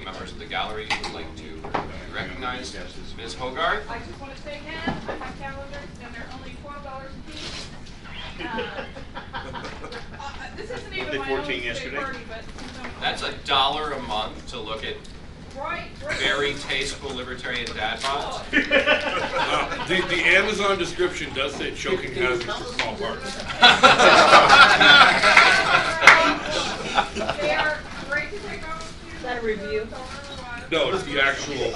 any members of the gallery who would like to recognize Ms. Hogarth? I just want to shake hands. I have calendars, and they're only $12 a piece. This isn't even my own state party, but That's $1 a month to look at right. very tasteful libertarian dad bods. The Amazon description does say choking hazard for small parts. They are great to take home. Is that a review? No, it's the actual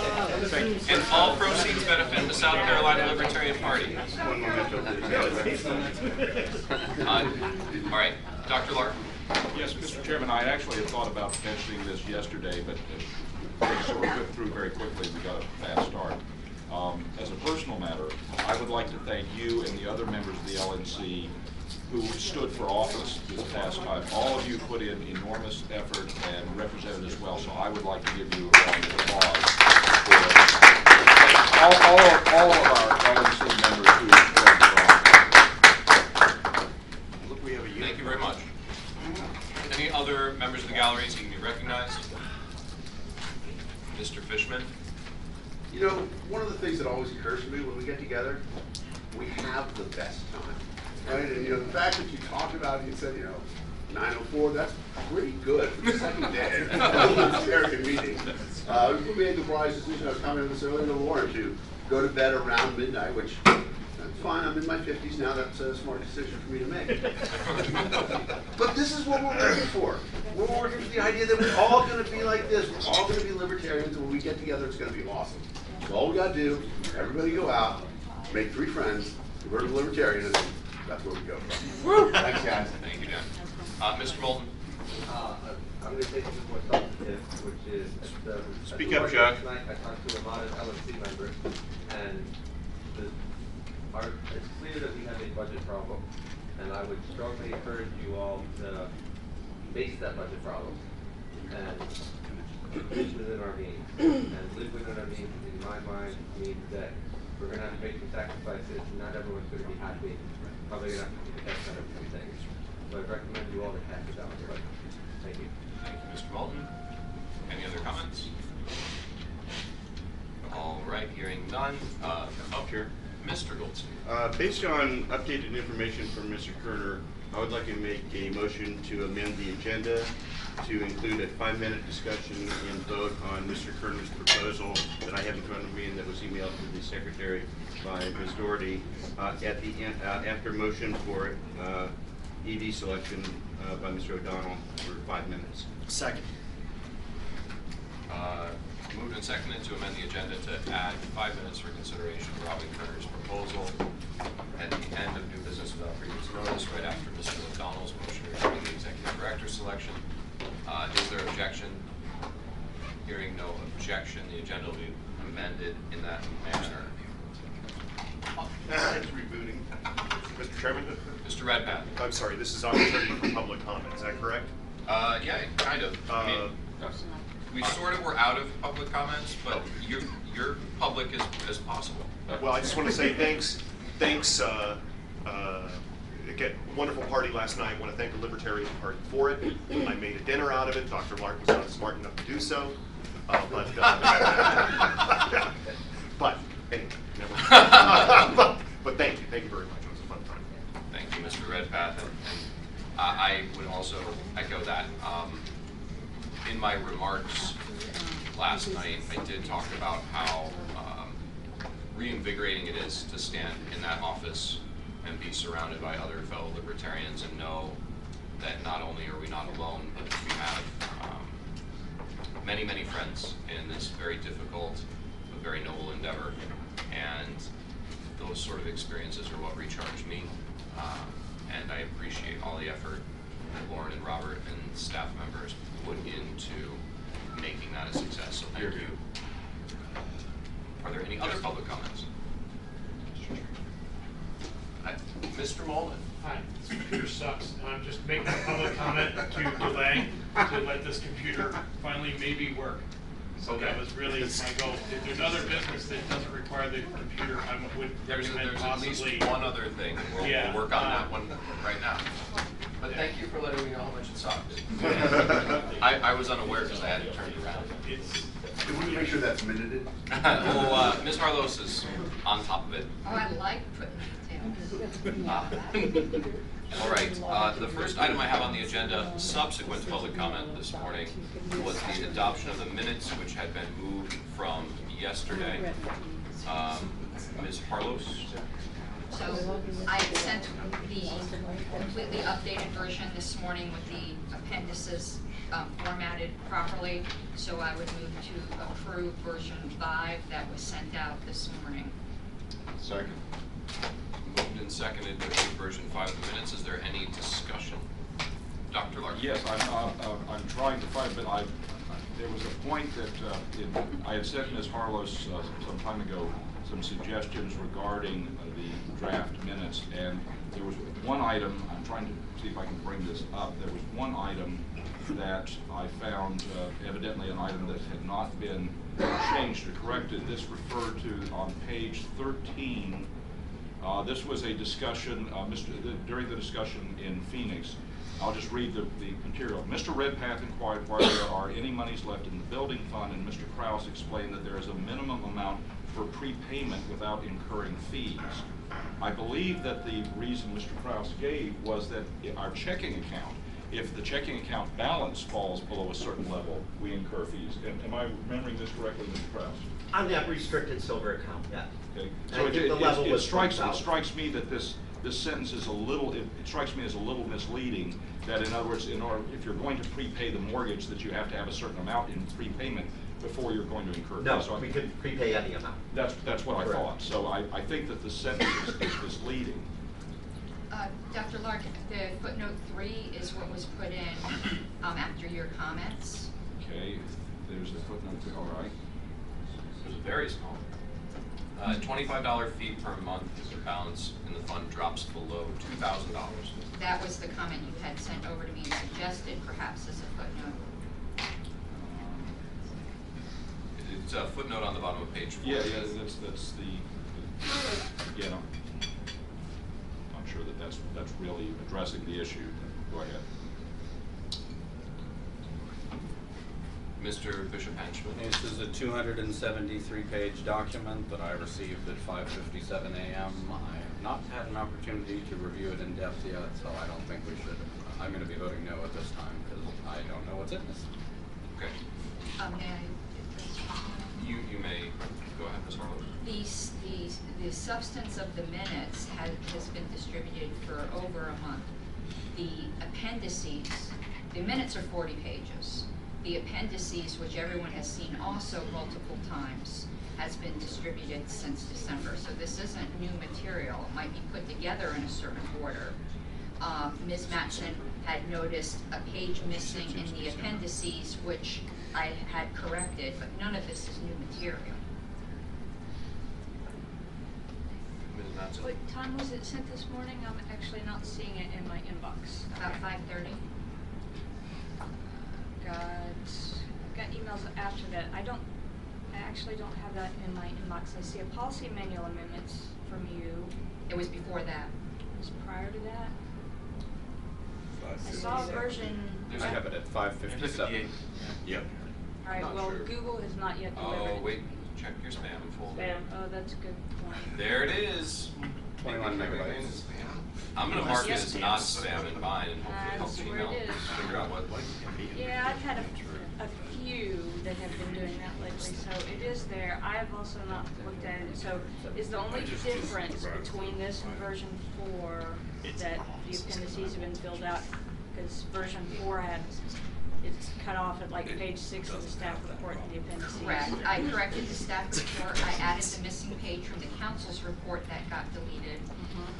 thing. And all proceeds benefit the South Carolina Libertarian Party. All right, Dr. Larkin. Yes, Mr. Chairman, I actually had thought about mentioning this yesterday, but things sort of went through very quickly. We got a fast start. As a personal matter, I would like to thank you and the other members of the LNC who stood for office this past time. All of you put in enormous effort and represented us well, so I would like to give you a round of applause for all of our LNC members who stood for office. Look, we have a Thank you very much. Any other members of the gallery seeking to be recognized? Mr. Fishman? You know, one of the things that always occurs to me when we get together, we have the best time, right? And, you know, the fact that you talked about it, you said, 9:04, that's pretty good for the second day of the Libertarian meeting. We made the wise decision, I was commenting on this earlier to Lauren, to go to bed around midnight, which, that's fine, I'm in my 50s now, that's a smart decision for me to make. But this is what we're working for. We're working for the idea that we're all going to be like this. We're all going to be libertarians, and when we get together, it's going to be awesome. So all we got to do, everybody go out, make 3 friends, convert to libertarian, and that's where we go from. Thanks, guys. Thank you, Dan. Mr. Moulton? I'm going to take this more substantive, which is Speak up, Chuck. Last night I talked to a lot of LNC members, and it's clear that we have a budget problem, and I would strongly encourage you all to face that budget problem and live within our means. And live within our means, in my mind, means that we're going to have to make some sacrifices. Not everyone's going to be happy. Probably going to have to take a test on some things. So I recommend you all to hash it out. Thank you. Thank you, Mr. Moulton. Any other comments? All right, hearing none. Sure. Mr. Goldstein. Based on updated information from Mr. Kerner, I would like to make a motion to amend the agenda to include a 5-minute discussion and vote on Mr. Kerner's proposal that I have in front of me and that was emailed to the secretary by Ms. Doherty at the end, after motion for ED selection by Mr. O'Donnell for 5 minutes. Second. Moved and seconded to amend the agenda to add 5 minutes for consideration of Robin Kerner's proposal at the end of new business without previous notice, right after Mr. O'Donnell's motion regarding the executive director selection. Is there objection? Hearing no objection, the agenda will be amended in that manner. It's rebooting. Mr. Chairman? Mr. Redpath. I'm sorry, this is opportunity for public comment, is that correct? Yeah, kind of. I mean, we sort of were out of public comments, but your public as possible. Well, I just want to say thanks. Again, wonderful party last night. I want to thank the Libertarian Party for it. I made a dinner out of it. Dr. Lark was not smart enough to do so. But anyway, never mind. But thank you very much. It was a fun time. Thank you, Mr. Redpath. And I would also echo that. In my remarks last night, I did talk about how reinvigorating it is to stand in that office and be surrounded by other fellow libertarians and know that not only are we not alone, but we have many, many friends in this very difficult but very noble endeavor. And those sort of experiences are what recharged me. And I appreciate all the effort that Lauren and Robert and staff members put into making that a success. So thank you. Are there any other public comments? Mr. Molden. Hi, this computer sucks. I'm just making a public comment to delay to let this computer finally maybe work. So that was really my goal. If there's other business that doesn't require the computer, I would recommend there's possibly. At least one other thing. We'll work on that one right now. But thank you for letting me know how much it sucked. I was unaware because I hadn't turned around. Can we make sure that's minuted? Well, Ms. Harlos is on top of it. Oh, I like putting details. All right, the first item I have on the agenda, subsequent to public comment this morning, was the adoption of the minutes, which had been moved from yesterday. Ms. Harlos? So I sent the completely updated version this morning with the appendices formatted properly. So I would move to approve version 5 that was sent out this morning. Second. Moved and seconded to approve version 5 of the minutes. Is there any discussion? Dr. Larkin? Yes, I'm trying to find, but there was a point that I had sent Ms. Harlos some time ago some suggestions regarding the draft minutes, and there was one item, I'm trying to see if I can bring this up, there was one item that I found evidently an item that had not been changed or corrected. This referred to on page 13. This was a discussion, during the discussion in Phoenix. I'll just read the material. Mr. Redpath inquired why there are any monies left in the building fund, and Mr. Krause explained that there is a minimum amount for prepayment without incurring fees. I believe that the reason Mr. Krause gave was that our checking account, if the checking account balance falls below a certain level, we incur fees. Am I remembering this correctly, Mr. Krause? On that restricted silver account, yeah. Okay. And So I think the level was strikes 1,000. me that this sentence is a little, it strikes me as a little misleading, that in other words, if you're going to prepay the mortgage, that you have to have a certain amount in prepayment before you're going to incur. No, So we could prepay any amount. That's what I Correct. thought. So I think that the sentence is misleading. Dr. Larkin, the footnote 3 is what was put in after your comments. Okay, there's a footnote there, all right. It was very small. $25 fee per month if the balance in the fund drops below $2,000. That was the comment you had sent over to me and suggested perhaps as a footnote. It's a footnote on the bottom of page 4. Yeah, that's the yeah. No. I'm sure that that's really addressing the issue. Go ahead. Mr. Bishop-Henchman. This is a 273-page document that I received at 5:57 a.m. I have not had an opportunity to review it in depth yet, so I don't think we should. I'm going to be voting no at this time because I don't know what's in this. Okay. May I? You may go ahead, Ms. Harlow. The substance of the minutes has been distributed for over a month. The appendices, the minutes are 40 pages. The appendices, which everyone has seen also multiple times, has been distributed since December. So this isn't new material. It might be put together in a certain order. Ms. Matson had noticed a page missing in the appendices, which I had corrected, but none of this is new material. Ms. Matson. What time was it sent this morning? I'm actually not seeing it in my inbox. About 5:30. I've got emails after that. I actually don't have that in my inbox. I see a policy manual amendments from you. It was before that. It was prior to that. I saw a version. I have it at 5:57. Yep. All right, Not well, sure. Google has not yet delivered. Oh, wait. Check your spam folder. Spam. Oh, that's a good point. There it is. 21 megabytes. I'm going to mark it as not spam in mine and hopefully help That's where email it is. figure out what. Yeah, I've had a few that have been doing that lately, so it is there. I have also not looked at it. So is the only difference between this and version 4 that the appendices have been filled out? Because version 4 had, it's cut off at like page 6 of the staff report in the appendices. Correct. I corrected the staff report. I added the missing page from the council's report that got deleted.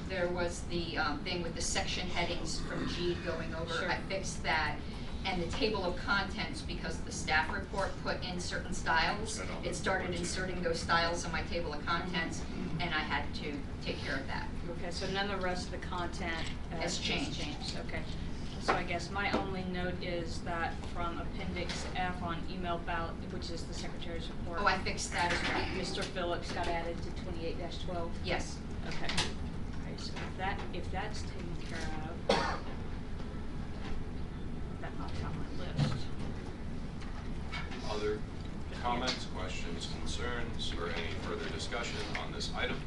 There was the thing with the section headings from G going over. Sure. I fixed that. And the table of contents, because the staff report put in certain styles, it started inserting those styles in my table of contents, and I had to take care of that. Okay, so none of the rest of the content Has changed. Okay. So I guess my only note is that from Appendix F on email ballot, which is the Secretary's report. Oh, I fixed that as well. Mr. Phillips got added to 28-12. Yes. Okay. Alright, so if that's taken care of, other comments, questions, concerns, or any further discussion on this item?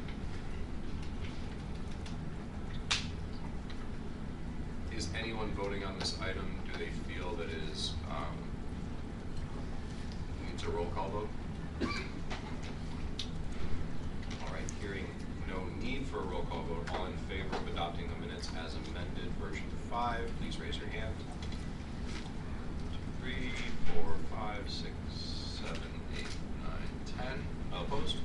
Is anyone voting on this item? Do they feel that it is, needs a roll call vote? All right, hearing no need for a roll call vote, all in favor of adopting the minutes as amended, version 5, please raise your hand. 2, 3, 4, 5, 6, 7, 8, 9, 10. Opposed?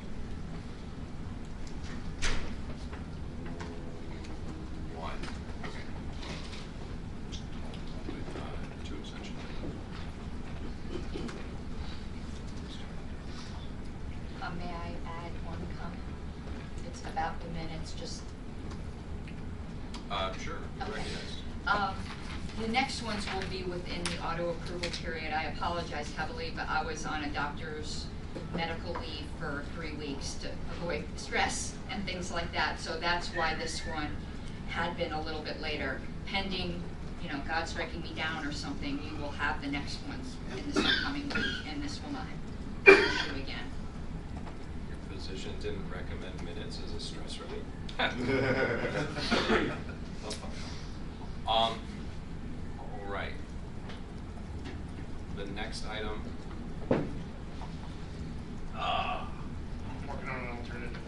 One. With 2 abstentions. May I add one comment? It's about the minutes, just. Sure, Okay. recognized. The next ones will be within the auto approval period. I apologize heavily, but I was on a doctor's medical leave for 3 weeks to avoid stress and things like that. So that's why this one had been a little bit later. Pending, God striking me down or something, you will have the next ones in this upcoming week, and this will not be an issue again. Your physician didn't recommend minutes as a stress relief? All right. The next item. I'm working on an alternative.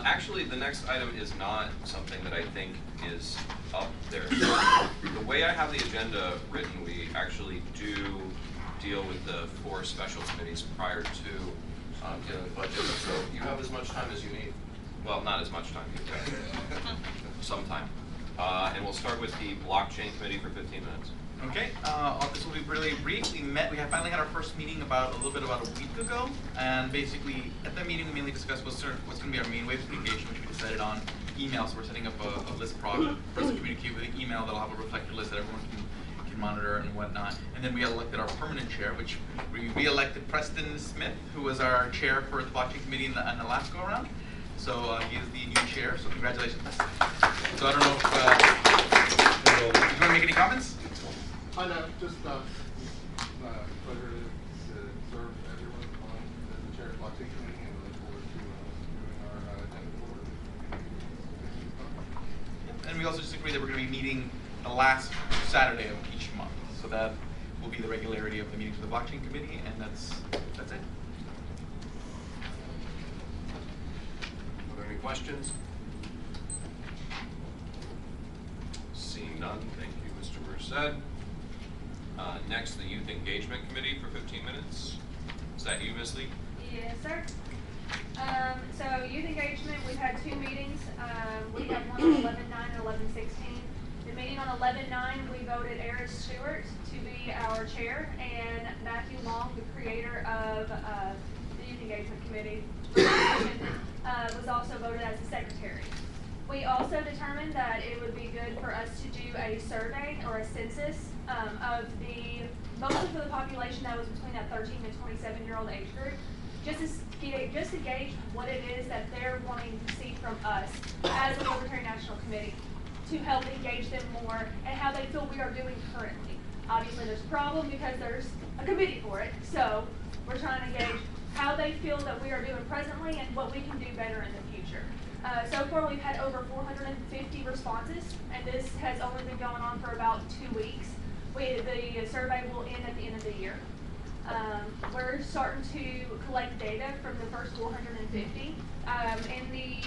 Actually, the next item is not something that I think is up there. So, the way I have the agenda written, we actually do deal with the 4 special committees prior to dealing with budget. So you have as much time as you need. Well, not as much time. You have some time. And we'll start with the blockchain committee for 15 minutes. Okay, this will be really brief. We have finally had our first meeting about a week ago, and basically at that meeting we mainly discussed what's going to be our main way of communication, which we decided on email. So we're setting up a list for us to communicate with an email that'll have a reflector list that everyone can monitor and whatnot. And then we elected our permanent chair, which we re-elected Preston Smith, who was our chair for the blockchain committee in the last go around. So he is the new chair. So congratulations, Preston. So I don't know if do you want to make any comments? I know, just pleasure to serve everyone on the chair of the blockchain committee, and we look forward to doing our agenda forward. And we also just agreed that we're going to be meeting the last Saturday of each month. So that will be the regularity of the meetings of the blockchain committee, and that's it. Are there any questions? Seeing none, thank you, Mr. Merced. Next, the Youth Engagement Committee for 15 minutes. Is that you, Ms. Lee? Yes, sir. So youth engagement, we've had 2 meetings. We had one on 11/9 and 11/16. The meeting on 11/9, we voted Erin Stewart to be our chair, and Matthew Long, the creator of the Youth Engagement Committee, was also voted as the secretary. We also determined that it would be good for us to do a survey or a census of most of the population that was between that 13 to 27-year-old age group, just to gauge what it is that they're wanting to see from us as a Libertarian National Committee to help engage them more and how they feel we are doing currently. Obviously, there's a problem because there's a committee for it, so we're trying to gauge how they feel that we are doing presently and what we can do better in the future. So far, we've had over 450 responses, and this has only been going on for about 2 weeks. The survey will end at the end of the year. We're starting to collect data from the first 450. In the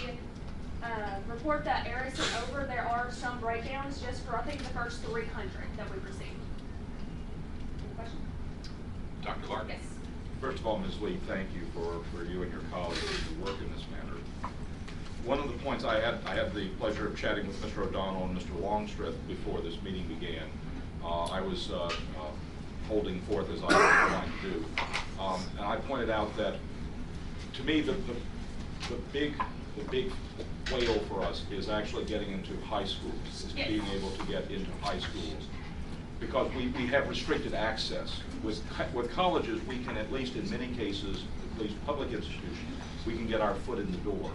report that Erin sent over, there are some breakdowns just for, I think, the first 300 that we've received. Any questions? Dr. Larkin? Yes. First of all, Ms. Lee, thank you for you and your colleagues who work in this manner. One of the points I had the pleasure of chatting with Mr. O'Donnell and Mr. Longstreth before this meeting began. I was holding forth as I was trying to do. And I pointed out that, to me, the big whale for us is actually getting into high schools, is being able to get into high schools. Because we have restricted access. With colleges, we can, at least in many cases, at least public institutions, we can get our foot in the door.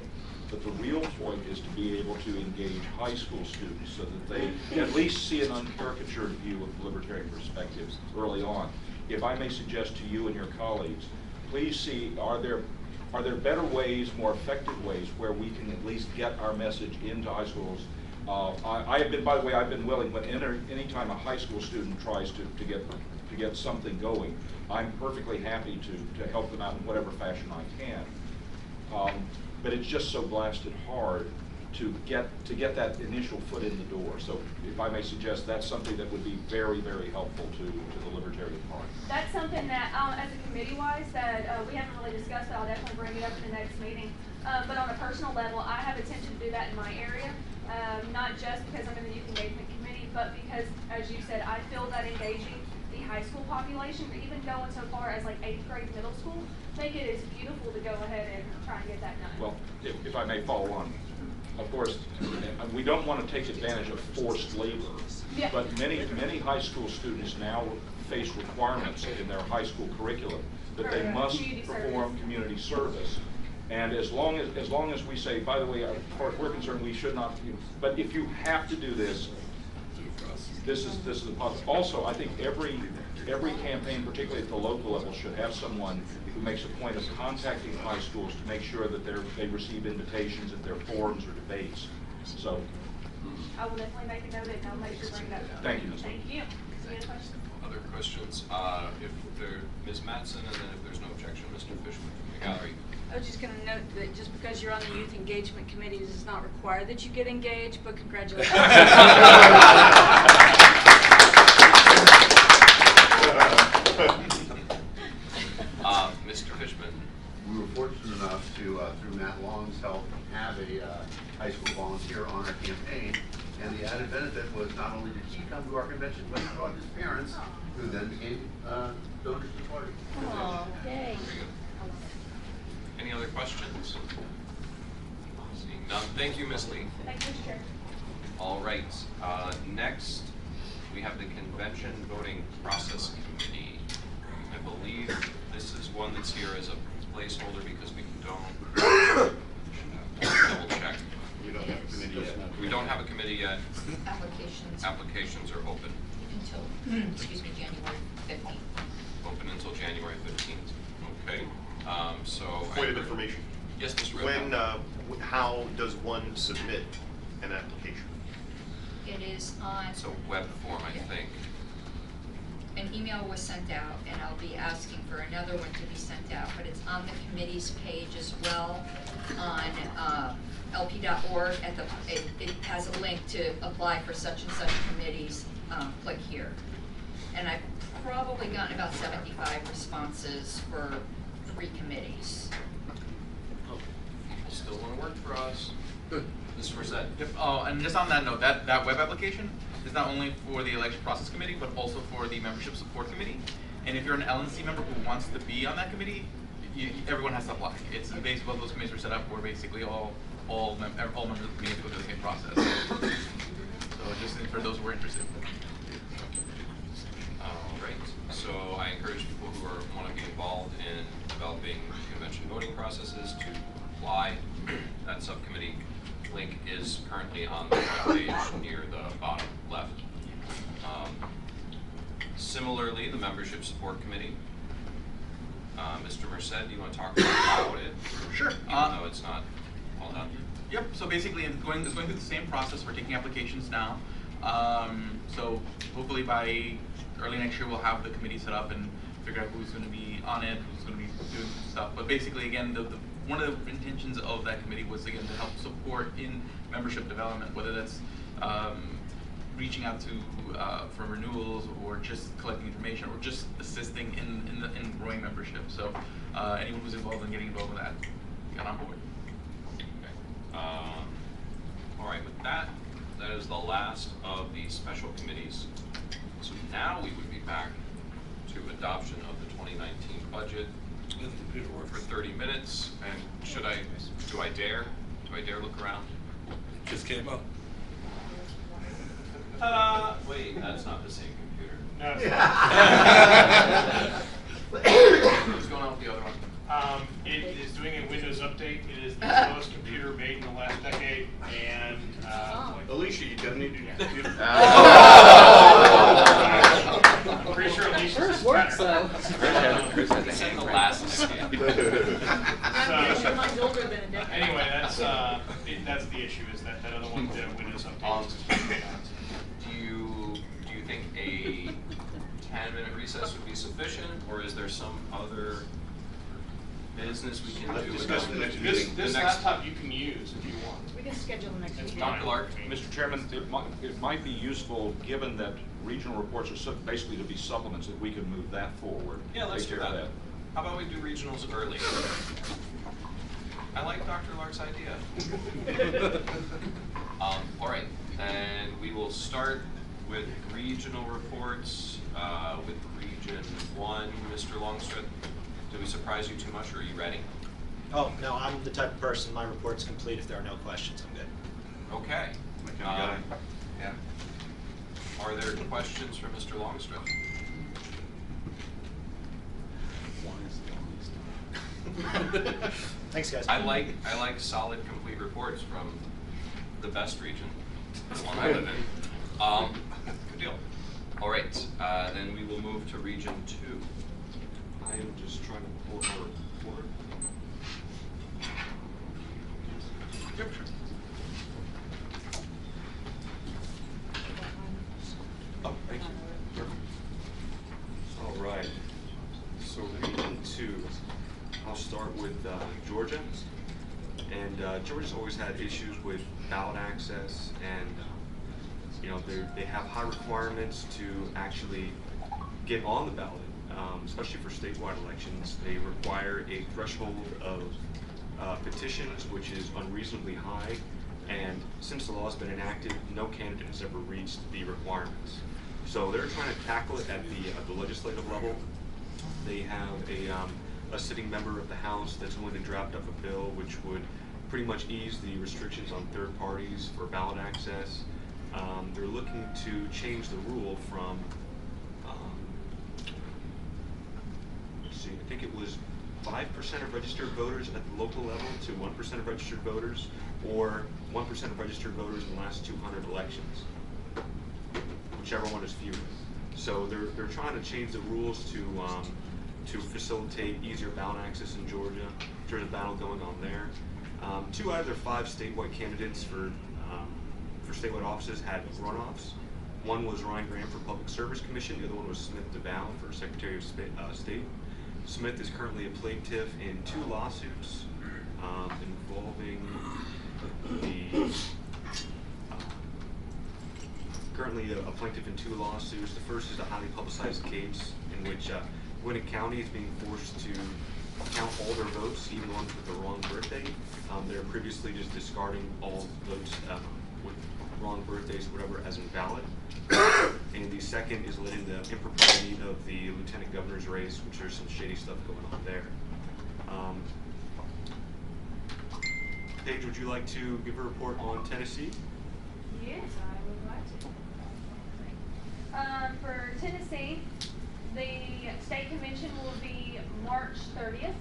But the real point is to be able to engage high school students so that they at least see an uncaricatured view of libertarian perspectives early on. If I may suggest to you and your colleagues, please see, are there better ways, more effective ways, where we can at least get our message into high schools? I have been, by the way, I've been willing, anytime a high school student tries to get something going, I'm perfectly happy to help them out in whatever fashion I can. But it's just so blasted hard to get that initial foot in the door. So if I may suggest, that's something that would be very, very helpful to the Libertarian Party. That's something that, as a committee-wise, that we haven't really discussed, but I'll definitely bring it up in the next meeting. But on a personal level, I have intention to do that in my area, not just because I'm in the Youth Engagement Committee, but because, as you said, I feel that engaging the high school population, even going so far as like 8th grade middle school, I think it is beautiful to go ahead and try and get that done. Well, if I may follow on, of course, we don't want to take advantage of forced labor, Yeah. but many high school students now face requirements in their high school curriculum that they must perform community service. And as long as we say, by the way, as far as we're concerned, we should not, but if you have to do this, this is a positive. Also, I think every campaign, particularly at the local level, should have someone who makes a point of contacting high schools to make sure that they receive invitations at their forums or debates. So, I will definitely make a note of it, and I'll make sure to bring it up. thank you, Ms. Thank you. Any other questions? Other questions? If there, Ms. Mattson, and then if there's no objection, Mr. Fishman from the gallery. I was just going to note that just because you're on the Youth Engagement Committee does not require that you get engaged, but congratulations. Mr. Fishman. We were fortunate enough to, through Matt Long's help, have a high school volunteer on our campaign, and the added benefit was not only did he come to our convention, but he brought his parents, who then became donors to the party. Oh, yay. Any other questions? Seeing none. Thank you, Ms. Lee. Thank you, Mr. Chair. All right. Next, we have the Convention Voting Process Committee. I believe this is one that's here as a placeholder because we don't double check. We don't have a committee yet. We don't have a committee yet. Applications are open. until, excuse me, January 15th. Open until January 15th. Okay. So. Point of information. Yes, Mr. When, how does one submit an application? It is on. It's a web form, I think. An email was sent out, and I'll be asking for another one to be sent out, but it's on the committee's page as well on lp.org. It has a link to apply for such and such committees. Click here. And I've probably gotten about 75 responses for 3 committees. People still want to work for us. Mr. Brissett. Yep. Oh, and just on that note, that web application is not only for the election process committee, but also for the membership support committee. And if you're an LNC member who wants to be on that committee, everyone has to apply. It's basically what those committees are set up for. Basically, all members of the committee go through the same process. So just for those who are interested. All right. So I encourage people who want to be involved in developing convention voting processes to apply. That subcommittee link is currently on the page near the bottom left. Similarly, the membership support committee. Mr. Merced, do you want to talk about it? Sure. Even though it's not all done. Yep. So basically, it's going through the same process. We're taking applications now. So hopefully by early next year, we'll have the committee set up and figure out who's going to be on it, who's going to be doing stuff. But basically, again, one of the intentions of that committee was, again, to help support in membership development, whether that's reaching out to for renewals or just collecting information or just assisting in growing membership. So anyone who's involved in getting involved with that, get on board. Okay. All right, with that is the last of the special committees. So now we would be back to adoption of the 2019 budget for 30 minutes. And do I dare look around? Just came up. Ta-da! Wait, that's not the same computer. No, it's What's going on with the other one? It is doing a Windows update. It is the slowest computer made in the Chris has a hand. The last scale. Your mind's older than a decade. Anyway, that's the issue, is that other one, the Windows update. Do you think a 10-minute recess would be sufficient, or is there some other business we can Let's do? discuss the next This, meeting. this The next- laptop you can use if you want. We can schedule the next It's meeting. fine. Dr. Lark? Mr. Chairman, it might be useful, given that regional reports are basically to be supplements, if we could move that forward. Yeah, let's Take do care of that. How about we do regionals early? I like Dr. Lark's idea. All right, and we will start with regional reports, with Region 1. Mr. Longstreth, did we surprise you too much, or are you ready? Oh, no, I'm the type of person, my report's complete. If there are no questions, I'm good. Okay. My kind of guy. Yeah. Are there questions for Mr. Longstreth? Thanks, guys. I like solid, complete reports from the best region, the one I live in. Good deal. All right, then we will move to Region 2. I am just trying to pull up my report. Yep, sure. Oh, thank you. Perfect. All right. So Region 2, I'll start with Georgia. And Georgia's always had issues with ballot access, and you know, they have high requirements to actually get on the ballot, especially for statewide elections. They require a threshold of petitions, which is unreasonably high, and since the law has been enacted, no candidate has ever reached the requirements. So they're trying to tackle it at the legislative level. They have a sitting member of the House that's going to draft up a bill which would pretty much ease the restrictions on third parties for ballot access. They're looking to change the rule from, let's see, I think it was 5% of registered voters at the local level to 1% of registered voters, or 1% of registered voters in the last 200 elections, whichever one is fewer. So they're trying to change the rules to facilitate easier ballot access in Georgia. There's a battle going on there. 2 out of their 5 statewide candidates for statewide offices had runoffs. One was Ryan Graham for Public Service Commission. The other one was Smith DeVal for Secretary of State. Smith is currently a plaintiff in 2 lawsuits involving currently a plaintiff in 2 lawsuits. The first is a highly publicized case in which Gwinnett County is being forced to count all their votes, even the ones with the wrong birthday. They're previously just discarding all votes with wrong birthdays, whatever, as invalid. And the second is letting the impropriety of the lieutenant governor's race, which there's some shady stuff going on there. Paige, would you like to give a report on Tennessee? Yes, I would like to. For Tennessee, the state convention will be March 30th,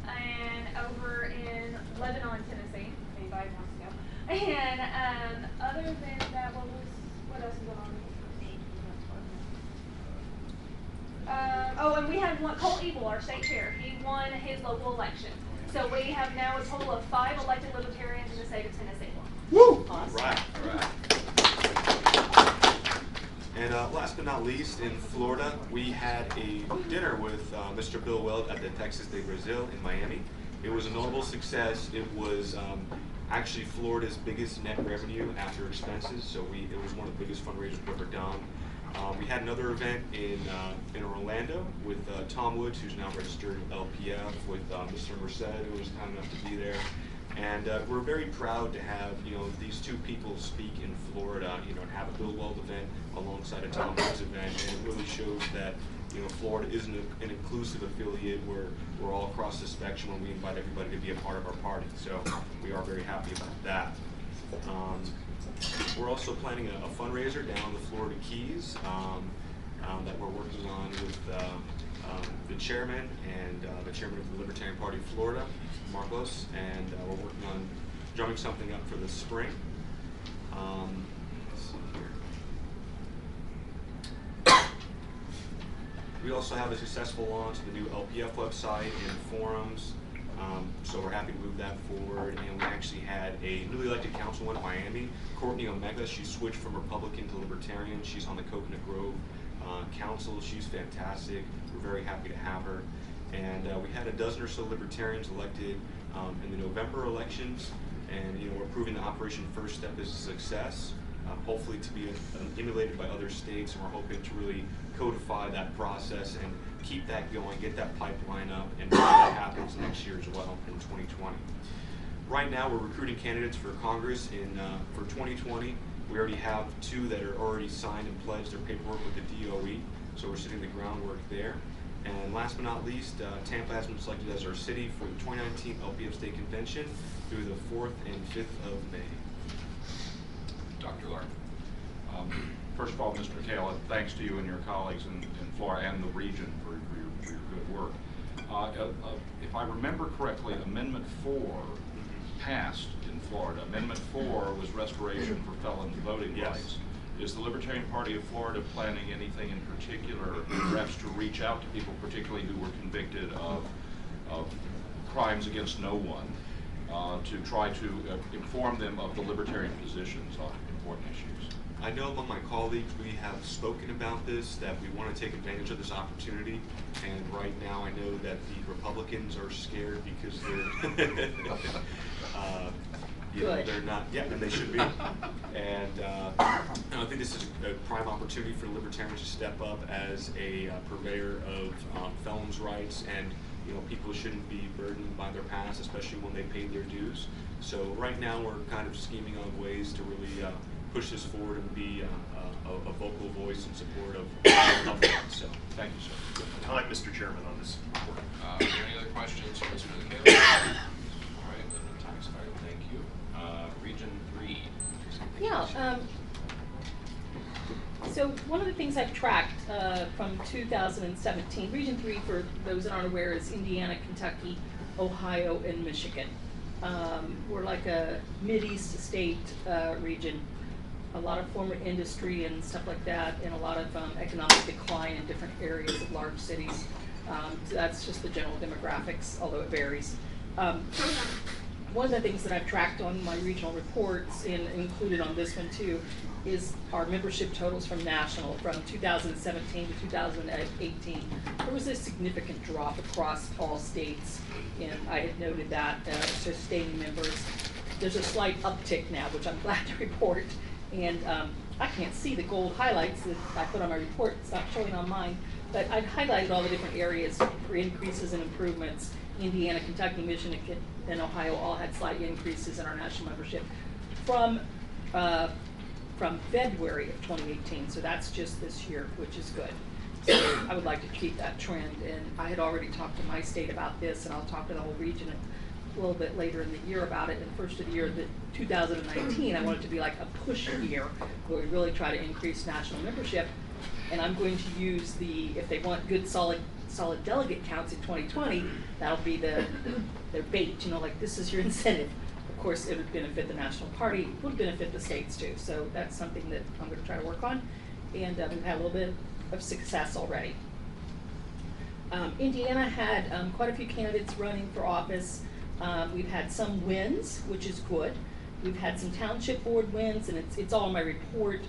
and over in Lebanon, Tennessee, if anybody wants to go. And other than that, what else is going on? Oh, and we had one, Cole Ebel, our state chair. He won his local election. So we have now a total of 5 elected libertarians in the state of Tennessee. Woo! Awesome. Right. And last but not least, in Florida, we had a dinner with Mr. Bill Weld at the Texas de Brazil in Miami. It was a notable success. It was actually Florida's biggest net revenue after expenses, so it was one of the biggest fundraisers we've ever done. We had another event in Orlando with Tom Woods, who's now registered LPF, with Mr. Merced, who was kind enough to be there. And we're very proud to have, you know, these 2 people speak in Florida, you know, and have a Bill Weld event alongside a Tom Woods event, and it really shows that, you know, Florida isn't an inclusive affiliate where we're all across the spectrum and we invite everybody to be a part of our party. So we are very happy about that. We're also planning a fundraiser down the Florida Keys that we're working on with the chairman and the chairman of the Libertarian Party of Florida, Marcos, and we're working on drumming something up for the spring. Let's see here. We also have a successful launch of the new LPF website and forums, so we're happy to move that forward. And we actually had a newly elected councilwoman in Miami, Courtney Omega. She switched from Republican to Libertarian. She's on the Coconut Grove Council. She's fantastic. We're very happy to have her. And we had a dozen or so Libertarians elected in the November elections, and we're proving the Operation First Step is a success, hopefully to be emulated by other states, and we're hoping to really codify that process and keep that going, get that pipeline up, and make that happens next year as well in 2020. Right now we're recruiting candidates for Congress for 2020. We already have 2 that are already signed and pledged their paperwork with the DOE, so we're setting the groundwork there. And last but not least, Tampa has been selected as our city for the 2019 LPF State Convention through the 4th and 5th of May. Dr. Lark. First of all, Mr. McHale, thanks to you and your colleagues in Florida and the region for your good work. If I remember correctly, Amendment 4 passed in Florida. Amendment 4 was restoration for felons' voting rights. Is the Libertarian Party of Florida planning anything in particular, perhaps to reach out to people, particularly who were convicted of crimes against no one, to try to inform them of the Libertarian positions on important issues? I know among my colleagues we have spoken about this, that we want to take advantage of this opportunity, and right now I know that the Republicans are scared because they're they're not, and they should be. And I think this is a prime opportunity for Libertarians to step up as a purveyor of felons' rights, and people shouldn't be burdened by their past, especially when they paid their dues. So right now we're kind of scheming on ways to really push this forward and be a vocal voice in support of that. So thank you, sir. Time, Mr. Chairman, on this report. Are there any other questions for Mr. McHale? All right, then the time expired. Thank you. Region 3. Yeah. So one of the things I've tracked from 2017, Region 3, for those that aren't aware, is Indiana, Kentucky, Ohio, and Michigan. We're like a Mid-East state region. A lot of former industry and stuff like that, and a lot of economic decline in different areas of large cities. So that's just the general demographics, although it varies. One of the things that I've tracked on my regional reports, and included on this one too, is our membership totals from national from 2017 to 2018. There was a significant drop across all states, and I had noted that sustaining members. There's a slight uptick now, which I'm glad to report. And I can't see the gold highlights that I put on my report. It's not showing on mine, but I've highlighted all the different areas for increases and improvements. Indiana, Kentucky, Michigan, and Ohio all had slight increases in our national membership from February of 2018. So that's just this year, which is good. So I would like to keep that trend. And I had already talked to my state about this, and I'll talk to the whole region a little bit later in the year about it. And the first of the year, 2019, I want it to be like a push year where we really try to increase national membership. And I'm going to use if they want good solid delegate counts in 2020, that'll be their bait, like this is your incentive. Of course, it would benefit the national party, it would benefit the states too. So that's something that I'm going to try to work on. And we've had a little bit of success already. Indiana had quite a few candidates running for office. We've had some wins, which is good. We've had some township board wins, and it's all in my report,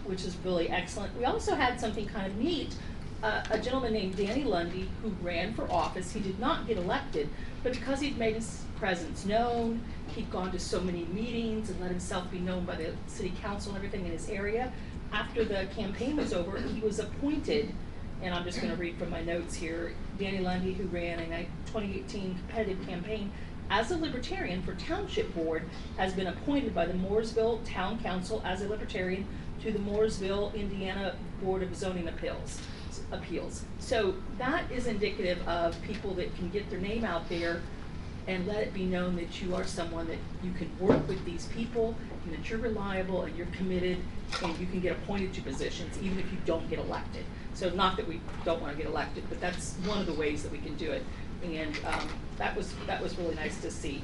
which is really excellent. We also had something kind of neat. A gentleman named Danny Lundy, who ran for office. He did not get elected, but because he'd made his presence known, he'd gone to so many meetings and let himself be known by the city council and everything in his area. After the campaign was over, he was appointed, and I'm just going to read from my notes here. Danny Lundy, who ran a 2018 competitive campaign as a Libertarian for Township Board, has been appointed by the Mooresville Town Council as a Libertarian to the Mooresville, Indiana Board of Zoning Appeals. So that is indicative of people that can get their name out there and let it be known that you are someone that you can work with these people, and that you're reliable and you're committed, and you can get appointed to positions even if you don't get elected. So not that we don't want to get elected, but that's one of the ways that we can do it. And that was really nice to see.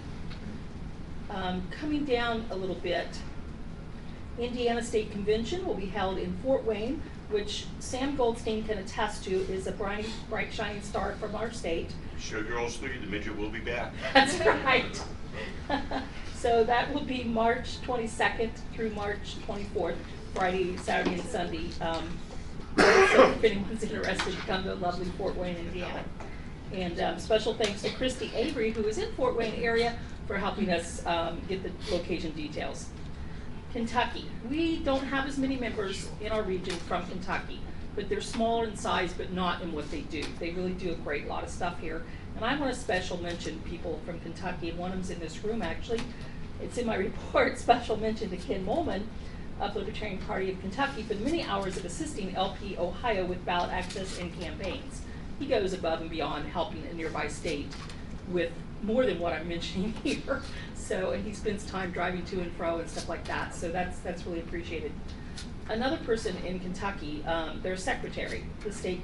Coming down a little bit, Indiana State Convention will be held in Fort Wayne which Sam Goldstein can attest to is a bright shining star from our state. Showgirls 3, the midget will be back. That's right. So that will be March 22nd through March 24th, Friday, Saturday, and Sunday. So if anyone's interested, come to lovely Fort Wayne, Indiana. And special thanks to Christy Avery, who is in Fort Wayne area, for helping us get the location details. Kentucky. We don't have as many members in our region from Kentucky, but they're smaller in size, but not in what they do. They really do a great lot of stuff here. And I want to special mention people from Kentucky, and one of them's in this room actually. It's in my report, special mention to Ken Molman of the Libertarian Party of Kentucky for the many hours of assisting LP Ohio with ballot access and campaigns. He goes above and beyond helping a nearby state with more than what I'm mentioning here. So, and he spends time driving to and fro and stuff like that. So that's really appreciated. Another person in Kentucky, their secretary, the state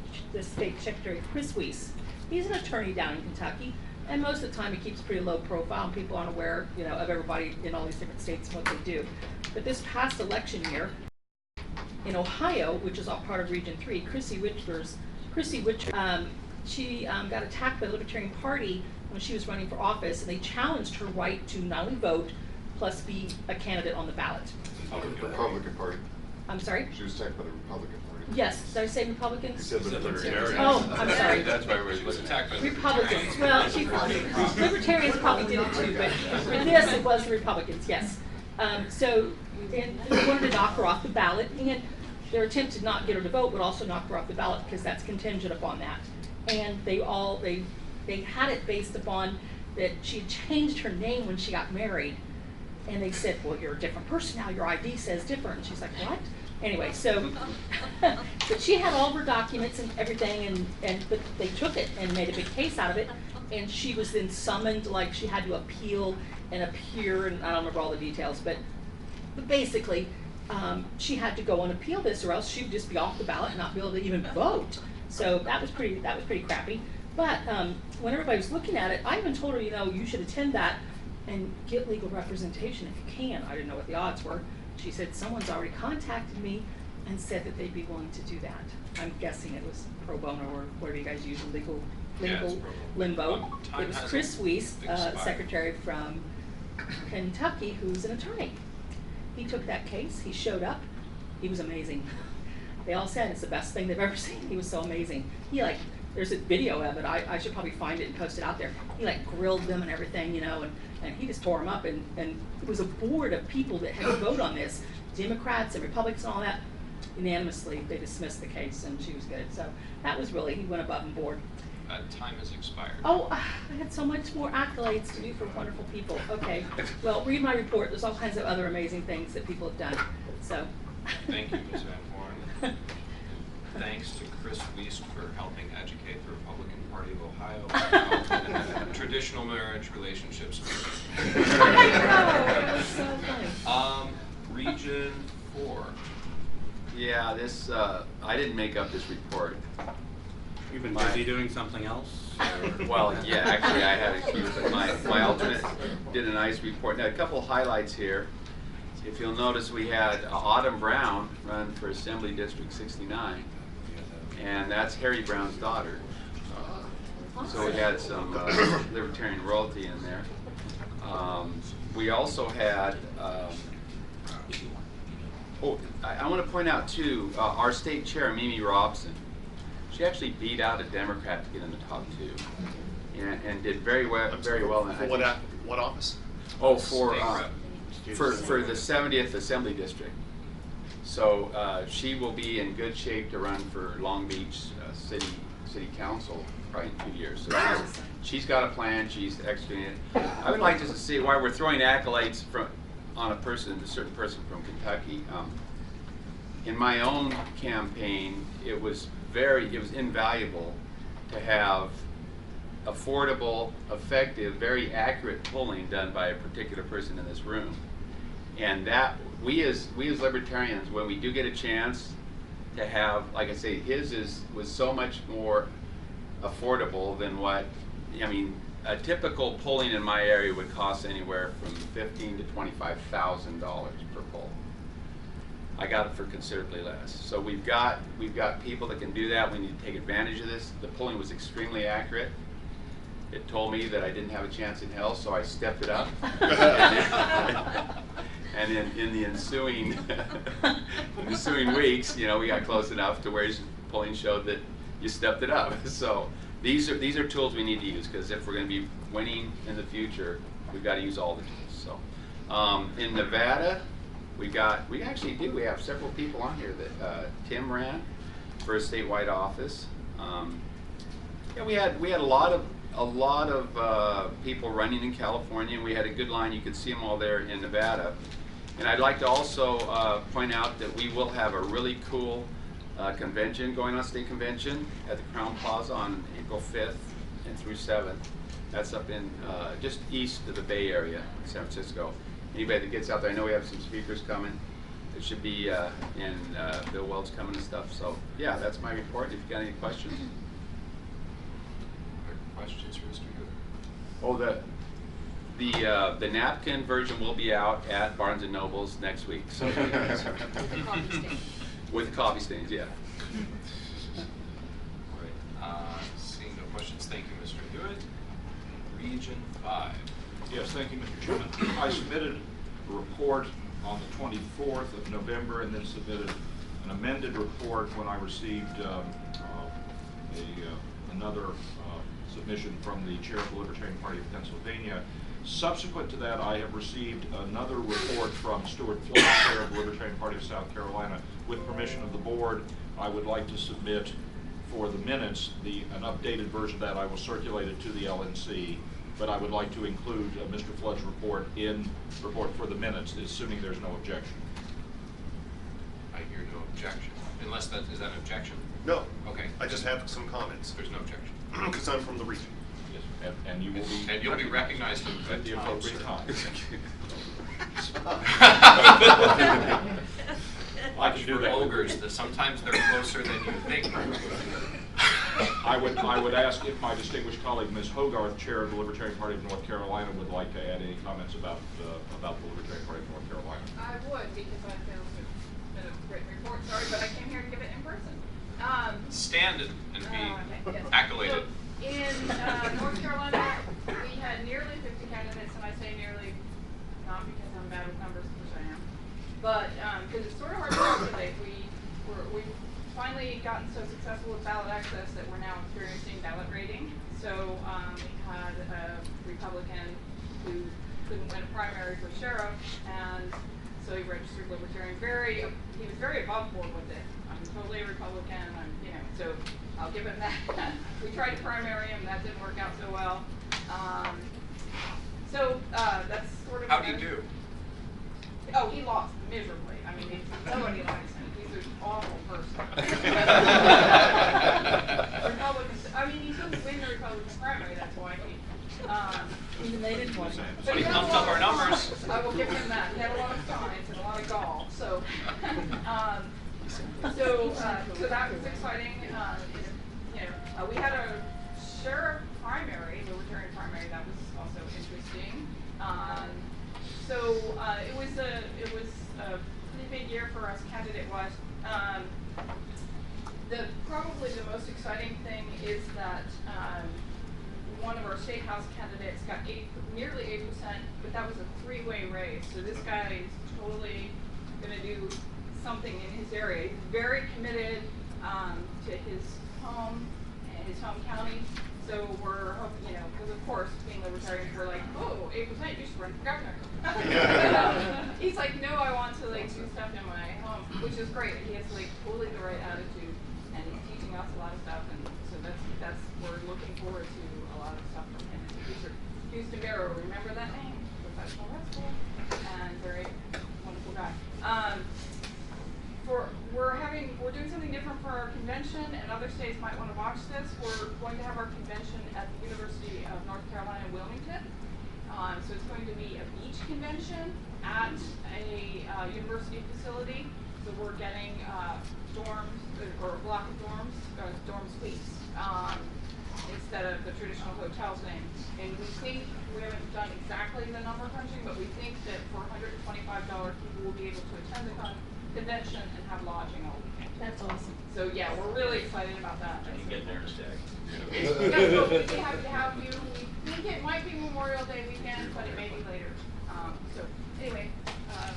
secretary, Chris Weiss. He's an attorney down in Kentucky, and most of the time he keeps pretty low profile, and people aren't aware, you know, of everybody in all these different states and what they do. But this past election year, in Ohio, which is all part of Region 3, she got attacked by the Libertarian Party when she was running for office, and they challenged her right to not only vote, plus be a candidate on the ballot. Republican Party. I'm sorry? She was attacked by the Republican Party. Yes, did I say Republicans? You said Libertarian. Oh, I'm sorry. That's why we was attacked by Republicans. Well, Libertarians probably did it too, but for this it was the Republicans, yes. So they wanted to knock her off the ballot, and their attempt to not get her to vote would also knock her off the ballot because that's contingent upon that. And they had it based upon that she had changed her name when she got married. And they said, well, you're a different person now, your ID says different. And she's like, what? Anyway, so, but she had all of her documents and everything, but they took it and made a big case out of it. And she was then summoned, like she had to appeal and appear, and I don't remember all the details, but basically, she had to go and appeal this, or else she would just be off the ballot and not be able to even vote. So that was pretty crappy. But when everybody was looking at it, I even told her, you know, you should attend that and get legal representation if you can. I didn't know what the odds were. She said, someone's already contacted me and said that they'd be willing to do that. I'm guessing it was pro bono or whatever you guys use, legal limbo. It was Chris Weiss, secretary from Kentucky, who's an attorney. He took that case, he showed up, he was amazing. They all said it's the best thing they've ever seen. He was so amazing. He there's a video of it, I should probably find it and post it out there. He grilled them and everything, you know, and he just tore them up, and it was a board of people that had to vote on this, Democrats and Republicans and all that. Unanimously, they dismissed the case, and she was good. So that was really, he went above and board. Time has expired. Oh, I had so much more accolades to do for wonderful people. Okay, well, read my report. There's all kinds of other amazing things that people have done. So. Thank you, Ms. Van Horn. Thanks to Chris Weiss for helping educate the Republican Party of Ohio. Traditional marriage relationships. I know, it was so funny. Region 4. Yeah, this, I didn't make up this report. You've been busy doing something else? Well, yeah, actually I had a few, but my alternate did a nice report. Now, a couple highlights here. If you'll notice, we had Autumn Brown run for Assembly District 69, and that's Harry Brown's daughter. So we had some Libertarian royalty in there. We also had, I want to point out too, our state chair, Mimi Robson. She actually beat out a Democrat to get in the top 2, and did very well. For what office? Oh, for the 70th Assembly District. So she will be in good shape to run for Long Beach City Council probably in 2 years. So she's got a plan. She's executing it. I would like to see why we're throwing accolades on a certain person from Kentucky. In my own campaign, it was invaluable to have affordable, effective, very accurate polling done by a particular person in this room. And that we as Libertarians, when we do get a chance to have, like I say, was so much more affordable than what, I mean, a typical polling in my area would cost anywhere from $15,000 to $25,000 per poll. I got it for considerably less. So we've got people that can do that. We need to take advantage of this. The polling was extremely accurate. It told me that I didn't have a chance in hell, so I stepped it up. And in the ensuing weeks, you know, we got close enough to where polling showed that you stepped it up. So these are tools we need to use, because if we're going to be winning in the future, we've got to use all the tools. So in Nevada, we have several people on here that Tim ran for a statewide office. Yeah, we had a lot of people running in California, and we had a good line. You could see them all there in Nevada. And I'd like to also point out that we will have a really cool convention going on, state convention at the Crown Plaza on April 5th and through 7th. That's up in just east of the Bay Area, San Francisco. Anybody that gets out there, I know we have some speakers coming. There should be, Bill Wells coming and stuff. So yeah, that's my report. If you've got any questions. Questions for Mr. Good? Oh, the napkin version will be out at Barnes & Noble's next week. So with coffee stains, yeah. All right. Seeing no questions, thank you, Mr. Good. Region 5. Yes, thank you, Mr. Chairman. I submitted a report on the 24th of November and then submitted an amended report when I received another submission from the chair of the Libertarian Party of Pennsylvania. Subsequent to that, I have received another report from Stuart Flood, chair of the Libertarian Party of South Carolina. With permission of the board, I would like to submit for the minutes an updated version of that. I will circulate it to the LNC, but I would like to include Mr. Flood's report in report for the minutes, assuming there's no objection. I hear no objection. Unless is that an objection? No. Okay. I just have some comments. There's no objection. Because I'm from the region. Yes, and you will be. And you'll be recognized at the appropriate time. I can do that. Ogres, sometimes they're closer than you think. I would ask if my distinguished colleague, Ms. Hogarth, chair of the Libertarian Party of North Carolina, would like to add any comments about the Libertarian Party of North Carolina. I would, because I feel it's been a great report. Sorry, but I came here to give it in person. Stand and be yes. accoladed. So in North Carolina, we had nearly 50 candidates, and I say nearly not because I'm bad with numbers, which I am, but because it's sort of hard to calculate. We've finally gotten so successful with ballot access that we're now experiencing ballot rating. So we had a Republican who couldn't win a primary for sheriff, and so he registered Libertarian. He was very above board with it. I'm totally a Republican. So I'll give him that. We tried to primary him. That didn't work out so well. That's sort of. How do you do? Oh, he lost miserably. I mean, nobody likes him. He's an awful person. Republicans. I mean, he couldn't win the Republican primary. That's why he. Even they didn't want him. But he pumped up our numbers. I will give him that. He had a lot of signs and a lot of gall. So, so that was exciting. We had a sheriff primary, Libertarian primary. That was also interesting. It was a pretty big year for us candidate-wise. Probably the most exciting thing is that one of our state house candidates got nearly 8%, but that was a three-way race. So this guy is totally going to do something in his area. He's very committed to his home county. So we're hoping, because of course, being libertarians, we're like, oh, 8%, you should run for governor. He's like, no, I want to do stuff in my home, which is great. He has totally the right attitude, and he's teaching us a lot of stuff, and so that's we're looking forward to a lot of stuff from him. Houston Barrow, remember that name? Professional wrestler, and very wonderful guy. We're doing something different for our convention, and other states might want to watch this. We're going to have our convention at the University of North Carolina, Wilmington. So it's going to be a beach convention at a university facility. So we're getting dorms, or a block of dorms, dorm suites, instead of the traditional hotels name. And we haven't done exactly the number crunching, but we think that for $125 people will be able to attend the convention and have lodging all weekend. That's awesome. So yeah, we're really excited about that. You get there instead. Yes, we'll be happy to have you. We think it might be Memorial Day weekend, but it may be later. So anyway, unless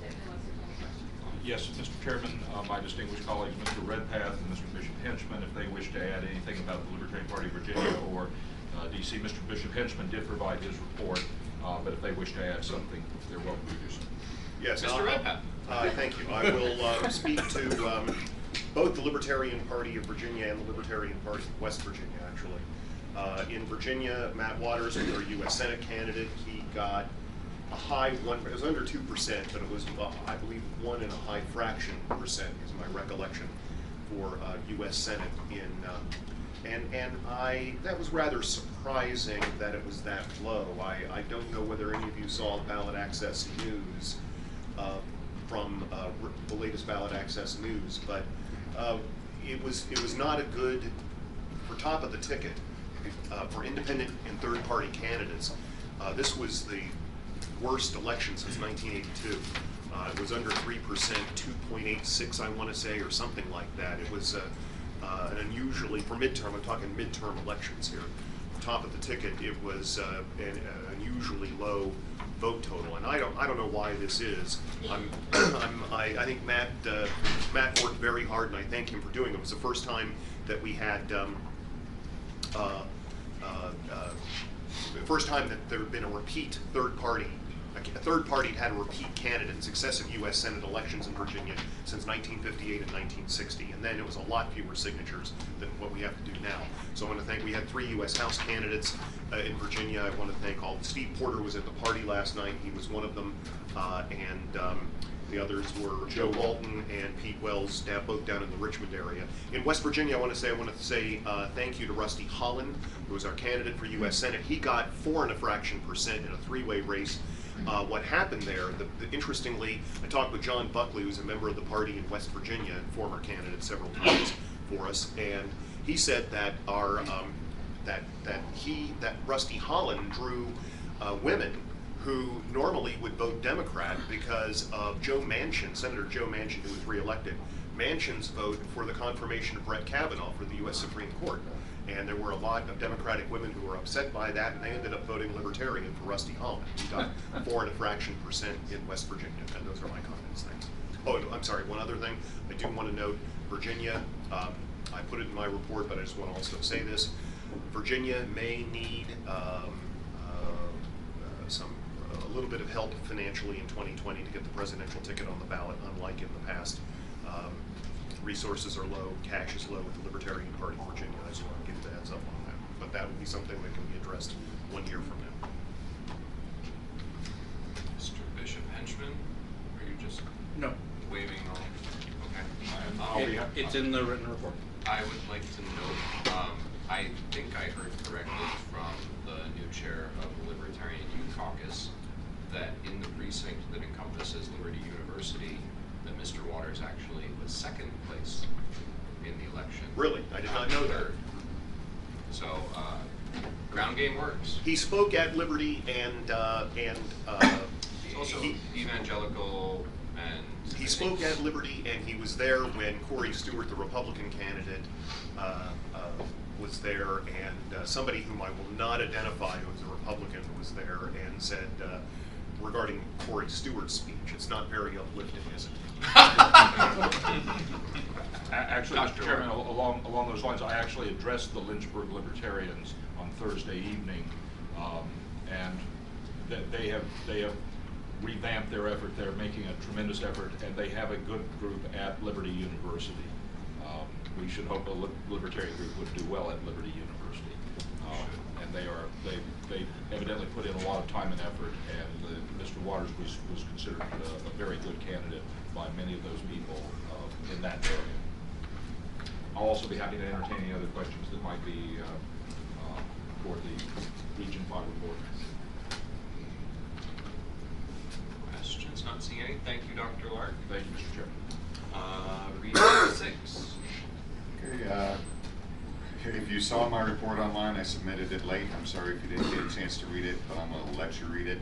there's any questions. Yes, Mr. Chairman, my distinguished colleagues, Mr. Redpath and Mr. Bishop Henchman, if they wish to add anything about the Libertarian Party of Virginia or DC, Mr. Bishop Henchman did provide his report, but if they wish to add something, they're welcome to do so. Yes, Mr. Redpath. Thank you. I will speak to both the Libertarian Party of Virginia and the Libertarian Party of West Virginia, actually. In Virginia, Matt Waters was our U.S. Senate candidate. He got a high one, it was under 2%, but it was, I believe, 1 and a high fraction percent is my recollection for U.S. Senate that was rather surprising that it was that low. I don't know whether any of you saw ballot access news from the latest ballot access news, but it was not a good, for top of the ticket, for independent and third party candidates. This was the worst election since 1982. It was under 3%, 2.86 I want to say, or something like that. It was an unusually, for midterm, I'm talking midterm elections here, top of the ticket, it was an unusually low vote total, and I don't know why this is. I think Matt worked very hard, and I thank him for doing it. It was the first time that we had the first time that there had been a repeat third party. A third party had a repeat candidate in successive U.S. Senate elections in Virginia since 1958 and 1960, and then it was a lot fewer signatures than what we have to do now. So I want to thank, we had 3 U.S. House candidates in Virginia. I want to thank Steve Porter was at the party last night. He was one of them, and the others were Joe Walton and Pete Wells, both down in the Richmond area. In West Virginia, I want to say thank you to Rusty Holland, who was our candidate for U.S. Senate. He got 4 and a fraction percent in a 3-way race. What happened there, interestingly, I talked with John Buckley, who's a member of the party in West Virginia and former candidate several times for us, and he said that that Rusty Holland drew women who normally would vote Democrat because of Joe Manchin, Senator Joe Manchin, who was reelected. Manchin's vote for the confirmation of Brett Kavanaugh for the U.S. Supreme Court. And there were a lot of Democratic women who were upset by that, and they ended up voting Libertarian for Rusty Holland. He got 4 and a fraction percent in West Virginia, and those are my comments. Thanks. Oh, I'm sorry, one other thing. I do want to note Virginia, I put it in my report, but I just want to also say this. Virginia may need a little bit of help financially in 2020 to get the presidential ticket on the ballot, unlike in the past. Resources are low, cash is low with the Libertarian Party of Virginia. I just want to give the heads up on that. But that would be something that can be addressed 1 year from now. Mr. Bishop Henchman, are you just waving on? Okay. It's in the written report. I would like to note, I think I heard correctly from the new chair of the Libertarian Youth Caucus that in the precinct that encompasses Liberty University, that Mr. Waters actually was 2nd place in the election. Really? I did not know that. So, ground game works. He spoke at Liberty and He's also evangelical, and he spoke at Liberty, and he was there when Corey Stewart, the Republican candidate, was there, and somebody whom I will not identify, who was a Republican, was there and said, regarding Corey Stewart's speech, it's not very uplifting, is it? Actually, Mr. Chairman, along those lines, I actually addressed the Lynchburg Libertarians on Thursday evening, and they have revamped their effort. They're making a tremendous effort, and they have a good group at Liberty University. We should hope a Libertarian group would do well at Liberty University, and they evidently put in a lot of time and effort, and Mr. Waters was considered a very good candidate by many of those people in that area. I'll also be happy to entertain any other questions that might be for the Region 5 report. Questions? Not seeing any. Thank you, Dr. Lark. Thank you, Mr. Chairman. Region 6. Okay, if you saw my report online, I submitted it late. I'm sorry if you didn't get a chance to read it, but I'm going to let you read it.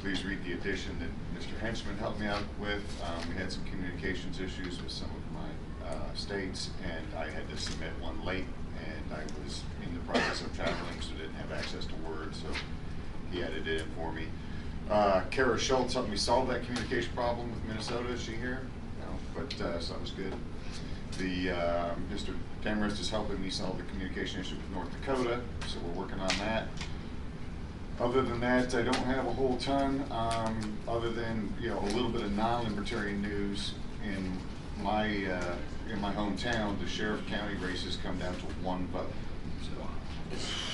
please read the addition that Mr. Henchman helped me out with. We had some communications issues with some of my states, and I had to submit one late, and I was in the process of traveling, so didn't have access to Word, so he edited it for me. Kara Schultz helped me solve that communication problem with Minnesota. Is she here? No, but so that was good. Mr. Demarest is helping me solve the communication issue with North Dakota, so we're working on that. Other than that, I don't have a whole ton, other than, you know, a little bit of non-libertarian news in my hometown. The sheriff county races come down to 1 vote.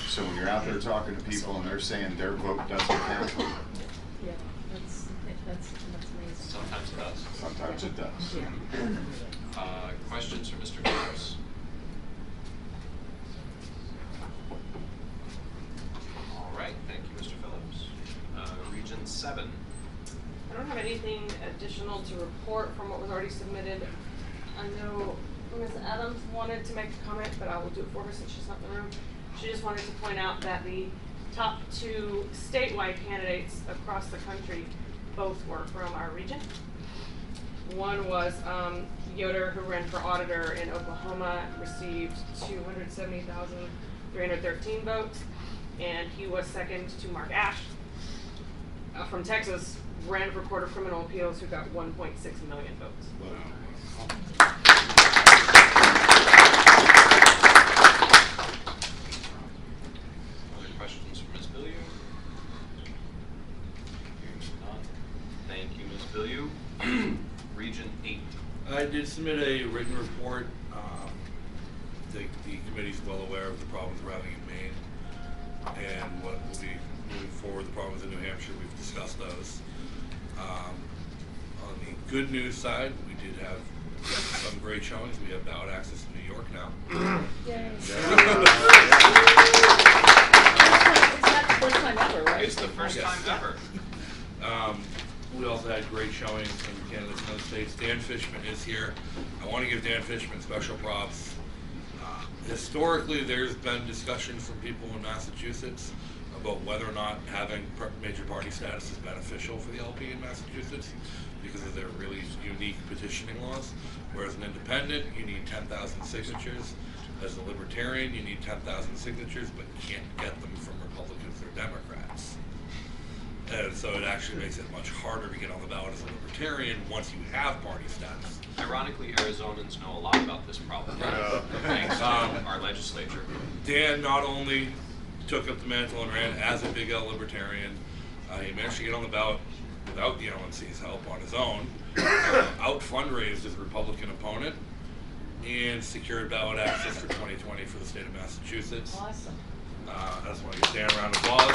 So when you're out there talking to people and they're saying their vote doesn't count, Yeah, that's amazing. Sometimes it does. sometimes it does. Yeah. Questions for Mr. Phillips? All right, thank you, Mr. Phillips. Region 7. I don't have anything additional to report from what was already submitted. I know Ms. Adams wanted to make a comment, but I will do it for her since she's not in the room. She just wanted to point out that the top 2 statewide candidates across the country both were from our region. One was Yoder, who ran for auditor in Oklahoma, received 270,313 votes, and he was second to Mark Ash from Texas, ran for Court of Criminal Appeals, who got 1.6 million votes. Wow. Other questions for Ms. Bilyeu? Hearing none. Thank you, Ms. Bilyeu. Region 8. I did submit a written report. The committee's well aware of the problems we're having in Maine and what will be moving forward, the problems in New Hampshire. We've discussed those. On the good news side, we did have some great showings. We have ballot access in New York now. Yay. Yeah. It's not the first time ever, right? It's the first time ever. We also had great showings from candidates in those states. Dan Fishman is here. I want to give Dan Fishman special props. Historically, there's been discussion from people in Massachusetts about whether or not having major party status is beneficial for the LP in Massachusetts because of their really unique petitioning laws. Whereas an independent, you need 10,000 signatures. As a libertarian, you need 10,000 signatures, but you can't get them from Republicans or Democrats. And so it actually makes it much harder to get on the ballot as a libertarian once you have party status. Ironically, Arizonans know a lot about this problem, thanks to our legislature. Dan not only took up the mantle and ran as a big L libertarian, he managed to get on the ballot without the LNC's help on his own, out fundraised his Republican opponent, and secured ballot access for 2020 for the state of Massachusetts. Awesome. I just want to give Dan a round of applause.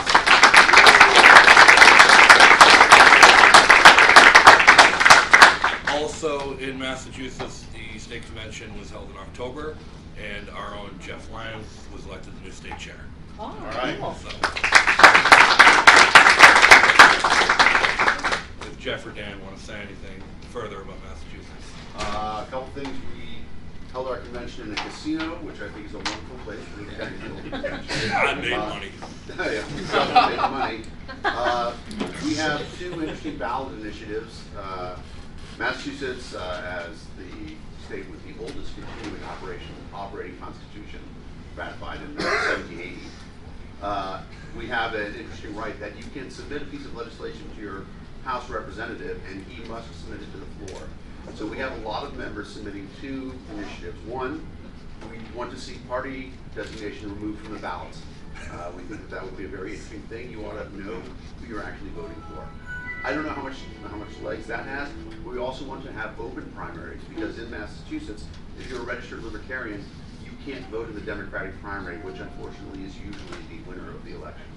Also in Massachusetts, the state convention was held in October, and our own Jeff Lyons was elected the new state chair. Oh, all right. Cool. So, if Jeff or Dan want to say anything further about Massachusetts. A couple things. We held our convention in a casino, which I think is a wonderful place for the convention. I made money. Yeah, made money. We have 2 interesting ballot initiatives. Massachusetts, as the state with the oldest continuing operating constitution, ratified in 1780, we have an interesting right that you can submit a piece of legislation to your House representative, and he must submit it to the floor. So we have a lot of members submitting 2 initiatives. One, we want to see party designation removed from the ballots. We think that would be a very interesting thing. You ought to know who you're actually voting for. I don't know how much legs that has. We also want to have open primaries, because in Massachusetts, if you're a registered libertarian, you can't vote in the Democratic primary, which unfortunately is usually the winner of the election.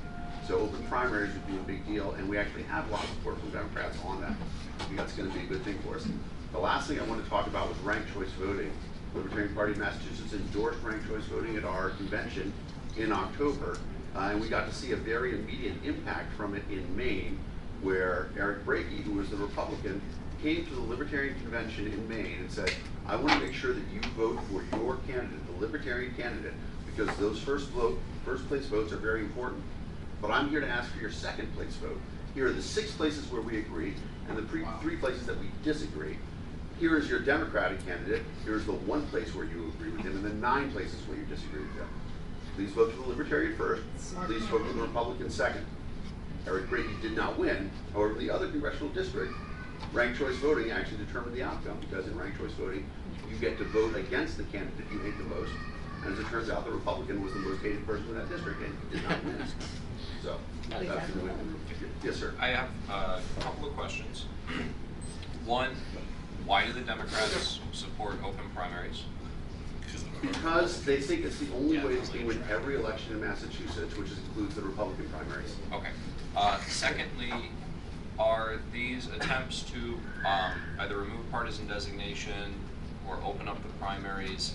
So open primaries would be a big deal, and we actually have a lot of support from Democrats on that. I think that's going to be a good thing for us. The last thing I want to talk about was ranked choice voting. The Libertarian Party of Massachusetts endorsed ranked choice voting at our convention in October, and we got to see a very immediate impact from it in Maine, where Eric Brakey, who was the Republican, came to the Libertarian Convention in Maine and said, I want to make sure that you vote for your candidate, the Libertarian candidate, because those first place votes are very important. But I'm here to ask for your second place vote. Here are the 6 places where we agree, and the 3 places that we disagree. Here is your Democratic candidate. Here's the 1 place where you agree with him, and the 9 places where you disagree with him. Please vote for the Libertarian first. Please vote for the Republican second. Eric Brady did not win. However, the other congressional district, ranked choice voting actually determined the outcome, because in ranked choice voting, you get to vote against the candidate you hate the most. And as it turns out, the Republican was the most hated person in that district, and he did not win. So, that's the way. Yes, sir. I have a couple of questions. One, why do the Democrats support open primaries? Because they think it's the only way to win every election in Massachusetts, which includes the Republican primaries. Okay. Secondly, are these attempts to either remove partisan designation or open up the primaries,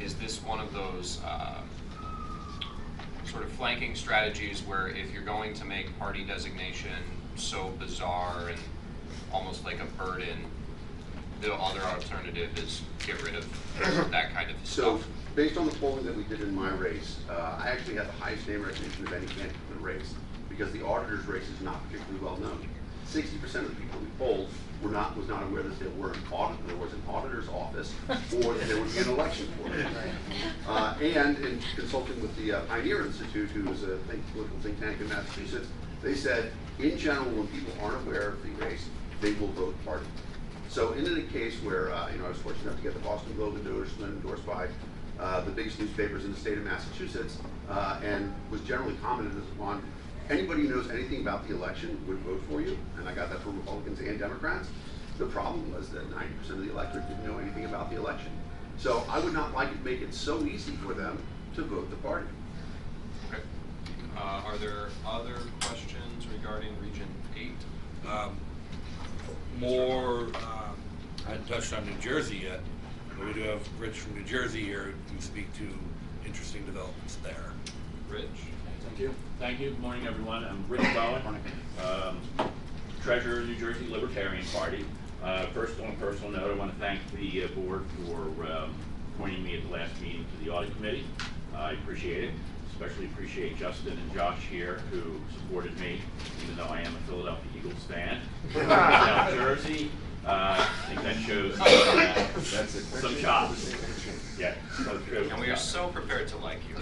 is this one of those sort of flanking strategies where if you're going to make party designation so bizarre and almost like a burden, the other alternative is get rid of that kind of So, stuff? based on the polling that we did in my race, I actually had the highest name recognition of any candidate in the race, because the auditor's race is not particularly well known. 60% of the people we polled was not aware that there was an auditor's office, or that there would be an election for it. And in consulting with the Pioneer Institute, who is a political think tank in Massachusetts, they said, in general, when people aren't aware of the race, they will vote party. So in a case where I was fortunate enough to get the Boston Globe endorsed by the biggest newspapers in the state of Massachusetts, and was generally commented upon, anybody who knows anything about the election would vote for you, and I got that from Republicans and Democrats. The problem was that 90% of the electorate didn't know anything about the election. So I would not like to make it so easy for them to vote the party. Okay. Are there other questions regarding Region 8? I hadn't touched on New Jersey yet, but we do have Rich from New Jersey here who can speak to interesting developments there. Rich? Thank you. Thank you. Good morning, everyone. I'm Rich Bowen, Treasurer of New Jersey Libertarian Party. First, on a personal note, I want to thank the board for appointing me at the last meeting to the audit committee. I appreciate it. Especially appreciate Justin and Josh here, who supported me, even though I am a Philadelphia Eagles fan. South Jersey, I think that shows some chops. Yeah, so true. And we are so prepared to like you.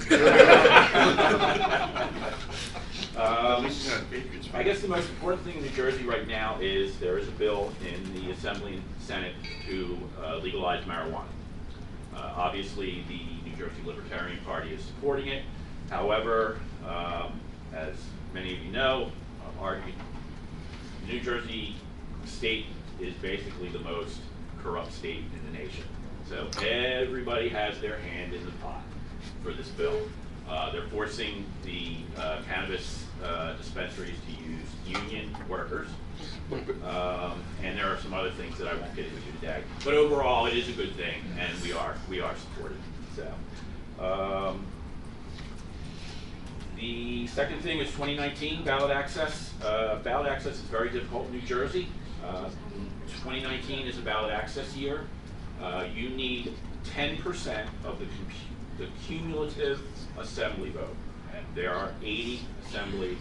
I guess the most important thing in New Jersey right now is there is a bill in the Assembly and Senate to legalize marijuana. Obviously, the New Jersey Libertarian Party is supporting it. However, as many of you know, our New Jersey state is basically the most corrupt state in the nation. So everybody has their hand in the pot for this bill. They're forcing the cannabis dispensaries to use union workers. And there are some other things that I won't get into today. But overall, it is a good thing, and we are supported. So. The second thing is 2019 ballot access. Ballot access is very difficult in New Jersey. 2019 is a ballot access year. You need 10% of the cumulative assembly vote. And there are 80 assembly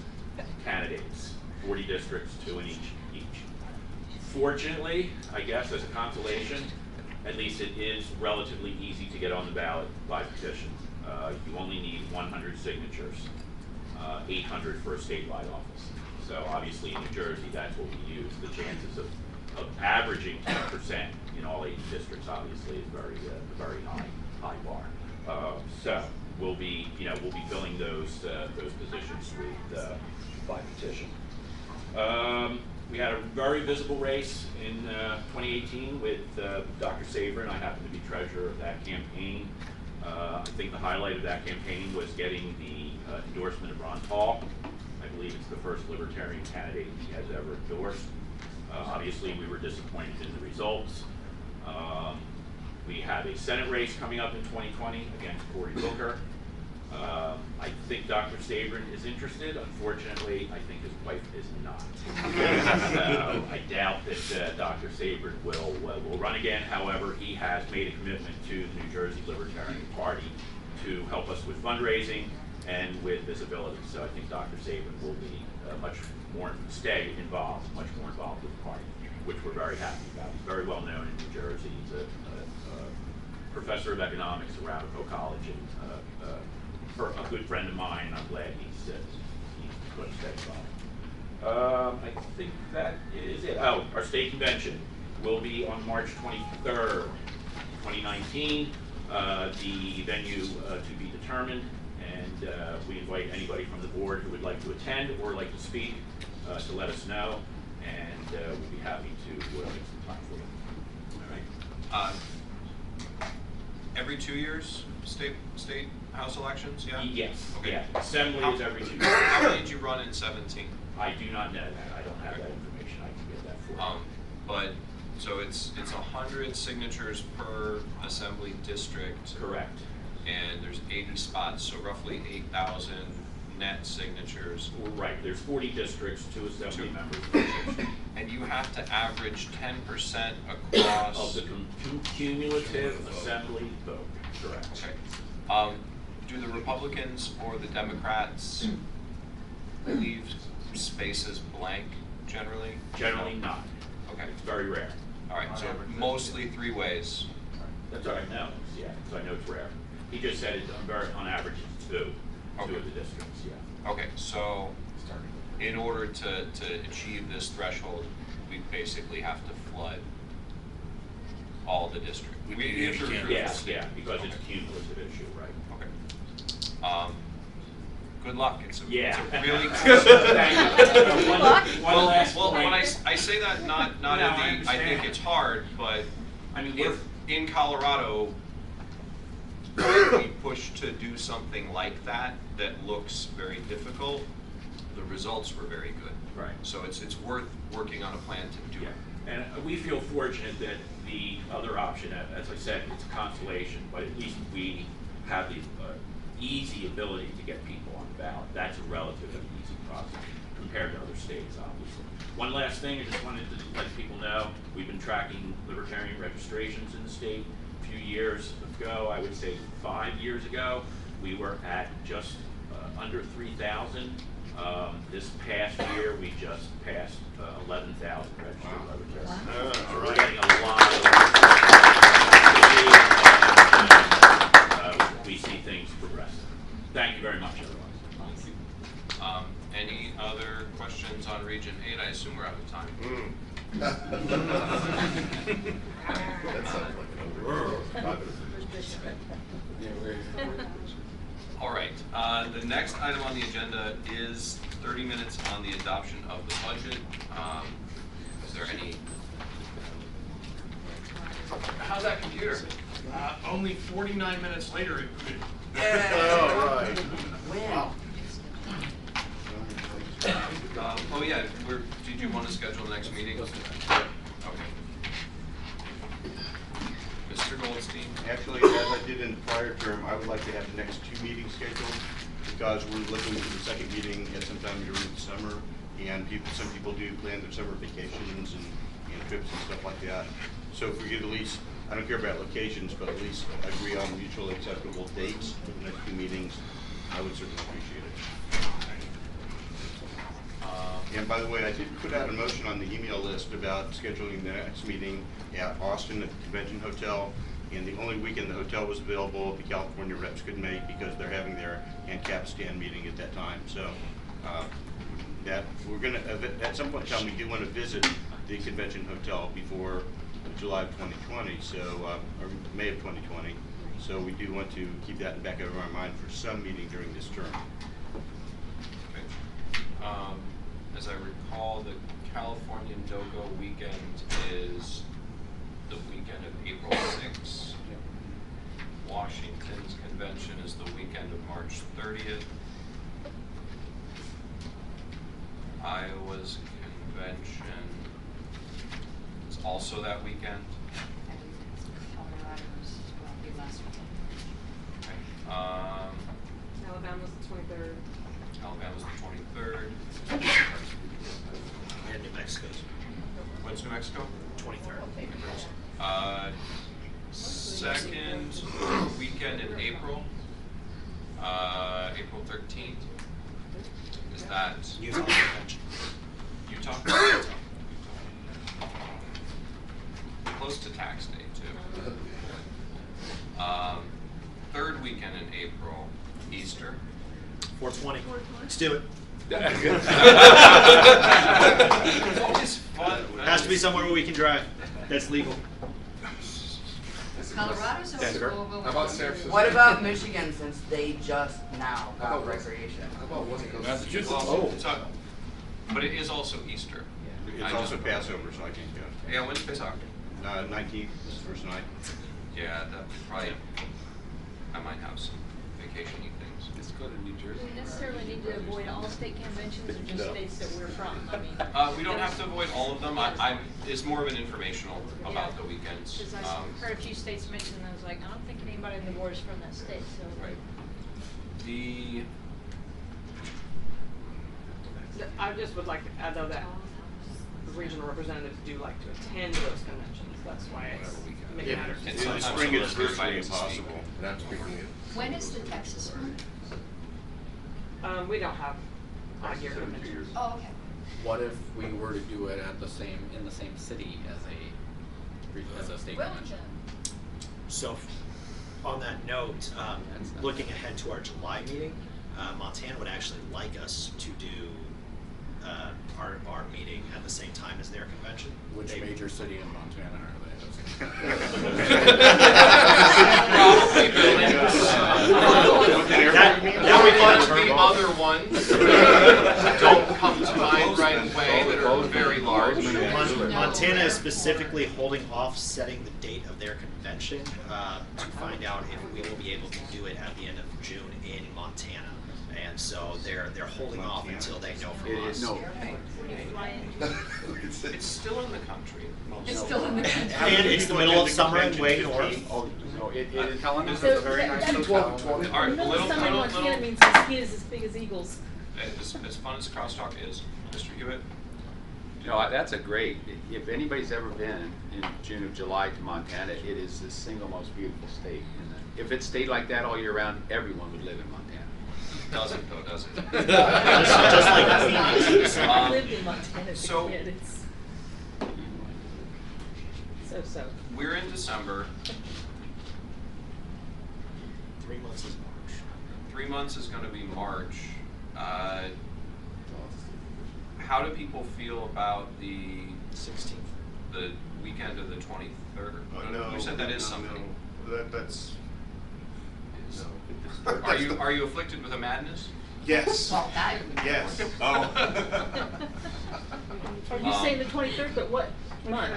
candidates, 40 districts, 2 in each. Fortunately, I guess as a consolation, at least it is relatively easy to get on the ballot by petition. You only need 100 signatures, 800 for a statewide office. So obviously in New Jersey, that's what we use. The chances of averaging 10% in all 80 districts obviously is very high bar. So we'll be filling those positions with by petition. We had a very visible race in 2018 with Dr. Sabrin. I happen to be treasurer of that campaign. I think the highlight of that campaign was getting the endorsement of Ron Paul. I believe it's the first Libertarian candidate he has ever endorsed. Obviously, we were disappointed in the results. We have a Senate race coming up in 2020 against Cory Booker. I think Dr. Sabrin is interested. Unfortunately, I think his wife is not. So I doubt that Dr. Sabrin will run again. However, he has made a commitment to the New Jersey Libertarian Party to help us with fundraising and with disabilities. So I think Dr. Saban will be stay involved, much more involved with the party, which we're very happy about. He's very well known in New Jersey. He's a professor of economics at Arapahoe College, and a good friend of mine, and I'm glad he's going to stay involved. I think that is it. Oh, our state convention will be on March 23rd, 2019. The venue to be determined, and we invite anybody from the board who would like to attend or like to speak to let us know, and we'll be happy to make some time for you. All right. Every 2 years, state house elections, yeah? Yes. Okay. Yeah. Assembly is every 2 years. How many did you run in 17? I do not know that. I don't have that information. I can get that for you. But so it's 100 signatures per assembly district. Correct. And there's 80 spots, so roughly 8,000 net signatures. Right. There's 40 districts, 2 assembly members. And you have to average 10% across of the cumulative assembly vote. Correct. Okay. Do the Republicans or the Democrats leave spaces blank generally? Generally not. Okay. It's very rare. All right, so mostly 3 ways. That's all right. No, yeah, so I know it's rare. He just said it's on average it's 2 of the districts. Yeah. Okay, so in order to achieve this threshold, we basically have to flood all the districts. Yeah, because it's a cumulative issue, right? Okay. Good luck. It's a really Thank you. One last well, point. when I say that not in the I think it's hard, but I mean, if in Colorado we push to do something like that looks very difficult, the results were very good. Right. So it's worth working on a plan to do it. And we feel fortunate that the other option, as I said, it's a consolation, but at least we have the easy ability to get people on the ballot. That's a relatively easy process compared to other states, obviously. One last thing, I just wanted to let people know, we've been tracking libertarian registrations in the state. A few years ago, I would say 5 years ago, we were at just under 3,000. This past year, we just passed 11,000 registered libertarians. So we're getting a lot of we see things progressing. Thank you very much, everyone. Any other questions on Region 8? I assume we're out of time. That sounds like All right. The next item on the agenda is 30 minutes on the adoption of the budget. Is there any? How's that computer? Only 49 minutes later it booted. All right. Wow. Oh yeah, did you want to schedule the next meeting? Okay. Mr. Goldstein? Actually, as I did in the prior term, I would like to have the next 2 meetings scheduled because we're looking for the second meeting at some time during the summer, and some people do plan their summer vacations and trips and stuff like that. So if we could at least, I don't care about locations, but at least agree on mutually acceptable dates for the next 2 meetings, I would certainly appreciate it. And by the way, I did put out a motion on the email list about scheduling the next meeting at Austin at the Convention Hotel. And the only weekend the hotel was available, the California reps couldn't make because they're having their ANCAP stand meeting at that time. So that we're going to, at some point in time, we do want to visit the Convention Hotel before July of 2020, so or May of 2020. So we do want to keep that in the back of our mind for some meeting during this term. Okay. As I recall, the California Dogo weekend is the weekend of April 6th. Washington's convention is the weekend of March 30th. Iowa's convention is also that weekend. Okay. Alabama's the 23rd. Alabama's the 23rd. And New Mexico's. When's New Mexico? 23rd. Second weekend in April. April 13th. Is that Utah convention. Utah? Close to tax day too. Third weekend in April, Easter. 420. Let's do it. It's always fun. Has to be somewhere where we can drive. That's legal. Colorado's Denver. over. How about San Francisco? What about Michigan, since they just now How got about recreation? How about West Coast? Massachusetts. Well, but it is also Easter. It's also Passover, so I can't go. Yeah, when's Pesach? 19th is the first night. Yeah, that probably, I might have some vacation-y things. Let's go to New Jersey. Do we necessarily need to avoid all state conventions or just states that we're from? I mean, We don't have to avoid all of them. It's more of an informational about the weekends. because I heard a few states mentioned, and I was like, I don't think anybody on the board is from that state, so. Right. The, I just would like to add though that the regional representatives do like to attend those conventions. That's why it's maybe matters. And In the sometimes spring it's they'll virtually invite to speak. impossible. That's speaking it. When is the Texas one? We don't have odd year conventions. Oh, okay. What if we were to do it at the same, in the same city as a state convention? So, on that note, looking ahead to our July meeting, Montana would actually like us to do our meeting at the same time as their convention. Which major city in Montana are they? Probably Billings. Now we One can of the turn other ones don't come to mind right away that are very large. Montana is specifically holding off setting the date of their convention to find out if we will be able to do it at the end of June in Montana. And so they're holding off until they know from us. It's still in the country. It's still in the country. And it's the middle of summer and way north. Oh, no, it is. Kalamazoo So is a very that- nice that- hotel. All right, Middle of summer in Montana means mosquitoes as big as eagles. As fun as crosstalk is, Mr. Hewitt, No, that's a great, if anybody's ever been in June or July to Montana, it is the single most beautiful state. If it stayed like that all year round, everyone would live in Montana. doesn't though, does it? Just like Phoenix. I lived in Montana as a so- kid. It's so. We're in December. 3 months is March. 3 months is going to be March. How do people feel about the 16th? The weekend of the 23rd? No. You said that is no, something. no. That's, no. Are you afflicted with a madness? Yes. Well, that. Yes. Are you saying the 23rd, but what month?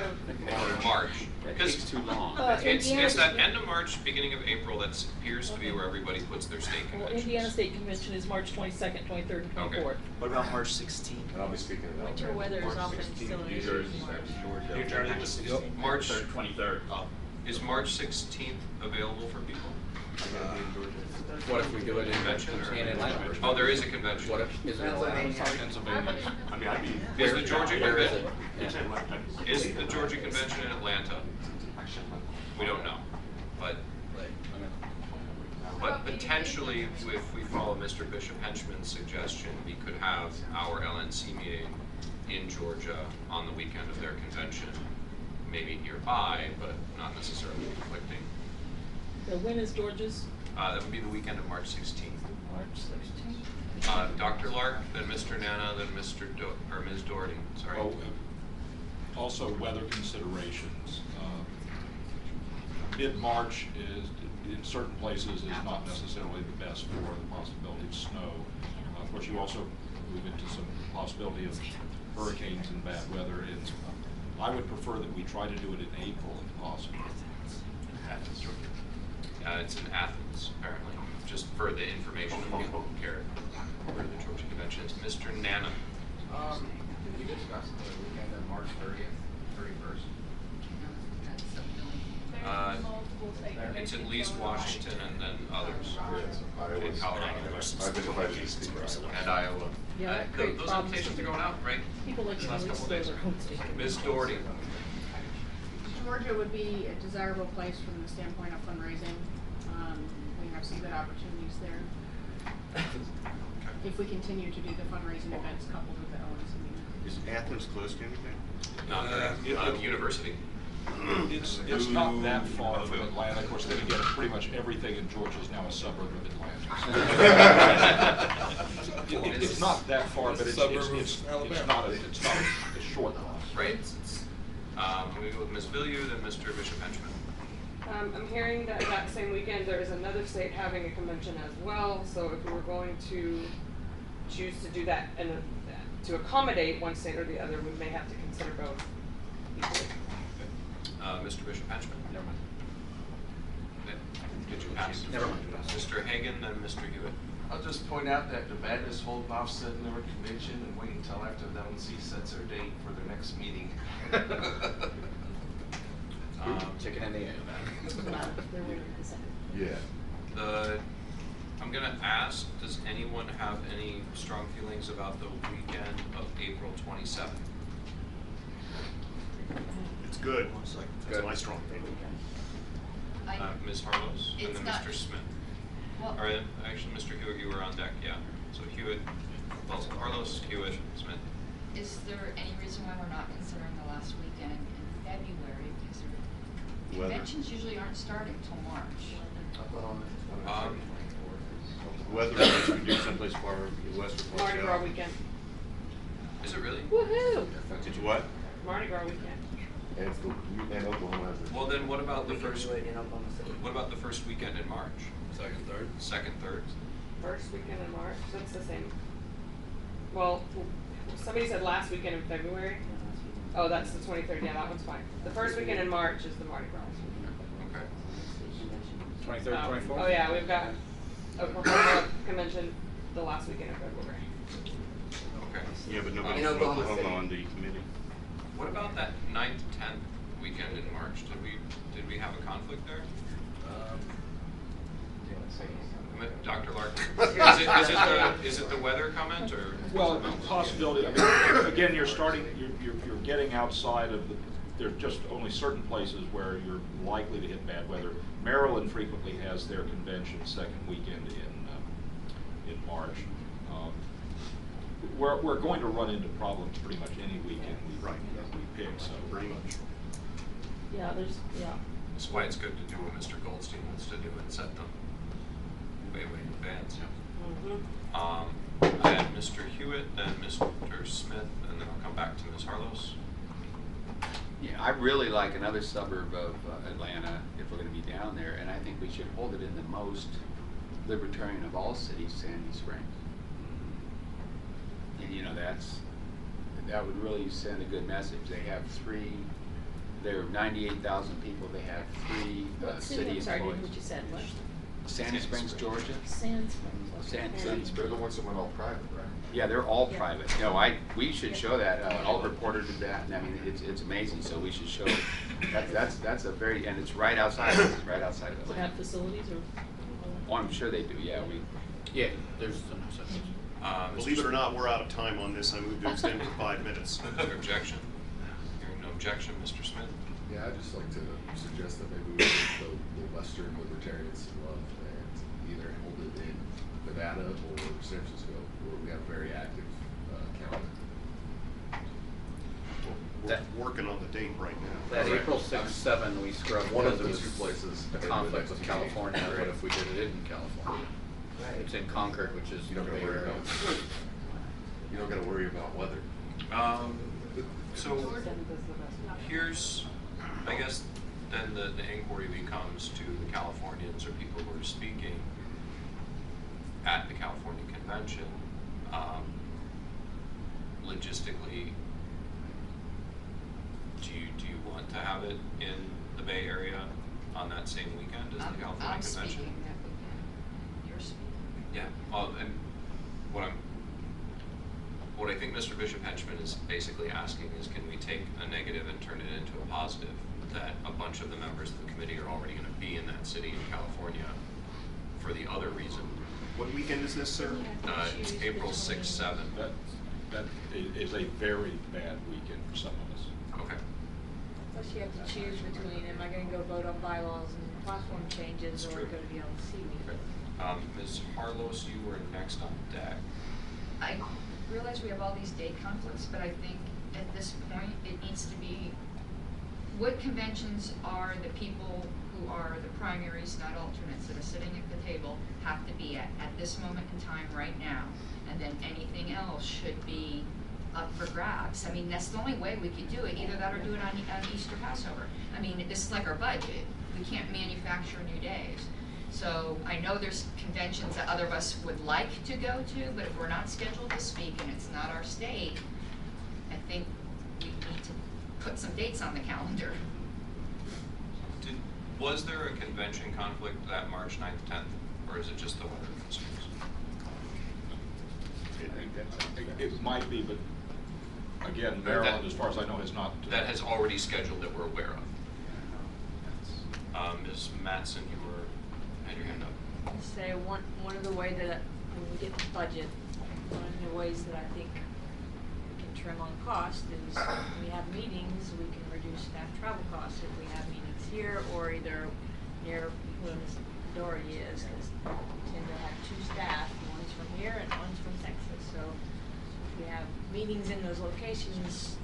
March. That Because takes too long. it's that end of March, beginning of April that appears to be where everybody puts their state Well, conventions. Indiana State Convention is March 22nd, 23rd, and 24th. Okay. What about March 16th? And I'll be speaking of that. Winter weather is often still an issue in March. New Jersey was 16th. March 23rd. Is March 16th available for people? What if we do it Convention in Atlanta? Oh, there is a convention. What if, is it Pennsylvania. I mean, I'd be. Is the Georgia Where is convention? it? It's in Atlanta. Is the Georgia convention in Atlanta? We don't know, but potentially, if we follow Mr. Bishop Henchman's suggestion, we could have our LNC meeting in Georgia on the weekend of their convention, maybe nearby, but not necessarily conflicting. So when is Georgia's? That would be the weekend of March 16th. March 16th. Dr. Lark, then Mr. Nana, then Ms. Doherty. Sorry. Oh, also weather considerations. Mid-March is, in certain places, is not necessarily the best for the possibility of snow. Of course, you also move into some possibility of hurricanes and bad weather. I would prefer that we try to do it in April if possible. Athens, Georgia. It's in Athens, apparently, just for the information of people who care where the Georgia convention is. Mr. Nana. Did you discuss the weekend of March 30th, 31st? It's at least Washington and then others. In Colorado. I've been invited to speak. And Iowa. Yeah, that creates Those problems. invitations are going out, right? People like to Last release couple days. their home state. Ms. Doherty. Georgia would be a desirable place from the standpoint of fundraising. We have some good opportunities there. if we continue to do the fundraising events coupled with the LNC meeting. Is Athens close to anything? Not university. It's not that far from Atlanta. Of course, then again, pretty much everything in Georgia is now a suburb of Atlanta. It's not that far, but it's not a short one. Right. We go with Ms. Villieu, then Mr. Bishop Henchman. I'm hearing that that same weekend there is another state having a convention as well, so if we were going to choose to do that and to accommodate one state or the other, we may have to consider both equally. Mr. Bishop Henchman? Never mind. Did you pass? Never mind. Mr. Hagan, then Mr. Hewitt. I'll just point out that Nevada is holding off setting their convention and wait until after the LNC sets their date for their next meeting. Chicken and the egg. Yeah. I'm gonna ask, does anyone have any strong feelings about the weekend of April 27th? It's good. That's my strong opinion. Ms. Harlows, and then Mr. Smith. Well, Or actually, Mr. Hewitt, you were on deck, yeah. So Hewitt, well, Harlows, Hewitt, Smith. is there any reason why we're not considering the last weekend in February? Because conventions usually aren't starting till March. Weather is we do someplace far west of Mardi Gras weekend. Is it really? Woohoo! Did you what? Mardi Gras weekend. And Oklahoma has it. Well, then what about the first? What about the first weekend in March? Second, third. Second, third. First weekend in March, that's the same. Well, somebody said last weekend in February. Oh, that's the 23rd, yeah, that one's fine. The first weekend in March is the Mardi Gras. Okay. 23rd, 24th? Oh yeah, we've got Oklahoma convention the last weekend of February. Okay. Yeah, but nobody In from Oklahoma Oklahoma City. on the committee. What about that 9th, 10th weekend in March? Did we have a conflict there? Dr. Larkin, is it the weather comment or? Well, possibility. I mean, again, you're getting outside of the. There's just only certain places where you're likely to hit bad weather. Maryland frequently has their convention second weekend in March. We're going to run into problems pretty much any weekend we pick. So pretty much. Yeah, That's why it's good to do what Mr. Goldstein wants to do and set them way in advance. I had Mr. Hewitt, then Mr. Smith, and then I'll come back to Ms. Harlows. Yeah, I really like another suburb of Atlanta if we're going to be down there, and I think we should hold it in the most libertarian of all cities, Sandy Springs. And you know, that would really send a good message. They have there are 98,000 people. They have 3 city I'm sorry, I didn't employees. hear what you said. What? Sandy Springs, Georgia. Sandy Springs. Sandy They're Springs. the ones that went all private, right? Yeah, they're all Yeah. private. No, we should show that. All reporter did that, and I mean, it's amazing. So we should show. That's a very, and it's right outside. Right outside of Does it Atlanta. have facilities or? Oh, I'm sure they do. Yeah, There's some exceptions. Believe it or not, we're out of time on this. I move to extend it for 5 minutes. Objection? Hearing no objection, Mr. Smith? Yeah, I'd just like to suggest that maybe we give the Western libertarians some love and either hold it in Nevada or San Francisco, where we have a very active calendar. We're working on the date right now. That April 6, 7, we scrubbed One of because the it two was places. a conflict with California. What if we did it in California? It's in Concord, which is You don't the gotta Bay worry Area. about. You don't gotta worry about weather. So here's, I guess, then the inquiry becomes to the Californians or people who are speaking at the California convention. Logistically, do you want to have it in the Bay Area on that same weekend as the California I'm convention? speaking that weekend. You're speaking. Yeah. Well, and what I think Mr. Bishop Henchman is basically asking is, can we take a negative and turn it into a positive? That a bunch of the members of the committee are already going to be in that city in California for the other reason. What weekend is this, sir? It's April 6, 7. That is a very bad weekend for some of us. Okay. Plus you have to choose between, am I gonna go vote on bylaws and platform changes or go to the LNC meeting? Ms. Harlos, you were next on deck. I realize we have all these date conflicts, but I think at this point, it needs to be, what conventions are the people who are the primaries, not alternates, that are sitting at the table, have to be at this moment in time right now, and then anything else should be up for grabs. I mean, that's the only way we could do it, either that or do it on Easter Passover. I mean, this is like our budget. We can't manufacture new days. So I know there's conventions that other of us would like to go to, but if we're not scheduled to speak and it's not our state, I think we need to put some dates on the calendar. Was there a convention conflict that March 9th, 10th, or is it just the weather concerns? It might be, but again, Maryland, as far as I know, has not. That has already scheduled that we're aware of. Ms. Mattson, you had your hand up. Say one of the ways that when we get the budget, one of the ways that I think we can trim on cost is when we have meetings, we can reduce staff travel costs if we have meetings here or either near where Ms. Doherty is, because we tend to have two staff, one's from here and one's from Texas. So if we have meetings in those locations,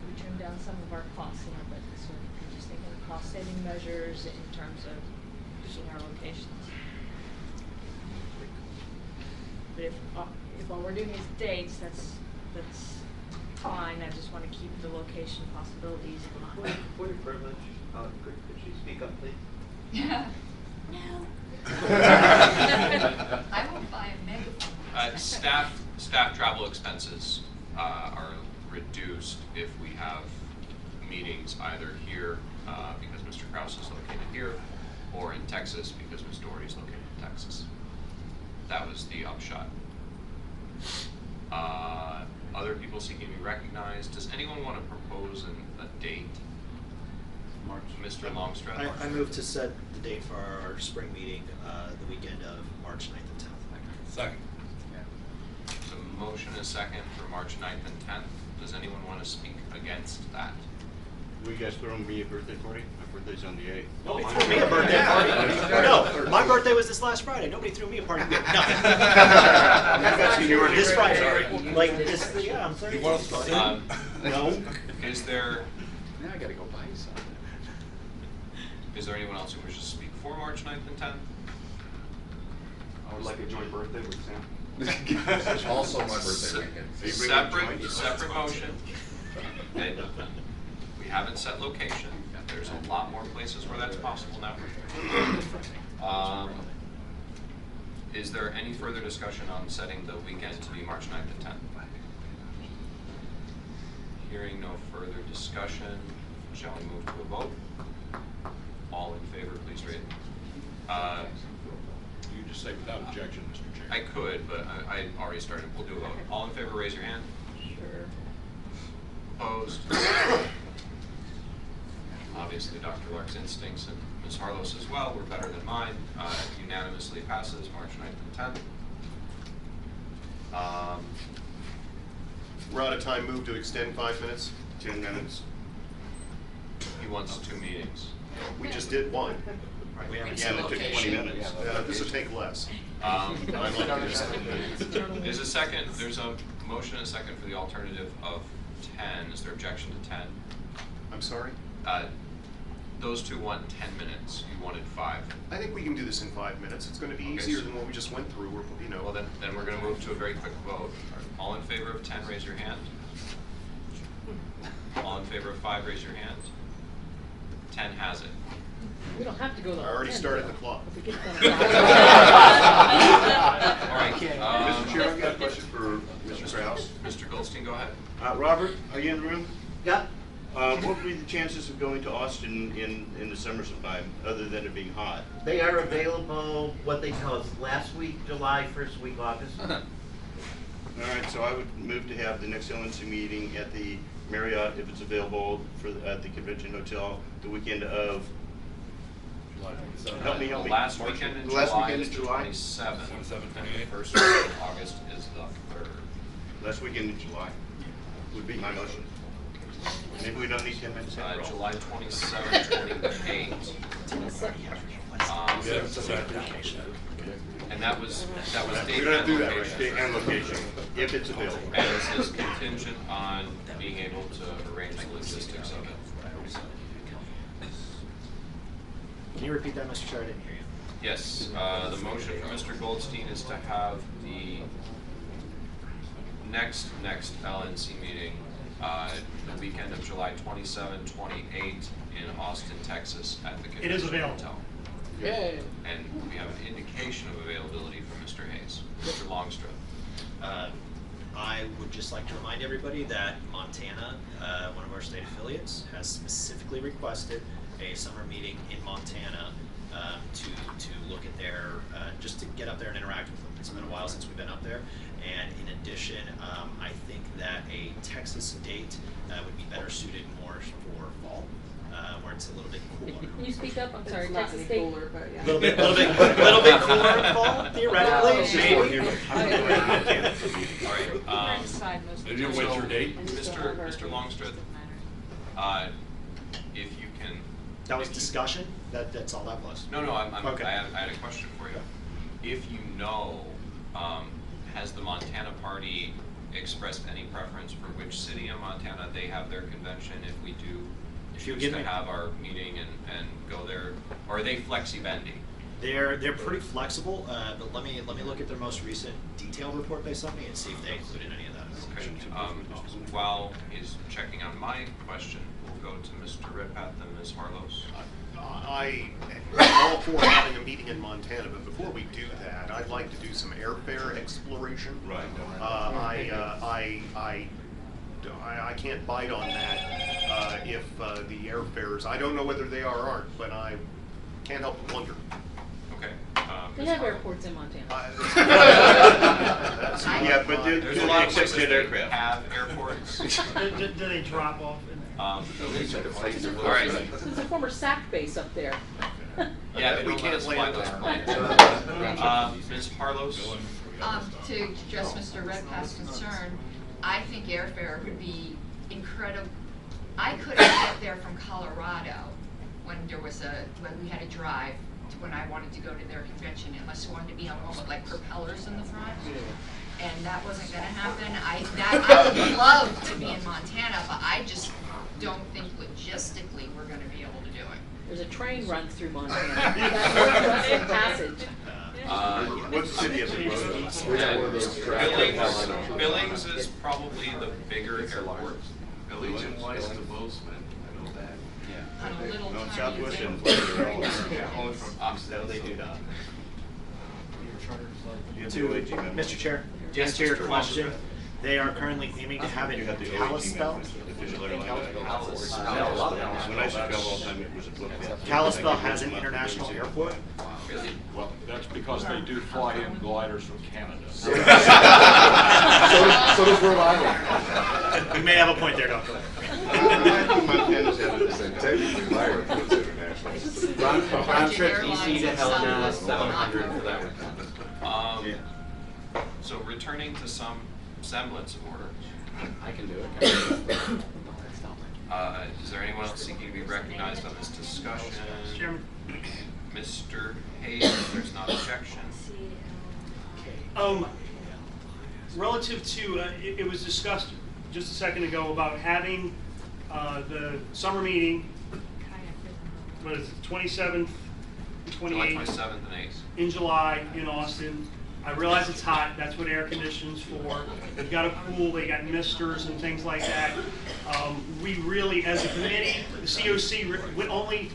we trim down some of our costs in our budget. So we can just think of cost-saving measures in terms of pushing our locations. But if all we're doing is dates, that's fine. I just want to keep the location possibilities in mind. For your privilege, could you speak up, please? Yeah. No. I will buy a megaphone. Staff travel expenses are reduced if we have meetings either here because Mr. Krause is located here, or in Texas because Ms. Doherty is located in Texas. That was the upshot. Other people seeking to be recognized. Does anyone want to propose a date? March. Mr. Longstreth. I move to set the date for our spring meeting, the weekend of March 9th and 10th. Second. So motion and a second for March 9th and 10th. Does anyone want to speak against that? Will you guys throw me a birthday party? My birthday's on the 8th. Nobody threw me a birthday party. No, my birthday was this last Friday. Nobody threw me a party. No. This Friday. Like this, yeah, I'm 30. No. Is there? Now I gotta go buy something. Is there anyone else who wishes to speak for March 9th and 10th? I would like a joint birthday with Sam. It's also my birthday weekend. Separate motion. Okay. We haven't set location. There's a lot more places where that's possible now. Is there any further discussion on setting the weekend to be March 9th and 10th? Hearing no further discussion, shall we move to a vote? All in favor, please raise. You just say without objection, Mr. Chair. I could, but I already started. We'll do a vote. All in favor, raise your hand. Sure. Opposed? Obviously, Dr. Lark's instincts and Ms. Harlos as well were better than mine. Unanimously passes March 9th and 10th. We're out of time. Move to extend 5 minutes. 10 minutes. He wants 2 meetings. We just did one. We haven't Yeah, it took 20 minutes. This will take less. I'd like to just- There's a second. There's a motion and a second for the alternative of 10. Is there objection to 10? I'm sorry? Those two want 10 minutes. You wanted 5. I think we can do this in 5 minutes. It's going to be Okay, easier so- than what we just went through. Well, then we're going to move to a very quick vote. All in favor of 10, raise your hand. All in favor of 5, raise your hand. 10 has it. We don't have to go to. I already started the clock. If we get done. All right. Mr. Chair, I've got a question for Mr. Krause. Mr. Goldstein, go ahead. Robert, are you in the room? Yeah. What would be the chances of going to Austin in the summer sometime, other than it being hot? They are available, what they tell us, last week, July, first week, August. All right, so I would move to have the next LNC meeting at the Marriott, if it's available, at the Convention Hotel, the weekend of. Help me. The last weekend in July is the 27th. And the first week in August is the 3rd. Last weekend in July would be my motion. Maybe we don't need 10 minutes. July 27, 28. And that was date We don't have to do and that, right? location. Date and location, if it's available. And this is contingent on being able to arrange the logistics of it. Can you repeat that, Mr. Chair? I didn't hear you. Yes, the motion for Mr. Goldstein is to have the next LNC meeting, the weekend of July 27, 28 in Austin, Texas at the It is Convention available. Hotel. Yay. And we have an indication of availability from Mr. Hayes. Mr. Longstreth. I would just like to remind everybody that Montana, one of our state affiliates, has specifically requested a summer meeting in Montana to look at their, just to get up there and interact with them. It's been a while since we've been up there. And in addition, I think that a Texas date would be better suited more for fall, where it's a little bit cooler. Can you speak up? I'm sorry, It's not Texas any State. cooler, but yeah. Little bit cooler in fall, theoretically, maybe. All right. Maybe a winter date. Mr. Longstreth, if you can. That was discussion? That's all that was? No, Okay. I had a question for you. If you know, has the Montana party expressed any preference for which city in Montana they have their convention if we do choose to have our meeting and go there? Or are they flexi-bendy? They're pretty flexible, but let me look at their most recent detailed report they sent me and see if they included any of that. Okay. While he's checking on my question, we'll go to Mr. Redpath and Ms. Harlos. I am all for having a meeting in Montana, but before we do that, I'd like to do some airfare exploration. Right. I can't bite on that if the airfares, I don't know whether they are or aren't, but I can't help but wonder. Okay. They have airports in Montana. Yeah, but there's a lot of places that have airports. Do they drop off in there? All right. There's a former SAC base up there. Yeah, they don't let us fly those planes. Ms. Harlos? To address Mr. Redpath's concern, I think airfare would be incredible. I couldn't get there from Colorado when we had a drive to when I wanted to go to their convention unless I wanted to be on one with like propellers in the front. And that wasn't gonna happen. I would love to be in Montana, but I just don't think logistically we're gonna be able to do it. There's a train runs through Montana. That Northwestern Passage. What city is it? Billings is probably the bigger airport. Billings Legion flies to Bozeman, I know that. Yeah. On a little No, tiny Southwest thing. and No, they do not. To Mr. Chair, to Yes, answer your Mr. question, Longstreth. they are currently aiming to have it in Kalispell. When I used to travel all the time, it was a book. Kalispell has an international airport. Well, that's because they do fly in gliders from Canada. So does Rhode Island. We may have a point there, Dr. Technically, my airport's international. Round trip DC to Helena, 700 for that one. So returning to some semblance of order. I can do it. Is there anyone else seeking to be recognized on this discussion? Chairman. Mr. Hayes, if there's not objection. Relative to, it was discussed just a second ago about having the summer meeting, what is it, 27th, July 28th? 27th and 8th. In July in Austin. I realize it's hot, that's what air conditioning's for. They've got a pool, they got misters and things like that. We really, as a committee, the COC, only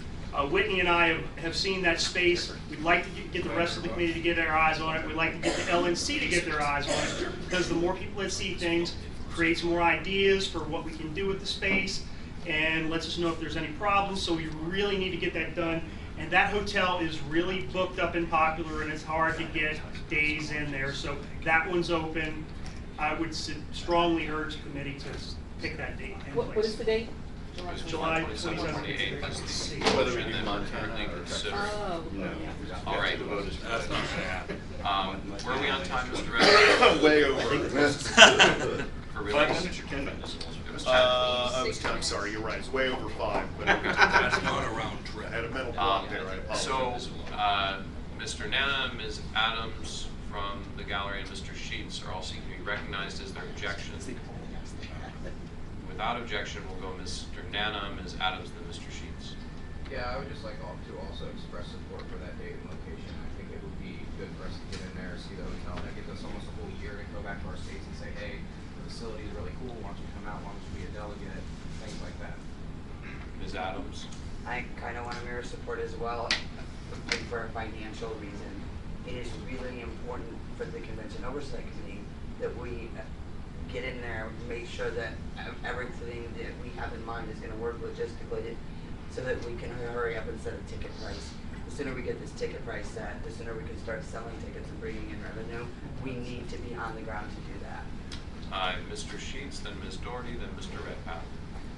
Whitney and I have seen that space. We'd like to get the rest of the committee to get their eyes on it. We'd like to get the LNC to get their eyes on it, because the more people that see things creates more ideas for what we can do with the space and lets us know if there's any problems. So we really need to get that done. And that hotel is really booked up and popular, and it's hard to get days in there. So that one's open. I would strongly urge the committee to pick that date. What is the date? July 27th, 27th. 28th is the motion that currently considered. Oh. All right. That's not bad. Where are we on time, Mr. Redpath? Way over. For real? 5 minutes or 10 minutes? It was 10. I'm sorry, you're right, it's way over 5, but. That's not a round trip. I had a mental block there, I apologize. So, Mr. Nana, Ms. Adams from the gallery, and Mr. Sheets are all seeking to be recognized as their objection. Without objection, we'll go Mr. Nana, Ms. Adams, then Mr. Sheets. Yeah, I would just like to also express support for that date and location. I think it would be good for us to get in there, see the hotel. That gives us almost a whole year to go back to our states and say, hey, the facility is really cool. Why don't you come out? Why don't you be a delegate? Things like that. Ms. Adams? I kind of want to mirror support as well, but for a financial reason. It is really important for the Convention Oversight Committee that we get in there, make sure that everything that we have in mind is going to work logistically so that we can hurry up and set a ticket price. The sooner we get this ticket price set, the sooner we can start selling tickets and bringing in revenue. We need to be on the ground to do that. Mr. Sheets, then Ms. Doherty, then Mr. Redpath.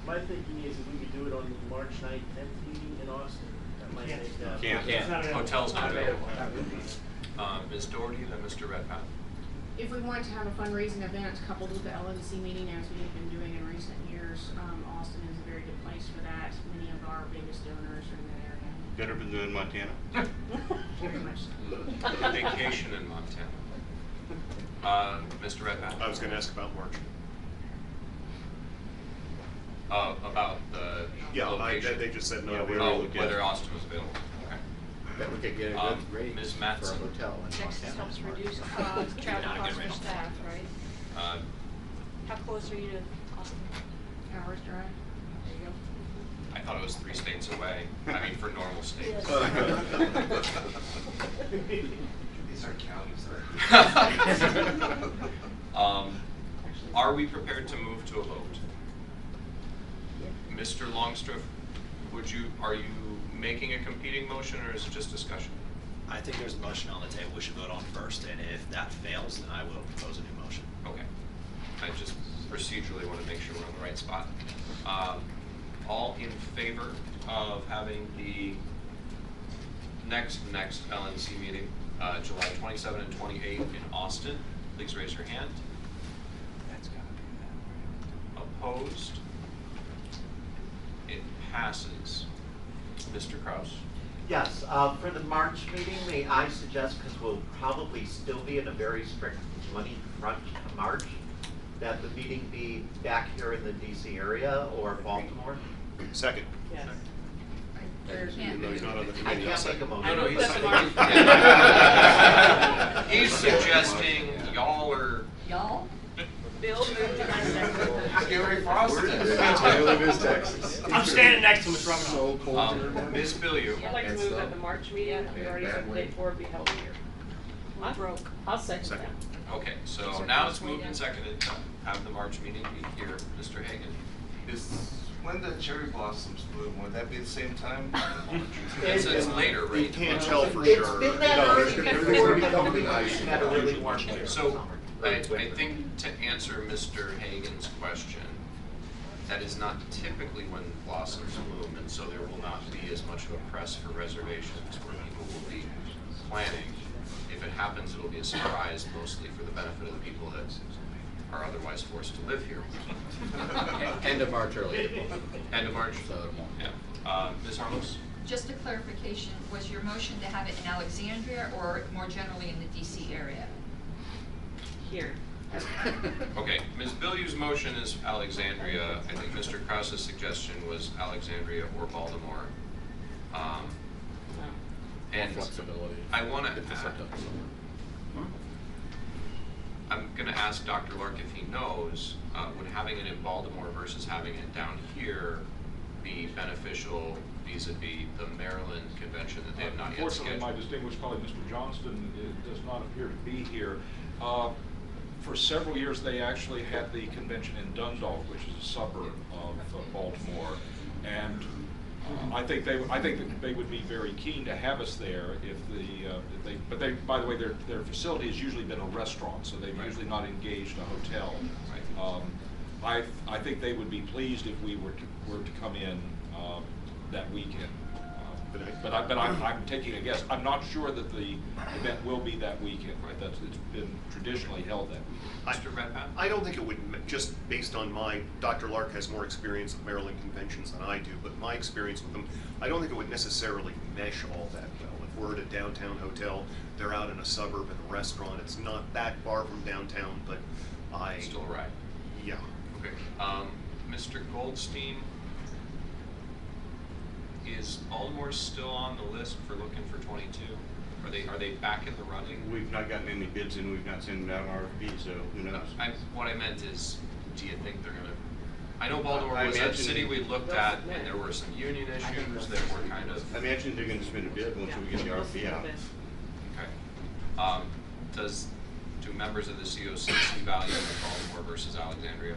My thinking is if we could do it on the March 9th, 10th meeting in Austin, that might make Can't. Hotel's not available. Ms. Doherty, then Mr. Redpath. If we wanted to have a fundraising event coupled with the LNC meeting, as we have been doing in recent years, Austin is a very good place for that. Many of our biggest donors are in that area. Better than doing Montana? Very much so. Vacation in Montana. Mr. Redpath. I was going to ask about March. About the location? They just said no. Yeah, whether Austin was available. Okay. Bet we could get a good rate Ms. for Mattson. a hotel in Texas Montana. helps reduce travel costs for staff, right? How close are you to Austin? Hours drive. There you go. I thought it was 3 states away. I mean, for normal states. These are counties. Are we prepared to move to a vote? Mr. Longstreth, are you making a competing motion or is it just discussion? I think there's a motion on the table we should vote on first, and if that fails, then I will propose a new motion. Okay. I just procedurally want to make sure we're on the right spot. All in favor of having the next LNC meeting, July 27 and 28 in Austin, please raise your hand. That's gotta be that way. Opposed? It passes. Mr. Kraus? Yes, for the March meeting, may I suggest, because we'll probably still be in a very strict money crunch to March, that the meeting be back here in the DC area or Baltimore? Second. Yes. No, he's not on the I committee. can't make a motion. No, he's suggesting y'all are. Y'all? Bill moved and I seconded. Get ready for Austin. Texas. I'm standing next to Ms. Robinson. Ms. Billiou. I'd like to move that the March meeting, we already set the date for, be held here. We're broke. I'll second that. Okay, so now it's moved and seconded to have the March meeting be here. Mr. Hagan? When the cherry blossoms bloom, would that be the same time? It's later, right? You can't tell for It's sure. been that early before, but we had a really warm winter. So, I think to answer Mr. Hagan's question, that is not typically when blossoms bloom, and so there will not be as much of a press for reservations where people will be planning. If it happens, it'll be a surprise, mostly for the benefit of the people that are otherwise forced to live here. End of March, early April. End of March? So it won't. Yeah. Ms. Harmos? Just a clarification, was your motion to have it in Alexandria or more generally in the DC area? Here. Okay, Ms. Billiou's motion is Alexandria. I think Mr. Krause's suggestion was Alexandria or Baltimore. And Flexibility. I want to Get this up to I'm going to ask Dr. Lark if he knows, would having it in Baltimore versus having it down here be beneficial vis-a-vis the Maryland convention that they have not yet Unfortunately, scheduled? my distinguished colleague, Mr. Johnston, does not appear to be here. For several years, they actually had the convention in Dundalk, which is a suburb of Baltimore, and I think that they would be very keen to have us there but by the way, their facility has usually been a restaurant, so they've usually not engaged a hotel. I think they would be pleased if we were to come in that weekend. But I'm taking a guess. I'm not sure that the event will be that weekend, right? It's been traditionally held that weekend. Mr. Redpath? I don't think it would, just based on Dr. Lark has more experience with Maryland conventions than I do, but my experience with them, I don't think it would necessarily mesh all that well. If we're at a downtown hotel, they're out in a suburb in a restaurant, it's not that far from downtown, but Still a ride. Yeah. Okay. Mr. Goldstein, is Baltimore still on the list for looking for 22? Are they back in the running? We've not gotten any bids in, we've not sent out an RFP, so who knows? What I meant is, do you think they're gonna? I know Baltimore I was a imagine- city we looked at, and there were some union issues that were kind of. I imagine they're gonna submit a bid once we get the RFP out. Okay. Do members of the COC see value in Baltimore versus Alexandria?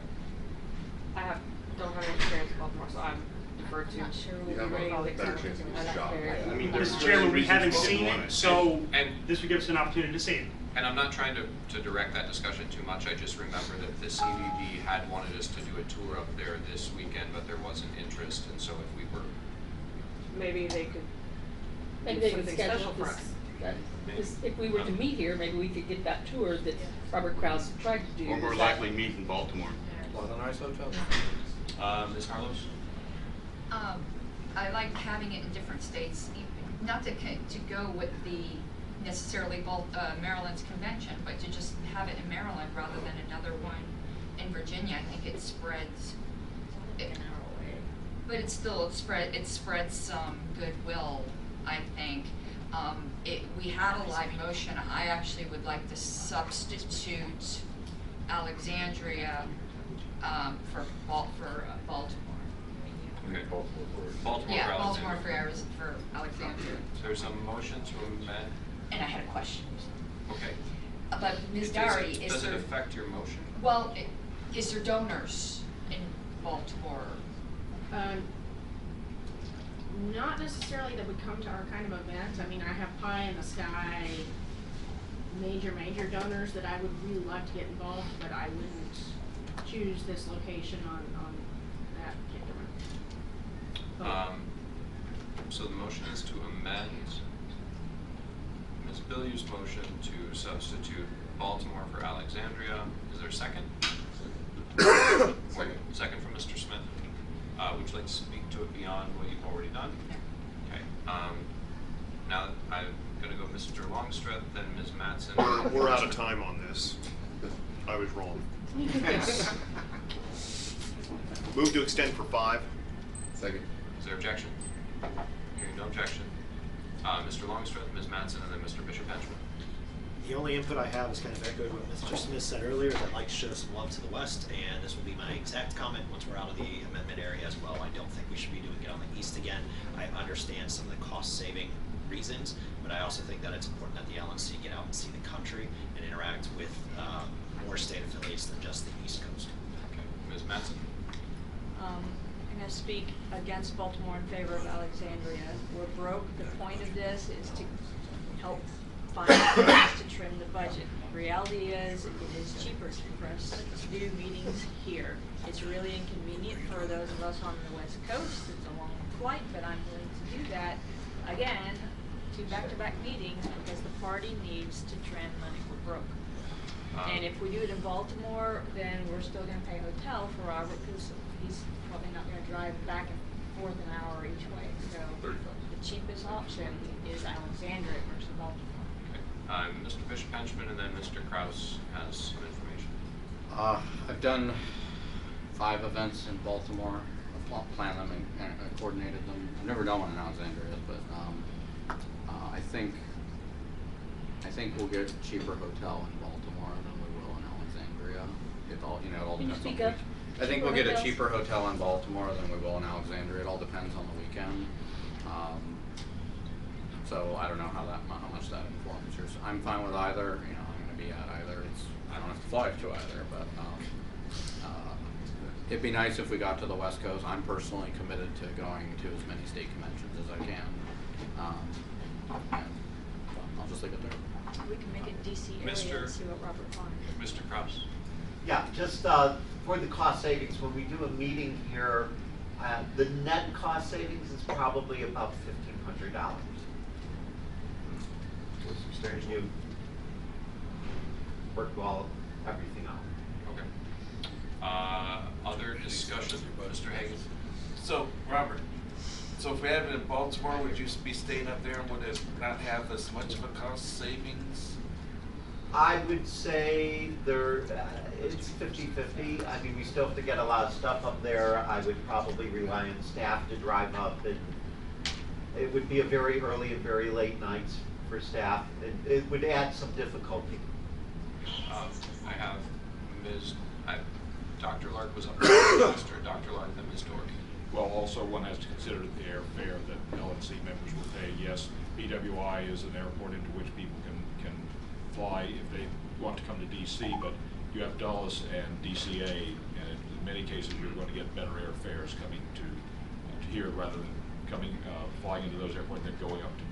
Don't have any experience with Baltimore, so I'm deferred to. Not sure You what have we a really better think. chance of That's this job. fair. I mean, there's Mr. Chairman, we reasons haven't why we seen want it, so And this would give us an opportunity to see it. And I'm not trying to direct that discussion too much. I just remember that the CDD had wanted us to do a tour up there this weekend, but there wasn't interest, and so if we were. Maybe they could Maybe do they could something schedule special for this, us. this, if we were to meet here, maybe we could get that tour that Robert Kraus tried to do. Or more likely meet in Baltimore. A lot of nice hotels. Ms. Harlows? I like having it in different states, not to go with the necessarily Maryland's convention, but to just have it in Maryland rather than another one in Virginia. I think it spreads. But it spreads some goodwill, I think. We had a live motion. I actually would like to substitute Alexandria for Baltimore. Okay. Baltimore Yeah, for Baltimore Alexandria. for Alexandria. There's a motion to amend. And I had a question. Okay. But Ms. Does Dougherty, it- is Does it there? affect your motion? Well, is there donors in Baltimore? Not necessarily that would come to our kind of event. I mean, I have pie in the sky, major donors that I would really like to get involved, but I wouldn't choose this location on that particular. So the motion is to amend Ms. Billiou's motion to substitute Baltimore for Alexandria. Is there a second? Second from Mr. Smith. Would you like to speak to it beyond what you've already done? Okay. Now I'm gonna go Mr. Longstreth, then Ms. Mattson. We're out of time on this. I was wrong. Move to extend for 5. Second. Is there objection? Hearing no objection. Mr. Longstreth, Ms. Mattson, and then Mr. Bishop-Henchman. The only input I have is kind of echoed what Mr. Smith said earlier, is I'd like to show some love to the west, and this will be my exact comment once we're out of the amendment area as well. I don't think we should be doing it on the east again. I understand some of the cost-saving reasons, but I also think that it's important that the LNC get out and see the country and interact with more state affiliates than just the East Coast. Okay. Ms. Mattson? I'm going to speak against Baltimore in favor of Alexandria. We're broke. The point of this is to help find ways to trim the budget. The reality is, it is cheaper for us to do meetings here. It's really inconvenient for those of us on the West Coast. It's a long flight, but I'm willing to do that. Again, 2 back-to-back meetings because the party needs to trim money. We're broke. And if we do it in Baltimore, then we're still going to pay hotel for Robert because he's probably not going to drive back and forth an hour each way. So the cheapest option is Alexandria versus Baltimore. Mr. Bishop-Henchman, and then Mr. Kraus has some information. I've done 5 events in Baltimore. I've planned them and coordinated them. I've never done one in Alexandria, but I think we'll get a cheaper hotel in Baltimore than we will in Alexandria. It all Can you depends on speak the up? week. I think we'll get a cheaper hotel in Baltimore than we will in Alexandria. It all depends on the weekend. So I don't know how much that informs yours. I'm fine with either. I'm going to be at either. I don't have to fly to either, but it'd be nice if we got to the West Coast. I'm personally committed to going to as many state conventions as I can. And I'll just leave it there. We can make it DC area and see what Robert finds. Mr. Kraus? Yeah, just for the cost savings, when we do a meeting here, The net cost savings is probably about $1,500. When you work everything out. Okay. Other discussion, Mr. Hagan? So, Robert, so if we have it in Baltimore, would you be staying up there and would it not have as much of a cost savings? I would say it's 50-50. I mean, we still have to get a lot of stuff up there. I would probably rely on staff to drive up, and it would be a very early and very late nights for staff. It would add some difficulty. I have Dr. Lark was up there first, or Dr. Lark, then Ms. Doherty. Well, also one has to consider the airfare that LNC members will pay. Yes, BWI is an airport into which people can fly if they want to come to DC, but you have Dulles and DCA, and in many cases you're going to get better airfares coming to here rather than flying into those airports and then going up to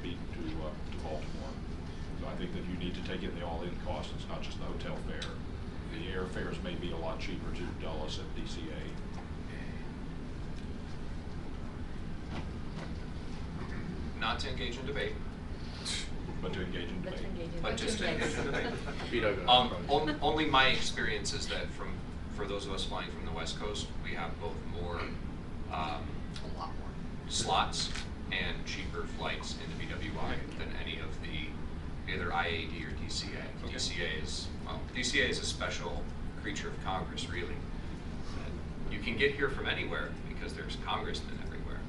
Baltimore. So I think that you need to take in the all-in cost. It's not just the hotel fare. The airfares may be a lot cheaper to Dulles and DCA. Not to engage in debate. But to engage in debate. But just to engage in debate. Only my experience is that for those of us flying from the West Coast, we have both more, a lot more slots and cheaper flights into BWI than any of the either IAD or DCA. Okay. DCA is a special creature of Congress, really. And you can get here from anywhere because there's congressmen everywhere.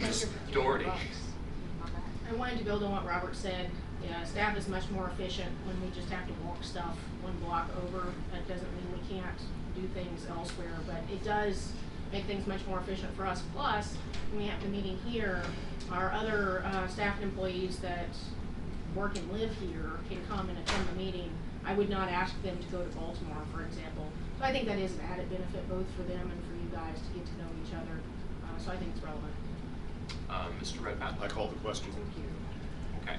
Ms. Doherty. I wanted to build on what Robert said. Yeah, staff is much more efficient when we just have to walk stuff one block over. That doesn't mean we can't do things elsewhere, but it does make things much more efficient for us. Plus, when we have the meeting here, our other staff and employees that work and live here can come and attend the meeting. I would not ask them to go to Baltimore, for example. So I think that is an added benefit both for them and for you guys to get to know each other. So I think it's relevant. Mr. Redpath? I call the question. Okay.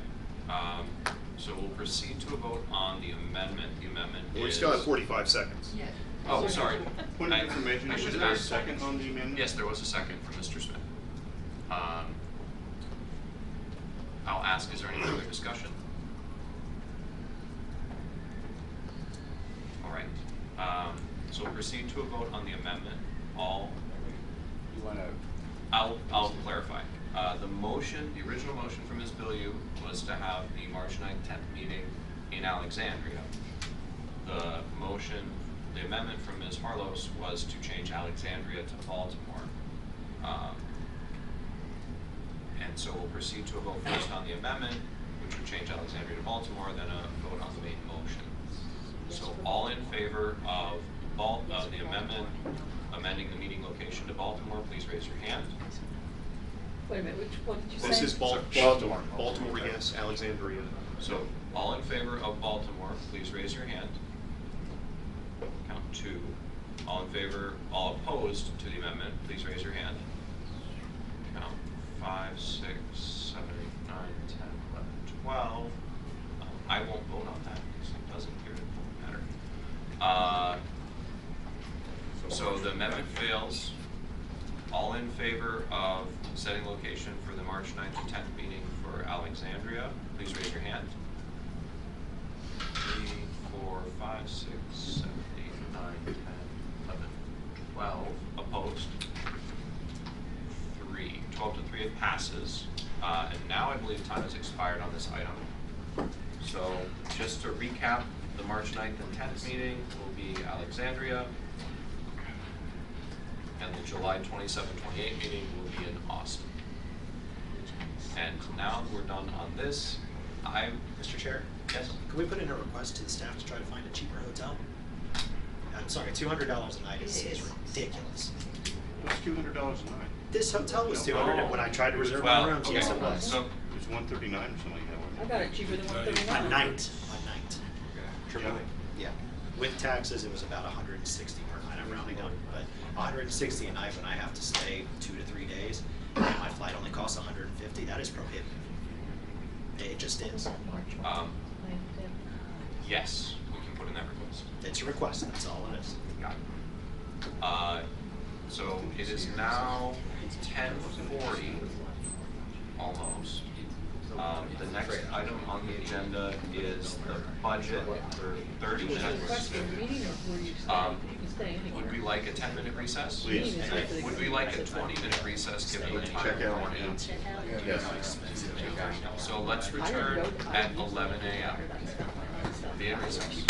So we'll proceed to a vote on the amendment. The amendment We is... still have 45 seconds. Yeah. Oh, sorry. Point of information, I should was have there a asked. second on the amendment? Yes, there was a second from Mr. Smith. I'll ask, is there any further discussion? All right. So we'll proceed to a vote on the amendment. You want to... I'll clarify. The original motion from Ms. Bilyeu was to have the March 9th, 10th meeting in Alexandria. The amendment from Ms. Harlos was to change Alexandria to Baltimore. And so we'll proceed to a vote first on the amendment, which would change Alexandria to Baltimore, then a vote on the main motion. So all in favor of the amendment amending the meeting location to Baltimore, please raise your hand. Wait a minute, what did you say? This is Baltimore. Baltimore, yes, Alexandria. So all in favor of Baltimore, please raise your hand. Count 2. All in favor, all opposed to the amendment, please raise your hand. Count 5, 6, 7, 8, 9, 10, 11, 12. I won't vote on that because it doesn't appear to matter. So the amendment fails. All in favor of setting location for the March 9th and 10th meeting for Alexandria, please raise your hand. 3, 4, 5, 6, 7, 8, 9, 10, 11, 12. Opposed? 3. 12 to 3, it passes. And now I believe time has expired on this item. So just to recap, the March 9th and 10th meeting will be Alexandria. And the July 27, 28 meeting will be in Austin. And now we're done on this. Mr. Chair? Yes? Can we put in a request to the staff to try to find a cheaper hotel? I'm sorry, $200 a night is ridiculous. What's $200 a night? This hotel was $200 when I tried to reserve my rooms. Yes, it was. So it was $139 or something like that. I got it cheaper than $139. A night. Triple. Yeah. With taxes, it was about $160 per night. I'm rounding up, but $160 a night when I have to stay 2 to 3 days, and my flight only costs $150. That is prohibitive. It just is. yes, we can put in that request. It's a request. That's all it is. Got it. So it is now 10:40, almost. The next item on the agenda is the budget for 30 minutes. Would we like a 10-minute recess? Please. Would we like a 20-minute recess, given the time? Check out. Yes. So let's return at 11 a.m. Be in recess.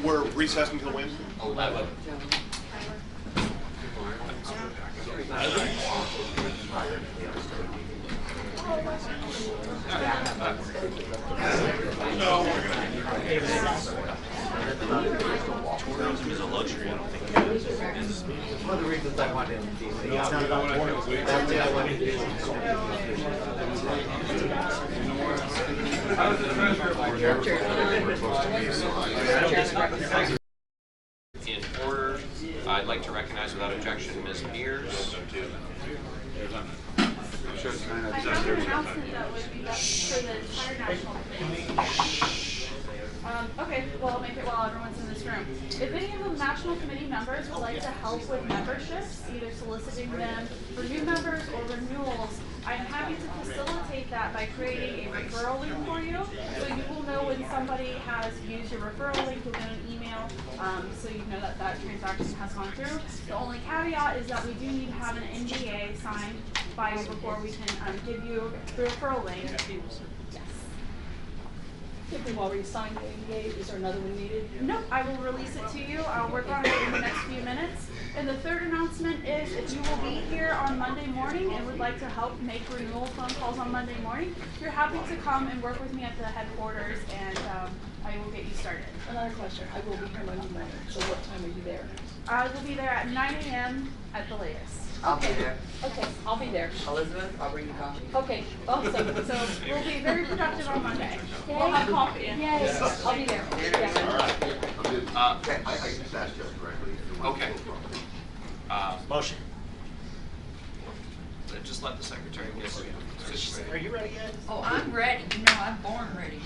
We're recessing until when? 11. Tourism is a luxury. I don't think it is. One of the reasons I wanted in DC. That's why I wanted In order, I'd like to recognize without objection Ms. Mears. I have an announcement that would be best for the entire national committee. Okay, well, I'll make it while everyone's in this room. If any of the national committee members would like to help with memberships, either soliciting them for new members or renewals, I am happy to facilitate that by creating a referral link for you. So you will know when somebody has used your referral link within an email, so you know that that transaction has gone through. The only caveat is that we do need to have an NDA signed by you before we can give you the referral link. Yes. If we've already signed the NDA, is there another one needed? Nope, I will release it to you. I'll work on it in the next few minutes. And the third announcement is if you will be here on Monday morning and would like to help make renewal phone calls on Monday morning, you're happy to come and work with me at the headquarters, and I will get you started. Another question. I will be here Monday morning. So what time are you there? I will be there at 9 a.m. at the latest. I'll be there. Okay, I'll be there. Elizabeth, I'll bring you coffee. Okay, awesome. So we'll be very productive on Monday. We'll have coffee. Yay. I'll be there. Yeah. I just asked just directly. Okay. Motion. Just let the secretary get situated. Are you ready yet? Oh, I'm ready. You know, I'm born ready.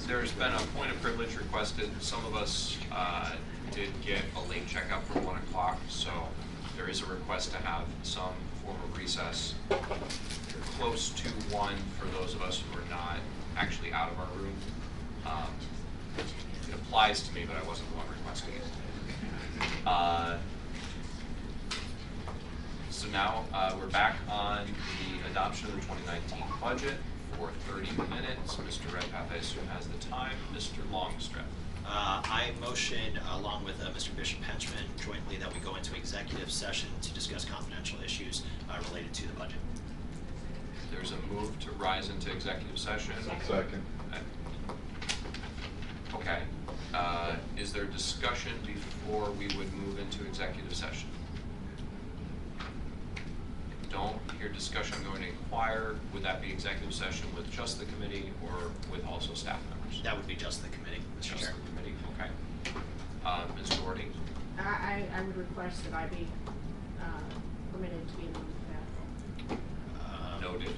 There's been a point of privilege requested. Some of us did get a late checkout for 1 o'clock, so there is a request to have some form of recess close to 1 for those of us who are not actually out of our room. It applies to me, but I wasn't the one requesting it. So now we're back on the adoption of the 2019 budget for 30 minutes. Mr. Redpath, I assume, has the time. Mr. Longstreth. I motion, along with Mr. Bishop Henchman, jointly that we go into executive session to discuss confidential issues related to the budget. There's a move to rise into executive session. Second. Okay. Is there discussion before we would move into executive session? Don't hear discussion going to inquire. Would that be executive session with just the committee or with also staff members? That would be just the committee, Mr. Just Chair. the committee, okay. Ms. Doherty? I would request that I be permitted to be involved with that. Noted.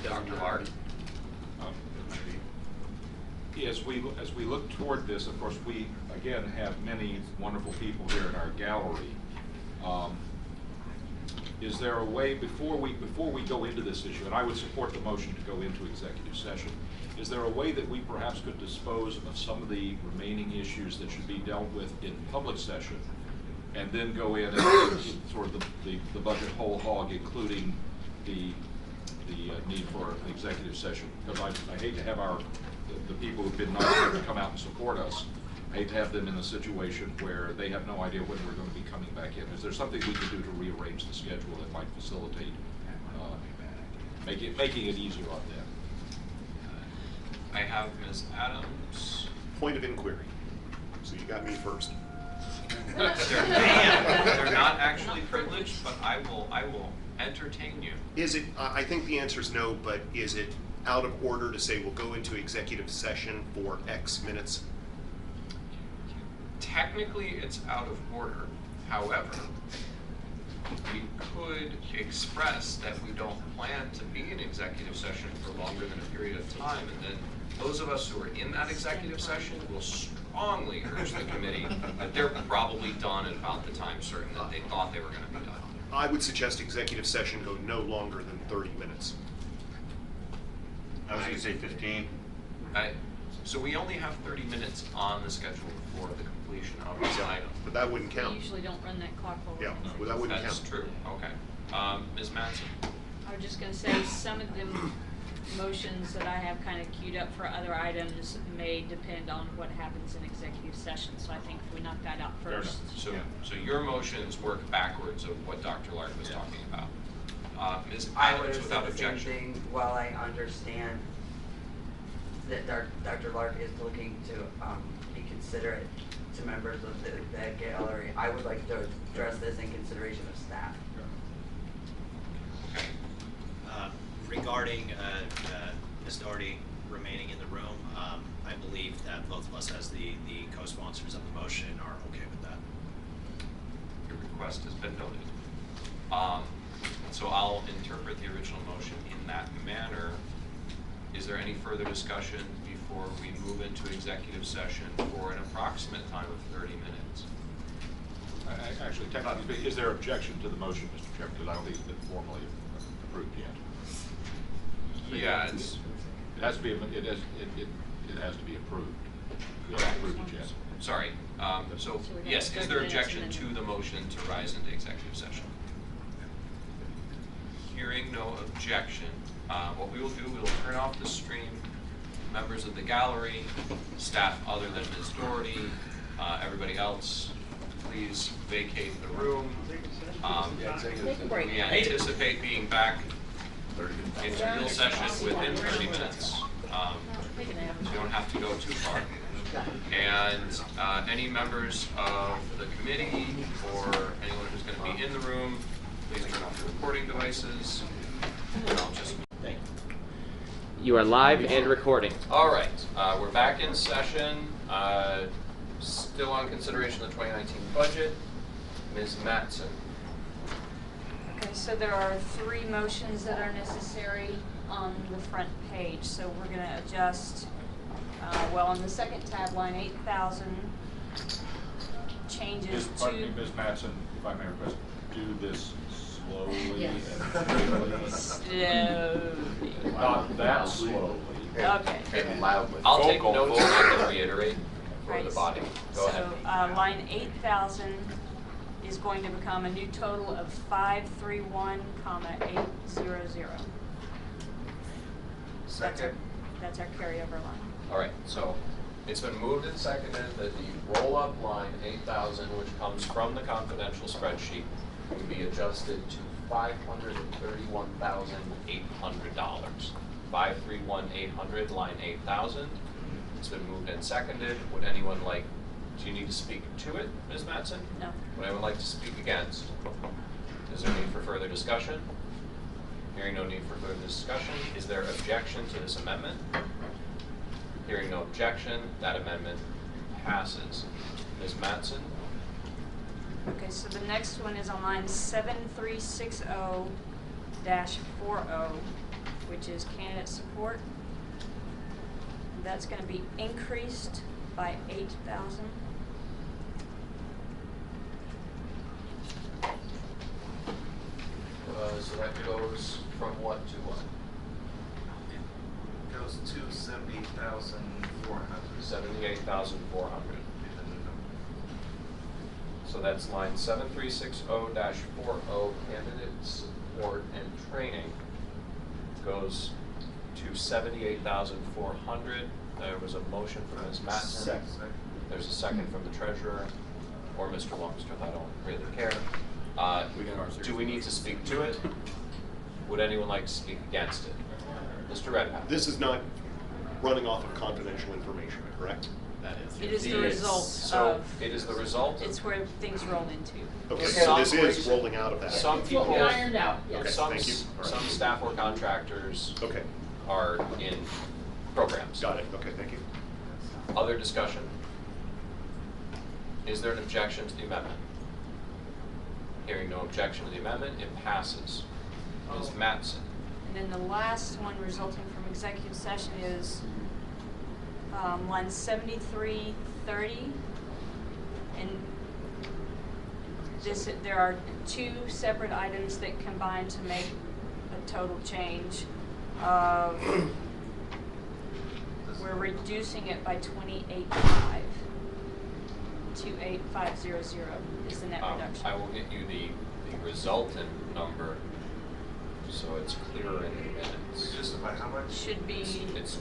Dr. Hart? As we look toward this, of course, we again have many wonderful people here in our gallery. Is there a way before we go into this issue, and I would support the motion to go into executive session, is there a way that we perhaps could dispose of some of the remaining issues that should be dealt with in public session, and then go in and sort of the budget whole hog, including the need for an executive session? Because I hate to have the people who've been nice enough to come out and support us, I hate to have them in a situation where they have no idea when we're going to be coming back in. Is there something we can do to rearrange the schedule that might facilitate making it easier on them? I have Ms. Adams. Point of inquiry. So you got me first. They're not actually privileged, but I will entertain you. Is it, I think the answer is no, but is it out of order to say we'll go into executive session for X minutes? Technically, it's out of order. However, we could express that we don't plan to be in executive session for longer than a period of time, and then those of us who are in that executive session will strongly urge the committee that they're probably done at about the time certain that they thought they were going to be done. I would suggest executive session go no longer than 30 minutes. I was gonna say 15. So we only have 30 minutes on the schedule for the completion of this item. But that wouldn't We count. usually don't run that clock forward. Yeah, well, that wouldn't That's count. true, okay. Ms. Mattson? I was just gonna say, some of the motions that I have kind of queued up for other items may depend on what happens in executive session, so I think if we knock that out Fair first. enough. So your motions work backwards of what Dr. Lark was talking about. Ms. I would Adams, have without said the same objection. thing. While I understand that Dr. Lark is looking to be considerate to members of that gallery, I would like to address this in consideration of staff. Regarding Ms. Doherty remaining in the room, I believe that both of us as the co-sponsors of the motion are okay with that. Your request has been noted. So I'll interpret the original motion in that manner. Is there any further discussion before we move into executive session for an approximate time of 30 minutes? Actually, technically, is there objection to the motion, Mr. Chairman? Because I don't think it's been formally approved yet. Yeah, it's. It has to be. It has to be approved. We haven't approved it yet. Sorry. So yes, is there objection to the motion to rise into executive session? Hearing no objection, what we will do, we will turn off the stream. Members of the gallery, staff other than Ms. Doherty, everybody else, please vacate the room. We anticipate being back into real session within 30 minutes. So you don't have to go too far. And any members of the committee or anyone who's going to be in the room, please turn off your recording devices. And I'll just. You are live and recording. All right, we're back in session. Still on consideration of the 2019 budget. Ms. Mattson. Okay, so there are 3 motions that are necessary on the front page. So we're going to adjust, well, on the second tab, line 8,000, changes to... Pardon me, Ms. Mattson, if I may request, do this slowly Yes. and clearly. Slowly. Not that slowly. Okay. And loudly. I'll take notes and I can reiterate for Right. the body. Go ahead. So line 8,000 is going to become a new total of 531,800. Second. That's our carryover line. All right, so it's been moved and seconded that the roll-up line 8,000, which comes from the confidential spreadsheet, would be adjusted to $531,800. 531,800, line 8,000. It's been moved and seconded. Would anyone like? Do you need to speak to it, Ms. Mattson? No. Would anyone like to speak against? Is there need for further discussion? Hearing no need for further discussion, is there objection to this amendment? Hearing no objection, that amendment passes. Ms. Mattson? Okay, so the next one is on line 7360-40, which is candidate support. That's going to be increased by 8,000. So that goes from what to what? Goes to 78,400. 78,400. So that's line 7360-40, candidate support and training goes to 78,400. There was a motion from Ms. Mattson. Second. There's a second from the treasurer or Mr. Longstreth. I don't really care. Do we need to speak to it? Would anyone like to speak against it? Mr. Redpath. This is not running off of confidential information, correct? That is. It is the result So of... it is the result? It's where things roll into. Okay, so this is rolling out of that. Some It's what we people, ironed out, yes. Okay, some, thank you. All right. some staff or contractors Okay, are in programs. got it. Okay, thank you. Other discussion? Is there an objection to the amendment? Hearing no objection to the amendment, it passes. Ms. Mattson. And then the last one resulting from executive session is line 7330, and there are two separate items that combine to make a total change of, we're reducing it by 28.5. 28500 is the net reduction. I will get you the resultant number so it's clearer in the minutes. Just by how much? Should be, It's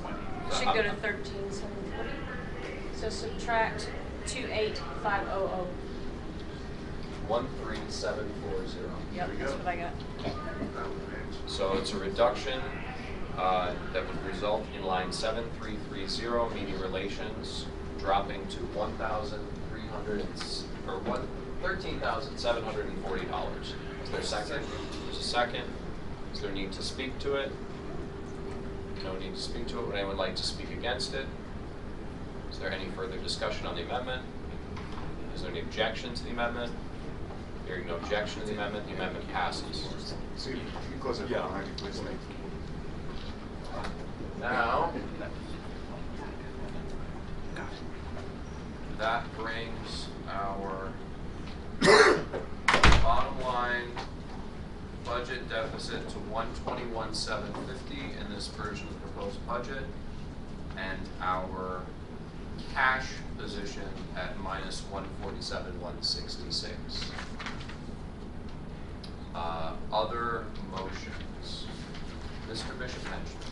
should go to 13,740. So subtract 28500. 13740. Yep, that's what I got. So it's a reduction that would result in line 7330, media relations, dropping to $13,740. Is there a second? There's a second. Is there a need to speak to it? No need to speak to it. Would anyone like to speak against it? Is there any further discussion on the amendment? Is there any objection to the amendment? Hearing no objection to the amendment passes. So you close it behind you, please. Now, that brings our bottom line budget deficit to $121,750 in this version of the proposed budget, and our cash position at minus $147,166. Other motions. Mr. Bishop mentioned.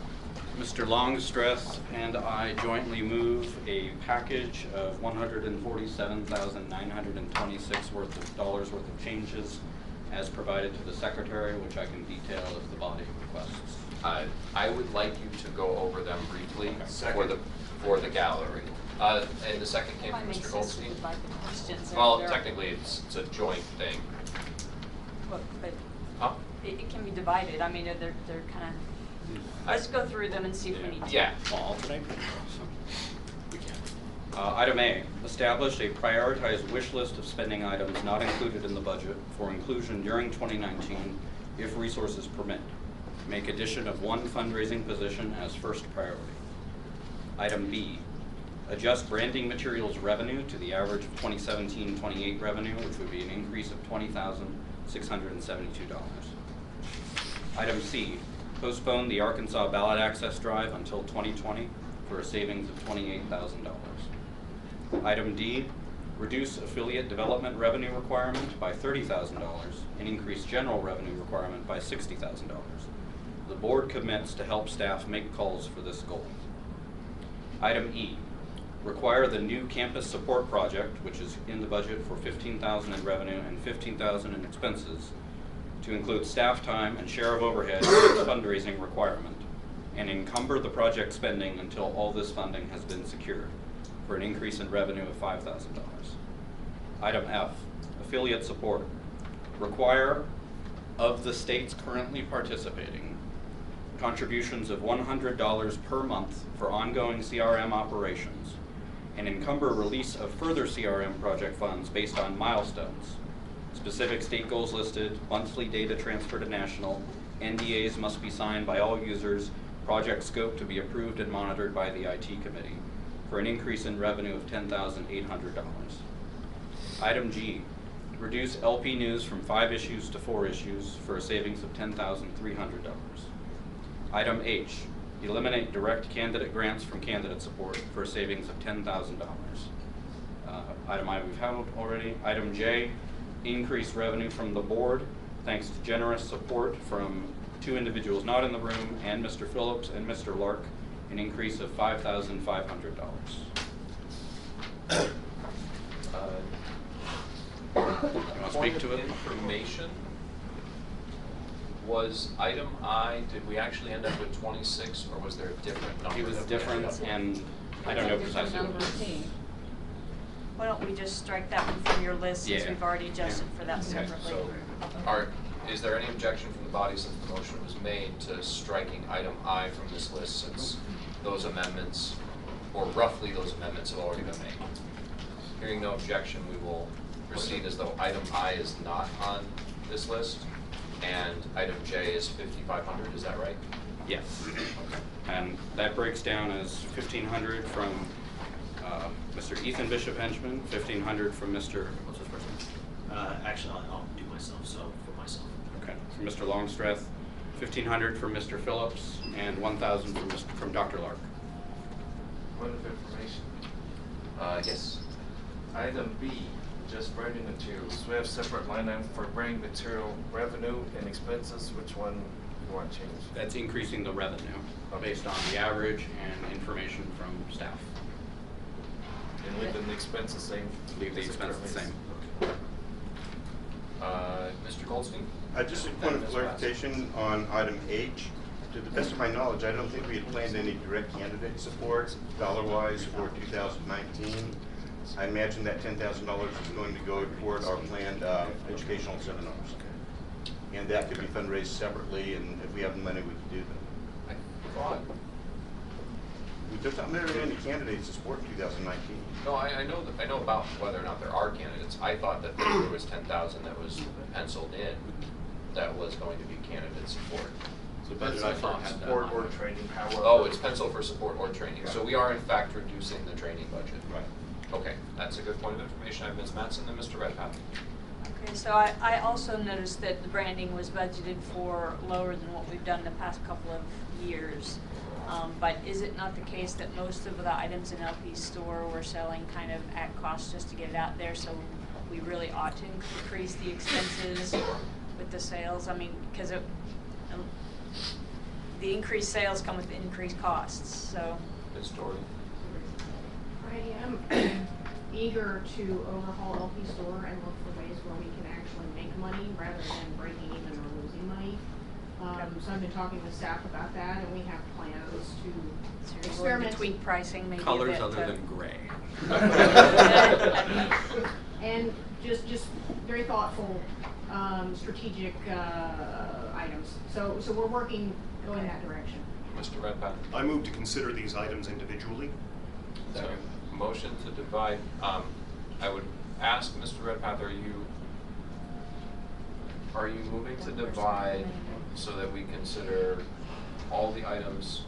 Mr. Longstreth and I jointly move a package of $147,926 worth of changes as provided to the secretary, which I can detail if the body requests. I would like you to go over them briefly for the gallery. And the second came from Mr. Goldstein. Well, technically it's a joint thing. But it can be divided. I mean, they're kind of. Let's go through them and see if we need to. Yeah. Alternate. Item A, establish a prioritized wish list of spending items not included in the budget for inclusion during 2019 if resources permit. Make addition of one fundraising position as first priority. Item B, adjust branding materials revenue to the average of 2017-28 revenue, which would be an increase of $20,672. Item C, postpone the Arkansas ballot access drive until 2020 for a savings of $28,000. Item D, reduce affiliate development revenue requirement by $30,000 and increase general revenue requirement by $60,000. The board commits to help staff make calls for this goal. Item E, require the new campus support project, which is in the budget for $15,000 in revenue and $15,000 in expenses, to include staff time and share of overhead as a fundraising requirement, and encumber the project spending until all this funding has been secured, for an increase in revenue of $5,000. Item F, affiliate support. Require of the states currently participating contributions of $100 per month for ongoing CRM operations, and encumber release of further CRM project funds based on milestones. Specific state goals listed, monthly data transfer to national, NDAs must be signed by all users, project scope to be approved and monitored by the IT committee, for an increase in revenue of $10,800. Item G, reduce LP News from 5 issues to 4 issues for a savings of $10,300. Item H, eliminate direct candidate grants from candidate support for a savings of $10,000. Item I we've handled already. Item J, increase revenue from the board thanks to generous support from 2 individuals not in the room and Mr. Phillips and Mr. Lark, an increase of $5,500. You want to speak to it? Information. Was item I, did we actually end up with 26 or was there a different number? It was different and I don't know precisely what it is. Why don't we just strike that one from your list since Yeah. we've already adjusted for that Okay, separately? so is there any objection from the body since the motion was made to striking item I from this list since those amendments, or roughly those amendments have already been made? Hearing no objection, we will proceed as though item I is not on this list and item J is 5,500, is that right? Yes. Okay. And that breaks down as 1,500 from Mr. Ethan Bishop Henchman, 1,500 from Mr. What's his first name? Actually, I'll do myself, so for myself. Okay, from Mr. Longstreth, 1,500 from Mr. Phillips, and 1,000 from Dr. Lark. Point of information. Yes. Item B, just branding materials. We have separate line item for branding material revenue and expenses. Which one you want changed? That's increasing the revenue based on the average and information from staff. And leaving the expense the same? Leave the expense the same. Mr. Goldstein? Just a point of clarification on item H. To the best of my knowledge, I don't think we had planned any direct candidate support, dollar-wise, for 2019. I imagine that $10,000 is going to go toward our planned educational seminars. And that could be fundraised separately, and if we have the money, we could do that. I thought. There's not many candidates to support 2019. No, I know about whether or not there are candidates. I thought that there was 10,000 that was penciled in that was going to be candidate support. So budget I thought had support or training, however. Oh, it's penciled for support or training. So we are in fact reducing the training budget. Right. Okay, that's a good point of information. I have Ms. Mattson and Mr. Redpath. Okay, so I also noticed that the branding was budgeted for lower than what we've done the past couple of years. But is it not the case that most of the items in LP's store we're selling kind of at cost just to get it out there, so we really ought to increase the expenses with the sales? I mean, because the increased sales come with increased costs, so. Ms. Dory. I am eager to overhaul LP store and look for ways where we can actually make money rather than breaking even or losing money. So I've been talking to staff about that, and we have plans to experiment. Tweak pricing, maybe Colors a bit, other than gray. And just very thoughtful, strategic items. So we're working, going that direction. Mr. Redpath. I move to consider these items individually. So, motion to divide. I would ask Mr. Redpath, are you moving to divide so that we consider all the items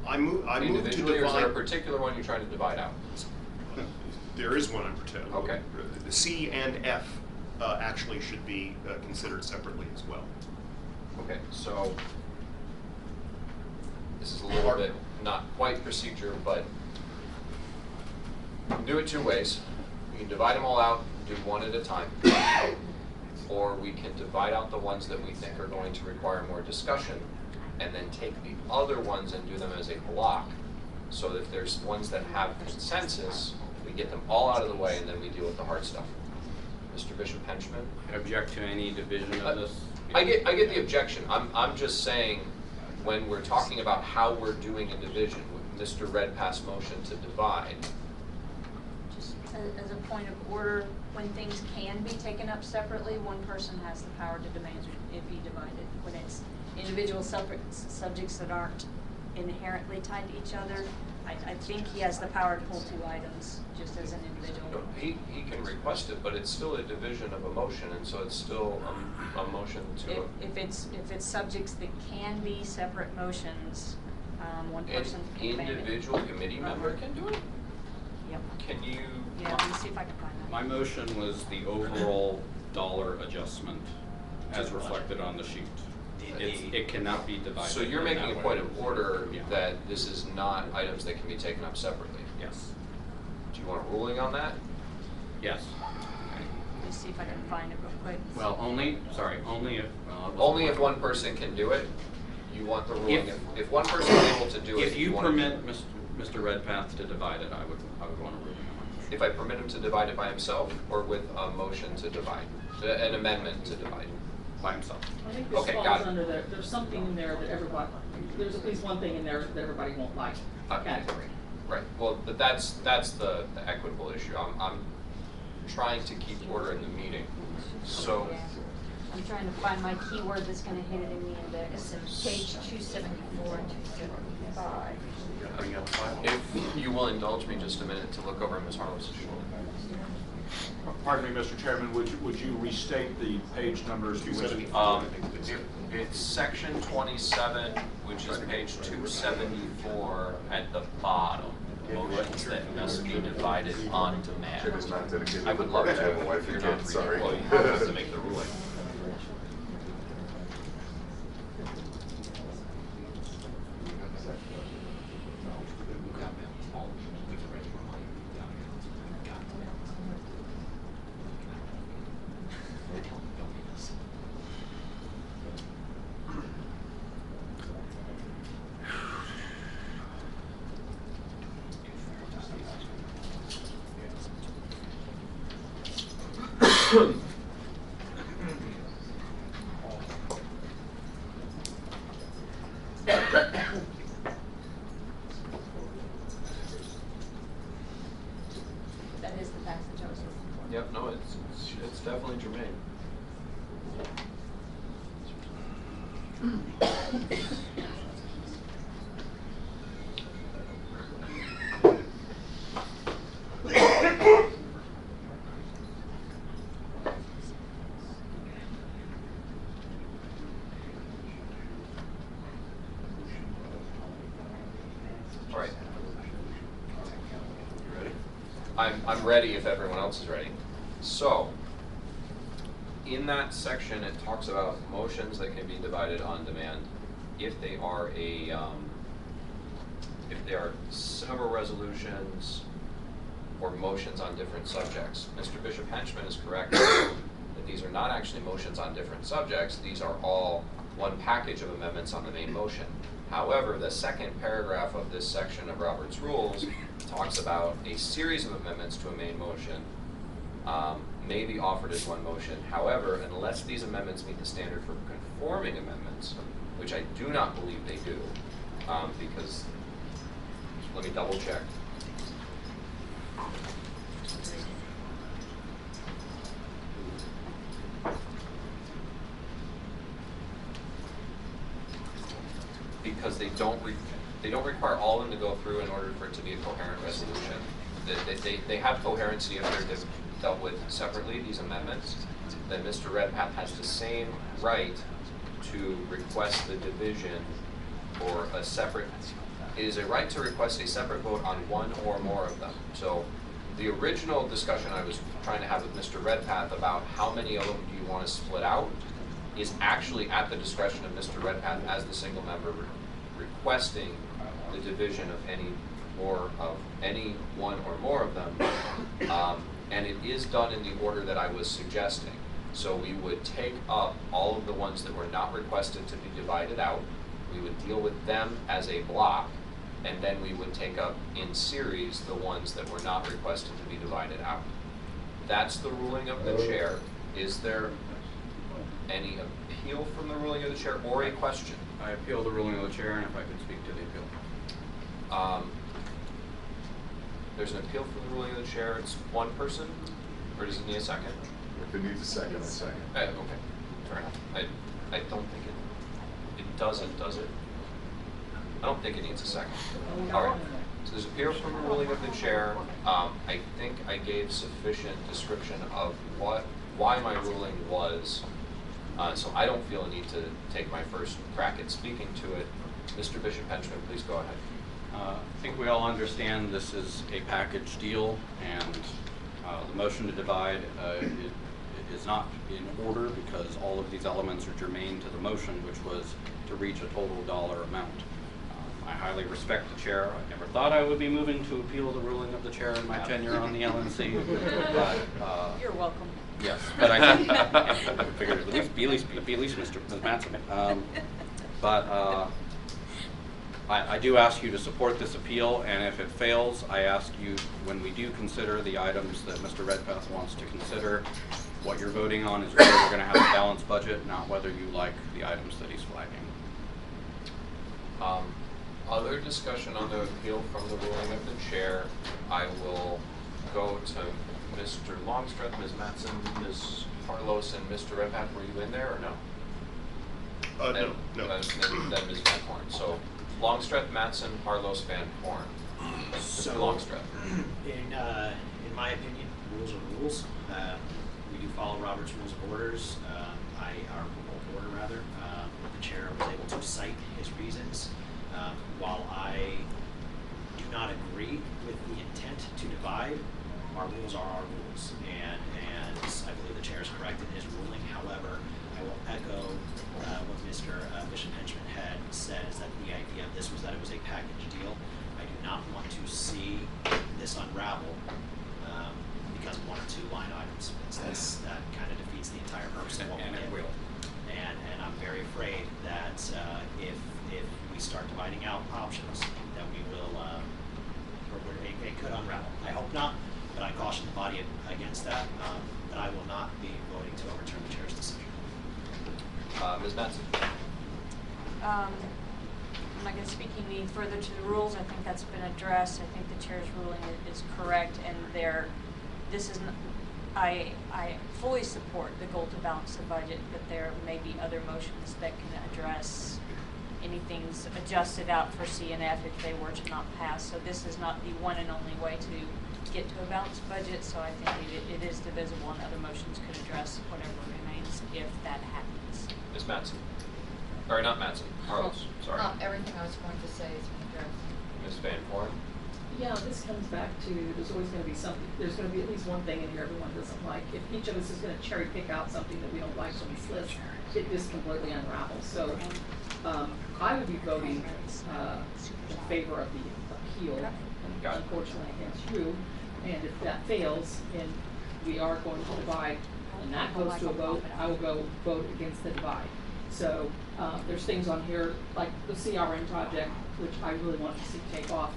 I move to individually, or is there a divide. particular one you're trying to divide out? There is one in particular. Okay. The C and F actually should be considered separately as well. Okay, so this is a little bit not quite procedure, but we can do it two ways. We can divide them all out, do one at a time, or we can divide out the ones that we think are going to require more discussion, and then take the other ones and do them as a block, so that if there's ones that have consensus, we get them all out of the way, and then we deal with the hard stuff. Mr. Bishop Henchman? Object to any division of this? I get the objection. I'm just saying, when we're talking about how we're doing a division, with Mr. Redpath's motion to divide. Just as a point of order, when things can be taken up separately, one person has the power to demand it be divided. When it's individual separate subjects that aren't inherently tied to each other, I think he has the power to pull two items just as an individual. He can request it, but it's still a division of a motion, and so it's still a motion to. If it's subjects that can be separate motions, one person An can demand it. individual committee member can do it? Yep. Can you? Yeah, let me see if I can find that. My motion was the overall dollar adjustment as reflected on the sheet. It cannot be divided. So you're in making that a way. point of order that this is not items that can be taken up separately? Yes. Do you want a ruling on that? Yes. Let me see if I can find it real quick. Well, only if. Only if one person can do it? You want the ruling if one person is able to do it? If you want to permit Mr. Redpath to divide it, I would want a ruling on it. If I permit him to divide it by himself, or with a motion to divide, an amendment to divide? By himself. I think this Okay, falls got it. under there's something in there that everybody, there's at least one thing in there that everybody won't like, category. Right, well, but that's the equitable issue. I'm trying to keep order in the meeting, so. I'm trying to find my keyword that's going to hit it in the index. It's in page 274 and 275. If you will indulge me just a minute to look over Ms. Harlow's sheet. Pardon me, Mr. Chairman, would you restate the page numbers? It's section 27, which is page 274 at the bottom. Motions that must be divided on demand. It is not dedicated. I would love to. I have a wife and kids, sorry. Well, you have to make the ruling. That is the passage I was looking for. Yep, no, it's definitely germane. All right. You ready? I'm ready if everyone else is ready. So, in that section, it talks about motions that can be divided on demand if they are several resolutions or motions on different subjects. Mr. Bishop Henchman is correct that these are not actually motions on different subjects. These are all one package of amendments on the main motion. However, the second paragraph of this section of Robert's Rules talks about a series of amendments to a main motion may be offered as one motion. However, unless these amendments meet the standard for conforming amendments, which I do not believe they do, because, let me double check. Because they don't require all of them to go through in order for it to be a coherent resolution. They have coherency if they're dealt with separately, these amendments. Then Mr. Redpath has the same right to request the division or a separate, it is a right to request a separate vote on one or more of them. So the original discussion I was trying to have with Mr. Redpath about how many of them do you want to split out is actually at the discretion of Mr. Redpath as the single member requesting the division of any one or more of them. And it is done in the order that I was suggesting. So we would take up all of the ones that were not requested to be divided out. We would deal with them as a block, and then we would take up in series the ones that were not requested to be divided out. That's the ruling of the chair. Is there any appeal from the ruling of the chair or a question? I appeal the ruling of the chair, and if I could speak to the appeal. There's an appeal from the ruling of the chair. It's one person, or does it need a second? If it needs a second, a second. Okay, fair enough. I don't think it doesn't, does it? I don't think it needs a second. All right. So there's appeal from the ruling of the chair. I think I gave sufficient description of why my ruling was. So I don't feel a need to take my first crack at speaking to it. Mr. Bishop Henchman, please go ahead. I think we all understand this is a package deal, and the motion to divide it is not in order because all of these elements are germane to the motion, which was to reach a total dollar amount. I highly respect the chair. I never thought I would be moving to appeal the ruling of the chair in my tenure on the LNC. But, you're welcome. Yes, but I think I figured at least be Mr. Matson. I do ask you to support this appeal, and if it fails, I ask you, when we do consider the items that Mr. Redpath wants to consider, what you're voting on is whether we're going to have a balanced budget, not whether you like the items that he's flagging. Other discussion on the appeal from the ruling of the chair. I will go to Mr. Longstreth, Ms. Matson, Ms. Carlos, and Mr. Redpath. Were you in there or no? No. Then Ms. Van Horn. So Longstreth, Matson, Carlos, Van Horn. Mr. Longstreth. In my opinion, rules are rules. We do follow Robert's Rules of Orders. The chair was able to cite his reasons. While I do not agree with the intent to divide, our rules are our rules, and I believe the chair is correct in his ruling. However, I will echo what Mr. Bishop Henchman had said, is that the idea of this was that it was a package deal. I do not want to see this unravel because of 1 or 2 line items. That kind of defeats the entire purpose of what we did. And I'm very afraid that if we start dividing out options, that we will, it could unravel. I hope not, but I caution the body against that. But I will not be voting to overturn the chair's decision. Ms. Matson. I'm not going to speak any further to the rules. I think that's been addressed. I think the chair's ruling is correct, and I fully support the goal to balance the budget, but there may be other motions that can address anything's adjusted out for CNF if they were to not pass. So this is not the one and only way to get to a balanced budget. So I think it is divisible, and other motions could address whatever remains if that happens. Ms. Matson. Or not Matson. Harlows. Sorry. Everything I was going to say is being addressed. Ms. Van Horn. Yeah, this comes back to, there's always going to be something, there's going to be at least one thing in here everyone doesn't like. If each of us is going to cherry pick out something that we don't like from this list, it just completely unravels. So I would be voting in favor of the appeal, unfortunately against you. And if that fails, and we are going to divide, and that goes to a vote, I will go vote against the divide. So there's things on here like the CRM project, which I really want to see take off.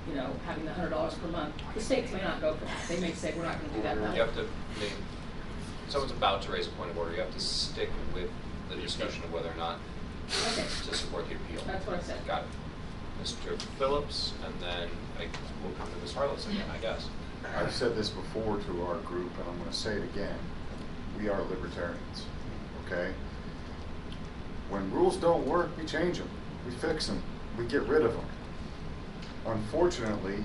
You know, having the $100 per month. The states may not go for that. They may say we're not going to do that. You have to, someone's about to raise a point of order. You have to stick with the discussion of whether or not to support the appeal. That's what I said. Got it. Mr. Phillips, and then we'll come to Ms. Harlows again, I guess. I've said this before to our group, and I'm going to say it again. We are libertarians, okay? When rules don't work, we change them. We fix them. We get rid of them. Unfortunately,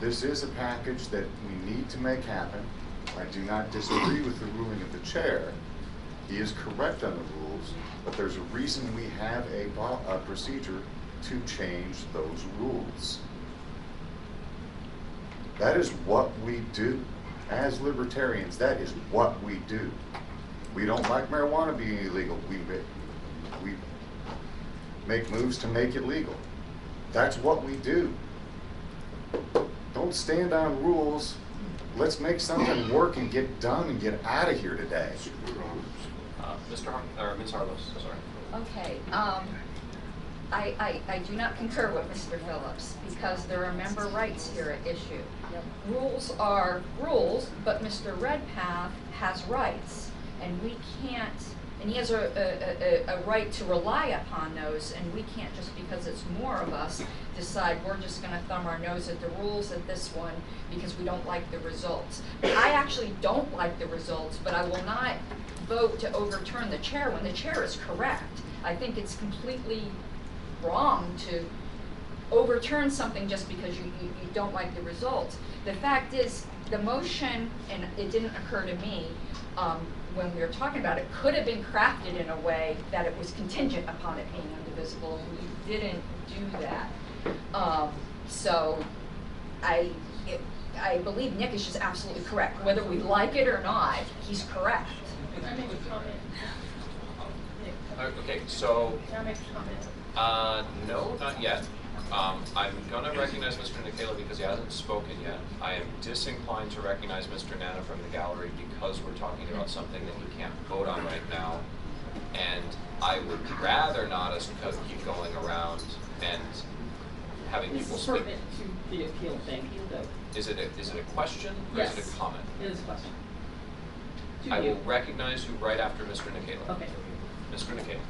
this is a package that we need to make happen. I do not disagree with the ruling of the chair. He is correct on the rules, but there's a reason we have a procedure to change those rules. That is what we do. As libertarians, that is what we do. We don't like marijuana being illegal. We make moves to make it legal. That's what we do. Don't stand on rules. Let's make something work and get done and get out of here today. Ms. Harlows, sorry. Okay. I do not concur with Mr. Phillips because there are member rights here at issue. Rules are rules, but Mr. Redpath has rights, and we can't. And he has a right to rely upon those, and we can't, just because it's more of us, decide we're just going to thumb our nose at the rules at this one because we don't like the results. I actually don't like the results, but I will not vote to overturn the chair when the chair is correct. I think it's completely wrong to overturn something just because you don't like the results. The fact is, the motion, and it didn't occur to me, when we were talking about it, could have been crafted in a way that it was contingent upon it being indivisible, and we didn't do that. So I believe Nick is just absolutely correct. Whether we like it or not, he's correct. Can I make a comment? Okay, so, Can I make a comment? no, not yet. I'm going to recognize Mr. Nikela because he hasn't spoken yet. I am disinclined to recognize Mr. Nana from the gallery because we're talking about something that he can't vote on right now. And I would rather not us keep going around and having people This is speak. pertinent to the appeal thing, though. Is it a question or Yes. is it a comment? It is a question. I will recognize you right after Mr. Nikela. Okay. Mr. Nikela.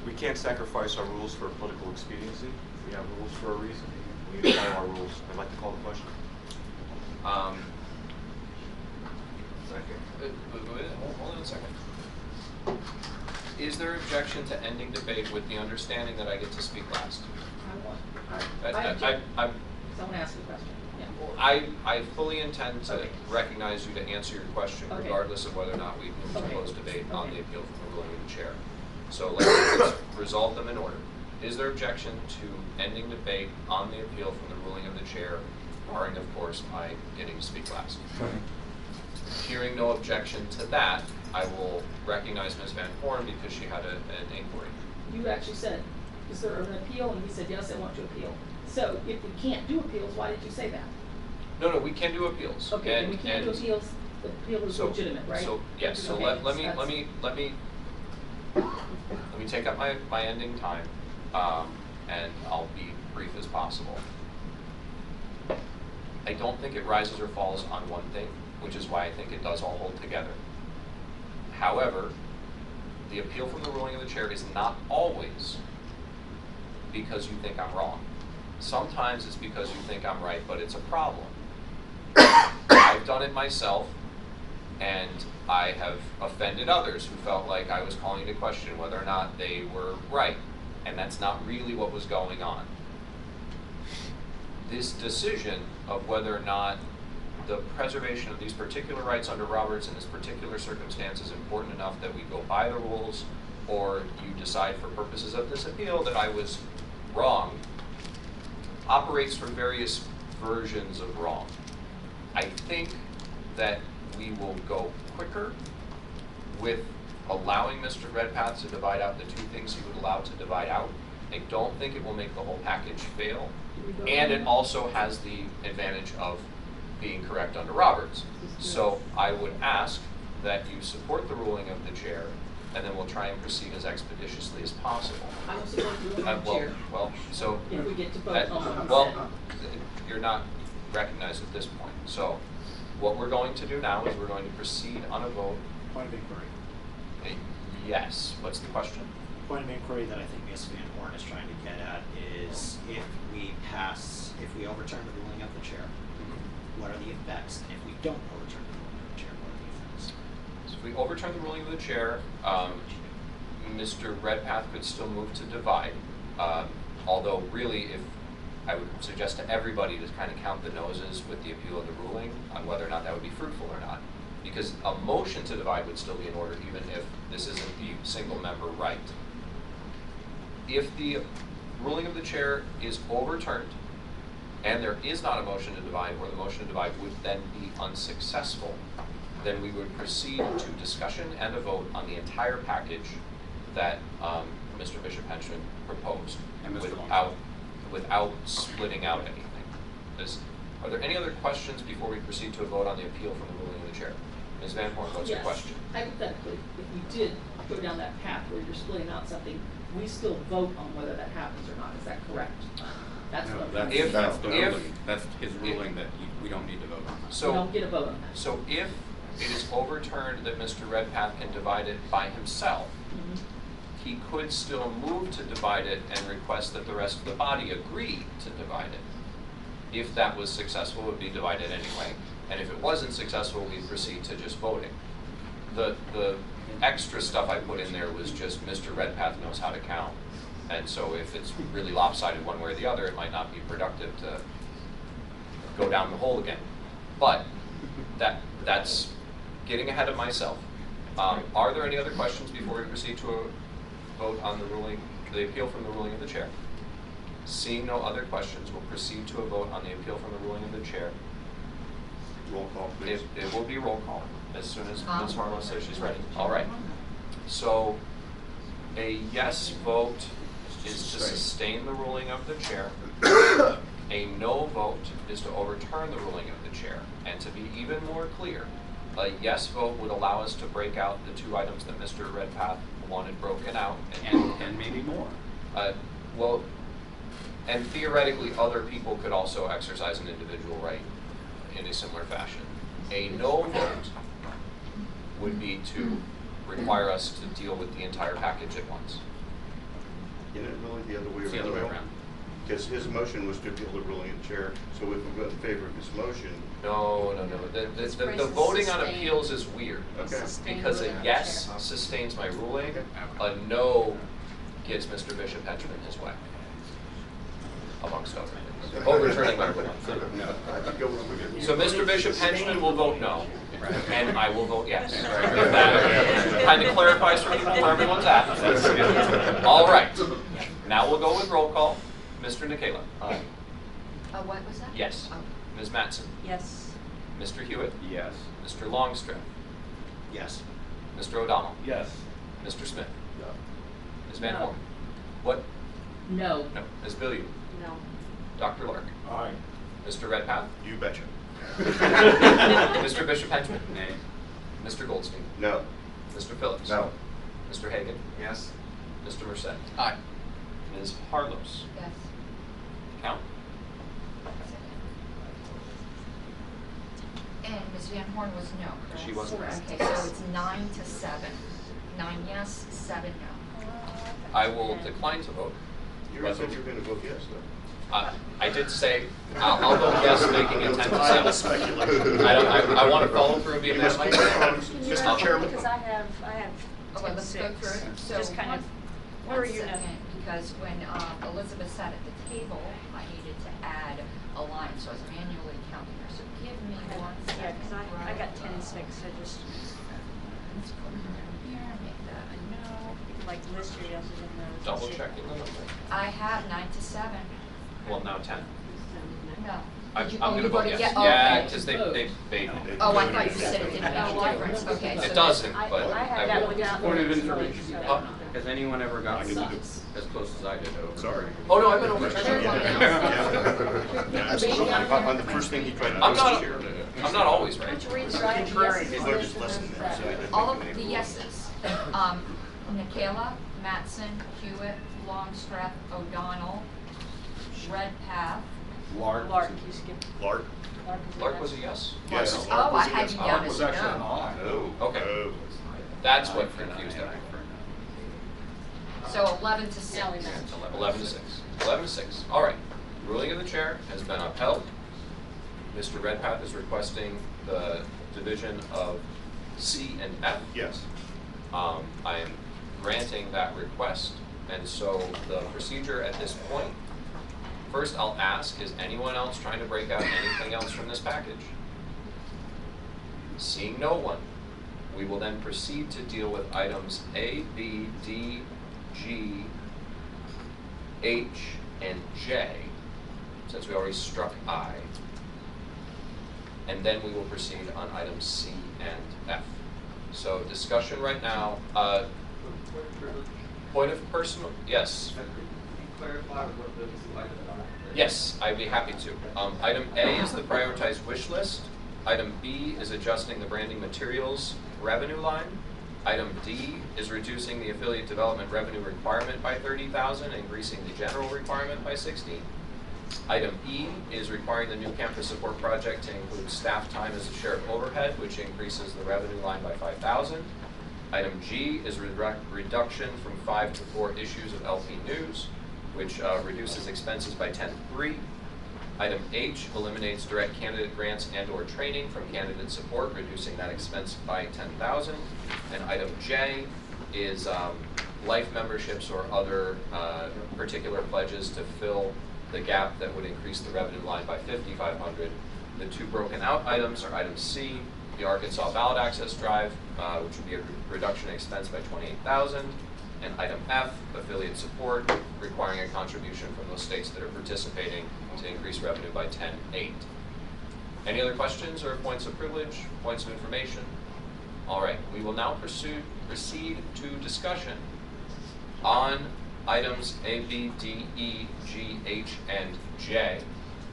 We can't sacrifice our rules for political expediency. We have rules for a reason. We need to follow our rules. I'd like to call the question. Hold on a second. Is there objection to ending debate with the understanding that I get to speak last? I object. I'm Someone asked the question. Yeah. I fully intend to recognize you to answer your question regardless of whether or not we move to close debate on the appeal from the ruling of the chair. So let's resolve them in order. Is there objection to ending debate on the appeal from the ruling of the chair, barring, of course, my getting to speak last? Hearing no objection to that, I will recognize Ms. Van Horn because she had an inquiry. You actually said, is there an appeal? And he said, yes, I want to appeal. So if we can't do appeals, why did you say that? No, we can do appeals. Okay, and we can't do appeals. The appeal is legitimate, right? So yes. So okay, let me take up my ending time, and I'll be brief as possible. I don't think it rises or falls on one thing, which is why I think it does all hold together. However, the appeal from the ruling of the chair is not always because you think I'm wrong. Sometimes it's because you think I'm right, but it's a problem. I've done it myself, and I have offended others who felt like I was calling into question whether or not they were right, and that's not really what was going on. This decision of whether or not the preservation of these particular rights under Roberts in this particular circumstance is important enough that we go by the rules, or you decide for purposes of this appeal that I was wrong, operates from various versions of wrong. I think that we will go quicker with allowing Mr. Redpath to divide out the two things he would allow to divide out. I don't think it will make the whole package fail. And it also has the advantage of being correct under Roberts. So I would ask that you support the ruling of the chair, and then we'll try and proceed as expeditiously as possible. I will support the ruling of the chair. Well, so if we get to vote on well, you're not recognized at this point. So what we're going to do now is we're going to proceed on a vote. Point of inquiry. Yes. What's the question? Point of inquiry that I think Ms. Van Horn is trying to get at is if we overturn the ruling of the chair, what are the effects? And if we don't overturn the ruling of the chair, what are the effects? So if we overturn the ruling of the chair, Mr. Redpath could still move to divide. Although really, if I would suggest to everybody to kind of count the noses with the appeal of the ruling on whether or not that would be fruitful or not. Because a motion to divide would still be in order even if this isn't the single member right. If the ruling of the chair is overturned and there is not a motion to divide, or the motion to divide would then be unsuccessful, then we would proceed to discussion and a vote on the entire package that Mr. Bishop Henchman proposed, and without splitting out anything. Are there any other questions before we proceed to a vote on the appeal from the ruling of the chair? Ms. Van Horn, what's your question? Hypothetically, if we did go down that path where you're splitting out something, we still vote on whether that happens or not. Is that correct? That's no, what that's his ruling that we don't need to vote on that. So we don't get a vote on that. So if it is overturned that Mr. Redpath can divide it by himself, he could still move to divide it and request that the rest of the body agree to divide it. If that was successful, it would be divided anyway. And if it wasn't successful, we'd proceed to just voting. The extra stuff I put in there was just Mr. Redpath knows how to count. And so if it's really lopsided one way or the other, it might not be productive to go down the hole again. But that's getting ahead of myself. Are there any other questions before we proceed to a vote on the appeal from the ruling of the chair? Seeing no other questions, we'll proceed to a vote on the appeal from the ruling of the chair. Roll call, please. It will be roll call as soon as Ms. Harlow says she's ready. All right. So a yes vote is to sustain the ruling of the chair. A no vote is to overturn the ruling of the chair. And to be even more clear, a yes vote would allow us to break out the two items that Mr. Redpath wanted broken out. And maybe more. Well, and theoretically, other people could also exercise an individual right in a similar fashion. A no vote would be to require us to deal with the entire package at once. Isn't it really the other way around? It's the other way around. Because his motion was to appeal the ruling of the chair, so if we go in favor of his motion. No. The voting on appeals is weird. Okay. Because a yes sustains my ruling, a no gives Mr. Bishop Henchman his way. amongst other things. Oh, returning member. So Mr. Bishop Henchman will vote no, and I will vote yes. Right? If that kind of clarifies for everyone's absence. All right. Now we'll go with roll call. Mr. Nikela. What was that? Yes. Oh. Ms. Mattson. Yes. Mr. Hewitt. Yes. Mr. Longstreth. Yes. Mr. O'Donnell. Yes. Mr. Smith. No. Ms. Van No. Horn. What? No. No. Ms. Billiard. No. Dr. Lark. Aye. Mr. Redpath. You betcha. Mr. Bishop Henchman. Nay. Mr. Goldstein. No. Mr. Phillips. No. Mr. Hagan. Yes. Mr. Merced. Aye. Ms. Harlos. Yes. Count. And Ms. Van Horn was no, correct? She was correct. Okay, so it's 9 to 7. 9 yes, 7 no. I will decline to vote. You already said you were going to vote yes, though. I did say I'll vote yes, making it 10 to 7. I want to follow through and be a man. Mr. Chairman. Because I have Oh, well, let's go 10-6. through it. So Just kind of, one or you know. second, because when Elizabeth sat at the table, I needed to add a line, so I was manually counting her. So give me 1 second. Yeah, because I got 10-6, I just, Let's put her in here, make that a no. like, list your yeses and nos. Double checking the number. I have 9 to 7. Well, now 10. No. I'm Did you- going to you vote voted yes. Oh, Yeah, okay. because they Oh, I thought you said it didn't make a difference. Okay, so It doesn't, I but had I that will. one down. Point of information. Huh? Has anyone ever gotten as close as I did over? Sorry. Oh, no, I've been over. Absolutely. On the first thing he tried to do I'm was not, cheer. I'm not always right. Don't you read the right He yeses? learned his lesson there, so he didn't all make of any the yeses. Nikela, Mattson, Hewitt, Longstreth, O'Donnell, Redpath. Lark, you skipped. Lark? Lark was a yes? Yes. Oh, I had you down Mark as was actually an no. aye. No. Okay. No. That's what confused everyone. So 11 to 6. 11 to 6. 11 to 6. All right. Ruling of the chair has been upheld. Mr. Redpath is requesting the division of C and F. Yes. I am granting that request, and so the procedure at this point, first I'll ask, is anyone else trying to break out anything else from this package? Seeing no one, we will then proceed to deal with items A, B, D, G, H, and J, since we already struck I. And then we will proceed on items C and F. So discussion right now, point of personal, yes. Clarify what those items are. Yes, I'd be happy to. Item A is the prioritized wish list. Item B is adjusting the branding materials revenue line. Item D is reducing the affiliate development revenue requirement by $30,000, increasing the general requirement by $16,000. Item E is requiring the new campus support project to include staff time as a share of overhead, which increases the revenue line by $5,000. Item G is reduction from 5 to 4 issues of LP News, which reduces expenses by 10.3. Item H eliminates direct candidate grants and/or training from candidate support, reducing that expense by $10,000. And item J is life memberships or other particular pledges to fill the gap that would increase the revenue line by $5,500. The two broken out items are item C, the Arkansas ballot access drive, which would be a reduction in expense by $28,000. And item F, affiliate support, requiring a contribution from those states that are participating to increase revenue by 10.8. Any other questions or points of privilege, points of information? All right, we will now proceed to discussion on items A, B, D, E, G, H, and J.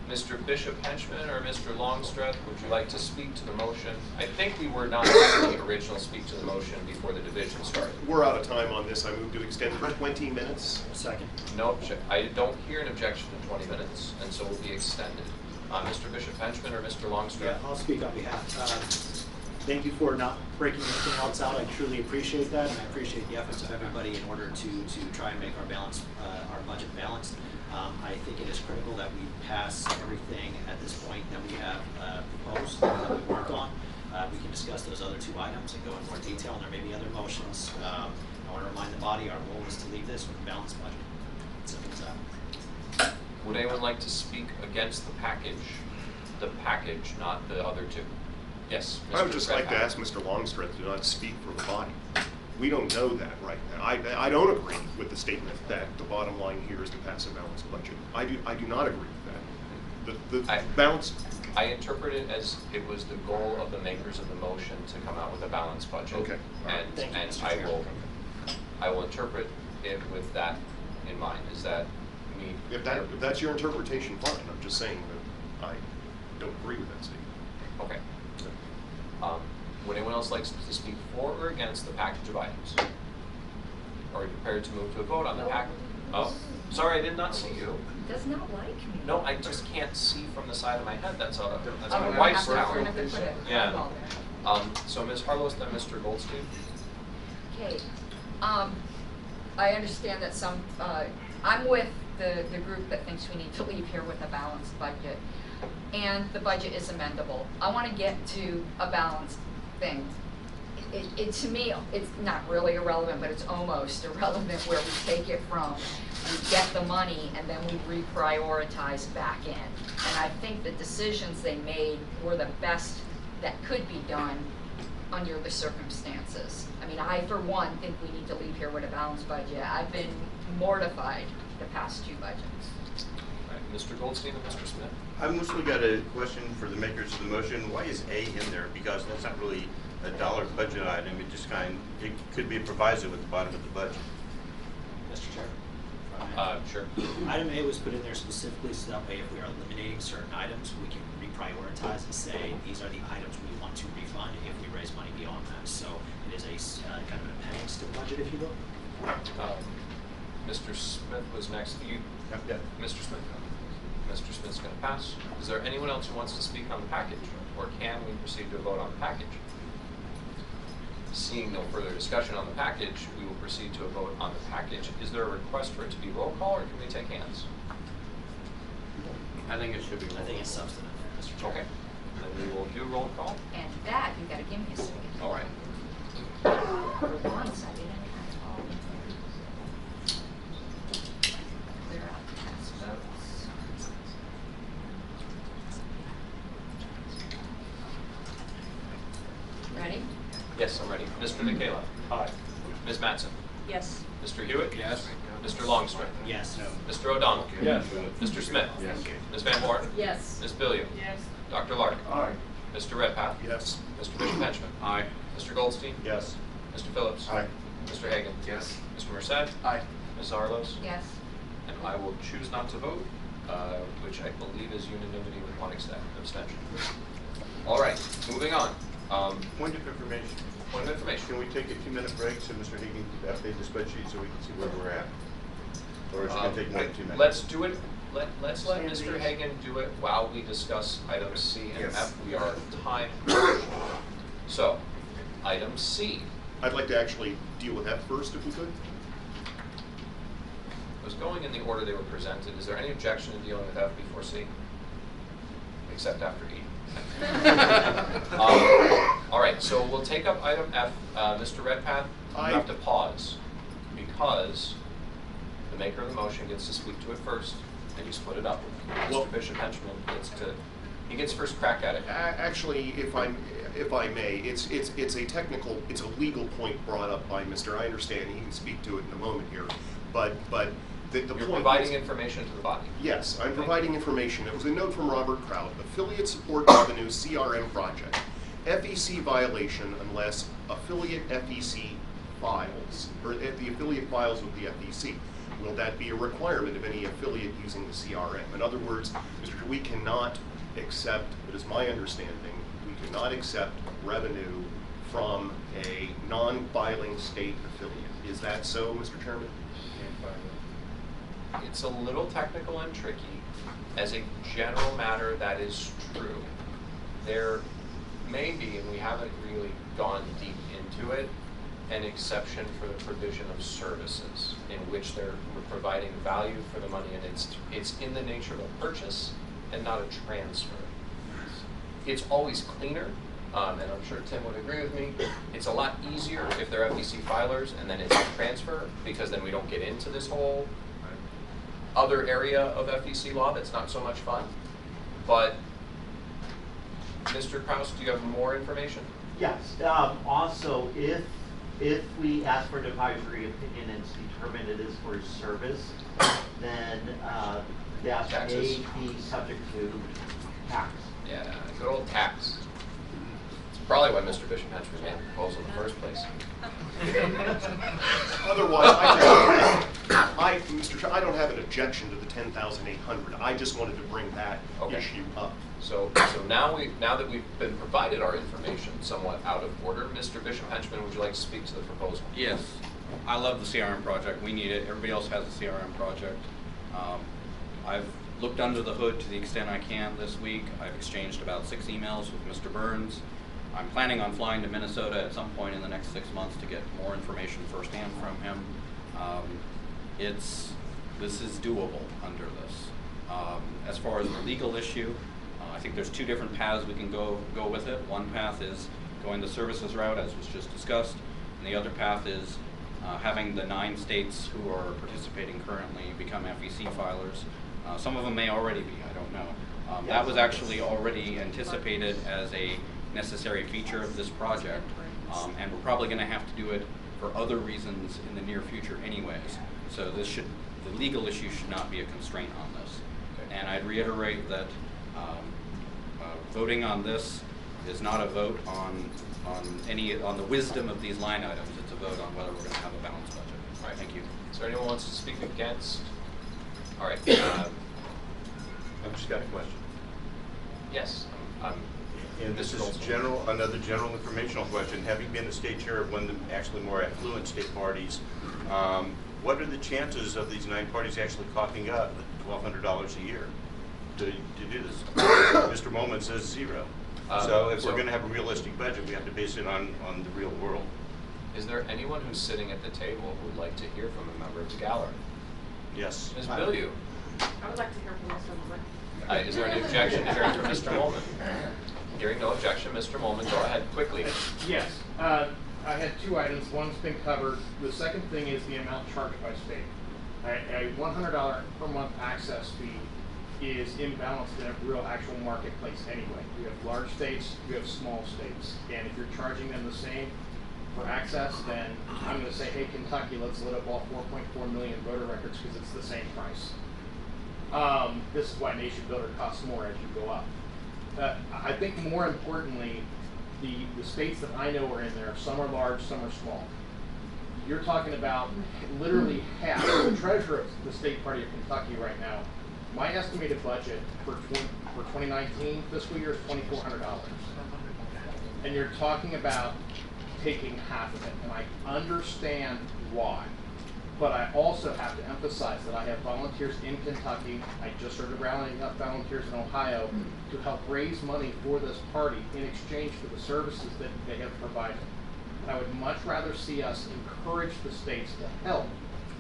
Mr. Bishop Henchman or Mr. Longstreth, would you like to speak to the motion? I think we were not in the original speak to the motion before the division started. We're out of time on this. I move to extend it to 20 minutes. Second. No, I don't hear an objection to 20 minutes, and so will be extended. Mr. Bishop Henchman or Mr. Longstreth? Yeah, I'll speak on behalf. Thank you for not breaking anything else out. I truly appreciate that, and I appreciate the efforts of everybody in order to try and make our budget balanced. I think it is critical that we pass everything at this point that we have proposed, that we worked on. We can discuss those other two items and go in more detail, and there may be other motions. I want to remind the body our goal is to leave this with a balanced budget. Simple as that. Would anyone like to speak against the package? The package, not the other two. Yes. I would Mr. just like to Redpath. ask Mr. Longstreth to not speak for the body. We don't know that right now. I don't agree with the statement that the bottom line here is to pass a balanced budget. I do not agree with that. The balance. I interpret it as it was the goal of the makers of the motion to come out with a balanced budget. Okay. And Thank you, and Mr. I will interpret it with that in mind. Is that me? If that's your interpretation, fine. I'm just saying that I don't agree with that statement. Okay. Would anyone else like to speak for or against the package of items? Are we prepared to move to a vote on the package? Oh, sorry, I did not see you. Does not like me. No, I just can't see from the side of my head. That's Oh, my we're wife's gonna have tower. to put it Yeah. So Ms. Harlow and Mr. Goldstein. Okay, I understand that some, I'm with the group that thinks we need to leave here with a balanced budget. And the budget is amendable. I wanna get to a balanced thing. It to me, it's not really irrelevant, but it's almost irrelevant where we take it from. We get the money and then we reprioritize back in. And I think the decisions they made were the best that could be done under the circumstances. I mean, I, for one, think we need to leave here with a balanced budget. I've been mortified the past two budgets. All right, Mr. Goldstein and Mr. Smith. I've mostly got a question for the makers of the motion. Why is A in there? Because that's not really a dollar budget item. It just it could be a proviso at the bottom of the budget. Mr. Chair? Sure. Item A was put in there specifically so that way if we are eliminating certain items, we can reprioritize and say these are the items we want to refund if we raise money beyond that. So it is a kind of an appendix to the budget, if you will. Mr. Smith was next. Mr. Smith. Mr. Smith's going to pass. Is there anyone else who wants to speak on the package, or can we proceed to a vote on the package? Seeing no further discussion on the package, we will proceed to a vote on the package. Is there a request for it to be roll call, or can we take hands? I think it should be roll call. I think it's substantive, Mr. Chair. Okay. Then we will do roll call. And that, you gotta give me a second. All right. For once, I didn't have all clear out the past votes. Ready? Yes, I'm ready. Mr. Michaela. Aye. Ms. Mattson. Yes. Mr. Hewitt. Yes. Mr. Longstreth. Yes. Mr. O'Donnell. Yes. Mr. Smith. Yes. Ms. Van Horn. Yes. Ms. Billiam. Yes. Dr. Lark. Aye. Mr. Redpath. Yes. Mr. Bishop Henchman. Aye. Mr. Goldstein. Yes. Mr. Phillips. Aye. Mr. Hagan. Yes. Mr. Merced. Aye. Ms. Arlos. Yes. And I will choose not to vote, which I believe is unanimity with one abstention. All right, moving on. Point of information. Point of information. Can we take a 2-minute break so Mr. Hagan can update the spreadsheet so we can see where we're at? Or is it going to take more than 2 minutes? Let's do it. Let's let Mr. Hagan do it while we discuss items C and F. We are time. So, item C. I'd like to actually deal with F first, if we could. I was going in the order they were presented. Is there any objection to dealing with F before C? Except after E. All right, so we'll take up item F. Mr. Redpath, you have to pause because the maker of the motion gets to speak to it first, and you split it up. Mr. Bishop Henchman gets first crack at it. Actually, if I may, it's a legal point brought up by Mr. I understand he can speak to it in a moment here, but the You're point providing is, information to the body. Yes, I'm providing information. It was a note from Robert Kraut, Affiliate Support Revenue CRM Project. FEC violation unless affiliate FEC files, or the affiliate files with the FEC. Will that be a requirement of any affiliate using the CRM? In other words, we cannot accept, it is my understanding, we cannot accept revenue from a non-filing state affiliate. Is that so, Mr. Chairman? It's a little technical and tricky. As a general matter, that is true. There may be, and we haven't really gone deep into it, an exception for the provision of services in which we're providing value for the money, and it's in the nature of a purchase and not a transfer. It's always cleaner, and I'm sure Tim would agree with me, it's a lot easier if they're FEC filers and then it's a transfer, because then we don't get into this whole other area of FEC law that's not so much fun. But Mr. Kraus, do you have more information? Yes. Also, if we ask for an advisory opinion and it's determined it is for service, then that Taxes. may be subject to tax. Yeah, good old tax. It's probably why Mr. Bishop Henchman made the proposal in the first place. Otherwise, Mr. Chair, I don't have an objection to the 10,800. I just wanted to bring that issue up. So now that we've been provided our information somewhat out of order, Mr. Bishop Henchman, would you like to speak to the proposal? Yes, I love the CRM project. We need it. Everybody else has a CRM project. I've looked under the hood to the extent I can this week. I've exchanged about 6 emails with Mr. Burns. I'm planning on flying to Minnesota at some point in the next 6 months to get more information firsthand from him. This is doable under this. As far as the legal issue, I think there's 2 different paths we can go with it. One path is going the services route, as was just discussed, and the other path is having the 9 states who are participating currently become FEC filers. Some of them may already be, I don't know. That was actually already anticipated as a necessary feature of this project, and we're probably going to have to do it for other reasons in the near future anyways. So the legal issue should not be a constraint on this. And I'd reiterate that voting on this is not a vote on the wisdom of these line items. It's a vote on whether we're going to have a balanced budget. All right, thank you. Is there anyone who wants to speak against? All right. I've just got a question. Yes. And this is another general informational question. Having been a state chair of one of the actually more affluent state parties, what are the chances of these 9 parties actually coughing up $1,200 a year to do this? Mr. Moman says 0. So if we're going to have a realistic budget, we have to base it on the real world. Is there anyone who's sitting at the table who would like to hear from a member of the gallery? Yes. Ms. Billiou. I would like to hear from Mr. Moman. Is there any objection to hearing from Mr. Moman? Hearing no objection, Mr. Moman, go ahead quickly. Yes. I had 2 items. One's been covered. The second thing is the amount charged by state. A $100 per month access fee is imbalanced in a real actual marketplace anyway. You have large states, you have small states. And if you're charging them the same for access, then I'm going to say, hey, Kentucky, let's lit up all 4.4 million voter records because it's the same price. This is why Nation Builder costs more as you go up. I think more importantly, the states that I know are in there, some are large, some are small. You're talking about literally half. The treasurer of the state party of Kentucky right now, my estimated budget for 2019 fiscal year is $2,400. And you're talking about taking half of it. And I understand why. But I also have to emphasize that I have volunteers in Kentucky. I just started rallying up volunteers in Ohio to help raise money for this party in exchange for the services that they have provided. And I would much rather see us encourage the states to help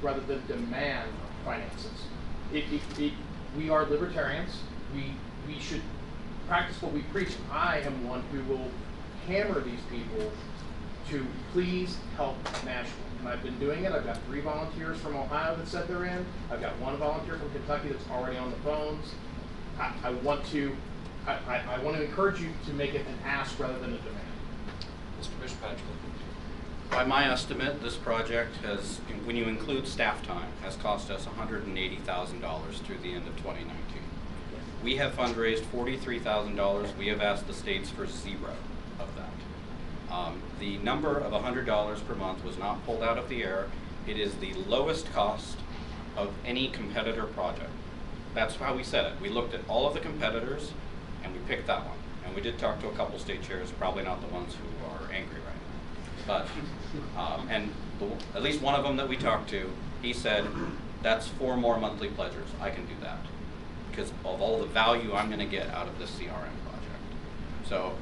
rather than demand finances. We are libertarians. We should practice what we preach. I am one who will hammer these people to please help nationally. And I've been doing it. I've got 3 volunteers from Ohio that said they're in. I've got 1 volunteer from Kentucky that's already on the phones. I want to encourage you to make it an ask rather than a demand. Mr. Bishop Henchman. By my estimate, this project has, when you include staff time, has cost us $180,000 through the end of 2019. We have fundraised $43,000. We have asked the states for 0 of that. The number of $100 per month was not pulled out of the air. It is the lowest cost of any competitor project. That's how we said it. We looked at all of the competitors and we picked that one. And we did talk to a couple state chairs, probably not the ones who are angry right now. But, at least one of them that we talked to, he said, that's 4 more monthly pledgers. I can do that because of all the value I'm going to get out of this CRM project. So,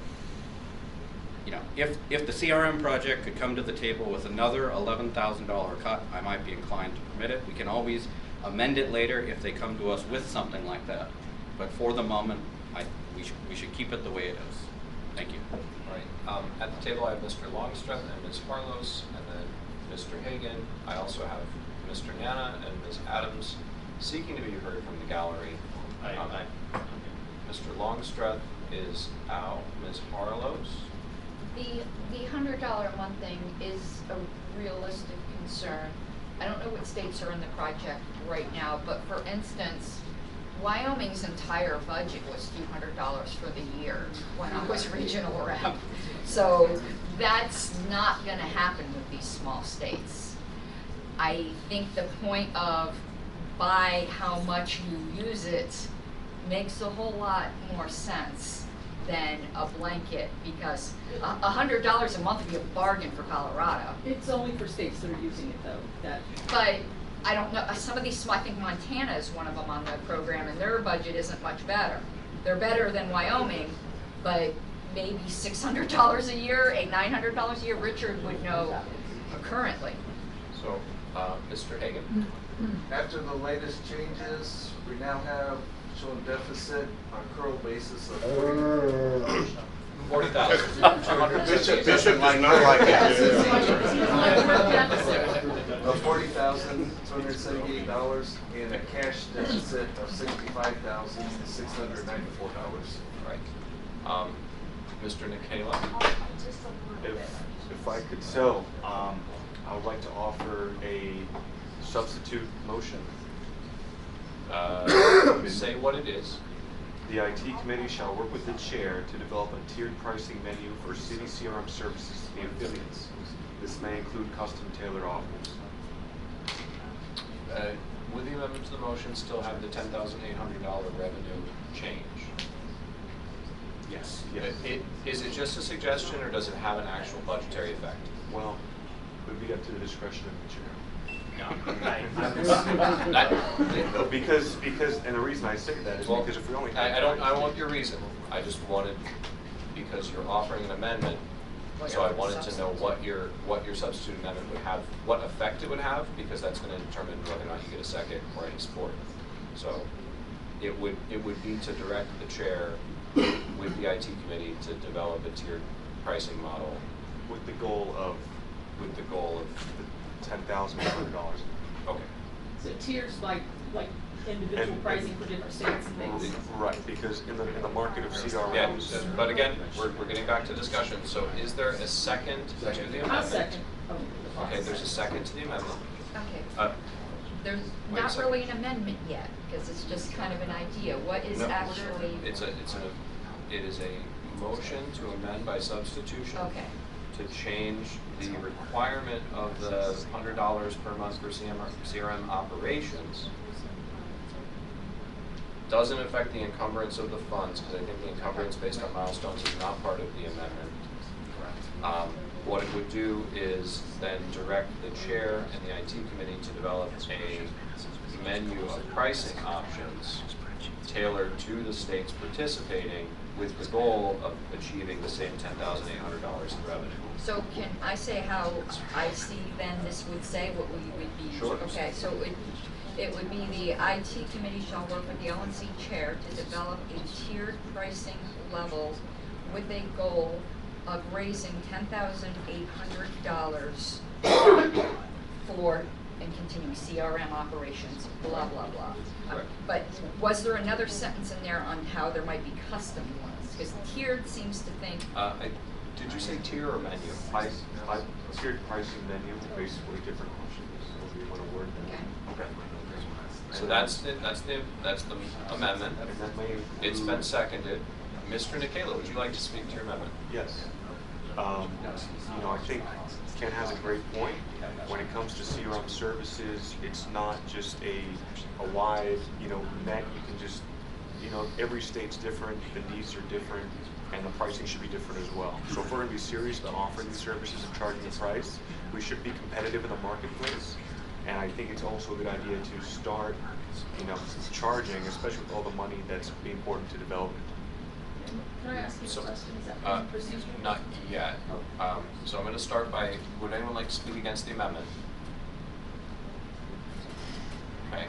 you know, if the CRM project could come to the table with another $11,000 cut, I might be inclined to permit it. We can always amend it later if they come to us with something like that. But for the moment, we should keep it the way it is. Thank you. All right. At the table, I have Mr. Longstreth and Ms. Carlos, and then Mr. Hagan. I also have Mr. Nana and Ms. Adams. seeking to be heard from the gallery. Mr. Longstreth is out. Ms. Harlows? The $100 a month thing is a realistic concern. I don't know what states are in the project right now, but for instance, Wyoming's entire budget was $200 for the year when I was regional rep. So that's not going to happen with these small states. I think the point of by how much you use it makes a whole lot more sense than a blanket, because $100 a month would be a bargain for Colorado. It's only for states that are using it though. But I don't know, some of these, I think Montana is one of them on the program, and their budget isn't much better. They're better than Wyoming, but maybe $600 a year, $900 a year. Richard would know currently. So, Mr. Hagan? After the latest changes, we now have shown deficit on accrual basis of 40,000. Bishop does not like it. Of $40,278 and a cash deficit of $65,694. Right. Mr. Nikela? If I could I would like to offer a substitute motion. Say what it is. The IT committee shall work with the chair to develop a tiered pricing menu for city CRM services to the affiliates. This may include custom tailored offers. Would the amendment to the motion still have the $10,800 revenue change? Yes. Is it just a suggestion, or does it have an actual budgetary effect? Well, it would be up to the discretion of the chair. Because, and the reason I say that is because if we only have I want your reason. I just wanted, because you're offering an amendment, so I wanted to know what your substitute amendment would have, what effect it would have, because that's going to determine whether or not you get a second or any support. So it would be to direct the chair with the IT committee to develop a tiered pricing model with the goal of $10,800. Okay. So tiers like individual pricing for different states and things. Right, because in the market of CRMs. Yeah, but again, we're getting back to discussion. So is there a second to the amendment? I'll second. Okay, there's a second to the amendment. Okay. There's Wait a not second. really an amendment yet, because it's just kind of an idea. What is actually? It is a motion to amend by substitution. Okay. To change the requirement of the $100 per month for CRM operations. Doesn't affect the encumbrance of the funds, because I think the encumbrance based on milestones is not part of the amendment. What it would do is then direct the chair and the IT committee to develop a menu of pricing options tailored to the states participating, with the goal of achieving the same $10,800 in revenue. So can I say how I see then this would say what we would be? Sure. Okay, so it would be the IT committee shall work with the LNC chair to develop a tiered pricing level with a goal of raising $10,800 for and continuing CRM operations, blah, blah, blah. But was there another sentence in there on how there might be custom ones? Because tiered seems to think. Did you say tier or menu? Tiered pricing menu, basically different options. So we want to word that. Okay. So that's the amendment. It's been seconded. Mr. Nikela, would you like to speak to your amendment? Yes. I think Ken has a great point. When it comes to CRM services, it's not just a wide, net. You can just, every state's different, the needs are different, and the pricing should be different as well. So if we're going to be serious about offering these services and charging the price, we should be competitive in the marketplace. And I think it's also a good idea to start, charging, especially with all the money that's being poured into development. Can I ask you a question? Is that procedure? Not yet. So I'm going to start by, would anyone like to speak against the amendment? Okay.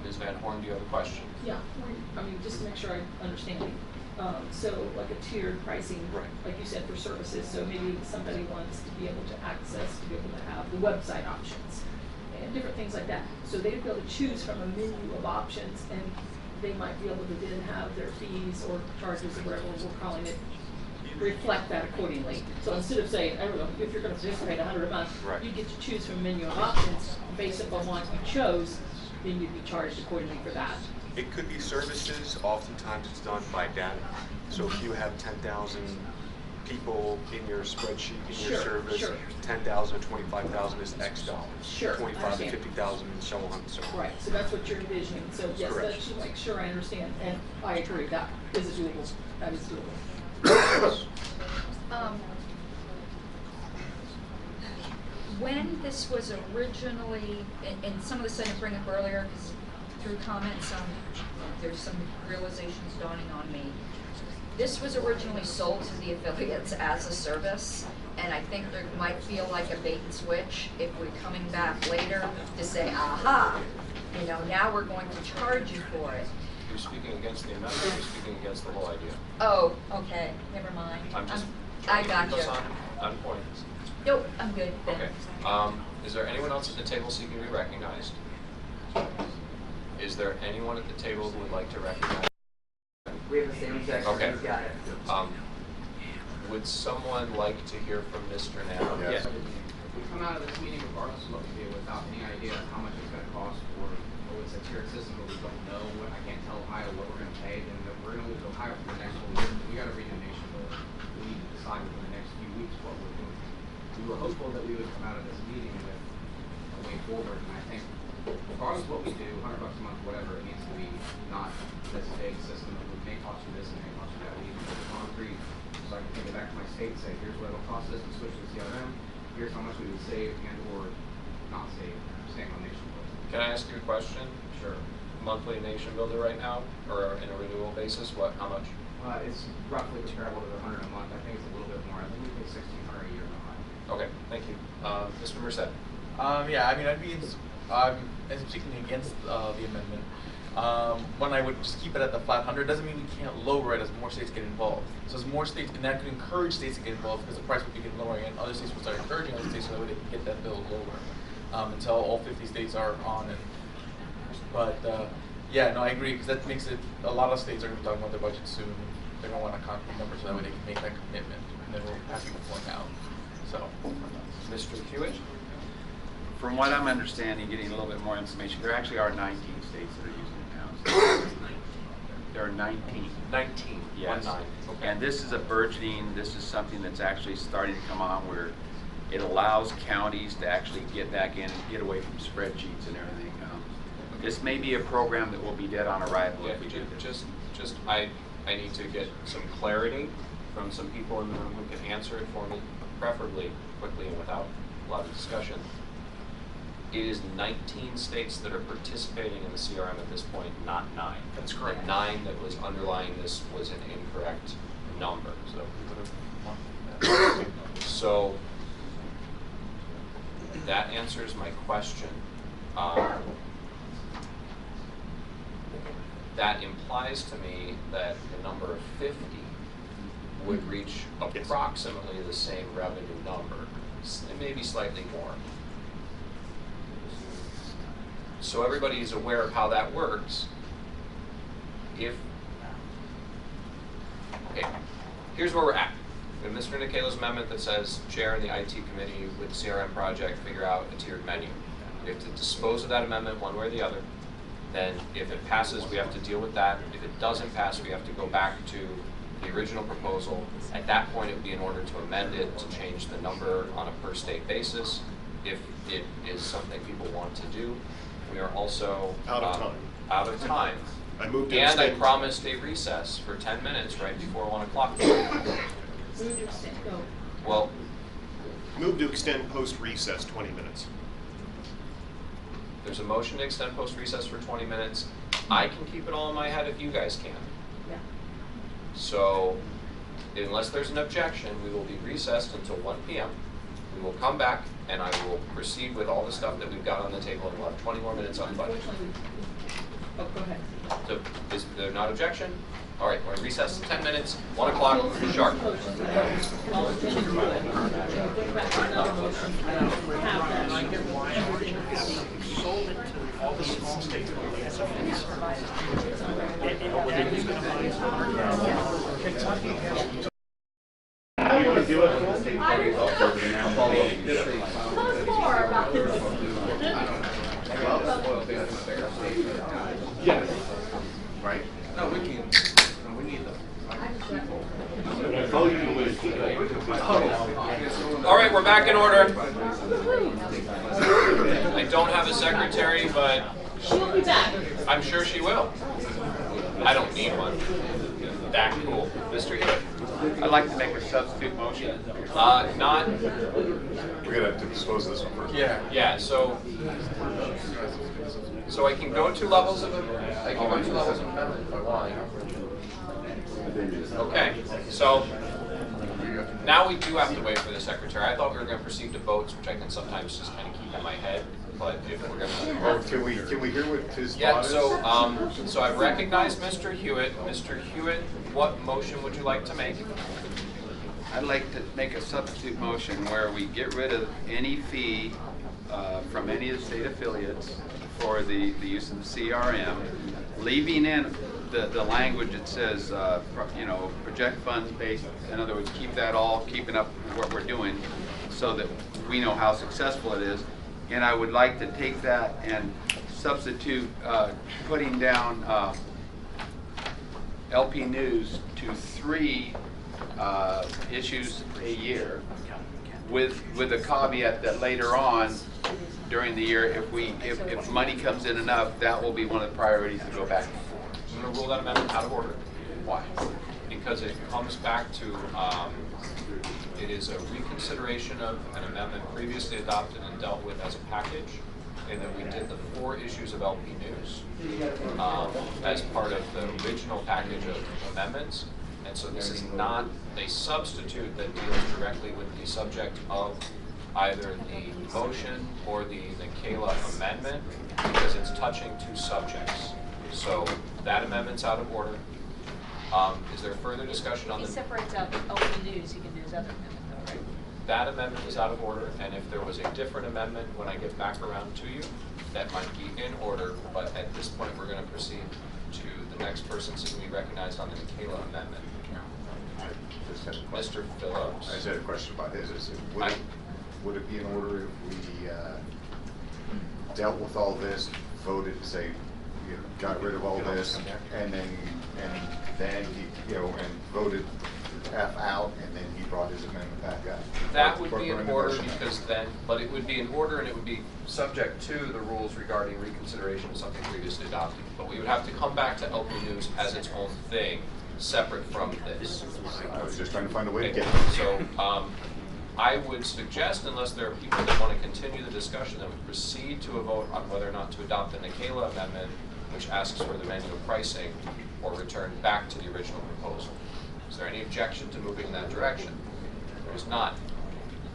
Ms. Van Horn, do you have a question? Yeah, just to make sure I understand. So like a tiered pricing, like you said, for services. So maybe somebody wants to be able to access, to be able to have the website options. and different things like that. So they'd be able to choose from a menu of options, and they might be able to then have their fees or charges or whatever we're calling it reflect that accordingly. So instead of saying, I don't know, if you're going to participate $100 a month, Right. you get to choose from a menu of options based upon what you chose, then you'd be charged accordingly for that. It could be services. Oftentimes it's done by data. So if you have 10,000 people in your spreadsheet, in your service, 10,000 to 25,000 is X dollars. Sure, 25 to understand. 50,000 and so on and so on. Right, so that's what you're envisioning. So yes, Correct. that should make sure I understand, and I agree, that is doable. That is doable. When this was originally, and some of this I didn't bring up earlier because through comments, there's some realizations dawning on me. This was originally sold to the affiliates as a service, and I think there might feel like a bait and switch if we're coming back later to say, aha, you know, now we're going to charge you for it. You're speaking against the amendment, or you're speaking against the whole idea? Oh, okay, never mind. I'm just I trying to got keep us you. on point. Nope, I'm good then. Okay. Is there anyone else at the table seeking to be recognized? Is there anyone at the table who would like to recognize? We have the same section. Okay. He's got it. Would someone like to hear from Mr. Nano? Yes. We come out of this meeting regardless of what we do without any idea of how much it's going to cost or it's a tiered system, but we don't know what, I can't tell Ohio what we're going to pay, then we're going to lose Ohio for the next whole year. We got to read the nation bill. We need to decide within the next few weeks what we're doing. We were hopeful that we would come out of this meeting with a way forward, and I think regardless of what we do, $100 a month, whatever, it needs to be not this big system that would may cost you this and may cost you that. We need to put concrete so I can take it back to my state and say, here's what it'll cost us to switch to the CRM, here's how much we would save and or not save, staying on nation bill. Can I ask you a question? Sure. Monthly nation builder right now, or in a renewal basis, what? How much? It's roughly comparable to the 100 a month. I think it's a little bit more. I think we pay $1,600 a year behind. Okay, thank you. Mr. Merced. Yeah, I mean, I'm speaking against the amendment. When I would just keep it at the 500 doesn't mean we can't lower it as more states get involved. So as more states, and that could encourage states to get involved because the price would be getting lower, and other states will start encouraging other states so that way they can get that bill lower until all 50 states are on it. But yeah, no, I agree because that makes it. A lot of states are going to be talking about their budget soon. They're going to want a concrete number so that way they can make that commitment, and then we'll have people flowing out. So, Mr. Hewitt. From what I'm understanding, getting a little bit more information, there actually are 19 states that are using it now. There are 19. 19. Yes. 19. Okay. And this is a burgeoning. This is something that's actually starting to come on where it allows counties to actually get back in and get away from spreadsheets and everything. This may be a program that will be dead on arrival if we do this. I need to get some clarity from some people in the room who can answer it for me, preferably quickly and without a lot of discussion. It is 19 states that are participating in the CRM at this point, not 9. That's correct. The 9 that was underlying this was an incorrect number. So that answers my question. That implies to me that the number of 50 would reach approximately the same revenue number, maybe slightly more. So everybody is aware of how that works. Okay, here's where we're at. We have Mr. Nikkeila's amendment that says chair and the IT committee with CRM project figure out a tiered menu. We have to dispose of that amendment one way or the other. Then if it passes, we have to deal with that. If it doesn't pass, we have to go back to the original proposal. At that point, it would be in order to amend it to change the number on a per state basis if it is something people want to do. We are also out of time. Out of time. I moved to and I extend. promised a recess for 10 minutes right before 1 o'clock. Well, move to extend post recess 20 minutes. There's a motion to extend post recess for 20 minutes. I can keep it all in my head if you guys can. Yeah. So, unless there's an objection, we will be recessed until 1 p.m. We will come back and I will proceed with all the stuff that we've got on the table and we'll have 20 more minutes on budget. Oh, go ahead. So, is there not objection? All right, we're going to recess 10 minutes, 1 o'clock, sharp. All the small states where we have some Kentucky has. You can do it. Yes. Right? No, we can. We need them. All right, we're back in order. I don't have a secretary, but She'll be back. I'm sure she will. I don't need one. That cool. Mr. Hewitt. I'd like to make a substitute motion. Not. We're gonna have to dispose of this one first. Yeah. So I can go 2 levels of I can go 2 levels of amendment if I want. Okay. So now we do have to wait for the secretary. I thought we were going to proceed to votes, which I can sometimes just kind of keep in my head. But if we're going to, Well, can we hear what his yeah. thought is? So I've recognized Mr. Hewitt. Mr. Hewitt, what motion would you like to make? I'd like to make a substitute motion where we get rid of any fee from any of the state affiliates for the use of the CRM, leaving in the language that says, project funds based. In other words, keep that all, keeping up what we're doing so that we know how successful it is. And I would like to take that and substitute putting down LP News to 3 issues a year, with a caveat that later on during the year, if money comes in enough, that will be one of the priorities to go back to 4. I'm going to rule that amendment out of order. Why? Because it comes back to, it is a reconsideration of an amendment previously adopted and dealt with as a package, and that we did the 4 issues of LP News as part of the original package of amendments. And so this is not a substitute that deals directly with the subject of either the motion or the Nicola amendment, because it's touching 2 subjects. So that amendment's out of order. Is there further discussion on He the? separates out the LP News, he can do his other amendment though, right? That amendment is out of order, and if there was a different amendment when I get back around to you, that might be in order, but at this point we're going to proceed to the next person seeking to be recognized on the Nicola amendment. Mr. Phillips. I just had a question about his. Would it be in order if we dealt with all this, voted, say, got rid of all this, and then he, and voted F out, and then he brought his amendment back up? That would be in order because then, but it would be in order and it would be subject to the rules regarding reconsideration of something previously adopted. But we would have to come back to LP News as its own thing, separate from this. I was just trying to find a way to get it. So I would suggest, unless there are people that want to continue the discussion, that we proceed to a vote on whether or not to adopt the Nicola amendment, which asks for the manual pricing, or return back to the original proposal. Is there any objection to moving in that direction? There is not.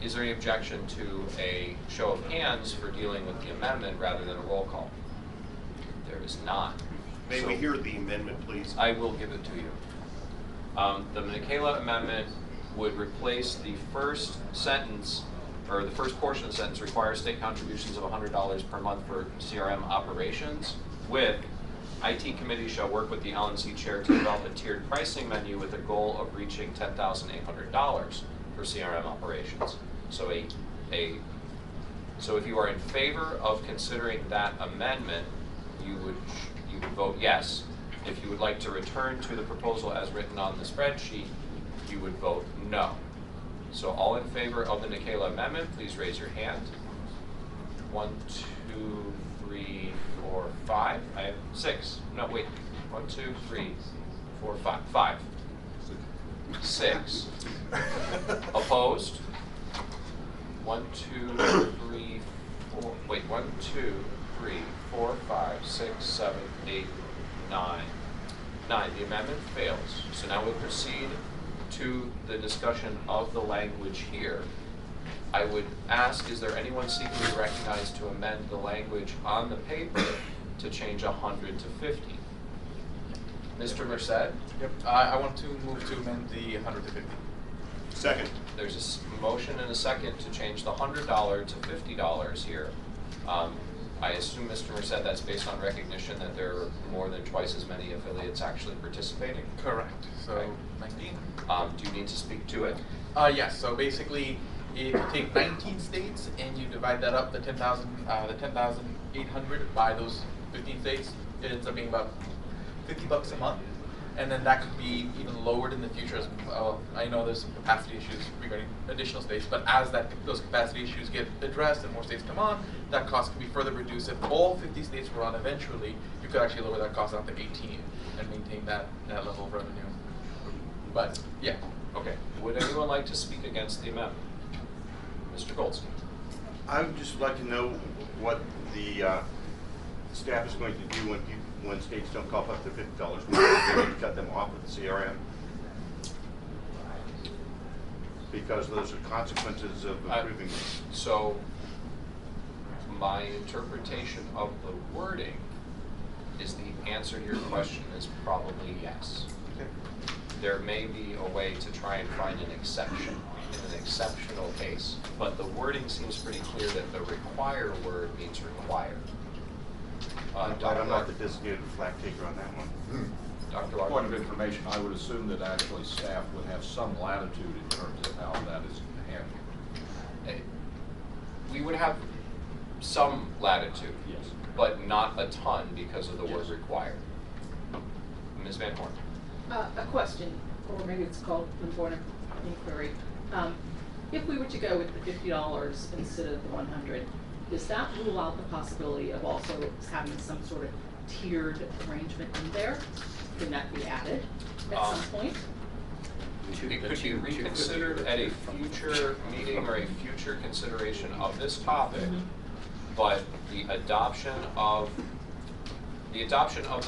Is there any objection to a show of hands for dealing with the amendment rather than a roll call? There is not. May we hear the amendment, please? I will give it to you. The Nicola amendment would replace the first sentence, or the first portion of the sentence, requires state contributions of $100 per month for CRM operations, with IT committee shall work with the LNC chair to develop a tiered pricing menu with a goal of reaching $10,800 for CRM operations. So so if you are in favor of considering that amendment, you would vote yes. If you would like to return to the proposal as written on the spreadsheet, you would vote no. So all in favor of the Nicola amendment, please raise your hand. 1, 2, 3, 4, 5. I have 6. No, wait. 1, 2, 3, 4, 5. 5. 6. Opposed? 1, 2, 3, 4. Wait. 1, 2, 3, 4, 5, 6, 7, 8, 9. 9. The amendment fails. So now we'll proceed to the discussion of the language here. I would ask, is there anyone seeking to be recognized to amend the language on the paper to change 100 to 50? Mr. Merced? Yep, I want to move to amend the 100 to 50. Second. There's a motion and a second to change the $100 to $50 here. I assume, Mr. Merced, that's based on recognition that there are more than twice as many affiliates actually participating? Correct. So Okay. 19. Do you need to speak to it? Yes. So basically, if you take 19 states and you divide that up, the 10,800 by those 15 states, it ends up being about $50 a month. And then that could be even lowered in the future as well. I know there's some capacity issues regarding additional states, but as those capacity issues get addressed and more states come on, that cost can be further reduced. If all 50 states were on eventually, you could actually lower that cost down to 18 and maintain that level of revenue. But yeah. Okay. Would anyone like to speak against the amendment? Mr. Goldstein. I would just like to know what the staff is going to do when states don't cough up their $50. We're going to cut them off of the CRM, because those are consequences of approving. So my interpretation of the wording is the answer to your question is probably yes. Okay. There may be a way to try and find an exception in an exceptional case, but the wording seems pretty clear that the require word means require. I'm not the designated flag taker on that one. Dr. Point of information, I would assume that actually staff would have some latitude in terms of how that is handled. We would have some latitude, Yes. but not a ton because of the word require. Ms. Van Horn. A question, or maybe it's called an important inquiry. If we were to go with the $50 instead of the 100, does that rule out the possibility of also having some sort of tiered arrangement in there? Can that be added at some point? It could be reconsidered at a future meeting or a future consideration of this topic, but the adoption of the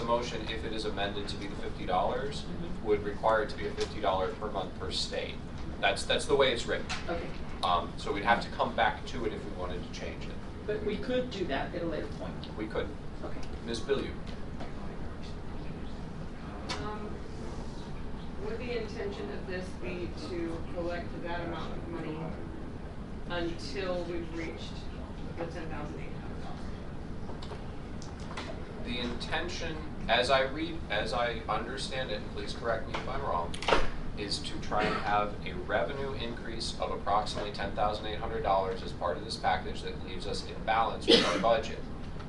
motion, if it is amended to be the $50, would require it to be a $50 per month per state. That's the way it's written. Okay. So we'd have to come back to it if we wanted to change it. But we could do that at a later point. We could. Okay. Ms. Bilyeu. Would the intention of this be to collect that amount of money until we've reached the $10,800? The intention, as I understand it, and please correct me if I'm wrong, is to try and have a revenue increase of approximately $10,800 as part of this package that leaves us in balance with our budget.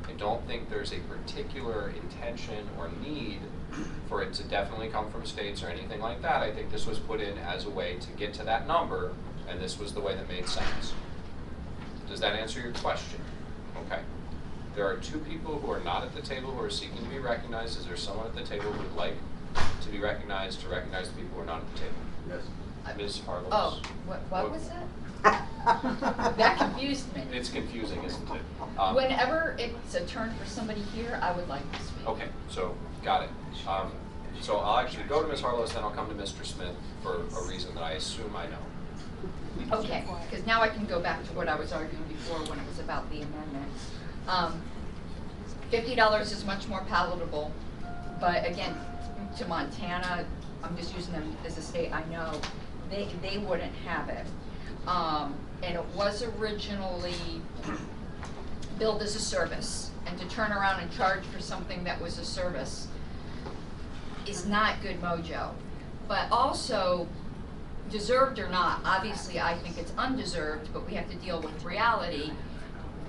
I don't think there's a particular intention or need for it to definitely come from states or anything like that. I think this was put in as a way to get to that number, and this was the way that made sense. Does that answer your question? Okay. There are two people who are not at the table who are seeking to be recognized. Is there someone at the table who would like to be recognized, to recognize the people who are not at the table? Yes. Ms. Harlow. Oh, what was that? That confused me. It's confusing, isn't it? Whenever it's a turn for somebody here, I would like to speak. Okay, so got it. So I'll actually go to Ms. Harlow, then I'll come to Mr. Smith for a reason that I assume I know. Okay, because now I can go back to what I was arguing before when it was about the amendment. $50 is much more palatable, but again, to Montana, I'm just using them as a state I know, they wouldn't have it. And it was originally billed as a service, and to turn around and charge for something that was a service is not good mojo. But also, deserved or not, obviously I think it's undeserved, but we have to deal with reality.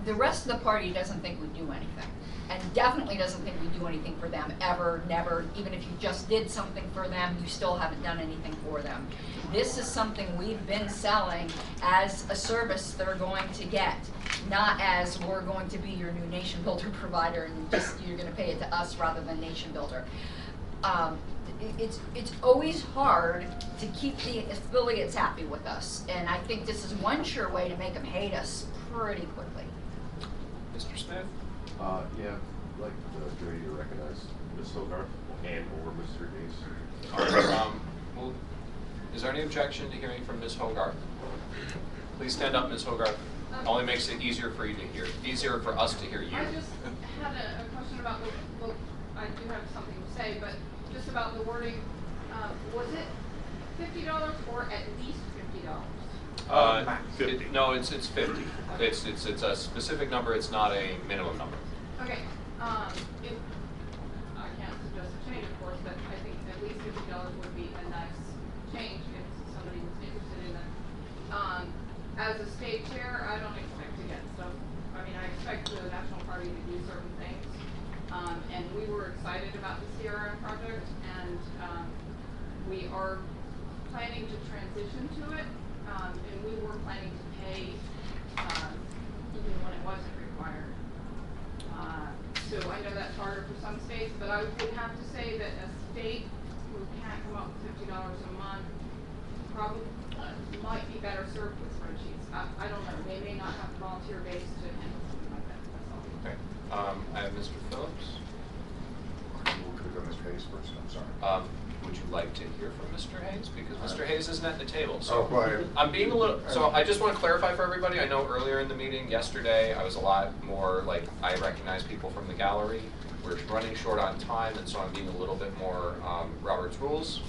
The rest of the party doesn't think we do anything, and definitely doesn't think we do anything for them, ever, never. Even if you just did something for them, you still haven't done anything for them. This is something we've been selling as a service they're going to get, not as we're going to be your new nation builder provider and just you're going to pay it to us rather than nation builder. It's always hard to keep the affiliates happy with us, and I think this is one sure way to make them hate us pretty quickly. Mr. Smith? Yeah, I'd like Jerry to recognize Ms. Hogarth and or Mr. Gates. All right, well, is there any objection to hearing from Ms. Hogarth? Please stand up, Ms. Hogarth. Only makes it easier for you to hear, easier for us to hear you. I just had a question about the, well, I do have something to say, but just about the wording. Was it $50 or at least $50? No, it's 50. It's a specific number. It's not a minimum number. Okay. If I can't suggest a change, of course, but I think at least $50 would be a nice change if somebody was interested in it. As a state chair, I don't expect to get stuff. I mean, I expect the National Party to do certain things. And we were excited about the CRM project, and we are planning to transition to it. And we were planning to pay even when it wasn't required. So I know that's harder for some states, but I would have to say that a state who can't come up with $50 a month probably might be better served with spreadsheets. I don't know. They may not have a volunteer base to handle something like that. That's all. Okay. I have Mr. Phillips. We'll go Mr. Hayes first. I'm sorry. Would you like to hear from Mr. Hayes? Because Mr. Hayes isn't at the table. So Oh, right. I'm being a little, so I just want to clarify for everybody. I know earlier in the meeting yesterday, I was a lot more like, I recognize people from the gallery. We're running short on time, and so I'm being a little bit more Robert's rules.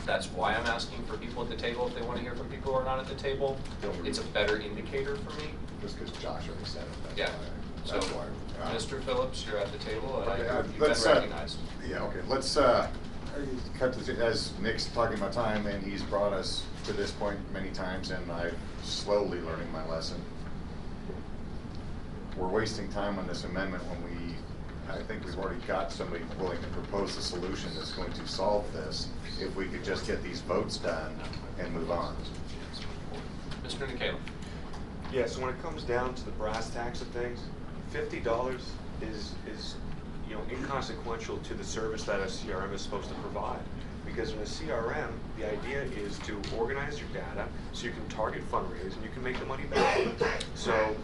That's why I'm asking for people at the table if they want to hear from people who are not at the table. It's a better indicator for me. Just because Josh already said it. Yeah. So, Mr. Phillips, you're at the table, and you've been let's, recognized. Yeah, okay. Let's cut to, as Nick's talking about time, and he's brought us to this point many times, and I'm slowly learning my lesson. We're wasting time on this amendment when I think we've already got somebody willing to propose a solution that's going to solve this. If we could just get these votes done and move on. Mr. Nicalim. Yeah, so when it comes down to the brass tacks of things, $50 is inconsequential to the service that a CRM is supposed to provide. Because in a CRM, the idea is to organize your data so you can target fundraise and you can make the money back. So,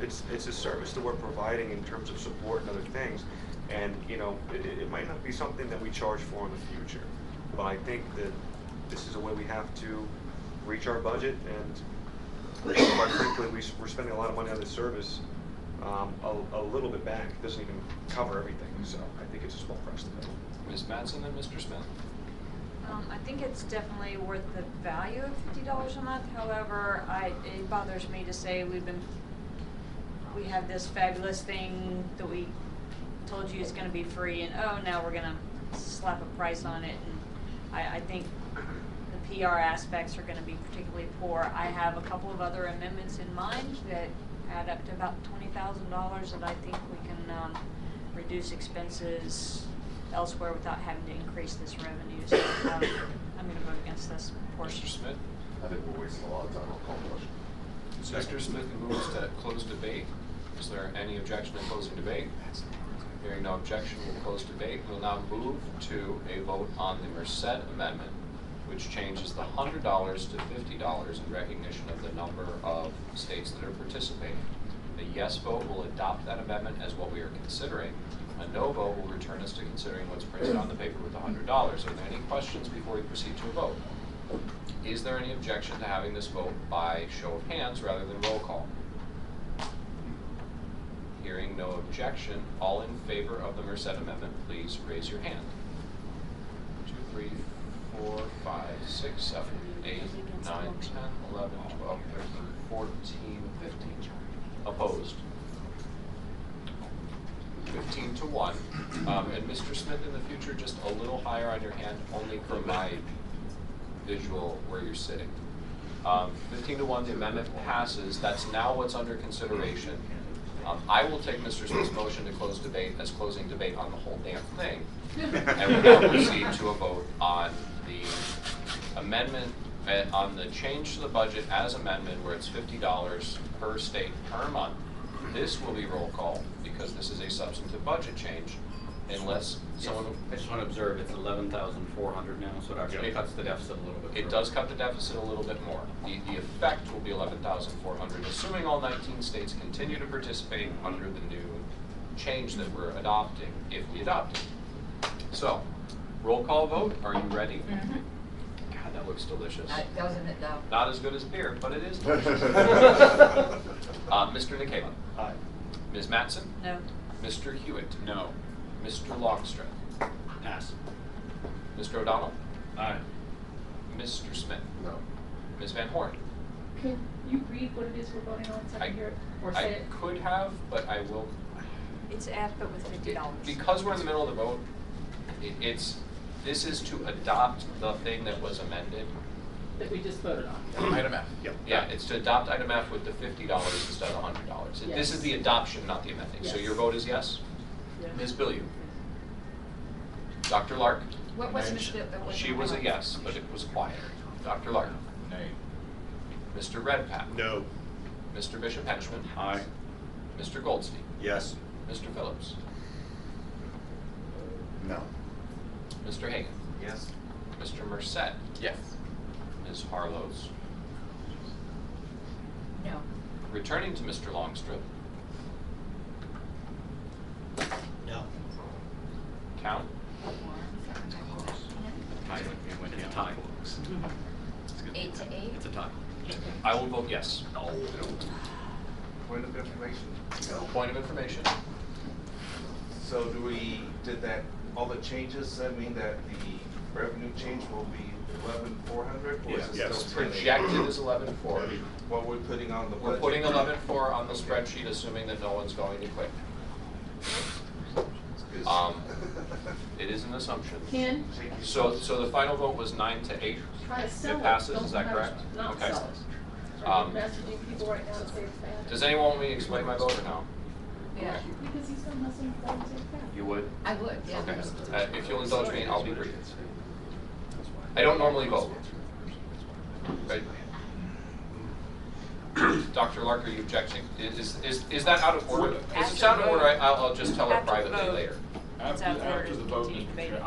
it's a service that we're providing in terms of support and other things. And, it might not be something that we charge for in the future. But I think that this is a way we have to reach our budget, and quite frankly, we're spending a lot of money on this service. A little bit back. It doesn't even cover everything, so I think it's a small price to pay. Ms. Mattson and Mr. Smith. I think it's definitely worth the value of $50 a month. However, it bothers me to say we have this fabulous thing that we told you is going to be free, and now we're going to slap a price on it. And I think the PR aspects are going to be particularly poor. I have a couple of other amendments in mind that add up to about $20,000 that I think we can reduce expenses elsewhere without having to increase this revenue. So I'm going to vote against this portion. Mr. Smith? I think we're wasting a lot of time on call question. Mr. Smith moves to close debate. Is there any objection to closing debate? Hearing no objection, we'll close debate. We'll now move to a vote on the Merced Amendment, which changes the $100 to $50 in recognition of the number of states that are participating. A yes vote will adopt that amendment as what we are considering. A no vote will return us to considering what's printed on the paper with the $100. Are there any questions before we proceed to a vote? Is there any objection to having this vote by show of hands rather than roll call? Hearing no objection, all in favor of the Merced Amendment, please raise your hand. 2, 3, 4, 5, 6, 7, 8, 9, 10, 11, 12, 13, 14, 15. Opposed? 15 to 1. And Mr. Smith, in the future, just a little higher on your hand, only for my visual where you're sitting. 15 to 1, the amendment passes. That's now what's under consideration. I will take Mr. Smith's motion to close debate as closing debate on the whole damn thing. And we now proceed to a vote on the amendment, on the change to the budget as amendment, where it's $50 per state per month. This will be roll call because this is a substantive budget change, unless someone. I just want to observe it's 11,400 now, so it actually cuts the deficit a little bit. It does cut the deficit a little bit more. The effect will be 11,400, assuming all 19 states continue to participate under the new change that we're adopting, if we adopt it. So, roll call vote. Are you ready? Mm-hmm. God, that looks delicious. Doesn't it though? Not as good as beer, but it is delicious. Mr. Nicalim. Aye. Ms. Mattson? No. Mr. Hewitt? No. Mr. Longstreth? Pass. Mr. O'Donnell? Aye. Mr. Smith? No. Ms. Van Horn? Can you read what it is we're voting on so I can hear it, or say I it? could have, but I will. It's F, but with $50. Because we're in the middle of the vote, this is to adopt the thing that was amended. That we just voted on. Item F. Yep. Yeah, it's to adopt item F with the $50 instead of $100. This Yes. is the adoption, not the amending. So Yes. your vote is yes? Yes. Ms. Billiou? Dr. Lark? What was Ms. Bill? She was a yes, but it was quiet. Dr. Lark? Nay. Mr. Redpath? No. Mr. Bishop Henchman? Aye. Mr. Goldstein? Yes. Mr. Phillips? No. Mr. Hagan? Yes. Mr. Merced? Yes. Ms. Harlows? No. Returning to Mr. Longstrip? No. Count? It's a tie. 8 to 8? It's a tie. I will vote yes. Point of information. Point of information. So did that, all the changes, that mean that the revenue change will be 11,400? Or is it Yes. still 10,800? Projected is 11.4. What we're putting on the We're budget? putting 11.4 on the spreadsheet, assuming that no one's going to quit. It is an assumption. Ken? So the final vote was 9 to 8. Try to sell It it. passes, Don't is that try to correct? not Okay. sell it. Are you messaging people right now to say it's bad? Does anyone want me to explain my vote or no? Yeah. Because he's still messing with them, say it's bad. You would? I would, yeah. Okay. If you'll indulge me, I'll be brief. I don't normally vote. Right? Dr. Lark, are you objecting? Is that out of order? If it's out of order, I'll just tell her After the privately vote. later. After the vote, Mr. Chair,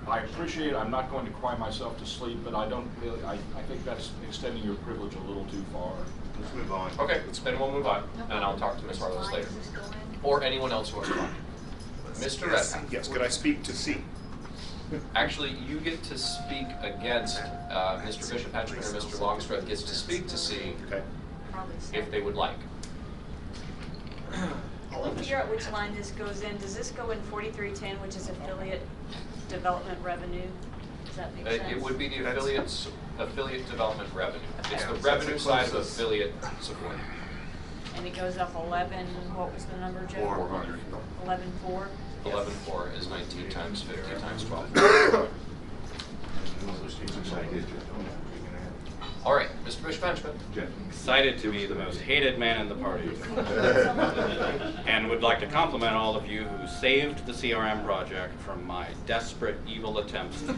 I appreciate, I'm not going to cry myself to sleep, but I don't really, I think that's extending your privilege a little too far. Let's move on. Okay, then we'll move on, and I'll talk to Ms. Harlows later. Or anyone else who wants to talk. Mr. Redpath. Yes, could I speak to C? Actually, you get to speak against Mr. Bishop Henchman or Mr. Longstreth gets to speak to C if they would like. Can we figure out which line this goes in? Does this go in 4310, which is affiliate development revenue? Does that make sense? It would be the affiliate development revenue. It's the revenue side of affiliate support. And it goes up 11, what was the number, Joe? 400. 11.4? 11.4 is 19 times 50 times 12. All right, Mr. Bishop Henchman. Excited to be the most hated man in the party. And would like to compliment all of you who saved the CRM project from my desperate, evil attempts to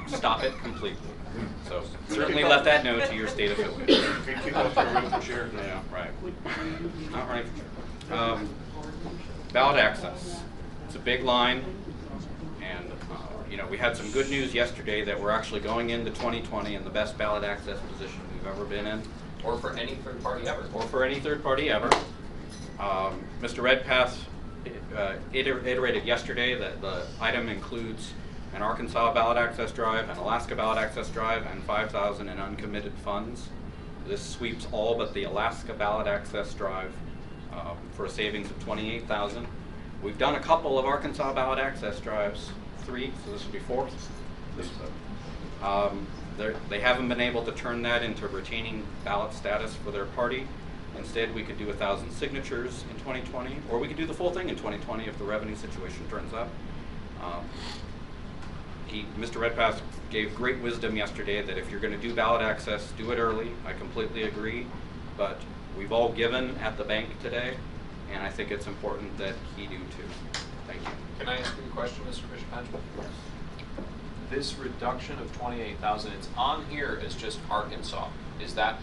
stop it completely. So certainly let that know to your state affiliates. Keep up the room for sure. Yeah, right. Not running for chair. Ballot access. It's a big line, and you know, we had some good news yesterday that we're actually going into 2020 in the best ballot access position we've ever been in. Or for any third party ever. Or for any third party ever. Mr. Redpath iterated yesterday that the item includes an Arkansas ballot access drive, an Alaska ballot access drive, and 5,000 in uncommitted funds. This sweeps all but the Alaska ballot access drive for a savings of 28,000. We've done a couple of Arkansas ballot access drives, 3, so this would be 4. They haven't been able to turn that into retaining ballot status for their party. Instead, we could do 1,000 signatures in 2020, or we could do the full thing in 2020 if the revenue situation turns up. Mr. Redpath gave great wisdom yesterday that if you're going to do ballot access, do it early. I completely agree, but we've all given at the bank today, and I think it's important that he do too. Thank you. Can I ask you a question, Mr. Bishop Henchman? This reduction of 28,000, it's on here as just Arkansas. Is that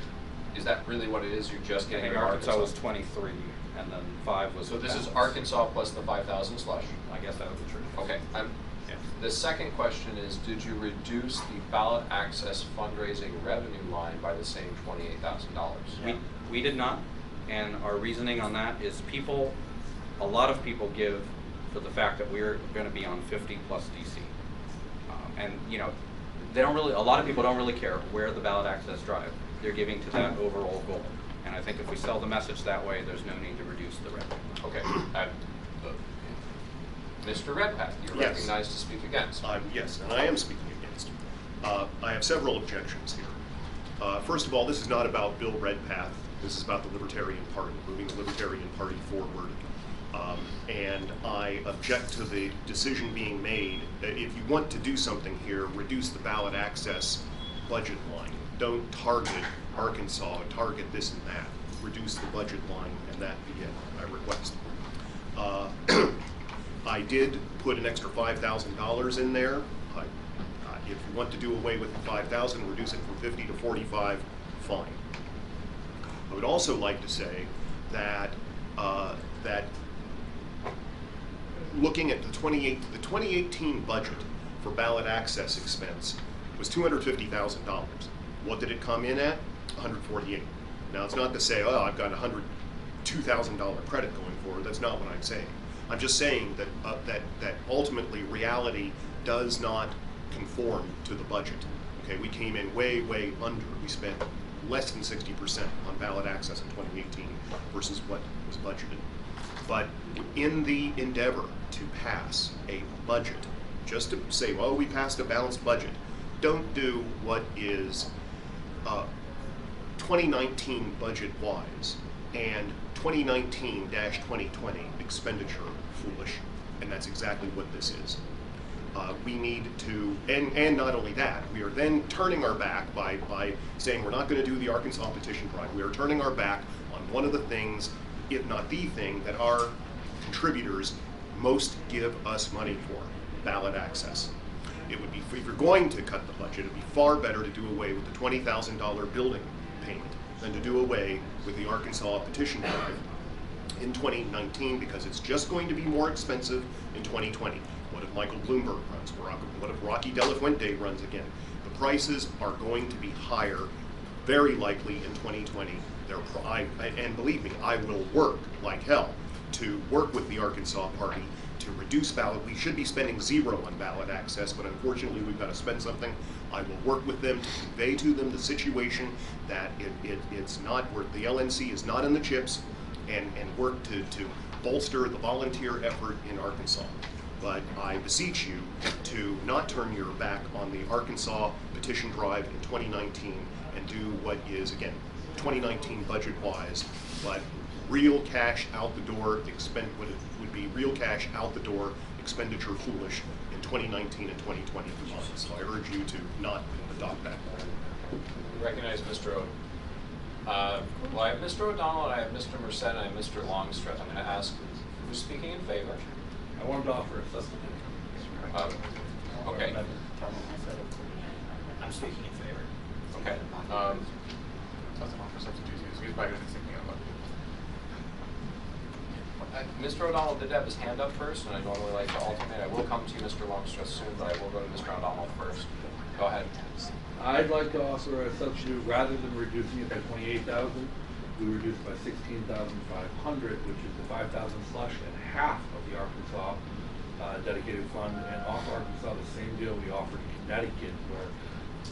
really what it is? You're just getting Arkansas was 23, and then 5 was. So this is Arkansas plus the 5,000 slush. I guess that was the truth. Okay. The second question is, did you reduce the ballot access fundraising revenue line by the same $28,000? We did not, and our reasoning on that is a lot of people give for the fact that we're going to be on 50 plus DC. And you know, a lot of people don't really care where the ballot access drive. They're giving to that overall goal. And I think if we sell the message that way, there's no need to reduce the revenue. Okay. Mr. Redpath, you're Yes. recognized to speak against. Yes, and I am speaking against. I have several objections here. First of all, this is not about Bill Redpath. This is about the Libertarian Party, moving the Libertarian Party forward. And I object to the decision being made that if you want to do something here, reduce the ballot access budget line. Don't target Arkansas, target this and that. Reduce the budget line, and that be it, I request. I did put an extra $5,000 in there. If you want to do away with the $5,000, reduce it from 50 to 45, fine. I would also like to say that that looking at the 2018 budget for ballot access expense was $250,000. What did it come in at? $148,000. Now it's not to say, oh, I've got a $102,000 credit going forward. That's not what I'm saying. I'm just saying that that ultimately reality does not conform to the budget. Okay, we came in way under. We spent less than 60% on ballot access in 2018 versus what was budgeted. But in the endeavor to pass a budget, just to say, well, we passed a balanced budget, don't do what is 2019 budget-wise and 2019-2020 expenditure foolish, and that's exactly what this is. We need to, and not only that, we are then turning our back by saying we're not going to do the Arkansas petition drive. We are turning our back on one of the things, if not the thing, that our contributors most give us money for, ballot access. It would be, if you're going to cut the budget, it would be far better to do away with the $20,000 building payment than to do away with the Arkansas petition drive in 2019, because it's just going to be more expensive in 2020. What if Michael Bloomberg runs? What if Rocky De La Fuente runs again? The prices are going to be higher, very likely in 2020. And believe me, I will work like hell to work with the Arkansas Party to reduce ballot. We should be spending zero on ballot access, but unfortunately we've got to spend something. I will work with them to convey to them the situation that it's not, where the LNC is not in the chips, and work to bolster the volunteer effort in Arkansas. But I beseech you to not turn your back on the Arkansas petition drive in 2019 and do what is, again, 2019 budget-wise, but real cash out the door, what it would be real cash out the door, expenditure foolish in 2019 and 2020 funds. So I urge you to not adopt that. Recognize Mr. Odom. Well, I have Mr. O'Donnell, and I have Mr. Merced, and I have Mr. Longstreth. I'm going to ask who's speaking in favor. I wanted to offer a substitute. Okay. I'm speaking in favor. Okay. Mr. O'Donnell did have his hand up first, and I normally like to alternate. I will come to you, Mr. Longstreth, soon, but I will go to Mr. O'Donnell first. Go ahead. I'd like to offer a substitute. Rather than reducing it by 28,000, we reduce it by 16,500, which is the 5,000 slush and half of the Arkansas dedicated fund, and offer Arkansas the same deal we offered in Connecticut, where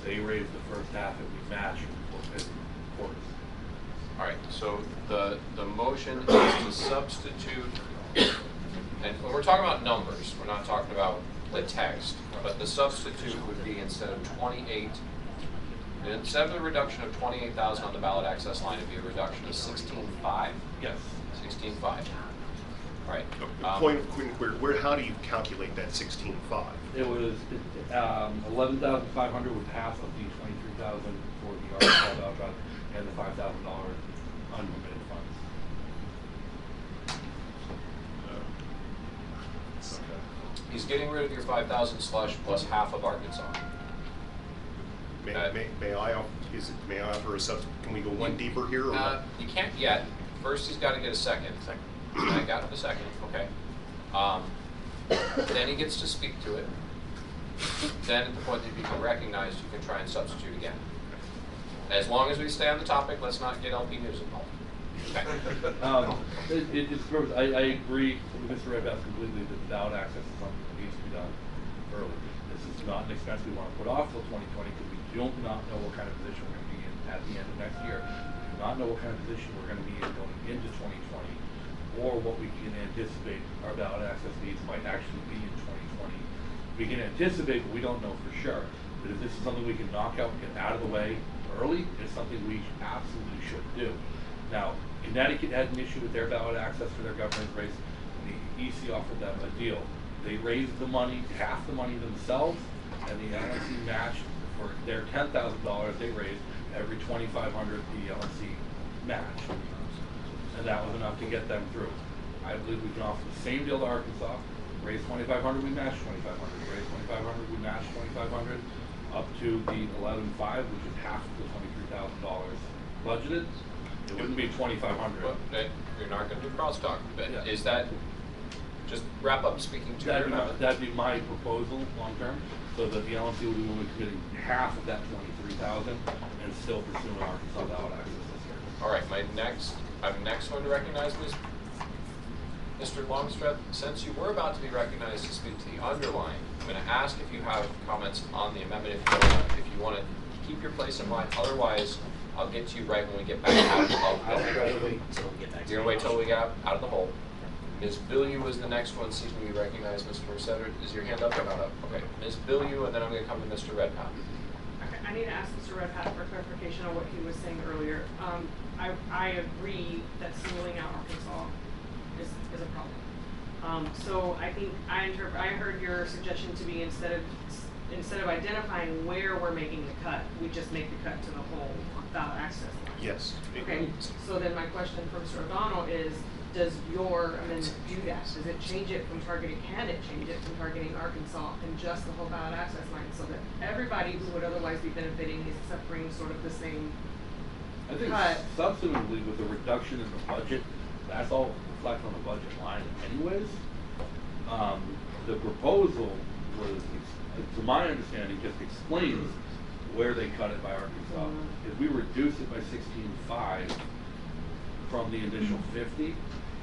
they raised the first half and we match quarters. All right, so the motion is to substitute, and we're talking about numbers, we're not talking about the text, but the substitute would be instead of 28, instead of the reduction of 28,000 on the ballot access line, it'd be a reduction of 16.5? Yes. 16.5. Right. Point of where, how do you calculate that 16.5? It was 11,500 with half of the 23,000 for the Arkansas ballot drive and the $5,000 unlimited funds. He's getting rid of your 5,000 slush plus half of Arkansas. May I offer a substitute? Can we go one deeper here? Or what? You can't yet. First, he's got to get a second. I got him a second. Okay. Then he gets to speak to it. Then, at the point that you become recognized, you can try and substitute again. As long as we stay on the topic, let's not get LP News involved. Okay. I agree with Mr. Redpath completely that the ballot access is something that needs to be done early. This is not an expense we want to put off till 2020 because we do not know what kind of position we're going to be in at the end of next year. We do not know what kind of position we're going to be in going into 2020 or what we can anticipate our ballot access needs might actually be in 2020. We can anticipate, but we don't know for sure. But if this is something we can knock out and get out of the way early, it's something we absolutely should do. Now, Connecticut had an issue with their ballot access for their governor's race, and the EC offered them a deal. They raised the money, half the money themselves, and the LNC matched for their $10,000 they raised. Every $2,500 the LNC matched, and that was enough to get them through. I believe we can offer the same deal to Arkansas. Raise $2,500, we match $2,500. Raise $2,500, we match $2,500, up to the 11.5, which is half of the $23,000 budgeted. It wouldn't be $2,500. Well, you're not going to do crosstalk, but yeah. Is that, just wrap up speaking to your amendment? That'd be my proposal long term, so that the LNC would be only committing half of that $23,000 and still pursuing Arkansas ballot access this year. All right, I'm next going to recognize Mr. Longstreth. Since you were about to be recognized to speak to the underlying, I'm going to ask if you have comments on the amendment. If you want to keep your place in line, otherwise I'll get to you right when we get back out of the hole. You're going to wait till we get out of the hole. Ms. Billiou is the next one seeking to be recognized. Mr. Merced, is your hand up or not up? Okay, Ms. Billiou, and then I'm going to come to Mr. Redpath. Okay, I need to ask Mr. Redpath for clarification on what he was saying earlier. I agree that singling out Arkansas is a problem. So I think I heard your suggestion to be instead of identifying where we're making the cut, we just make the cut to the whole ballot access line. Yes. Okay, so then my question for Mr. O'Donnell is, does your amendment do that? Does it change it from targeting, can it change it from targeting Arkansas and just the whole ballot access line so that everybody who would otherwise be benefiting is suffering sort of the same I think cut? Substantively, with the reduction in the budget, that's all reflected on the budget line anyways. The proposal was, to my understanding, just explains where they cut it by Arkansas. If we reduce it by 16.5 from the initial 50,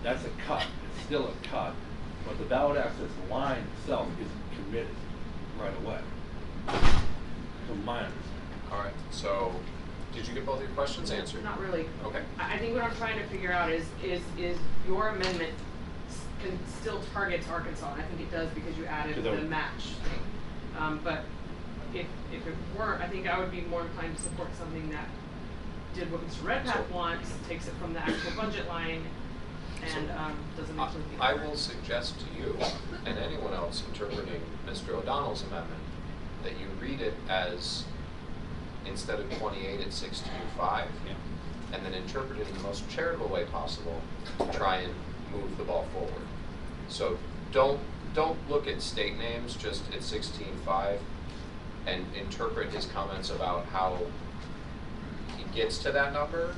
that's a cut. It's still a cut, but the ballot access line itself isn't committed right away, to my understanding. All right, so did you get both your questions answered? Not really. Okay. I think what I'm trying to figure out is your amendment can still targets Arkansas, and I think it does because you added the match thing. But if it weren't, I think I would be more inclined to support something that did what Mr. Redpath wants, takes it from the actual budget line, and doesn't actually think I will suggest to you, and anyone else interpreting Mr. O'Donnell's amendment, that you read it as, instead of 28, it's 16.5, and then interpret it in the most charitable way possible to try and move the ball forward. So don't look at state names, just at 16.5, and interpret his comments about how he gets to that number,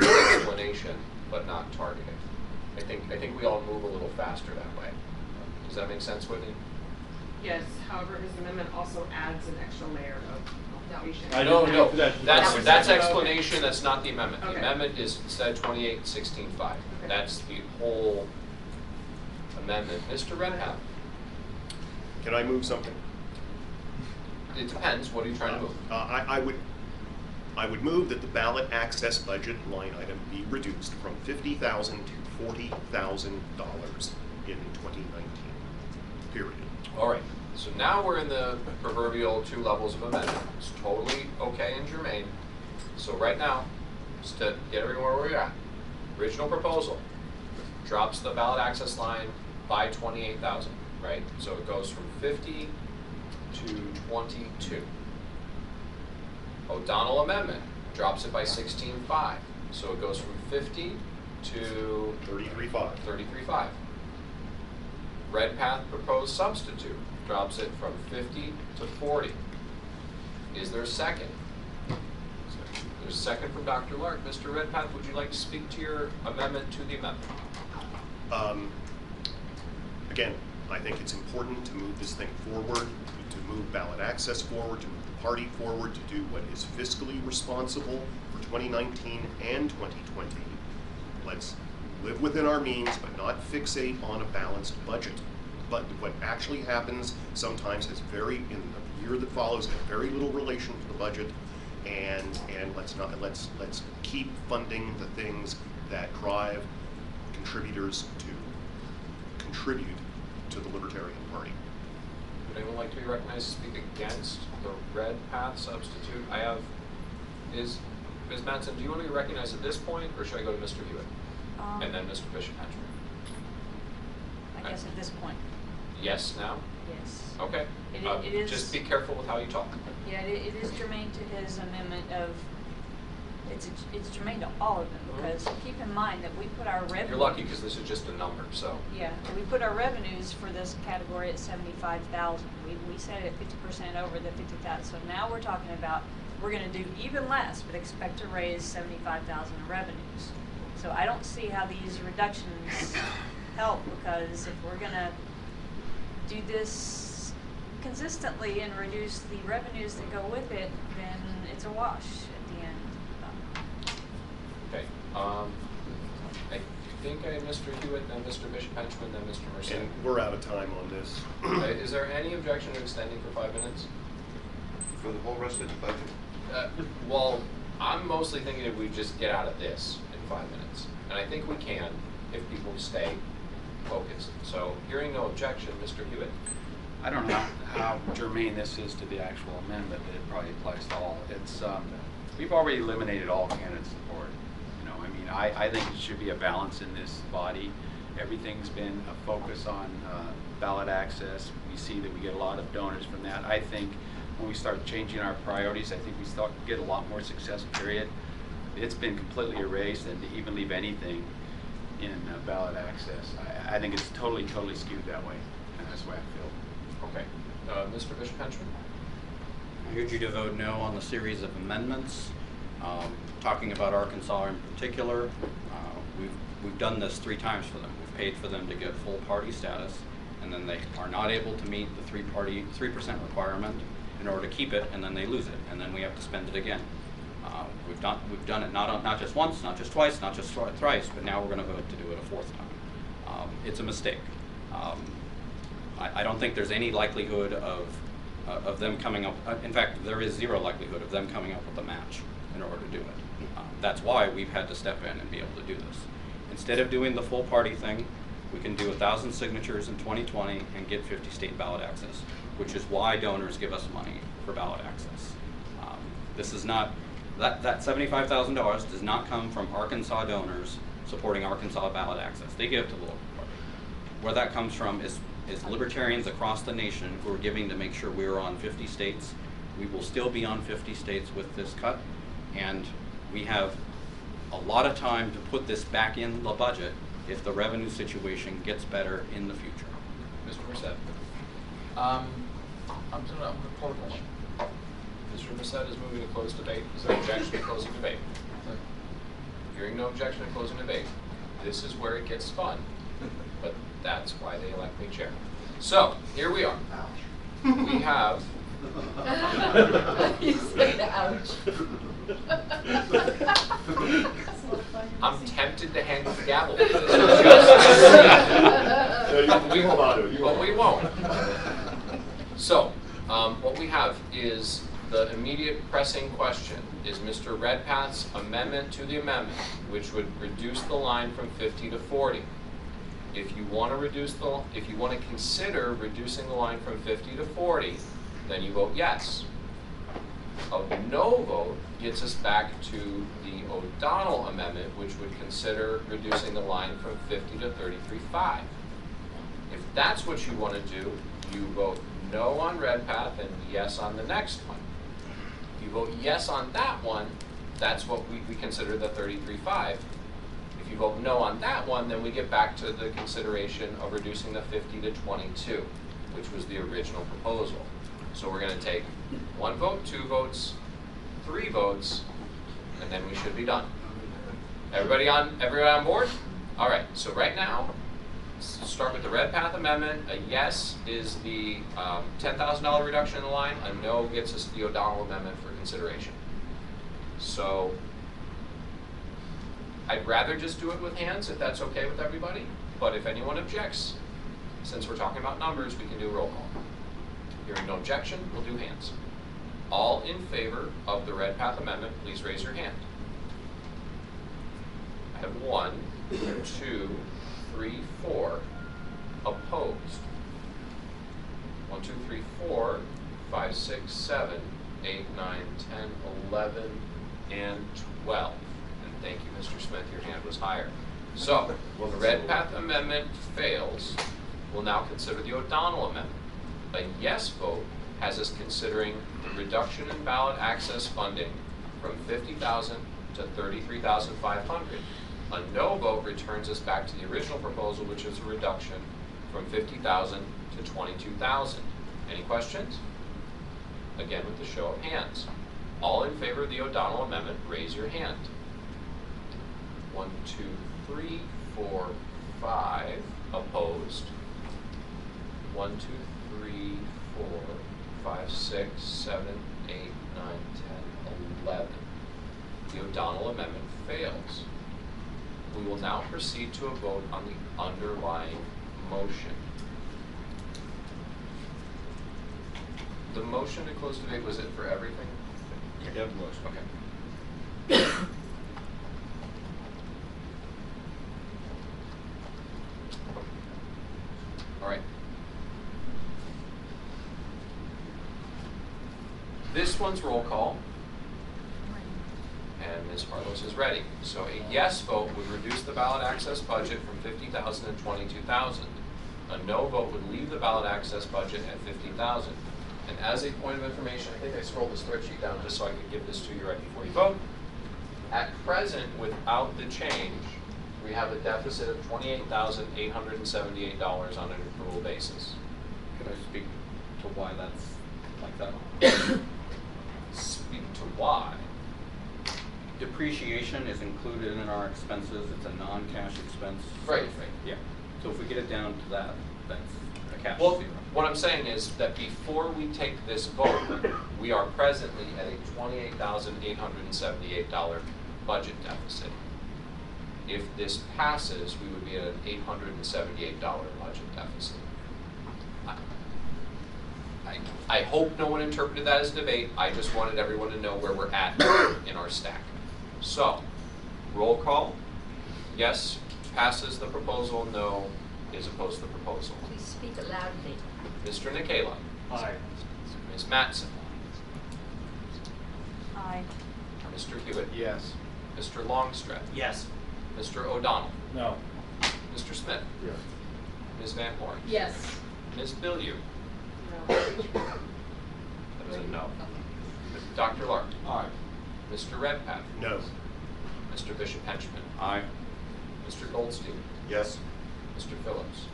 explanation, but not targeting. I think we all move a little faster that way. Does that make sense, Whitney? Yes, however, his amendment also adds an extra layer of foundation. No, that's explanation, that's not the amendment. Okay. The amendment is instead 28, 16.5. Okay. That's the whole amendment. Mr. Redpath? Can I move something? It depends. What are you trying to move? I would move that the ballot access budget line item be reduced from $50,000 to $40,000 in 2019. Period. All right. So now we're in the proverbial 2 levels of amendment. It's totally okay and germane. So right now, just to get everyone where we're at, original proposal drops the ballot access line by 28,000, right? So it goes from 50 to 22. O'Donnell amendment drops it by 16.5. So it goes from 50 to 33.5. 33.5. Redpath proposed substitute drops it from 50 to 40. Is there a second? There's a second from Dr. Lark. Mr. Redpath, would you like to speak to your amendment to the amendment? Again, I think it's important to move this thing forward, to move ballot access forward, to move the party forward, to do what is fiscally responsible for 2019 and 2020. Let's live within our means, but not fixate on a balanced budget. But what actually happens sometimes has in the year that follows, has very little relation to the budget, and let's keep funding the things that drive contributors to contribute to the Libertarian Party. Would anyone like to be recognized to speak against the red path substitute? Ms. Matson, do you want to be recognized at this point, or should I go to Mr. Hewitt? And then Mr. Bishop-Henchman? I guess at this point. Yes now? Yes. Okay. It is, just be careful with how you talk. Yeah, it is germane to his amendment of, it's germane to all of them, because keep in mind that we put our revenues. You're lucky because this is just a number, so. Yeah, we put our revenues for this category at 75,000. We set it at 50% over the 50,000. So now we're talking about, we're gonna do even less, but expect to raise 75,000 in revenues. So I don't see how these reductions help, because if we're gonna do this consistently and reduce the revenues that go with it, then it's a wash at the end. Okay. I think I have Mr. Hewitt, then Mr. Bishop-Henchman, then Mr. Merced. And we're out of time on this. Is there any objection to extending for 5 minutes? For the whole rest of the budget? Well, I'm mostly thinking if we just get out of this in 5 minutes. And I think we can if people stay focused. So, hearing no objection, Mr. Hewitt. I don't know how germane this is to the actual amendment, but it probably applies to all. It's we've already eliminated all candidate support. You know, I mean, I think it should be a balance in this body. Everything's been a focus on ballot access. We see that we get a lot of donors from that. I think when we start changing our priorities, I think we start to get a lot more success, period. It's been completely erased, and to even leave anything in ballot access, I think it's totally skewed that way, and that's the way I feel. Okay. Mr. Bishop-Henchman? I urge you to vote no on the series of amendments. Talking about Arkansas in particular, we've done this 3 times for them. We've paid for them to get full party status, and then they are not able to meet the 3% requirement in order to keep it, and then they lose it, and then we have to spend it again. We've done it not just once, not just twice, not just thrice, but now we're going to vote to do it a 4th time. It's a mistake. I don't think there's any likelihood of them coming up. In fact, there is 0 likelihood of them coming up with a match in order to do it. That's why we've had to step in and be able to do this. Instead of doing the full party thing, we can do 1,000 signatures in 2020 and get 50 state ballot access, which is why donors give us money for ballot access. This is not, that $75,000 does not come from Arkansas donors supporting Arkansas ballot access. They give to the local party. Where that comes from is libertarians across the nation who are giving to make sure we're on 50 states. We will still be on 50 states with this cut, and we have a lot of time to put this back in the budget if the revenue situation gets better in the future. Mr. Merced? I'm gonna call the question. Mr. Merced is moving to close debate. Is there objection to closing debate? Hearing no objection to closing debate, this is where it gets fun. But that's why they elect me chair. So, here we are. We have... You said ouch. I'm tempted to hand the gavel. We hold on to it. But we won't. So, what we have is the immediate pressing question is Mr. Redpath's amendment to the amendment, which would reduce the line from 50 to 40. If you want to consider reducing the line from 50 to 40, then you vote yes. A no vote gets us back to the O'Donnell amendment, which would consider reducing the line from 50 to 33.5. If that's what you want to do, you vote no on Redpath and yes on the next one. If you vote yes on that one, that's what we consider the 33.5. If you vote no on that one, then we get back to the consideration of reducing the 50 to 22, which was the original proposal. So we're going to take 1 vote, 2 votes, 3 votes, and then we should be done. Everybody on board? All right, so right now, start with the Redpath amendment. A yes is the $10,000 reduction in the line. A no gets us the O'Donnell amendment for consideration. So I'd rather just do it with hands if that's okay with everybody. But if anyone objects, since we're talking about numbers, we can do a roll call. Hearing no objection, we'll do hands. All in favor of the Redpath amendment, please raise your hand. I have 1, 2, 3, 4. Opposed? 1, 2, 3, 4, 5, 6, 7, 8, 9, 10, 11, and 12. And thank you, Mr. Smith, your hand was higher. So, the Red Path amendment fails. We'll now consider the O'Donnell amendment. A yes vote has us considering the reduction in ballot access funding from $50,000 to $33,500. A no vote returns us back to the original proposal, which is a reduction from $50,000 to $22,000. Any questions? Again, with the show of hands. All in favor of the O'Donnell amendment, raise your hand. 1, 2, 3, 4, 5. Opposed? 1, 2, 3, 4, 5, 6, 7, 8, 9, 10, 11. The O'Donnell amendment fails. We will now proceed to a vote on the underlying motion. The motion to close debate, was it for everything? Yeah, it was. Okay. All right. This one's roll call. And Ms. Harlos is ready. So a yes vote would reduce the ballot access budget from $50,000 to $22,000. A no vote would leave the ballot access budget at $50,000. And as a point of information, I think I scrolled the spreadsheet down just so I could give this to you right before you vote. At present, without the change, we have a deficit of $28,878 on an accrual basis. Could I speak to why that's like that? Speak to why? Depreciation is included in our expenses. It's a non-cash expense. Right. Yeah. So if we get it down to that, that's a cash Well, zero. what I'm saying is that before we take this vote, we are presently at a $28,878 budget deficit. If this passes, we would be at an $878 budget deficit. I hope no one interpreted that as debate. I just wanted everyone to know where we're at in our stack. So, roll call. Yes passes the proposal. No is opposed to the proposal. Please speak loudly. Mr. Nicola. Aye. Ms. Mattson. Aye. Mr. Hewitt. Yes. Mr. Longstreth. Yes. Mr. O'Donnell. No. Mr. Smith. Yes. Ms. Van Horn. Yes. Ms. Billiard. No. That was a no. Dr. Lark. Aye. Mr. Redpath. No. Mr. Bishop Henchman. Aye. Mr. Goldstein. Yes. Mr. Phillips.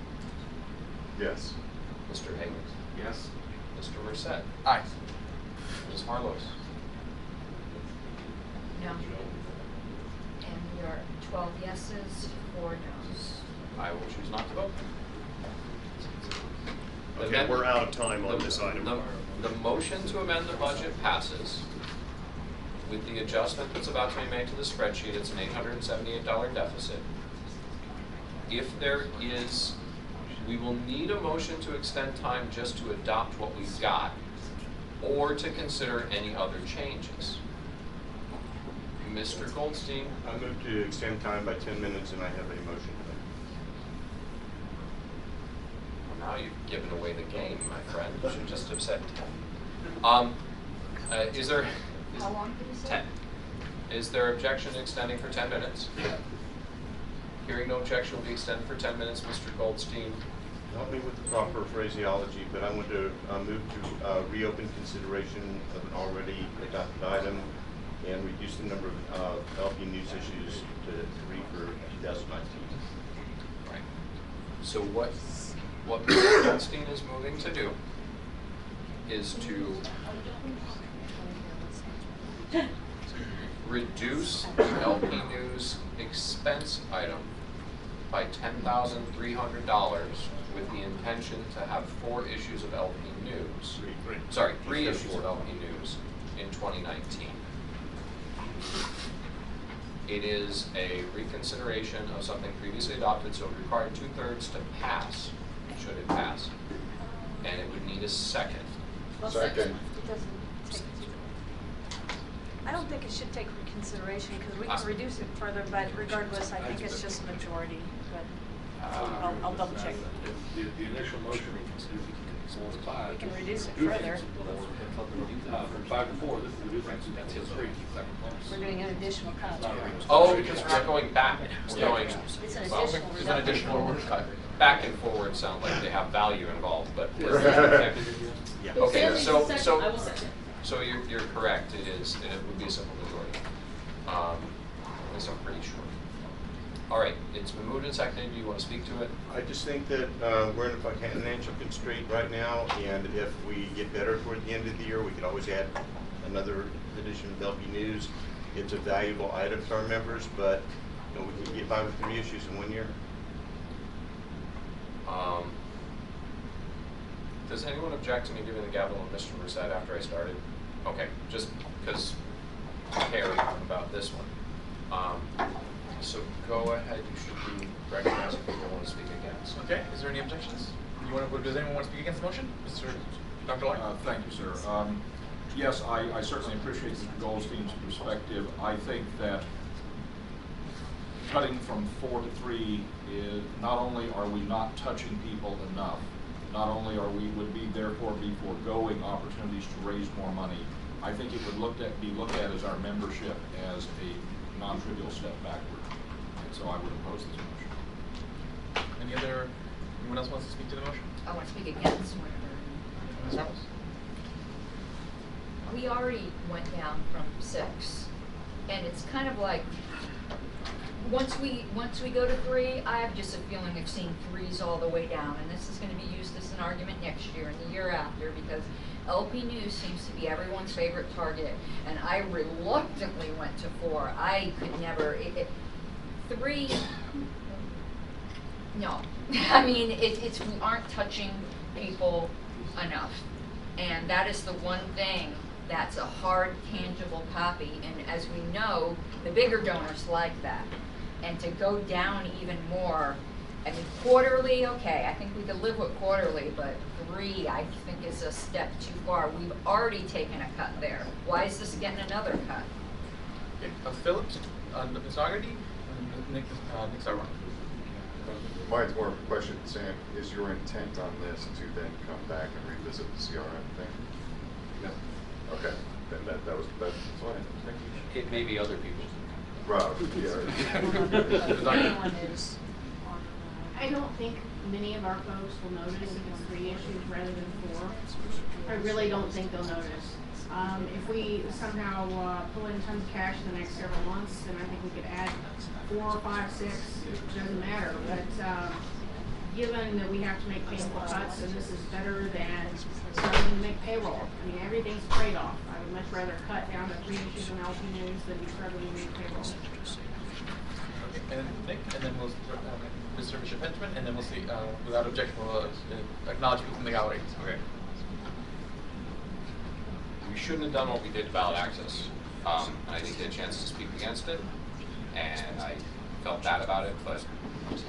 Yes. Mr. Higgins. Yes. Mr. Merced. Aye. Ms. Harlos. No. And we are 12 yeses, 4 noes. I will choose not to vote. The Okay, amendment- we're out of time on this item. The motion to amend the budget passes. With the adjustment that's about to be made to the spreadsheet, it's an $878 deficit. If there is, we will need a motion to extend time just to adopt what we've got, or to consider any other changes. Mr. Goldstein? I move to extend time by 10 minutes, and I have a motion. Now you've given away the game, my friend. You should just have said 10. Is there? How long did you say? 10. Is there objection to extending for 10 minutes? Hearing no objection will be extended for 10 minutes. Mr. Goldstein. Help me with the proper phraseology, but I want to move to reopen consideration of an already adopted item and reduce the number of LP news issues to 3 for 2019. Right. So what Mr. Goldstein is moving to do is to reduce the LP News expense item by $10,300 with the intention to have 4 issues of LP News. Sorry, 3 issues of LP News in 2019. It is a reconsideration of something previously adopted, so it required 2/3 to pass, should it pass. And it would need a second. Well, Second. It doesn't take, I don't think it should take reconsideration because we can reduce it further, but regardless, I think it's just majority, but. I'll double check. The initial motion was 4 to 5. We can reduce it Reducing further. From 5 to 4, this is reducing to 3. We're doing an additional cut. Oh, because we're not going back, we're going. It's an well, additional it's an additional reduction. cut. Back and forward sound like they have value involved, but. Yeah. Okay, I will second. so you're correct, it is, and it would be a simple majority. At least I'm pretty sure. All right, it's been moved and seconded, do you want to speak to it? I just think that we're in a financial constraint right now, and if we get better toward the end of the year, we could always add another edition of LP News. It's a valuable item to our members, but you know, we can get by with 3 issues in 1 year. Does anyone object to me giving the gavel to Mr. Merced after I started? Okay, just because I care about this one. So go ahead, you should be recognized if people want to speak against. Okay, is there any objections? Does anyone want to speak against the motion? Dr. Lark? Thank you, sir. Yes, I certainly appreciate Goldstein's perspective. I think that cutting from 4 to 3 is, not only are we not touching people enough, not only would we therefore be foregoing opportunities to raise more money, I think it would be looked at as our membership as a non-trivial step backward. And so I would oppose this motion. Anyone else wants to speak to the motion? I want to speak against Ms. Reynolds? We already went down from 6, and it's kind of like, once we go to 3, I have just a feeling of seeing 3s all the way down, and this is going to be used as an argument next year and the year after, because LP News seems to be everyone's favorite target, and I reluctantly went to 4. I could never, 3, no. I mean, it's we aren't touching people enough, and that is the one thing that's a hard, tangible copy, and as we know, the bigger donors like that. And to go down even more, I mean, quarterly, okay, I think we could live with quarterly, but 3, I think is a step too far. We've already taken a cut there. Why is this getting another cut? Okay, Phillips, Ms. Dougherty, Nick Sarwan. Mine's more of a question, Sam. Is your intent on this to then come back and revisit the CRM thing? No. Okay, then that's fine. Thank you. It may be other people's. Right, I don't think many of our folks will notice if it's 3 issues rather than 4. I really don't think they'll notice. If we somehow pull in tons of cash in the next several months, then I think we could add 4, 5, 6. It doesn't matter. But given that we have to make painful cuts, and this is better than starting to make payroll. I mean, everything's a trade-off. I would much rather cut down to 3 issues on LP News than be struggling to make payroll. Okay, and Nick, and then we'll Mr. Bishop Benjamin, and then we'll see, without objection, we'll acknowledge people from the gallery. Okay. We shouldn't have done what we did to ballot access. And I didn't get a chance to speak against it, and I felt bad about it, but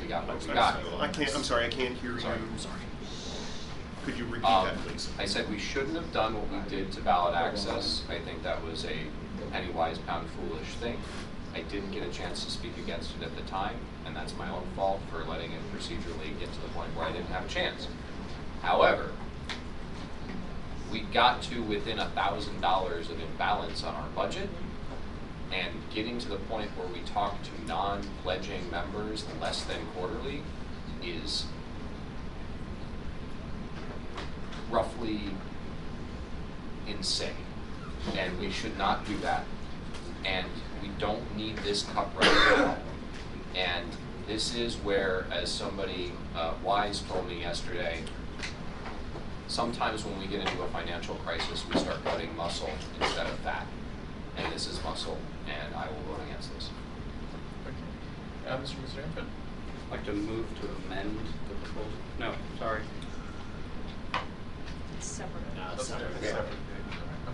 we got what we got. I'm sorry, I can't hear you. Sorry. Could you repeat that, please? I said we shouldn't have done what we did to ballot access. I think that was a penny wise, pound foolish thing. I didn't get a chance to speak against it at the time, and that's my own fault for letting it procedurally get to the point where I didn't have a chance. However, we got to within $1,000 of imbalance on our budget, and getting to the point where we talk to non-pledging members less than quarterly is roughly insane, and we should not do that. And we don't need this cut right now. And this is where, as somebody wise told me yesterday, sometimes when we get into a financial crisis, we start cutting muscle instead of fat. And this is muscle, and I will vote against this. Okay. Mr. Infant? I'd like to move to amend the proposal. No, sorry. Separate. Separate.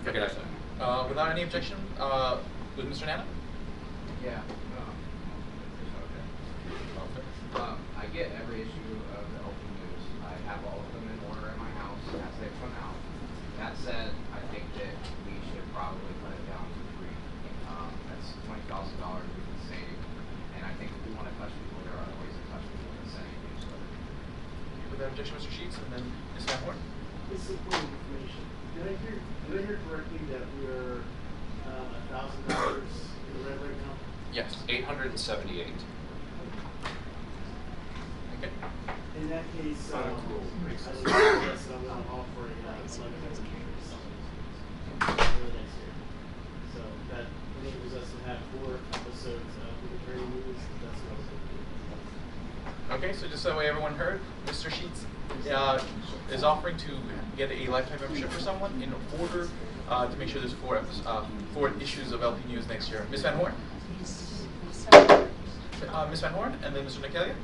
Okay. Okay. Okay. Without any objection, with Mr. Nana? Yeah. I get every issue of the LP News. I have all of them in order at my house as they come out. That said, I think that we should probably cut it down to 3. That's $20,000 we can save. And I think if we want to touch people, there are other ways to touch people than sending objection, Mr. Sheets, and then Ms. Van Horn. This is a point of information. Did I hear correctly that we're $1,000 in the red right now? Yes, 878. Okay. In that case, I guess I'm not offering for the next year. So that enables us to have 4 episodes of Libertarian News. That's what I was thinking. Okay, so just that way everyone heard, Mr. Sheets is offering to get a lifetime membership for someone in order to make sure there's 4 issues of LP News next year. Ms. Van Horn? Ms. Van Horn, and then Mr. Nicalia?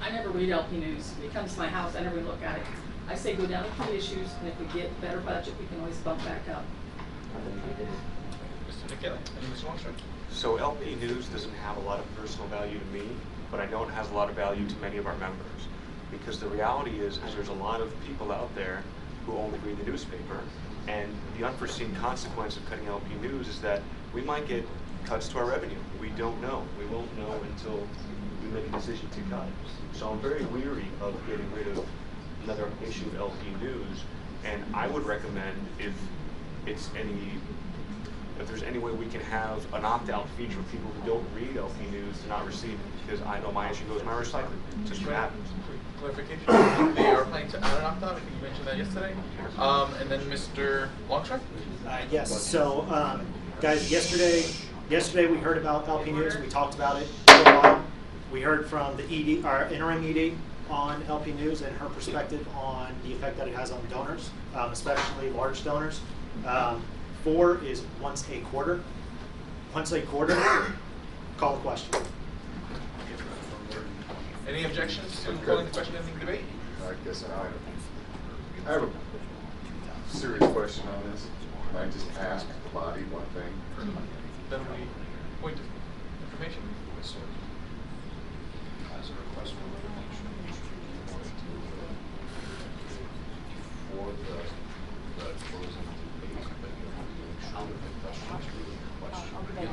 I never read LP News. If it comes to my house, I never look at it. I say go down to 3 issues, and if we get better budget, we can always bump back up. Mr. Nicalia, and Mr. Longstreet? So LP News doesn't have a lot of personal value to me, but I know it has a lot of value to many of our members. Because the reality is there's a lot of people out there who only read the newspaper, and the unforeseen consequence of cutting LP News is that we might get cuts to our revenue. We don't know. We won't know until we make a decision to cut. So I'm very weary of getting rid of another issue of LP News, and I would recommend if there's any way we can have an opt-out feature for people who don't read LP News to not receive it, because I know my issue goes in my recycling. It's just what happens. Clarification, they are planning to add an opt-out. I think you mentioned that yesterday. And then Mr. Longstreet? Yes, so guys, yesterday we heard about LP News. We talked about it for a while. We heard from the ED, our interim ED on LP News and her perspective on the effect that it has on donors, especially large donors. 4 is once a quarter. Once a quarter, call the question. Any objections to calling the question ending debate? I guess I have a serious question on this. Can I just ask the body one thing? That'll be point of information. As a request for information, before the closing debate, but you have to make sure that the questions read the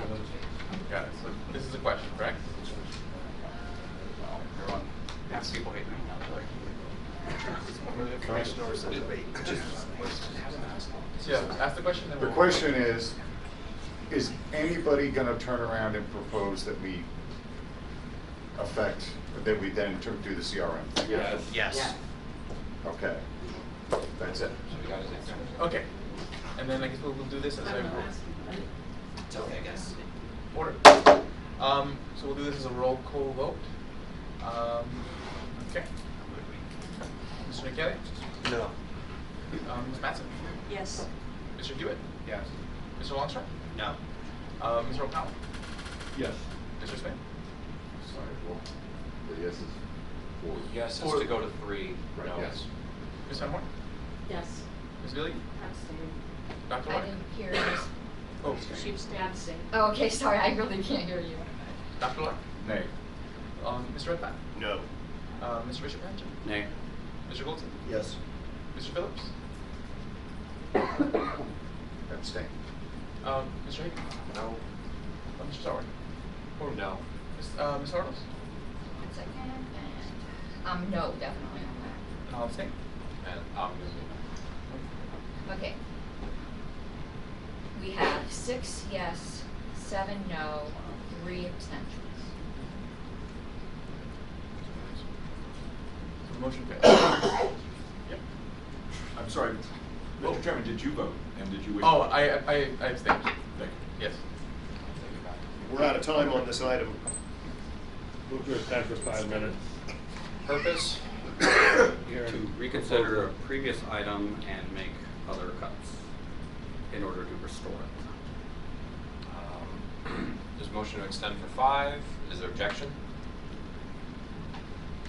question. Got it. So this is a question, correct? Well, everyone, half people hate me now. Commissioners and debate. So yeah, ask the question. Then The question is anybody going to turn around and propose that we that we then do the CRM? Yes. Yes. Okay. That's it. So we got his answer. Okay. And then I guess we'll do this as a It's okay, I guess. order. So we'll do this as a roll call vote. Okay. Mr. Nicalia? No. Ms. Mattson? Yes. Mr. Hewitt? Yes. Mr. Longstreet? No. Mr. O'Connell? Yes. Mr. Smith? Sorry, well, the yes is 4. Yes, Four. it's to go to 3. Right, No. yes. Ms. Van Horn? Yes. Ms. Billy? Dr. I Lark? didn't hear you. Oh, She's dancing. Oh, okay, sorry, I really can't hear you. Dr. Lark? Nay. Mr. Redpath? No. Mr. Bishop Rancher? Nay. Mr. Goldson? Yes. Mr. Phillips? Abstain. Mr. Higgins? No. Mr. Sauer? Or no. Ms. Arnold? 1 second, and, no, definitely on that. And I'll abstain. And I'm going to Okay. We have 6 yes, 7 no, 3 abstentions. So the motion fails. Yeah. I'm sorry, Mr. Chairman, did you vote? And did you wish? Oh, I abstained. Thank you. Yes. We're out of time on this item. Move to extend for 5 minutes. Purpose? To reconsider a previous item and make other cuts in order to restore it. There's motion to extend for 5. Is there objection?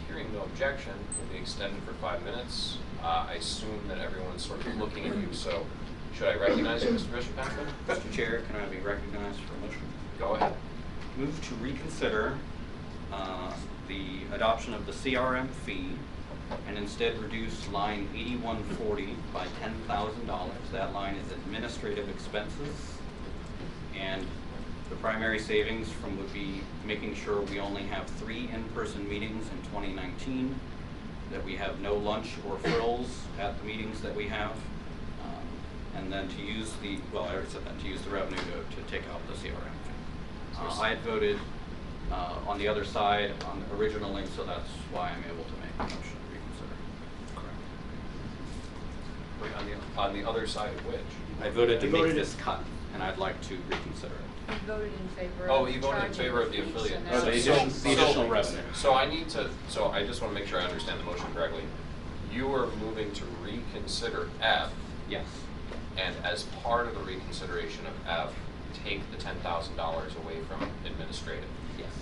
Hearing no objection, will be extended for 5 minutes. I assume that everyone's sort of looking at you, so should I recognize you, Mr. Bishop Benjamin? Mr. Chair, can I be recognized for a motion? Go ahead. Move to reconsider the adoption of the CRM fee and instead reduce line 8140 by $10,000. That line is administrative expenses, and the primary savings would be making sure we only have 3 in-person meetings in 2019, that we have no lunch or frills at the meetings that we have. And then to use the, well, I already said that, to use the revenue to take out the CRM fee. I had voted on the other side on originally, so that's why I'm able to make a motion to reconsider. Wait, on the other side of which? I voted to You make voted this cut, and I'd like to reconsider it. You voted in favor of. Oh, you voted in charging favor of the fees, affiliate. and Oh, the that's- additional revenue. So I need to, so I just want to make sure I understand the motion correctly. You are moving to reconsider F. Yes. And as part of the reconsideration of F, take the $10,000 away from administrative. Yes.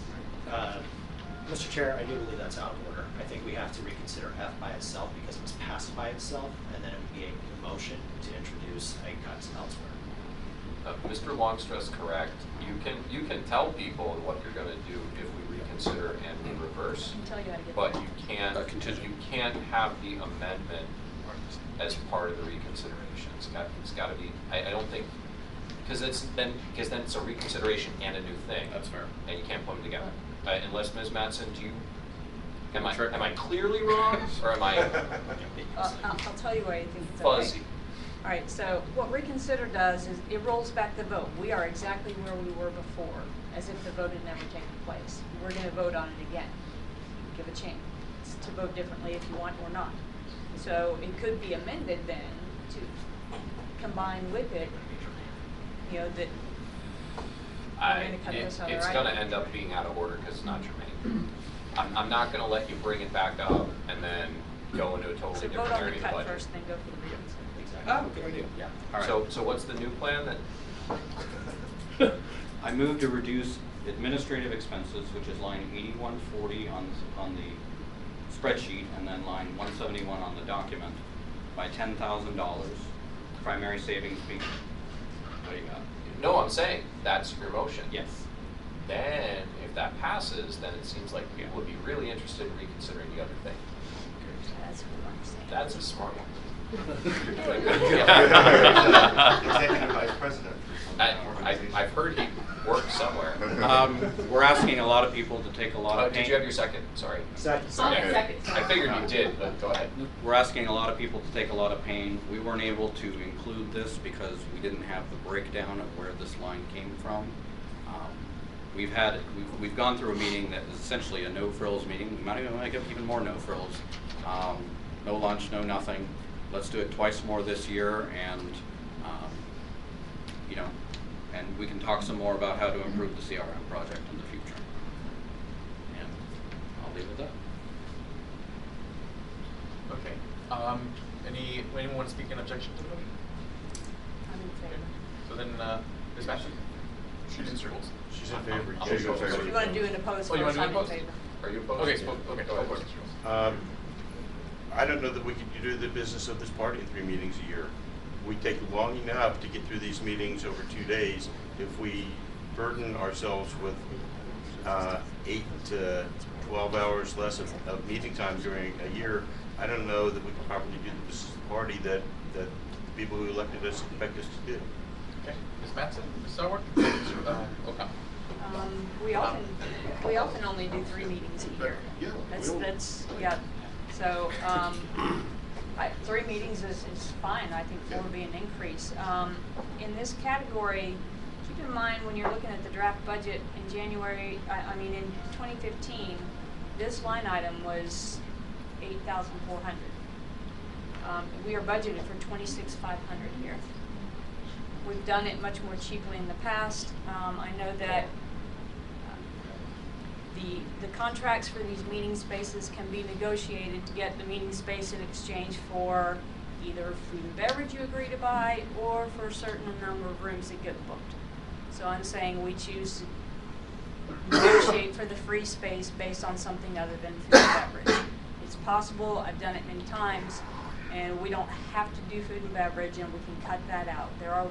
Mr. Chair, I do believe that's out of order. I think we have to reconsider F by itself because it was passed by itself, and then it would be a motion to introduce a cut elsewhere. Mr. Longstress, correct. You can tell people what you're going to do if we reconsider and we reverse. I can tell you how to get But there. you can't have the amendment as part of the reconsideration. It's got to be. I don't think because then it's a reconsideration and a new thing. That's fair. And you can't put them together. Unless Ms. Mattson, am I clearly wrong or am I I'll tell you why I think it's fuzzy? okay. All right, so what reconsider does is it rolls back the vote. We are exactly where we were before, as if the vote had never taken place. We're going to vote on it again. Give a chance to vote differently if you want or not. So it could be amended then to combine with it, you know, that we're going to cut this other It's item. going to end up being out of order because it's not germane. I'm not going to let you bring it back up and then go into a totally So different vote on area the of the cut budget. first, then go for the reconsider. Oh, good idea. Yeah. All right. So what's the new plan that? I move to reduce administrative expenses, which is line 8140 on the spreadsheet, and then line 171 on the document, by $10,000. Primary savings being, what do you got? No, I'm saying that's your motion. Yes. Then, if that passes, then it seems like people would be really interested in reconsidering the other thing. That's what I'm saying. That's a smart one. Executive Vice President. I've heard he worked somewhere. We're asking a lot of people to take a lot of pain. Did you have your second? Sorry. Second. Okay. I figured you did, but go ahead. We're asking a lot of people to take a lot of pain. We weren't able to include this because we didn't have the breakdown of where this line came from. We've gone through a meeting that is essentially a no frills meeting. We might even make up even more no frills. No lunch, no nothing. Let's do it twice more this year, and you know, and we can talk some more about how to improve the CRM project in the future. And I'll leave it at that. Okay. Anyone want to speak in objection to the motion? I'm in favor. So then, Ms. Mattson? She's in favor. She's in favor. If you want to do an opposed Oh, you vote, want to do I'm in opposed? favor. Are you opposed? Okay, go ahead. I don't know that we could do the business of this party in 3 meetings a year. We take long enough to get through these meetings over 2 days. If we burden ourselves with 8 to 12 hours less of meeting time during a year, I don't know that we can properly do the business of the party that the people who elected us expect us to do. Okay. Ms. Mattson, Ms. Sarwark, Mr. O'Connell. We often only do 3 meetings a year. That's yeah. So 3 meetings is fine. I think 4 would be an increase. In this category, keep in mind when you're looking at the draft budget in January, in 2015, this line item was $8,400. We are budgeted for $26,500 here. We've done it much more cheaply in the past. I know that the contracts for these meeting spaces can be negotiated to get the meeting space in exchange for either food and beverage you agree to buy or for a certain number of rooms that get booked. So I'm saying we choose to negotiate for the free space based on something other than food and beverage. It's possible, I've done it many times, and we don't have to do food and beverage, and we can cut that out. There are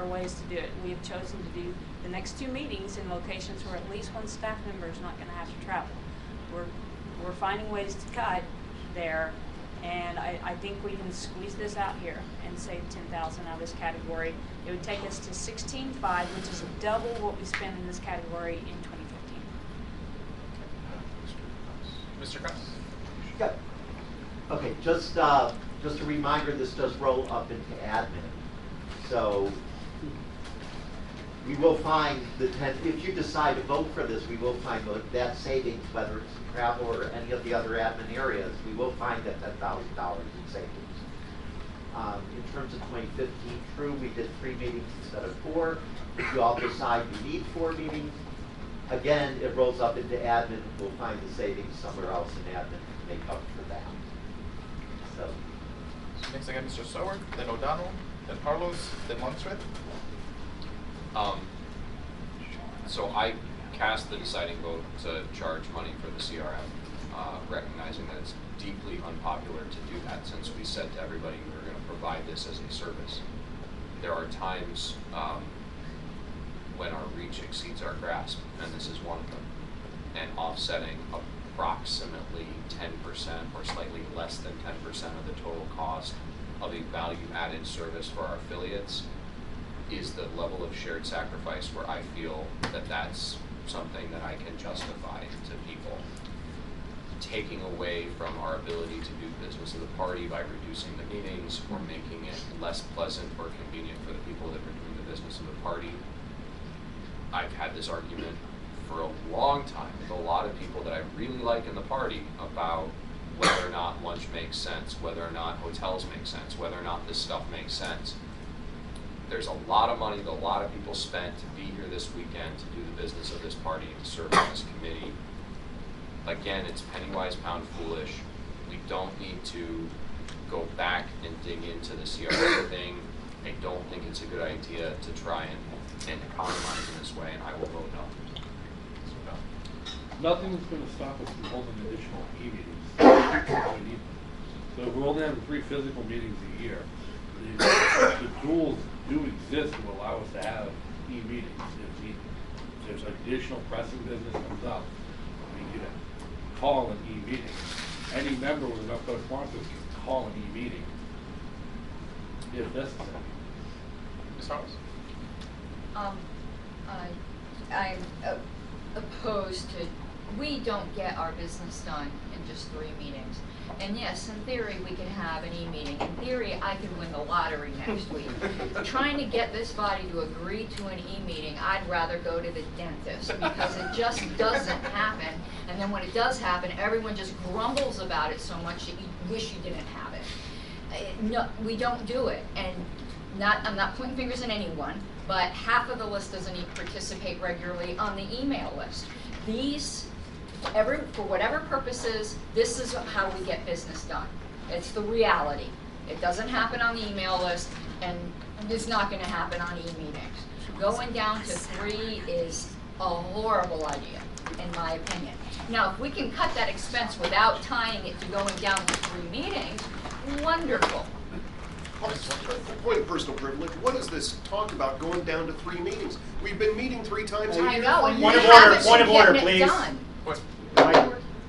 ways to do it. We have chosen to do the next 2 meetings in locations where at least one staff member is not going to have to travel. We're finding ways to cut there, and I think we can squeeze this out here and save $10,000 out of this category. It would take us to $16,500, which is double what we spent in this category in 2015. Mr. Krause? Okay, just a reminder, this does roll up into admin. So we will find if you decide to vote for this, we will find that savings, whether it's travel or any of the other admin areas, we will find that $10,000 in savings. In terms of 2015, true, we did 3 meetings instead of 4. If you all decide you need 4 meetings, again, it rolls up into admin. We'll find the savings somewhere else in admin to make up for that. So next again, Mr. Soward, then O'Donnell, then Carlos, then Longstreth. So I cast the deciding vote to charge money for the CRM, recognizing that it's deeply unpopular to do that, since we said to everybody we were going to provide this as a service. There are times when our reach exceeds our grasp, and this is one of them. And offsetting approximately 10% or slightly less than 10% of the total cost of a value-added service for our affiliates is the level of shared sacrifice where I feel that that's something that I can justify to people. Taking away from our ability to do business of the party by reducing the meetings or making it less pleasant or convenient for the people that are doing the business of the party. I've had this argument for a long time with a lot of people that I really like in the party about whether or not lunch makes sense, whether or not hotels make sense, whether or not this stuff makes sense. There's a lot of money that a lot of people spent to be here this weekend to do the business of this party and to serve on this committee. Again, it's penny wise, pound foolish. We don't need to go back and dig into the CRM thing. I don't think it's a good idea to try and compromise in this way, and I will vote no. Nothing's going to stop us from holding additional e-meetings. So if we're only having 3 physical meetings a year, the tools do exist to allow us to have e-meetings. If there's additional pressing business comes up, we can call an e-meeting. Any member with enough correspondence can call an e-meeting if necessary. Ms. Harris? I'm opposed to, we don't get our business done in just 3 meetings. And yes, in theory, we can have an e-meeting. In theory, I could win the lottery next week. Trying to get this body to agree to an e-meeting, I'd rather go to the dentist because it just doesn't happen. And then when it does happen, everyone just grumbles about it so much that you wish you didn't have it. No, we don't do it. And I'm not pointing fingers at anyone, but half of the list doesn't even participate regularly on the email list. For whatever purposes, this is how we get business done. It's the reality. It doesn't happen on the email list, and it's not going to happen on e-meetings. Going down to 3 is a horrible idea, in my opinion. Now, if we can cut that expense without tying it to going down to 3 meetings, wonderful. Point of personal privilege, what is this talk about going down to 3 meetings? We've been meeting 3 times a year. I know, and Point you of order, haven't point been of order, getting it please. done.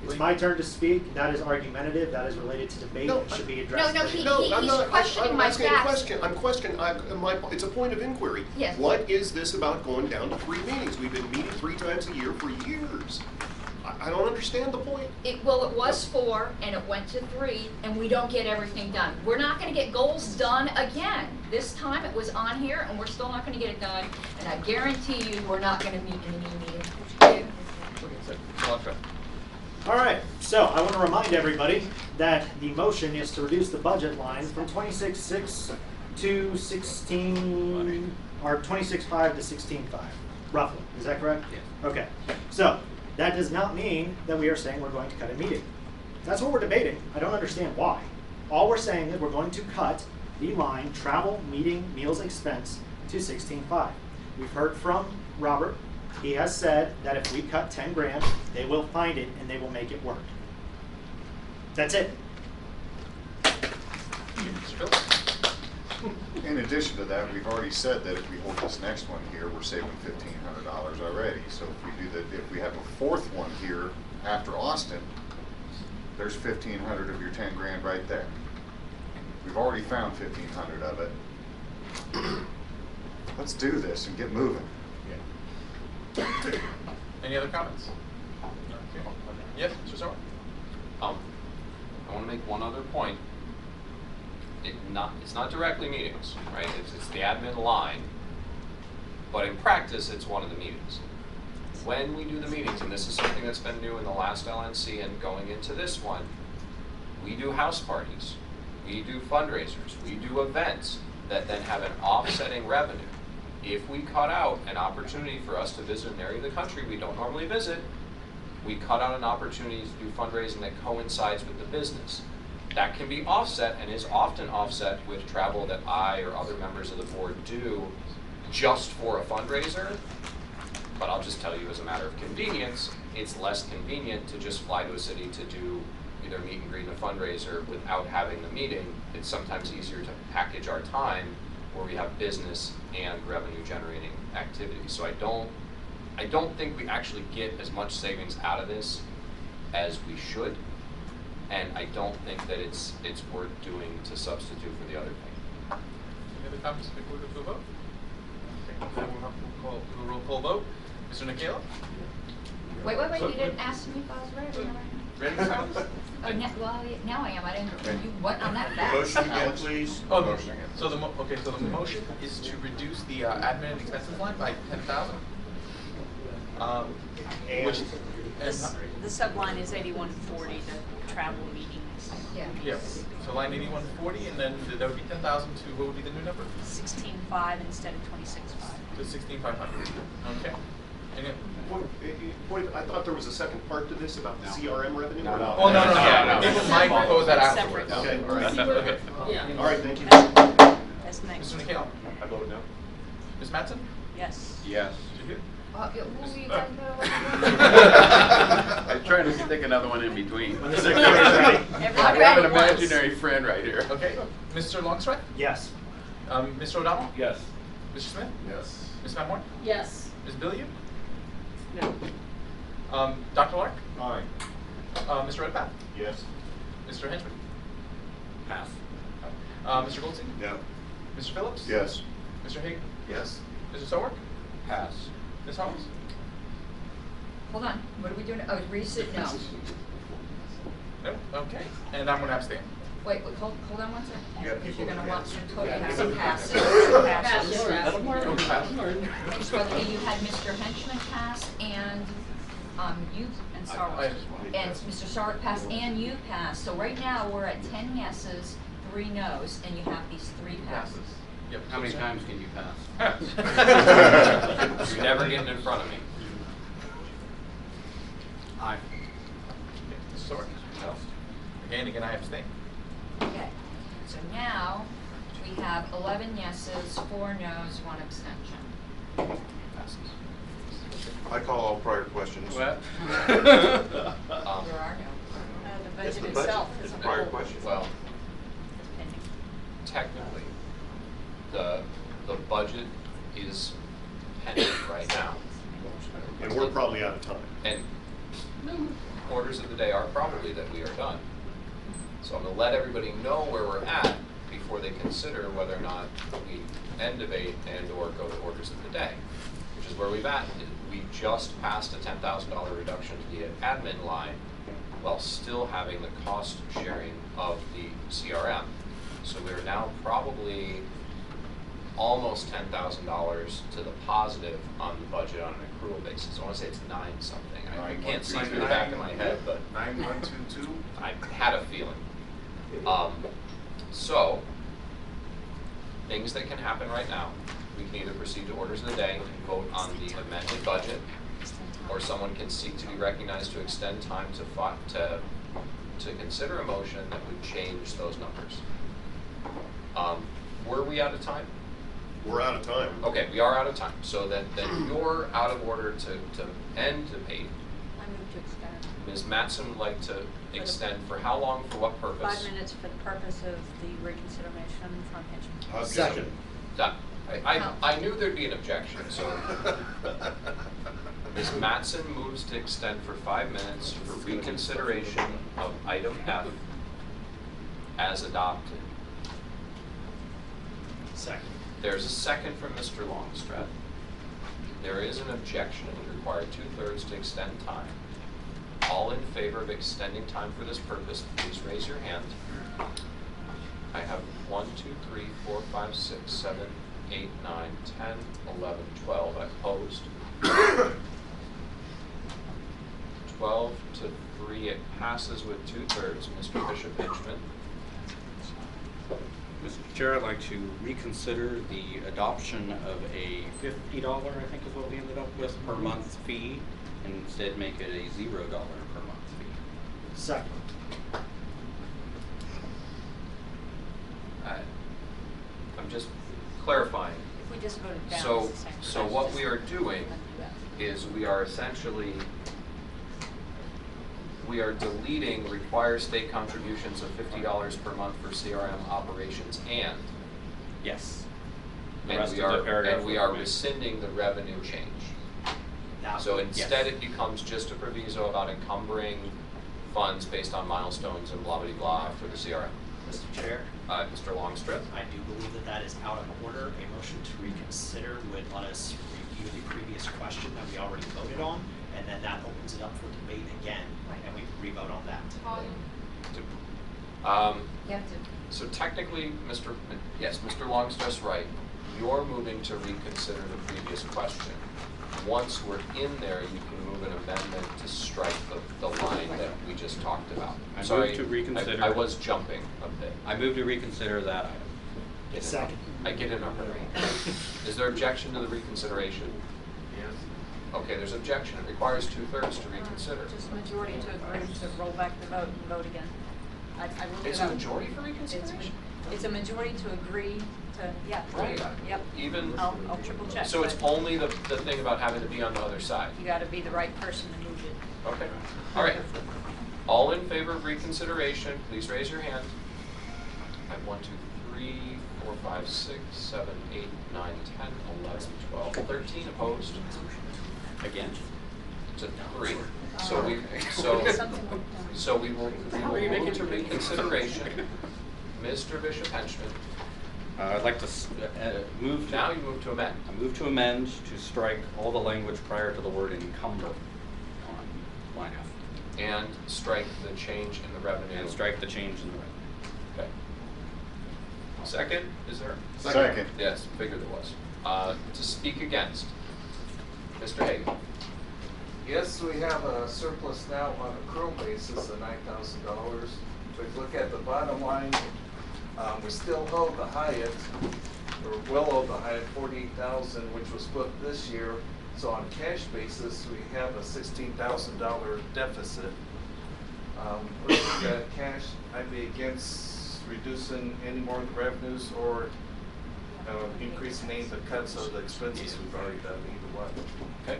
It's my turn to speak. That is argumentative. That is related to debate. No, It should be addressed. No, later. he's questioning my facts. I'm questioning, it's a point of inquiry. Yes. What is this about going down to 3 meetings? We've been meeting 3 times a year for years. I don't understand the point. It was 4, and it went to 3, and we don't get everything done. We're not going to get goals done again. This time it was on here, and we're still not going to get it done. And I guarantee you, we're not going to meet in an e-meeting. All right, so I want to remind everybody that the motion is to reduce the budget line from 26.6 to 16, or 26.5 to 16.5, roughly. Is that correct? Yes. Okay, so that does not mean that we are saying we're going to cut a meeting. That's what we're debating. I don't understand why. All we're saying is we're going to cut the line travel, meeting, meals, expense to 16.5. We've heard from Robert. He has said that if we cut 10 grand, they will find it and they will make it work. That's it. In addition to that, we've already said that if we hold this next one here, we're saving $1,500 already. So if we have a 4th one here after Austin, there's 1,500 of your 10 grand right there. We've already found 1,500 of it. Let's do this and get moving. Any other comments? Okay. Yes, Mr. Sauer? I want to make one other point. It's not directly meetings, right? It's the admin line, but in practice, it's one of the meetings. When we do the meetings, and this is something that's been new in the last LNC and going into this one, we do house parties, we do fundraisers, we do events that then have an offsetting revenue. If we cut out an opportunity for us to visit an area of the country we don't normally visit, we cut out an opportunity to do fundraising that coincides with the business. That can be offset and is often offset with travel that I or other members of the board do just for a fundraiser. But I'll just tell you, as a matter of convenience, it's less convenient to just fly to a city to do either meet and greet and a fundraiser without having the meeting. It's sometimes easier to package our time where we have business and revenue generating activities. So I don't think we actually get as much savings out of this as we should, and I don't think that it's worth doing to substitute for the other thing. Any other comments before we go to a vote? Okay, then we'll do a roll call vote. Mr. Nicola? Wait, you didn't ask me if I was ready. Ready, Ms. Oh, well, now I am. I didn't. You went on that fast. Motion again, please. Oh, so the motion is to reduce the admin and expenses line by 10,000. Which The subline is 8140, the travel meetings. Yeah. Yes. So line 8140, and then that would be 10,000 to what would be the new number? 16.5 instead of 26.5. To 16,500. Okay. And it, I thought there was a second part to this about the CRM revenue. no. Oh, no. People might propose that afterwards. Okay, all right. Okay. Yeah. All right, thank you. That's next. Mr. Nikhil? I vote no. Ms. Mattson? Yes. Yes. Who were you talking about? I'm trying to stick another one in between. When the secretary's ready. I have an imaginary friend right here. Okay. Mr. Longstride? Yes. Mr. O'Donnell? Yes. Mr. Smith? Yes. Ms. Van Horn? Yes. Ms. Billiard? No. Dr. Lark? Aye. Mr. Redpath? Yes. Mr. Henchman? Pass. Mr. Goldstein? No. Mr. Phillips? Yes. Mr. Hagan? Yes. Mr. Sowark? Pass. Ms. Holmes? Hold on. What are we doing? Oh, resit? No. No? Okay. And I'm going to abstain. Wait, hold on one second. Yeah, Because people you're going to are want against. to totally have Yeah. some passes. Passes. So you had Mr. Henchman pass and you and Sarwark. And Mr. Sarwark pass and you pass. So right now we're at 10 yeses, 3 nos, and you have these 3 passes. Yep. How many times can you pass? You're never getting in front of me. Aye. Mr. Sowark? No. Again, I abstain. Okay. So now we have 11 yeses, 4 nos, 1 abstention. Passes. I call all prior questions. What? There are no. The budget the budget. itself It's is a a prior whole. question. Well, Pending. technically, the budget is pending right now. And we're probably out of time. And orders of the day are probably that we are done. So I'm going to let everybody know where we're at before they consider whether or not we end debate and or go to orders of the day, which is where we've at. We just passed a $10,000 reduction to the admin line while still having the cost sharing of the CRM. So we're now probably almost $10,000 to the positive on the budget on an accrual basis. I want to say it's 9 something. I can't see through the back of my head, but 9122. I had a feeling. So, things that can happen right now, we can either proceed to orders of the day and vote on the amended budget, or someone can seek to be recognized to extend time to consider a motion that would change those numbers. Were we out of time? We're out of time. Okay, we are out of time. So then you're out of order to end debate. I move to extend. Ms. Mattson would like to extend for how long, for what purpose? 5 minutes for the purpose of the reconsideration from Hitchman. Objection. Done. I knew there'd be an objection, so. Ms. Mattson moves to extend for 5 minutes for reconsideration of item F as adopted. Second. There's a second from Mr. Longstreth. There is an objection. It would require 2/3 to extend time. All in favor of extending time for this purpose, please raise your hand. I have 1, 2, 3, 4, 5, 6, 7, 8, 9, 10, 11, 12. I opposed. 12 to 3, it passes with 2/3. Mr. Bishop Hinchman. Mr. Chair, I'd like to reconsider the adoption of a $50, I think is what we ended up with, per month fee, and instead make it a $0 per month fee. Second. I'm just clarifying. If we just voted down, So, it's the same. so what we are doing is we are essentially, we are deleting require state contributions of $50 per month for CRM operations and. Yes. The And rest we of the are, paragraph and we would are remain. rescinding the revenue change. Now, So instead Yes. it becomes just a proviso about encumbering funds based on milestones and blah, blah, blah for the CRM. Mr. Chair, Mr. Longstreth? I do believe that that is out of order. A motion to reconsider would let us review the previous question that we already voted on, and then that opens it up for debate again, and we can re-vote on that. You have to. So technically, Mr. Longstreth's right. You're moving to reconsider the previous question. Once we're in there, you can move an amendment to strike the line that we just talked about. I Sorry, move to reconsider. I was jumping a bit. I move to reconsider that item. Second. I get in a hurry. Is there objection to the reconsideration? Yes. Okay, there's objection. It requires 2/3 to reconsider. Just majority to agree to roll back the vote and vote again. I ruled It's it a out. majority for reconsideration? It's a majority to agree to, yeah. Right. Yep. Even. I'll triple check. So it's but only the thing about having to be on the other side. You gotta be the right person to move it. Okay. All right. All in favor of reconsideration, please raise your hand. I have 1, 2, 3, 4, 5, 6, 7, 8, 9, 10, 11, 12, 13 opposed. Again? To 3. So we will move to reconsideration. Mr. Bishop Henchman. I'd like to move to... Now you move to amend. I move to amend to strike all the language prior to the word encumber on line F. And strike the change in the revenue. And strike the change in the revenue. Okay. Second, is there? Second. Yes, figured there was. To speak against, Mr. Hagan. Yes, we have a surplus now on accrual basis of $9,000. But if you look at the bottom line, we still owe the Hyatt, or will owe the Hyatt $48,000, which was put this year. So on a cash basis, we have a $16,000 deficit. Looking at cash, I'd be against reducing any more of the revenues or increasing any of the cuts of the expenses we've already done either one. Okay.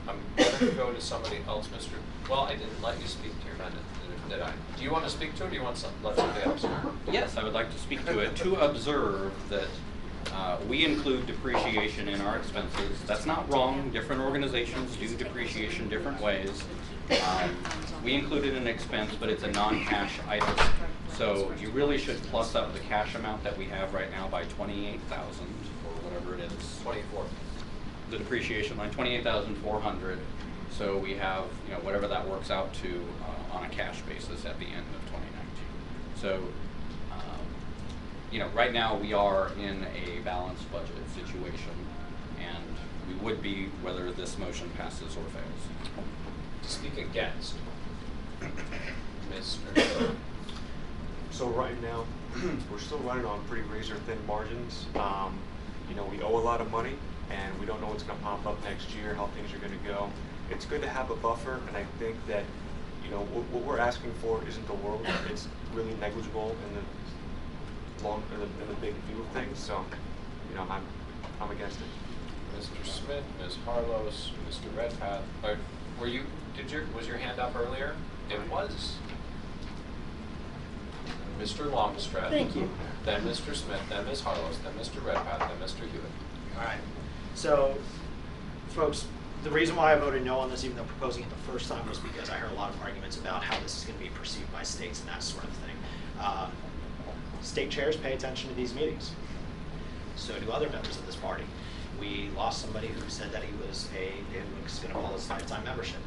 I'm going to go to somebody else, Mr. Well, I didn't let you speak to your amendment, did I? Do you want to speak to it, or do you want let somebody else? Yes, I would like to speak to it, to observe that we include depreciation in our expenses. That's not wrong. Different organizations do depreciation different ways. We include it in expense, but it's a non-cash item. So you really should plus up the cash amount that we have right now by 28,000 or whatever it is. 24. The depreciation line, 28,400. So we have, whatever that works out to on a cash basis at the end of 2019. So, right now we are in a balanced budget situation, and we would be whether this motion passes or fails. To speak against, Mr. So right now, we're still running on pretty razor-thin margins. We owe a lot of money, and we don't know what's going to pop up next year, how things are going to go. It's good to have a buffer, and I think that, what we're asking for isn't the world. It's really negligible in the big view of things. So, I'm against it. Mr. Smith, Ms. Harlos, Mr. Redpath. Was your hand up earlier? It was. Mr. Longstreth. Thank you. Then Mr. Smith, then Ms. Harlos, then Mr. Redpath, then Mr. Hewitt. All right. So, folks, the reason why I voted no on this, even though proposing it the first time, was because I heard a lot of arguments about how this is going to be perceived by states and that sort of thing. State chairs pay attention to these meetings. So do other members of this party. We lost somebody who said that he was going to call his lifetime membership.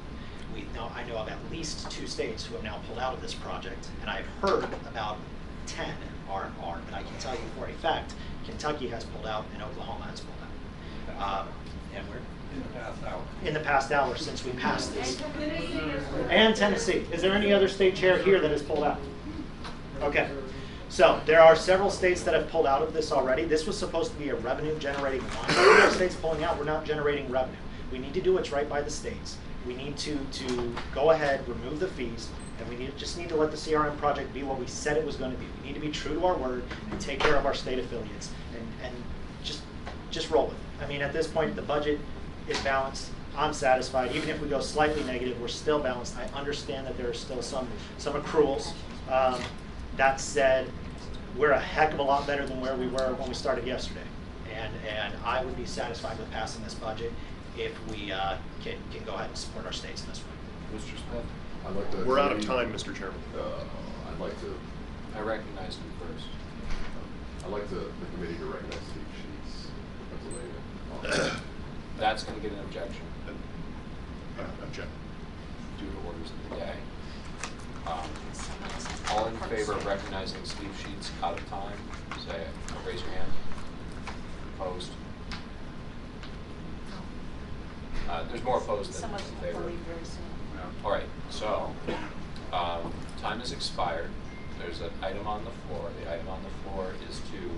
I know of at least 2 states who have now pulled out of this project, and I've heard about 10 are, but I can tell you for a fact, Kentucky has pulled out and Oklahoma has pulled out. And we're In the past hour. in the past hour since we passed this. And Tennessee. Is there any other state chair here that has pulled out? Okay. So there are several states that have pulled out of this already. This was supposed to be a revenue generating line. We have states pulling out, we're not generating revenue. We need to do what's right by the states. We need to go ahead, remove the fees, and we just need to let the CRM project be what we said it was going to be. We need to be true to our word and take care of our state affiliates and just roll with it. I mean, at this point, the budget is balanced. I'm satisfied. Even if we go slightly negative, we're still balanced. I understand that there are still some accruals. That said, we're a heck of a lot better than where we were when we started yesterday. And I would be satisfied with passing this budget if we can go ahead and support our states in this way. Mr. Smith? I'd like to. We're out of time, Mr. Chairman. I'd like to. I recognize you first. I'd like the committee to recognize Steve Sheets, Pennsylvania. That's going to get an objection. Object. Due to orders of the day. All in favor of recognizing Steve Sheets out of time, say, raise your hand. Opposed? There's more opposed than in favor. All right, so time has expired. There's an item on the floor. The item on the floor is to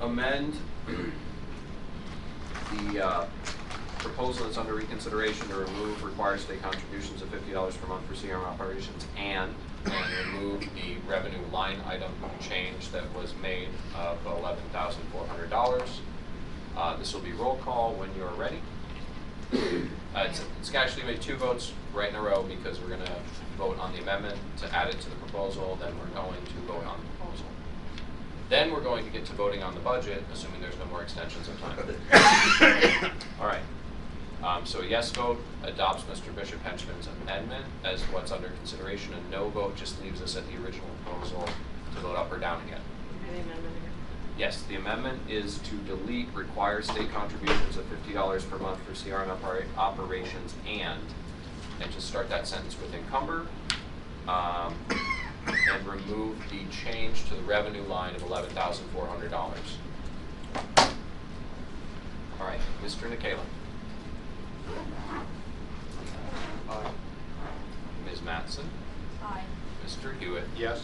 amend the proposal that's under reconsideration to remove required state contributions of $50 per month for CRM operations and remove the revenue line item change that was made of $11,400. This will be roll call when you're ready. It's actually made 2 votes right in a row because we're going to vote on the amendment to add it to the proposal, then we're going to vote on the proposal. Then we're going to get to voting on the budget, assuming there's no more extensions of time. All right. So a yes vote adopts Mr. Bishop Henchman's amendment as what's under consideration. A no vote just leaves us at the original proposal to vote up or down again. Yes, the amendment is to delete required state contributions of $50 per month for CRM operations and just start that sentence with encumber and remove the change to the revenue line of $11,400. All right, Mr. Nicola. Aye. Ms. Mattson? Aye. Mr. Hewitt? Yes.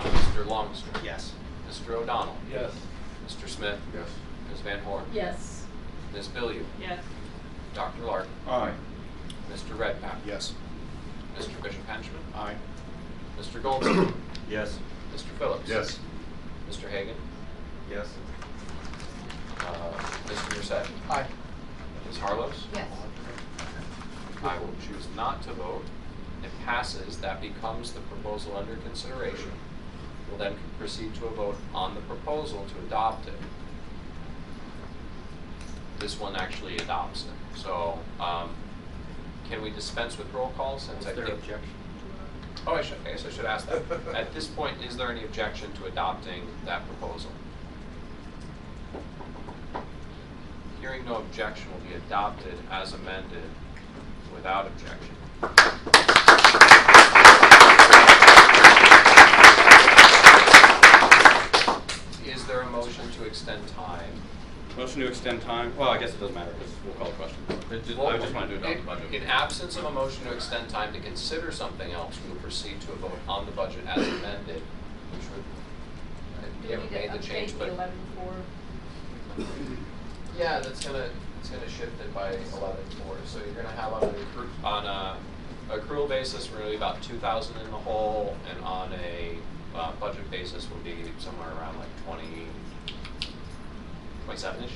Mr. Longstreet? Yes. Mr. O'Donnell? Yes. Mr. Smith? Yes. Ms. Van Horn? Yes. Ms. Billiou? Yes. Dr. Larkin? Aye. Mr. Redpath? Yes. Mr. Bishop Henchman? Aye. Mr. Goldstein? Yes. Mr. Phillips? Yes. Mr. Hagan? Yes. Mr. Merced? Aye. Ms. Harlos? Yes. I will choose not to vote. It passes. That becomes the proposal under consideration. We'll then proceed to a vote on the proposal to adopt it. This one actually adopts it. So can we dispense with roll call since I think... objection? Oh, I guess I should ask that. At this point, is there any objection to adopting that proposal? Hearing no objection, will be adopted as amended without objection. Is there a motion to extend time? Motion to extend time? Well, I guess it doesn't matter because we'll call the question. I just want to do it on the budget. In absence of a motion to extend time to consider something else, we will proceed to a vote on the budget as amended, which would, we haven't made the change, but. Yeah, it's gonna shift it by 11.4. So you're gonna have on a accrual basis, we're gonna be about 2,000 in the hole, and on a budget basis, will be somewhere around like 27-ish.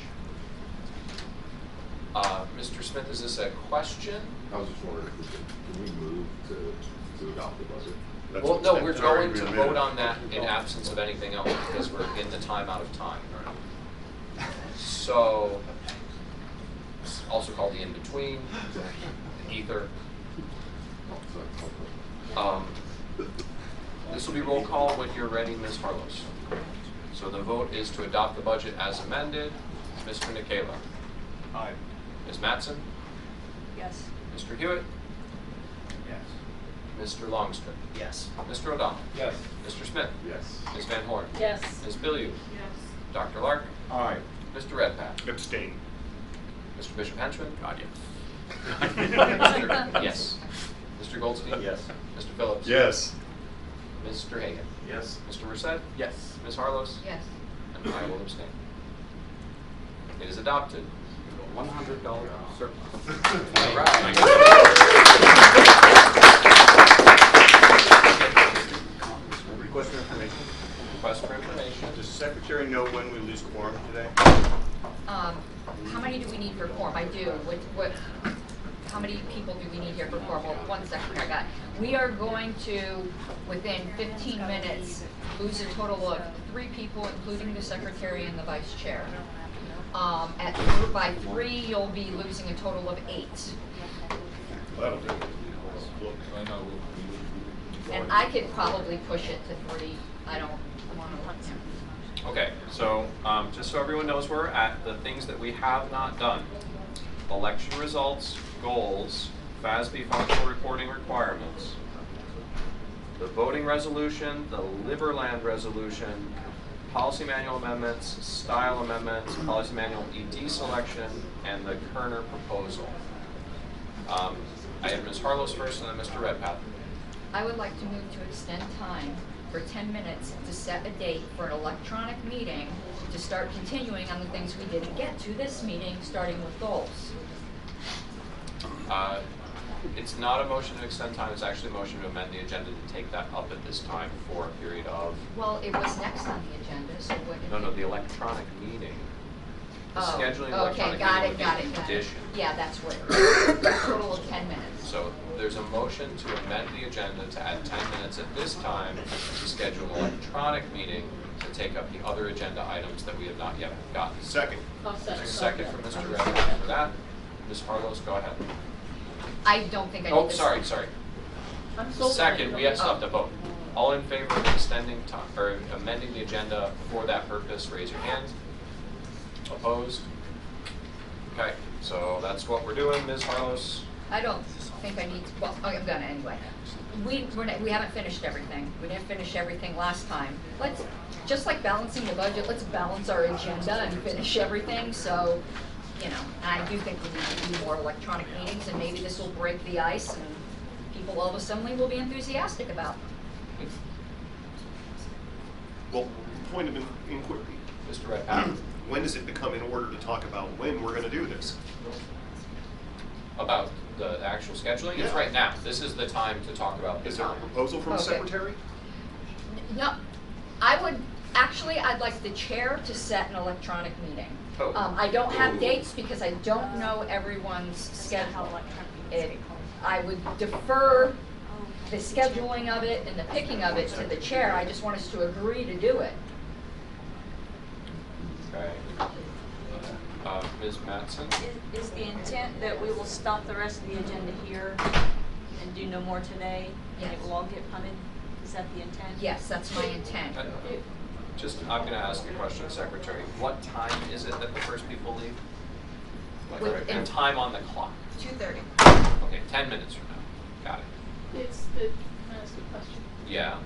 Mr. Smith, is this a question? I was just wondering, can we move to adopt the budget? Well, no, we're going to vote on that in absence of anything else because we're in the time out of time. So, it's also called the in-between, the ether. This will be roll call when you're ready, Ms. Harlos. So the vote is to adopt the budget as amended. Mr. Nicola. Aye. Ms. Mattson? Yes. Mr. Hewitt? Yes. Mr. Longstrip? Yes. Mr. O'Donnell? Yes. Mr. Smith? Yes. Ms. Van Horn? Yes. Ms. Billiou? Yes. Dr. Lark? Aye. Mr. Redpath? Abstain. Mr. Bishop Henchman? God, yes. Yes. Mr. Goldstein? Yes. Mr. Phillips? Yes. Mr. Hagan? Yes. Mr. Merced? Yes. Ms. Harlos? Yes. And I will abstain. It is adopted. $100 surplus. All right. Request for information. Request for information. Does the secretary know when we lose quorum today? How many do we need for quorum? I do. How many people do we need here for quorum? Well, 1 second, I got. We are going to, within 15 minutes, lose a total of 3 people, including the secretary and the vice chair. By 3, you'll be losing a total of 8. That'll do. And I could probably push it to 3. I don't want to. Okay, so just so everyone knows where we're at, the things that we have not done: election results, goals, FASB functional reporting requirements, the voting resolution, the Liberland resolution, policy manual amendments, style amendments, policy manual ED selection, and the Kerner proposal. I have Ms. Harlos first, and then Mr. Redpath. I would like to move to extend time for 10 minutes to set a date for an electronic meeting to start continuing on the things we didn't get to this meeting, starting with goals. It's not a motion to extend time, it's actually a motion to amend the agenda to take that up at this time for a period of... Well, it was next on the agenda, so what? No, the electronic meeting. The scheduling electronic got meeting it. would be addition. Yeah, that's what it is. A total of 10 minutes. So there's a motion to amend the agenda to add 10 minutes at this time to schedule an electronic meeting to take up the other agenda items that we have not yet gotten. Second. Second from Mr. Redpath for that. Ms. Harlos, go ahead. I don't think I need Oh, this. sorry. Second, we have to vote. All in favor of extending time, or amending the agenda for that purpose, raise your hand. Opposed? Okay, so that's what we're doing, Ms. Harlos. I don't think I need to, well, I'm gonna anyway. We haven't finished everything. We didn't finish everything last time. Let's, just like balancing the budget, let's balance our agenda and finish everything. So, you know, I do think we need to do more electronic meetings, and maybe this will break the ice and people all of a sudden will be enthusiastic about. Well, point of inquiry. Mr. Redpath. When does it become in order to talk about when we're going to do this? About the actual scheduling? It's Yeah. right now. This is the time to talk about the Is there a time. proposal from the secretary? No, I'd like the chair to set an electronic meeting. Oh. I don't have dates because I don't know everyone's schedule. I would defer the scheduling of it and the picking of it to the chair. I just want us to agree to do it. Okay. Ms. Mattson? Is the intent that we will stop the rest of the agenda here and do no more today? And it will all get punted? Is that the intent? Yes, that's my intent. I'm going to ask a question, Secretary. What time is it that the first people leave? And time on the clock? 2:30. Okay, 10 minutes from now. Got it. Can I ask a question? Yeah,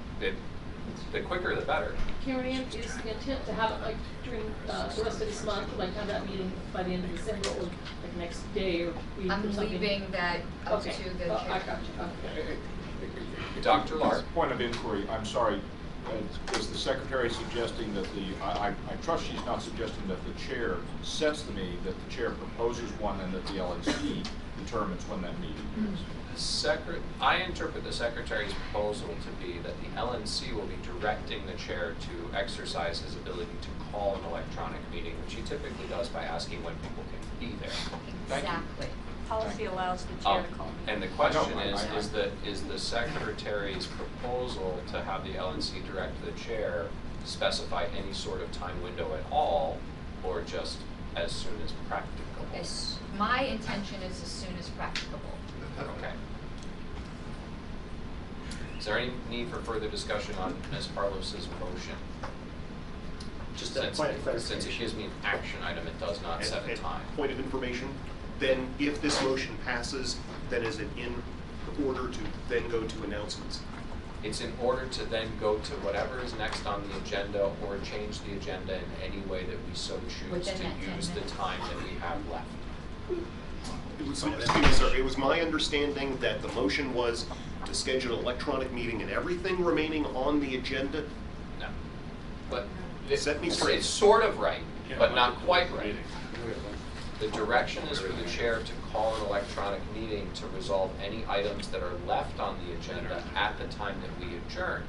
the quicker the better. Karen Ann, is the intent to have it like during the rest of this month, like have that meeting by the end of December, or like next day or week or something? I'm leaving that up to the chair. I got you. Okay. Dr. Lark. Point of inquiry, I'm sorry, is the secretary suggesting that I trust she's not suggesting that the chair sets the meeting, that the chair proposes one and that the LNC determines when that meeting is? I interpret the secretary's proposal to be that the LNC will be directing the chair to exercise his ability to call an electronic meeting, which he typically does by asking when people can be there. Exactly. Policy allows the chair to call me. And the question is the secretary's proposal to have the LNC direct the chair specify any sort of time window at all, or just as soon as practicable? My intention is as soon as practicable. Okay. Is there any need for further discussion on Ms. Harlos's motion? Just a point of clarification. Since it gives me an action item, it does not set a time. Point of information, then if this motion passes, then is it in order to then go to announcements? It's in order to then go to whatever is next on the agenda or change the agenda in any way that we so choose Within to that 10 use the minutes. time that we have left. It was my understanding that the motion was to schedule an electronic meeting and everything remaining on the agenda. No. But Set me straight. it's sort of right, but not quite right. The direction is for the chair to call an electronic meeting to resolve any items that are left on the agenda at the time that we adjourn.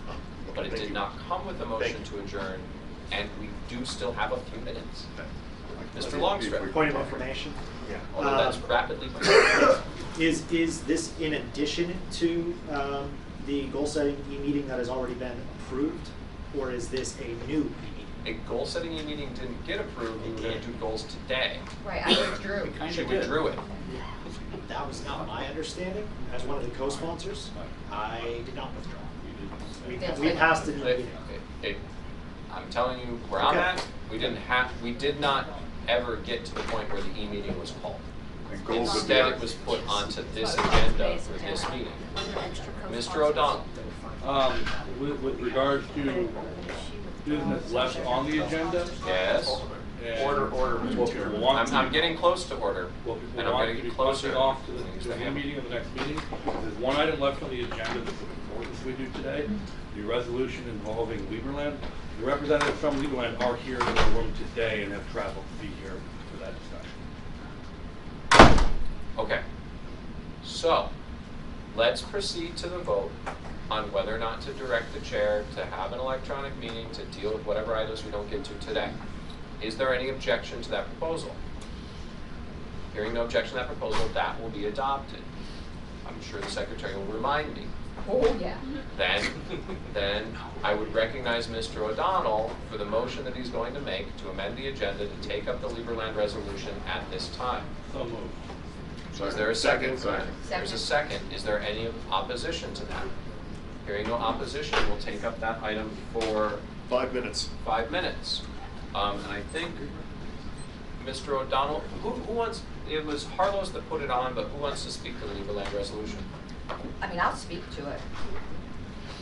But it Thank did you. not come with a motion to adjourn, and we do still have a few minutes. Mr. Longstrip. Point of information. Yeah. Although that's rapidly. Is this in addition to the goal setting e-meeting that has already been approved, or is this a new e-meeting? A goal setting meeting didn't get approved, we were gonna do goals today. Right, I withdrew. She withdrew it. That was not my understanding. As one of the co-sponsors, I did not withdraw. We passed it in the meeting. I'm telling you where I'm Okay. at, we did not ever get to the point where the e-meeting was called. Instead, it was put onto this agenda for this meeting. Mr. O'Donnell. With regards to business left on the agenda. Yes. Order, what people want I'm getting close to order, What people and I'm want getting to be closer. passing off to the meeting of the next meeting. There's one item left on the agenda that's important we do today, the resolution involving Liberland. The representatives from Liberland are here in the room today and have traveled to be here for that discussion. Okay. So, let's proceed to the vote on whether or not to direct the chair to have an electronic meeting to deal with whatever items we don't get to today. Is there any objection to that proposal? Hearing no objection to that proposal, that will be adopted. I'm sure the secretary will remind me. Oh, yeah. Then I would recognize Mr. O'Donnell for the motion that he's going to make to amend the agenda to take up the Liberland resolution at this time. So moved. Is there a second? Second. There's a second. Is there any opposition to that? Hearing no opposition, we'll take up that item for 5 minutes. 5 minutes. And I think, Mr. O'Donnell, who wants, it was Harlow's that put it on, but who wants to speak to the Liberland resolution? I mean, I'll speak to it.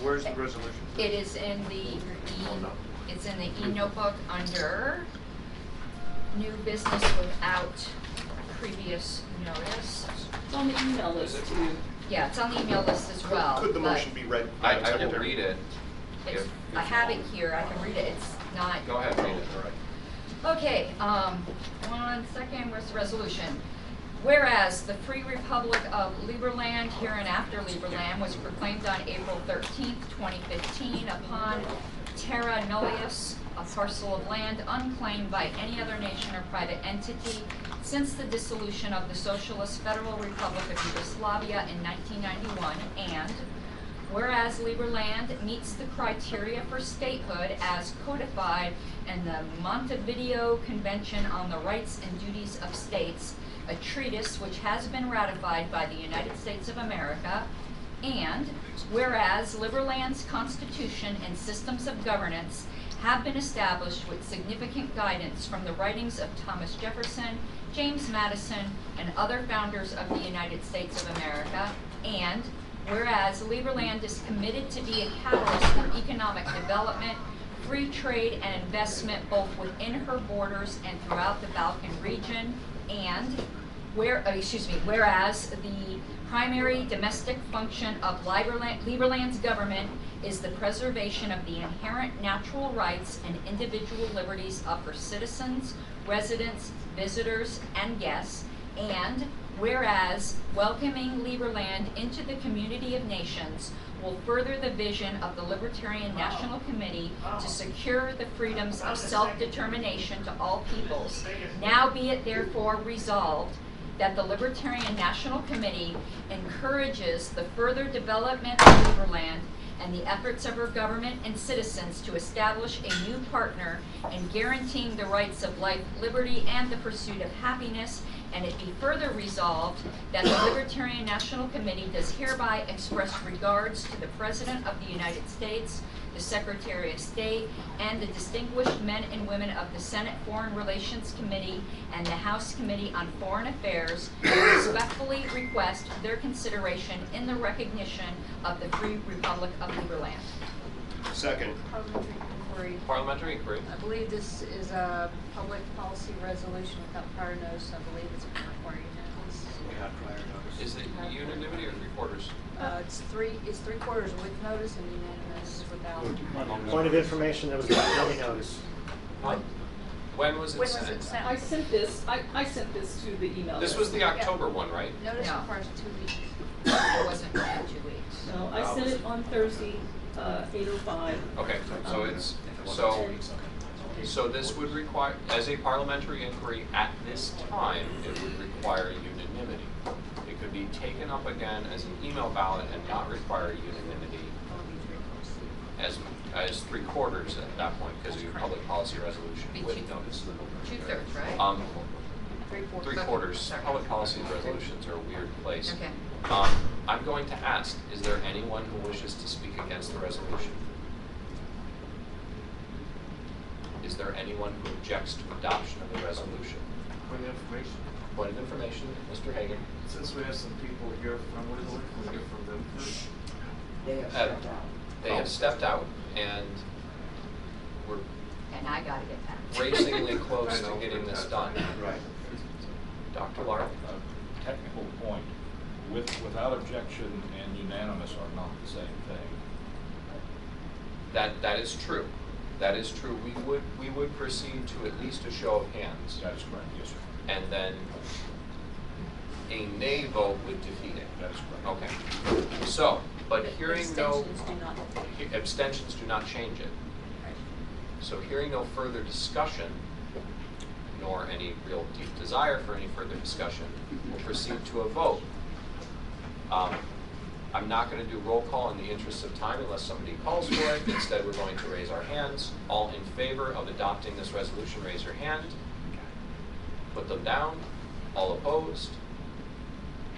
Where's the resolution? It is in the it's in the e-notebook under new business without previous notice. It's on the email list too. Yeah, it's on the email list as well. Could the but motion be read? I will read it. It's, I have it here, I can read it, it's not. Go ahead, read it. Okay, 1 second, where's the resolution? Whereas the Free Republic of Liberland, hereinafter Liberland, was proclaimed on April 13th, 2015, upon terra nullius, a parcel of land unclaimed by any other nation or private entity since the dissolution of the Socialist Federal Republic of Yugoslavia in 1991, and whereas Liberland meets the criteria for statehood as codified in the Montevideo Convention on the Rights and Duties of States, a treatise which has been ratified by the United States of America, and whereas Liberland's constitution and systems of governance have been established with significant guidance from the writings of Thomas Jefferson, James Madison, and other founders of the United States of America, and whereas Liberland is committed to be a catalyst for economic development, free trade, and investment both within her borders and throughout the Balkan region, and whereas the primary domestic function of Liberland's government is the preservation of the inherent natural rights and individual liberties of her citizens, residents, visitors, and guests, and whereas welcoming Liberland into the community of nations will further the vision of the Libertarian National Committee to secure the freedoms of self-determination to all peoples. Now be it therefore resolved that the Libertarian National Committee encourages the further development of Liberland and the efforts of her government and citizens to establish a new partner in guaranteeing the rights of life, liberty, and the pursuit of happiness, and it be further resolved that the Libertarian National Committee does hereby express regards to the President of the United States, the Secretary of State, and the distinguished men and women of the Senate Foreign Relations Committee and the House Committee on Foreign Affairs, and respectfully request their consideration in the recognition of the Free Republic of Liberland. Second. Parliamentary inquiry. Parliamentary inquiry. I believe this is a public policy resolution without prior notice. I believe it's required unanimous. We have prior notice. Is it unanimity or 3/4? It's three quarters with notice and unanimous without. Point of information, there was no notice. When was it sent? I sent this, I sent this to the email. This was the October one, right? Notice No. requires 2 weeks. It wasn't more than 2 weeks. No, I sent it on Thursday, 8:05. Okay, so it's, so this would require, as a parliamentary inquiry at this time, it would require unanimity. It could be taken up again as an email ballot and not require unanimity as 3/4 at that point, because of your public policy resolution Be with two- notice. 2/3, right? 3/4. Sorry. Public policy resolutions are a weird place. Okay. I'm going to ask, is there anyone who wishes to speak against the resolution? Is there anyone who objects to adoption of the resolution? Point of information. Point of information, Mr. Hagan. Since we have some people here from Whistler, can we hear from them first? They have Uh, stepped out. They have stepped out, and we're And I gotta get that. racingly close to getting this done. Right. Dr. Lark? A technical point, without objection and unanimous are not the same thing. That is true. That is true. We would proceed to at least a show of hands. That is correct, yes, sir. And then a nay vote would defeat it. That is correct. Okay. So, but hearing no Abstentions do not. abstentions do not change it. So hearing no further discussion, nor any real deep desire for any further discussion, we'll proceed to a vote. I'm not going to do roll call in the interest of time unless somebody calls for it. Instead, we're going to raise our hands. All in favor of adopting this resolution, raise your hand. Put them down. All opposed?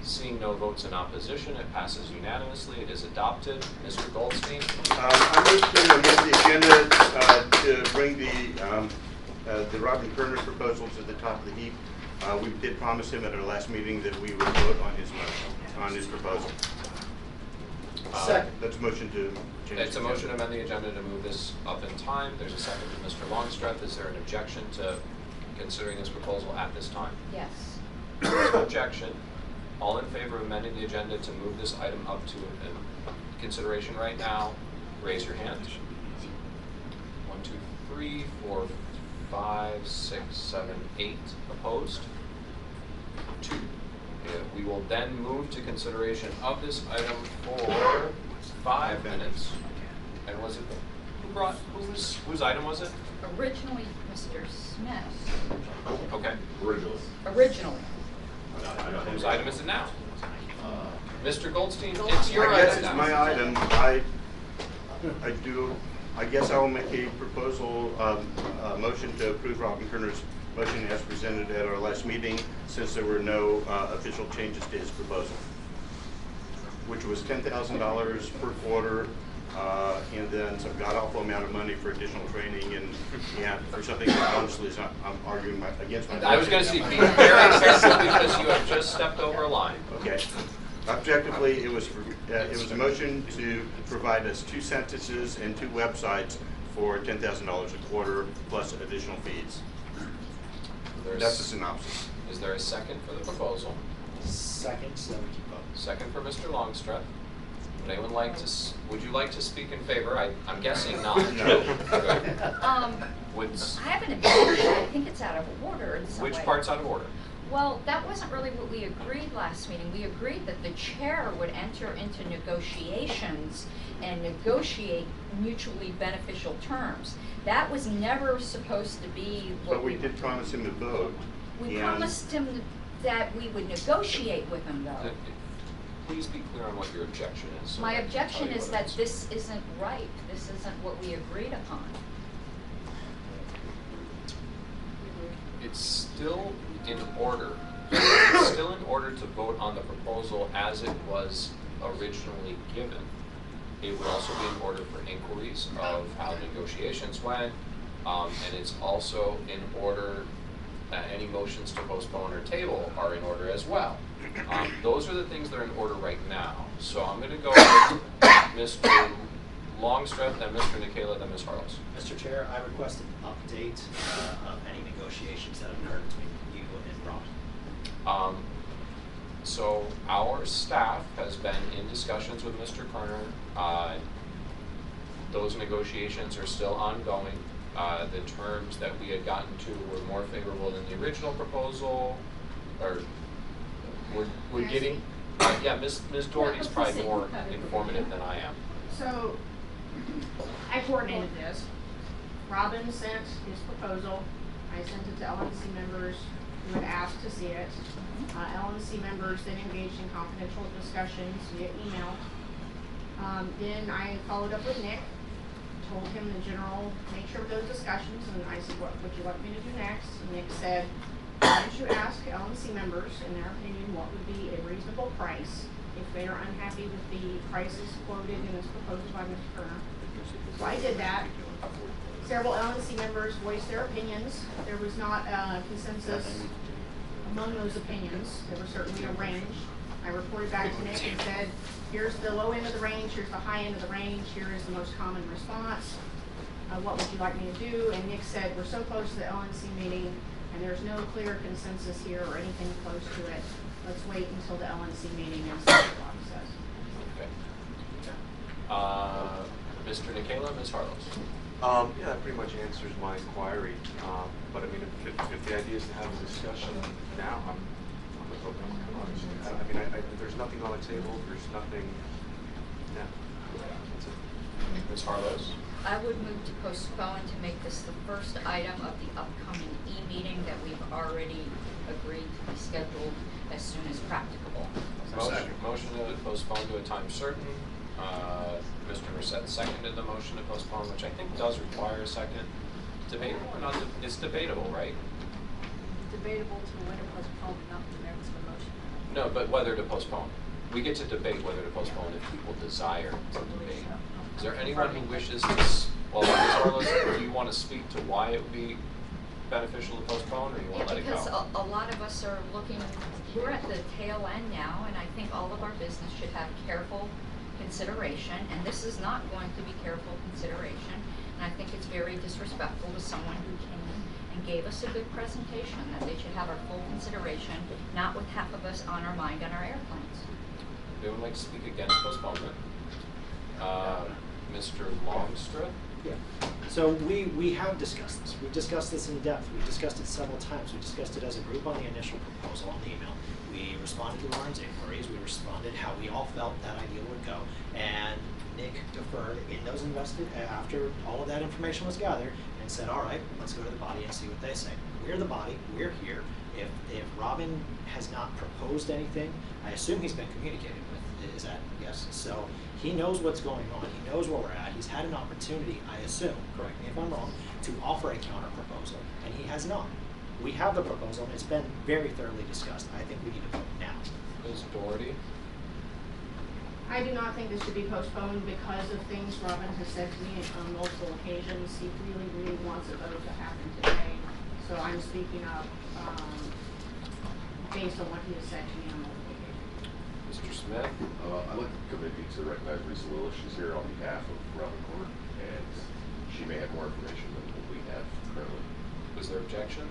Seeing no votes in opposition, it passes unanimously. It is adopted. Mr. Goldstein? I move to amend the agenda to bring the Robin Kerner proposal to the top of the heap. We did promise him at our last meeting that we would vote on his motion, on his proposal. Second. That's a motion to change. It's a the motion to agenda. amend the agenda to move this up in time. There's a second to Mr. Longstreth. Is there an objection to considering this proposal at this time? Yes. There's no objection. All in favor of amending the agenda to move this item up to consideration right now, raise your hand. 1, 2, 3, 4, 5, 6, 7, 8 opposed. 2. We will then move to consideration of this item for 5 minutes. And was it, whose item was it? Originally, Mr. Smith. Okay. Originally. Whose item is it now? Mr. Goldstein, it's your I guess item it's now. my item. I guess I will make a proposal, motion to approve Robin Kerner's motion as presented at our last meeting, since there were no official changes to his proposal, which was $10,000 per quarter, and then some god-awful amount of money for additional training, and yeah, for something that honestly is not, I'm arguing against my. I was going to say, be very careful because you have just stepped over a line. Okay. Objectively, it was a motion to provide us 2 censuses and 2 websites for $10,000 a quarter plus additional fees. That's a synopsis. Is there a second for the proposal? Second. Second for Mr. Longstreth. Would anyone like to, would you like to speak in favor? I'm guessing not. No. Good. I have an objection. I think it's out of order in some way. Which part's out of order? Well, that wasn't really what we agreed last meeting. We agreed that the chair would enter into negotiations and negotiate mutually beneficial terms. That was never supposed to be what But we did promise him a vote. We and promised him that we would negotiate with him, though. Please be clear on what your objection is. so My I can objection tell you is what it that this isn't right. This isn't what we agreed upon. It's still in order. It's still in order to vote on the proposal as it was originally given. It would also be in order for inquiries of how negotiations went, and it's also in order, any motions to postpone or table are in order as well. Those are the things that are in order right now. So I'm going to go with Mr. Longstreth, then Mr. Nicola, then Ms. Harless. Mr. Chair, I request an update of any negotiations that have occurred between you and Rob. So our staff has been in discussions with Mr. Kerner. Those negotiations are still ongoing. The terms that we had gotten to were more favorable than the original proposal, or we're getting, yeah, Ms. Doherty's probably more informative than I am. So, I coordinated this. Robin sent his proposal. I sent it to LNC members who had asked to see it. LNC members then engaged in confidential discussions via email. Then I followed up with Nick, told him the general nature of those discussions, and I said, what would you like me to do next? And Nick said, why don't you ask LNC members, in their opinion, what would be a reasonable price if they are unhappy with the prices quoted in this proposal by Mr. Kerner. So I did that. Several LNC members voiced their opinions. There was not a consensus among those opinions. There was certainly a range. I reported back to Nick and said, here's the low end of the range, here's the high end of the range, here is the most common response. What would you like me to do? And Nick said, we're so close to the LNC meeting and there's no clear consensus here or anything close to it. Let's wait until the LNC meeting and see what Rob says. Okay. Mr. Nicola, Ms. Harless. Yeah, that pretty much answers my inquiry. But I mean, if the idea is to have a discussion now, I'm open. I mean, there's nothing on the table. There's nothing. Yeah. That's it. Ms. Harless. I would move to postpone to make this the first item of the upcoming e-meeting that we've already agreed to be scheduled as soon as practicable. Motion to postpone to a time certain. Mr. Merced seconded the motion to postpone, which I think does require a second. Debatable or not? It's debatable, right? Debatable to when it postponed, not the merits of the motion. No, but whether to postpone. We get to debate whether to postpone if people desire to debate. Is there anyone who wishes to, well, Ms. Harless, do you want to speak to why it would be beneficial to postpone, or you want to let it go? Because a lot of us are looking, we're at the tail end now, and I think all of our business should have careful consideration, and this is not going to be careful consideration, and I think it's very disrespectful to someone who came and gave us a good presentation, that they should have our full consideration, not with half of us on our mind on our airplanes. Anyone like to speak against postponement? Mr. Longstreth? Yeah. So we have discussed this. We've discussed this in depth. We've discussed it several times. We discussed it as a group on the initial proposal on the email. We responded to Lauren's inquiries. We responded how we all felt that idea would go. And Nick deferred in those invested after all of that information was gathered and said, all right, let's go to the body and see what they say. We're the body. We're here. If Robin has not proposed anything, I assume he's been communicated with. Is that yes? So he knows what's going on. He knows where we're at. He's had an opportunity, I assume, correct me if I'm wrong, to offer a counter proposal, and he has not. We have the proposal, and it's been very thoroughly discussed. I think we need to vote now. Ms. Doherty? I do not think this should be postponed because of things Robin has said to me on multiple occasions. He really, really wants a vote to happen today. So I'm speaking up based on what he has said to me on multiple occasions. Mr. Smith? I'd like the committee to recognize Lisa Willis. She's here on behalf of Robin Court, and she may have more information than what we have currently. Is there objection?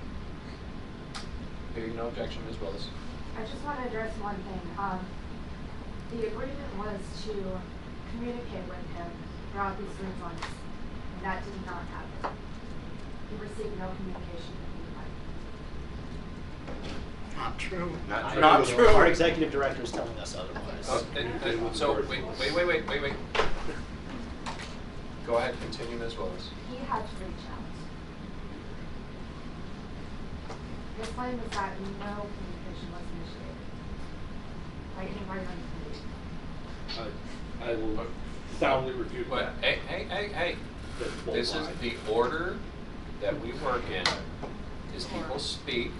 Hearing no objection, Ms. Willis. I just want to address one thing. The agreement was to communicate with him throughout these 3 months, and that did not happen. He received no communication from anybody. Not true. Not true. Our executive director is telling us otherwise. So wait. Go ahead, continue, Ms. Willis. He had to reach out. His claim was that no communication was initiated by anybody on the committee. I will soundly refute that. Hey. This is the order that we work in, is people speak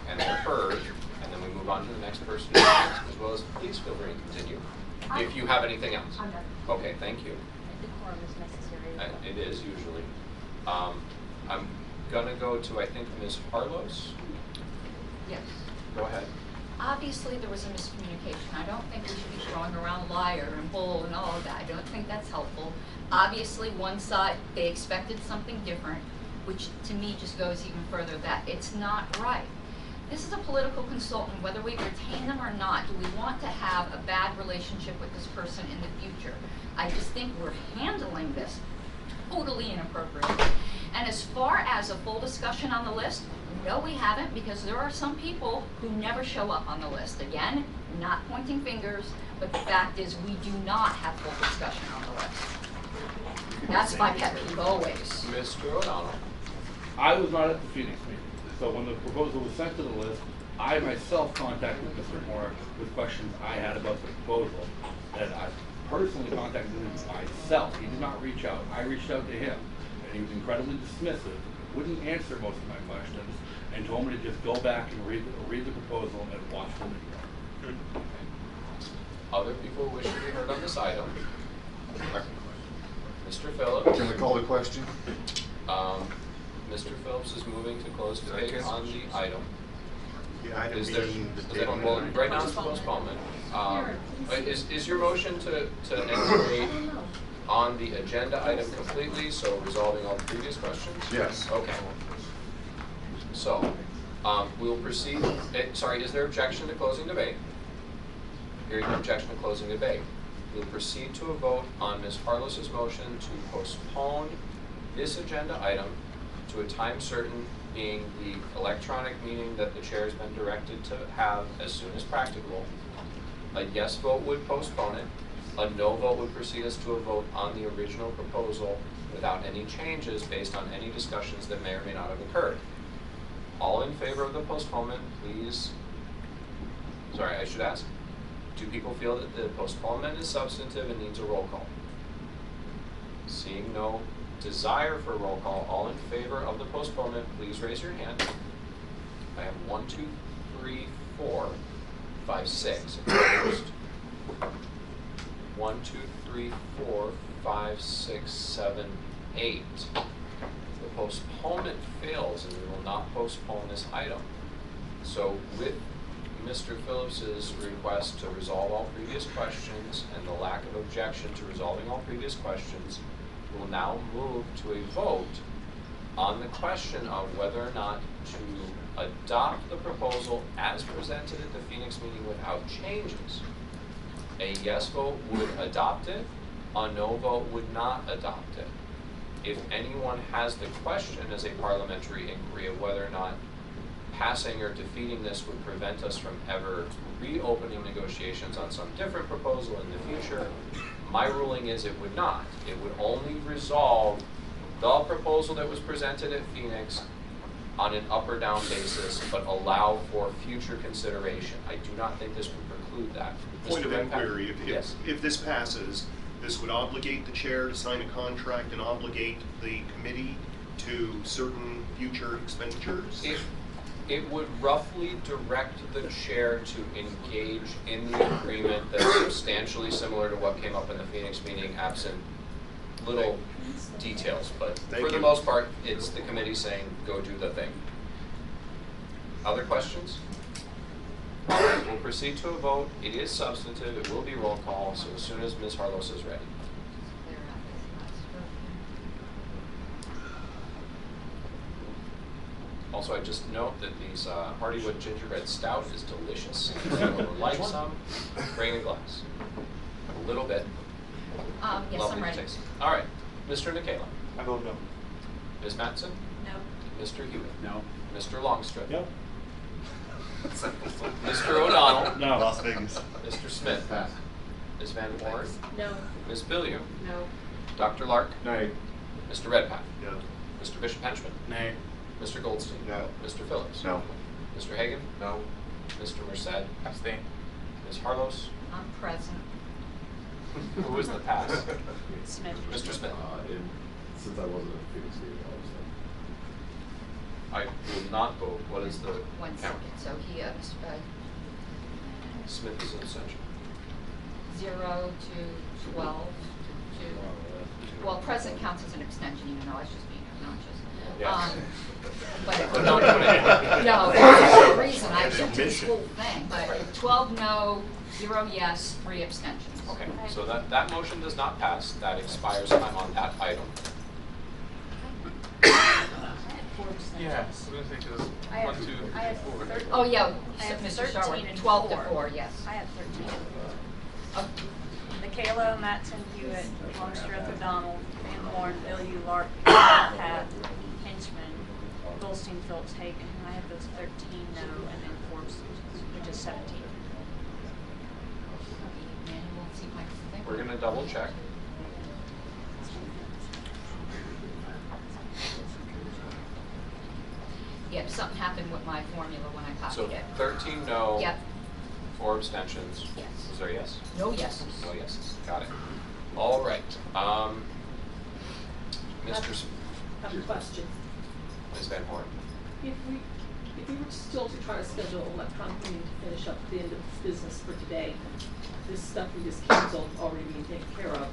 and they're heard, and then we move on to the next person, as well as please feel free to continue if you have anything else. I'm done. Okay, thank you. The quorum is necessary. It is usually. I'm gonna go to, I think, Ms. Harlos. Yes. Go ahead. Obviously, there was a miscommunication. I don't think we should be throwing around liar and bull and all of that. I don't think that's helpful. Obviously, one side, they expected something different, which to me just goes even further that it's not right. This is a political consultant. Whether we retain them or not, do we want to have a bad relationship with this person in the future? I just think we're handling this totally inappropriately. And as far as a full discussion on the list, no, we haven't, because there are some people who never show up on the list. Again, not pointing fingers, but the fact is we do not have full discussion on the list. That's my pet peeve always. Mr. O'Donnell. I was not at the Phoenix meeting, so when the proposal was sent to the list, I myself contacted Mr. Moore with questions I had about the proposal, and I personally contacted him myself. He did not reach out. I reached out to him, and he was incredibly dismissive, wouldn't answer most of my questions, and told me to just go back and read the proposal and watch the video. Other people wish to be heard on this item. Mr. Phillips. Can we call the question? Mr. Phillips is moving to close debate on the item. The item Is there, being the is there, well, table. right now it's postponement. Is your motion to end debate on the agenda item completely, so resolving all the previous questions? Yes. Okay. So, we'll proceed, sorry, is there objection to closing debate? Hearing no objection to closing debate. We'll proceed to a vote on Ms. Harlos's motion to postpone this agenda item to a time certain, being the electronic meeting that the chair has been directed to have as soon as practicable. A yes vote would postpone it. A no vote would proceed us to a vote on the original proposal without any changes based on any discussions that may or may not have occurred. All in favor of the postponement, please. Sorry, I should ask. Do people feel that the postponement is substantive and needs a roll call? Seeing no desire for a roll call, all in favor of the postponement, please raise your hand. I have 1, 2, 3, 4, 5, 6. Opposed? 1, 2, 3, 4, 5, 6, 7, 8. The postponement fails, and we will not postpone this item. So with Mr. Phillips's request to resolve all previous questions and the lack of objection to resolving all previous questions, we'll now move to a vote on the question of whether or not to adopt the proposal as presented at the Phoenix meeting without changes. A yes vote would adopt it, a no vote would not adopt it. If anyone has the question as a parliamentary inquiry of whether or not passing or defeating this would prevent us from ever reopening negotiations on some different proposal in the future, my ruling is it would not. It would only resolve the proposal that was presented at Phoenix on an up or down basis, but allow for future consideration. I do not think this would preclude that. Point of Mr. inquiry, Yes. if this passes, this would obligate the chair to sign a contract and obligate the committee to certain future expenditures? It would roughly direct the chair to engage in the agreement that's substantially similar to what came up in the Phoenix meeting, absent little details. But for the most part, it's the committee saying, go do the thing. Other questions? All right, we'll proceed to a vote. It is substantive. It will be roll call, so as soon as Ms. Harlos is ready. Also, I just note that these Hardywood gingerbread stout is delicious. If you would like some, bring a glass. A little bit. Yes, Lovely I'm ready. taste. All right, Mr. Nicola. I vote no. Ms. Mattson. No. Mr. Hewitt. No. Mr. Longstrip. No. Mr. O'Donnell. No. Las Vegas. Mr. Smith. Pass. Ms. Van Horn. No. Ms. Billiam. No. Dr. Lark. Nay. Mr. Redpath. No. Mr. Bishop Henchman. Nay. Mr. Goldstein. No. Mr. Phillips. No. Mr. Hagan. No. Mr. Merced. Abstain. Ms. Harlos. I'm present. Who was the pass? Smith. Mr. Smith. Since I wasn't at the Phoenix meeting, I will not vote. What is the One count? second. So he, Smith is an abstention. 0 to 12 to, well, present counts as an abstention, even though I was just being obnoxious. Yes. But Not doing it. no, there's no reason, I accepted this whole thing, but 12 no, 0 yes, 3 abstentions. Okay, so that motion does not pass. That expires time on that item. Yeah, we're gonna take this I have- 1, 2, I have 4. Oh, yeah, I have Mr. 13 Sharwood, and 12 to 4. 4, yes. I have 13. Oh, Michaela, Mattson, Hewitt, Longstreth, O'Donnell, Van Horn, Bill U. Lark, Pat, Hinchman, Goldstein, Phillips, Hagan, and I have those 13 no, and then 4 abstentions, which is 17. Manuel, see if I can think. We're gonna double check. Yep, something happened with my formula when I copied So it. 13 no. Yep. 4 abstentions. Yes. Is there a yes? No yeses. No yeses. Got it. All right. Mr. I have a question. Ms. Van Horn. If we were still to try to schedule an electronic meeting to finish up the end of business for today, this stuff we just canceled already being taken care of,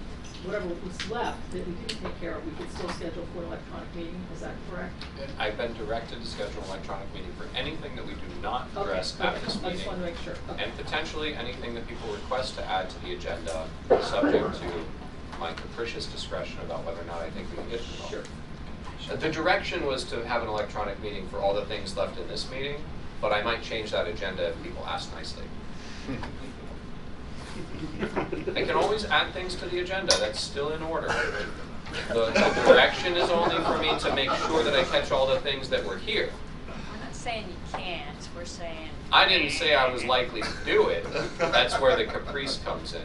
whatever was left that we didn't take care of, we could still schedule for an electronic meeting, is that correct? I've been directed to schedule an electronic meeting for anything that we do not address Okay, at this meeting. I just wanted to make sure. Okay. And potentially anything that people request to add to the agenda, subject to my capricious discretion about whether or not I think we can get to them all. Sure. The direction was to have an electronic meeting for all the things left in this meeting, but I might change that agenda if people ask nicely. I can always add things to the agenda, that's still in order. The direction is only for me to make sure that I catch all the things that were here. We're not saying you can't, we're saying. I didn't say I was likely to do it. That's where the caprice comes in.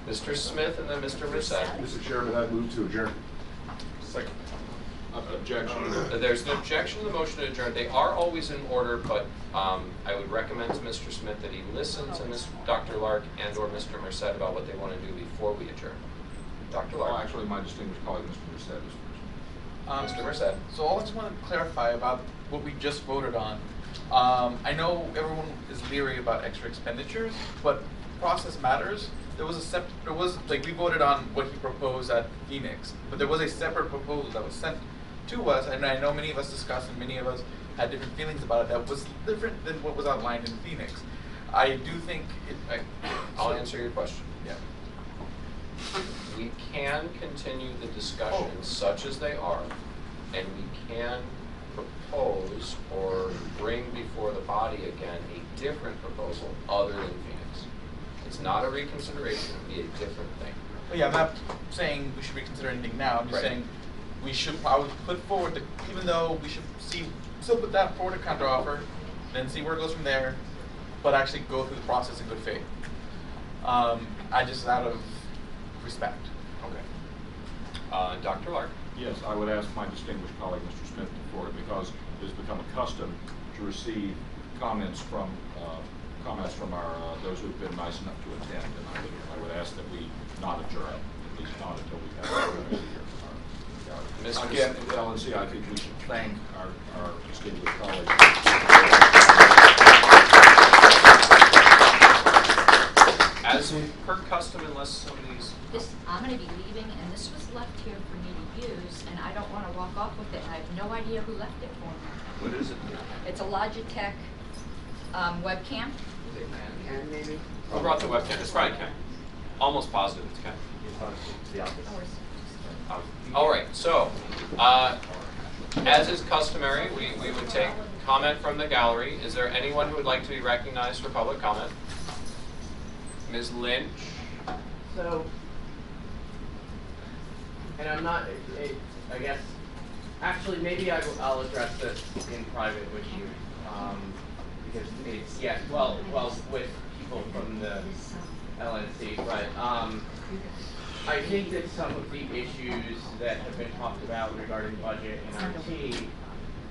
Mr. Smith and then Mr. Merced. Mr. Chairman, I move to adjourn. Second. Objection. There's an objection to the motion to adjourn. They are always in order, but I would recommend to Mr. Smith that he listen to Dr. Lark and or Mr. Merced about what they want to do before we adjourn. Dr. Lark. Well, actually, my distinguished colleague, Mr. Merced, is first. Mr. Merced. So I just want to clarify about what we just voted on. I know everyone is leery about extra expenditures, but process matters. There was like we voted on what he proposed at Phoenix, but there was a separate proposal that was sent to us, and I know many of us discussed and many of us had different feelings about it that was different than what was outlined in Phoenix. I do think I'll answer your question. Yeah. We can continue the discussions such as they are, and we can propose or bring before the body again a different proposal other than Phoenix. It's not a reconsideration, it would be a different thing. Well, yeah, I'm not saying we should reconsider anything now. I'm just saying we should probably put forward, even though we should still put that forward a counter offer, then see where it goes from there, but actually go through the process in good faith. I just out of respect. Okay. Dr. Lark. Yes, I would ask my distinguished colleague, Mr. Smith, for it because it has become a custom to receive comments from our those who've been nice enough to attend, and I would ask that we not adjourn, at least not until we have Mr. Again, at LNC, I think we should thank our distinguished colleagues. As per custom, unless somebody's... I'm going to be leaving, and this was left here for me to use, and I don't want to walk off with it. I have no idea who left it for me. What is it? It's a Logitech webcam. Ken, maybe? Who brought the webcam? It's probably Ken. Almost positive it's Ken. All right, so as is customary, we would take comment from the gallery. Is there anyone who would like to be recognized for public comment? Ms. Lynch? So, and I'm not, I guess, actually maybe I'll address this in private with you, because it's, yeah, well, with people from the LNC, but I think that some of the issues that have been talked about regarding budget and IT,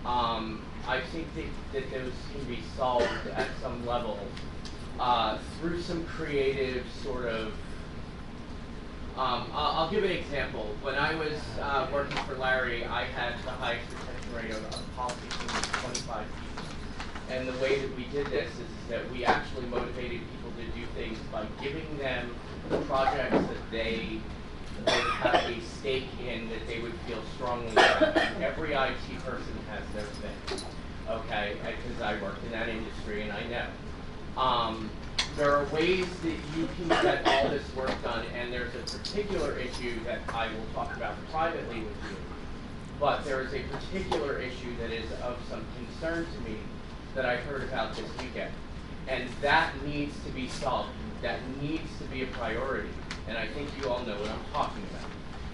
I think that those can be solved at some level through some creative sort of, I'll give an example. When I was working for Larry, I had the highest retention rate of policy team of 25 people. And the way that we did this is that we actually motivated giving them projects that they would have a stake in, that they would feel strongly about. Every IT person has their thing, okay? Because I worked in that industry and I know. There are ways that you can get all this work done, and there's a particular issue that I will talk about privately with you. But there is a particular issue that is of some concern to me that I heard about this weekend. And that needs to be solved. That needs to be a priority. And I think you all know what I'm talking about.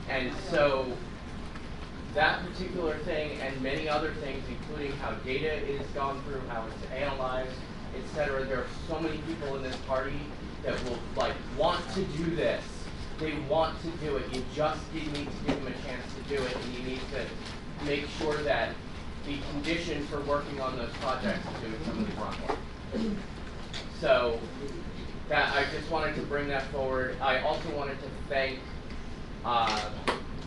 And so that particular thing and many other things, including how data is gone through, how it's analyzed, etc. There are so many people in this party that will want to do this. They want to do it. You just need to give them a chance to do it, and you need to make sure that the condition for working on those projects is doing some of the grunt work. So that I just wanted to bring that forward. I also wanted to thank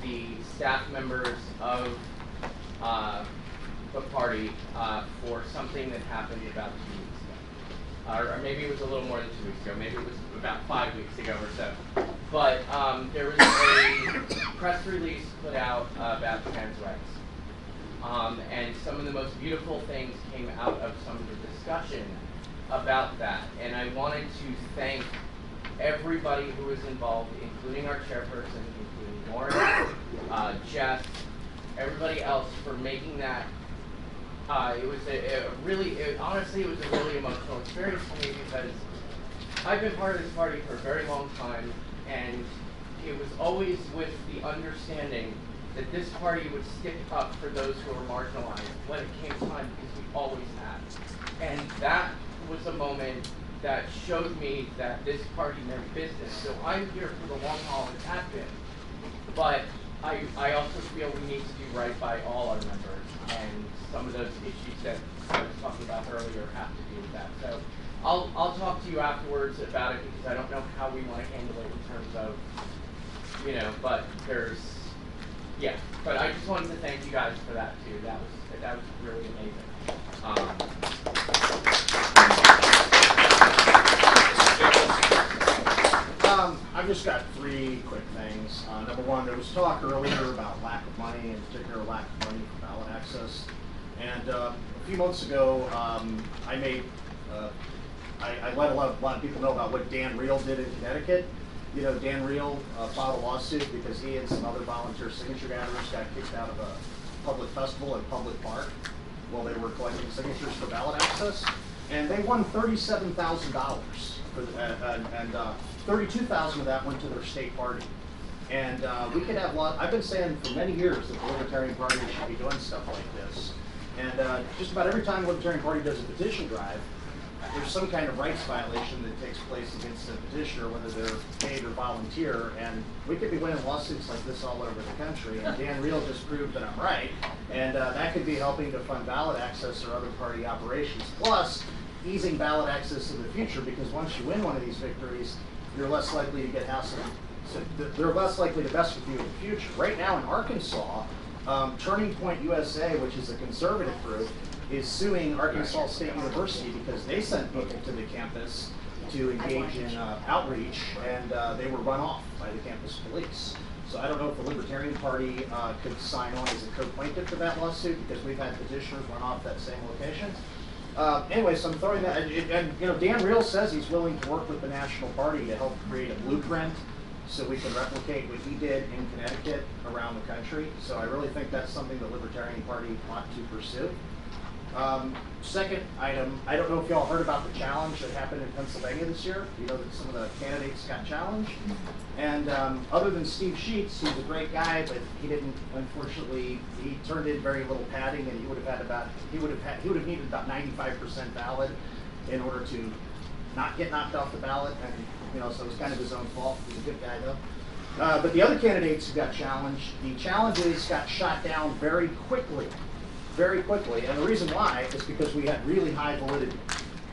the staff members of the party for something that happened about 2 weeks ago. Or maybe it was a little more than 2 weeks ago. Maybe it was about 5 weeks ago or so. But there was a press release put out about trans rights. And some of the most beautiful things came out of some of the discussion about that. And I wanted to thank everybody who was involved, including our chairperson, including Lauren, Jeff, everybody else for making that. It was honestly, it was a really emotional experience for me because I've been part of this party for a very long time, and it was always with the understanding that this party would stick up for those who are marginalized when it came time, because we always have. And that was a moment that showed me that this party meant business. So I'm here for the long haul and have been. But I also feel we need to do right by all our members, and some of those issues that I was talking about earlier have to do with that. So I'll talk to you afterwards about it, because I don't know how we want to handle it in terms of, but but I just wanted to thank you guys for that too. That was really amazing. I've just got 3 quick things. Number one, there was talk earlier about lack of money, in particular lack of money for ballot access. And a few months ago, I let a lot of people know about what Dan Reel did in Connecticut. Dan Reel filed a lawsuit because he and some other volunteer signature gatherers got kicked out of a public festival at Public Park while they were collecting signatures for ballot access. And they won $37,000, and $32,000 of that went to their state party. And we could have I've been saying for many years that the Libertarian Party should be doing stuff like this. And just about every time the Libertarian Party does a petition drive, there's some kind of rights violation that takes place against the petitioner, whether they're paid or volunteer, and we could be winning lawsuits like this all over the country, and Dan Reel just proved that I'm right, and that could be helping to fund ballot access or other party operations, plus easing ballot access in the future, because once you win one of these victories, you're less likely to get house, so they're less likely to mess with you in the future. Right now in Arkansas, Turning Point USA, which is a conservative group, is suing Arkansas State University because they sent people to the campus to engage in outreach, and they were run off by the campus police. So I don't know if the Libertarian Party could sign on as a co-plaintiff to that lawsuit, because we've had petitioners run off that same location. Anyway, so I'm throwing that, and Dan Reel says he's willing to work with the National Party to help create a blueprint so we can replicate what he did in Connecticut around the country. So I really think that's something the Libertarian Party ought to pursue. Second item, I don't know if y'all heard about the challenge that happened in Pennsylvania this year. You know that some of the candidates got challenged. And other than Steve Sheets, who's a great guy, but he didn't, unfortunately, he turned in very little padding, and he would have needed about 95% valid in order to not get knocked off the ballot. And so it was kind of his own fault. He's a good guy though. But the other candidates who got challenged, the challenges got shot down very quickly. And the reason why is because we had really high validity.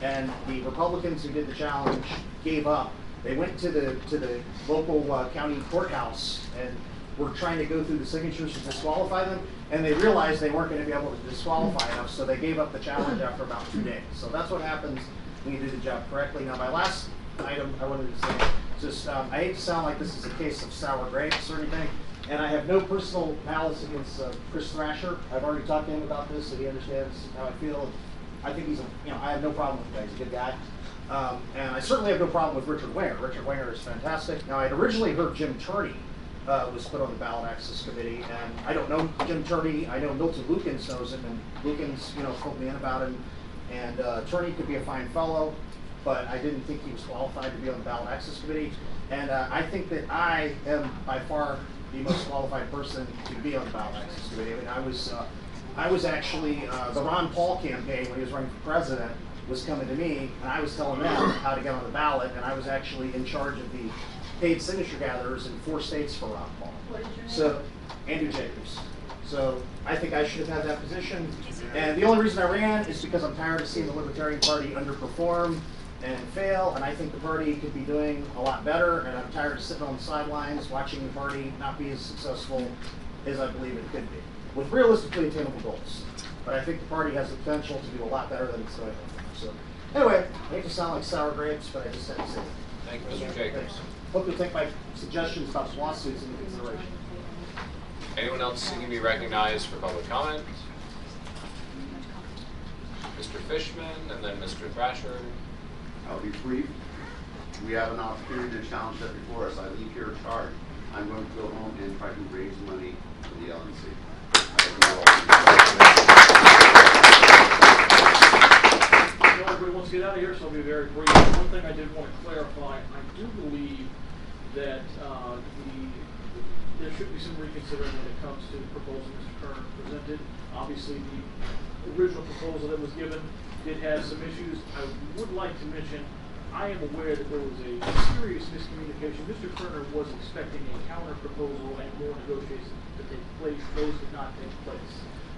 And the Republicans who did the challenge gave up. They went to the local county courthouse and were trying to go through the signatures to disqualify them, and they realized they weren't going to be able to disqualify enough, so they gave up the challenge after about 2 days. So that's what happens when you do the job correctly. Now, my last item I wanted to say. Just, I hate to sound like this is a case of sour grapes or anything, and I have no personal malice against Chris Thrasher. I've already talked to him about this, so he understands how I feel. I think he's, I have no problem with him. He's a good guy. And I certainly have no problem with Richard Winger. Richard Winger is fantastic. Now, I'd originally heard Jim Turney was put on the Ballot Access Committee, and I don't know Jim Turney. I know Milton Lukens knows him, and Lukens, filled me in about him. And Turney could be a fine fellow, but I didn't think he was qualified to be on the Ballot Access Committee. And I think that I am by far the most qualified person to be on the Ballot Access Committee. I mean, I was actually, the Ron Paul campaign when he was running for president was coming to me, and I was telling them how to get on the ballot, and I was actually in charge of the paid signature gatherers in 4 states for Ron Paul. What is your name? So, Andrew Jacobs. So, I think I should have had that position. And the only reason I ran is because I'm tired of seeing the Libertarian Party underperform and fail, and I think the party could be doing a lot better, and I'm tired of sitting on the sidelines watching the party not be as successful as I believe it could be, with realistically attainable goals. But I think the party has the potential to do a lot better than it's doing. So, anyway, I hate to sound like sour grapes, but I just had to say that. Thank you, Mr. Jacobs. Hope you'll take my suggestions about the lawsuits into consideration. Anyone else seeking to be recognized for public comment? Mr. Fishman, and then Mr. Thrasher. I'll be brief. We have an opportunity to challenge that before us. I leave here charged. I'm going to go home and try to raise money for the LNC. Everybody wants to get out of here, so I'll be very brief. One thing I did want to clarify, I do believe that there should be some reconsidering when it comes to the proposal Mr. Kerner presented. Obviously, the original proposal that was given did have some issues. I would like to mention, I am aware that there was a serious miscommunication. Mr. Kerner was expecting a counter proposal and more negotiations to take place. Those did not take place.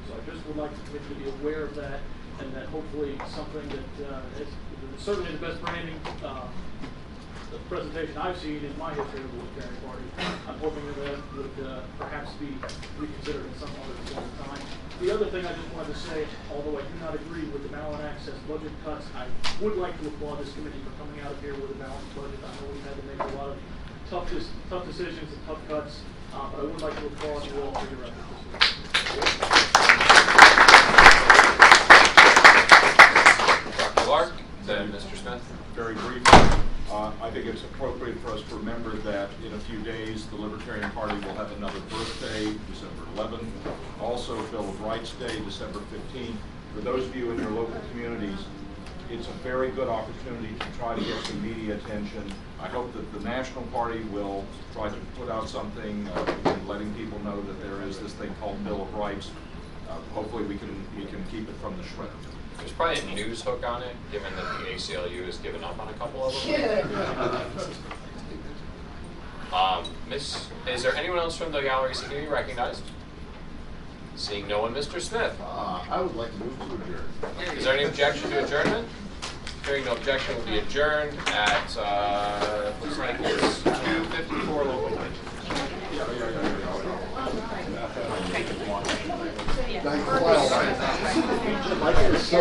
So I just would like the committee to be aware of that, and that hopefully something that is certainly the best branding the presentation I've seen in my history of the Libertarian Party. I'm hoping that would perhaps be reconsidered at some other point in time. The other thing I just wanted to say, although I do not agree with the ballot access budget cuts, I would like to applaud this committee for coming out of here with a balanced budget. I know we've had to make a lot of tough decisions and tough cuts, but I would like to applaud you all for your efforts this week. Dr. Clark, then Mr. Smith. Very briefly, I think it's appropriate for us to remember that in a few days, the Libertarian Party will have another birthday, December 11th. Also, Bill of Rights Day, December 15th. For those of you in your local communities, it's a very good opportunity to try to get some media attention. I hope that the National Party will try to put out something letting people know that there is this thing called Bill of Rights. Hopefully we can keep it from the shredder. There's probably a news hook on it, given that the ACLU has given up on a couple of them. Is there anyone else from the gallery seeking to be recognized? Seeing no one, Mr. Smith. I would like to move to adjourn. Is there any objection to adjournment? Hearing no objection, will be adjourned at, looks like it's 2:54 local time. Like it is so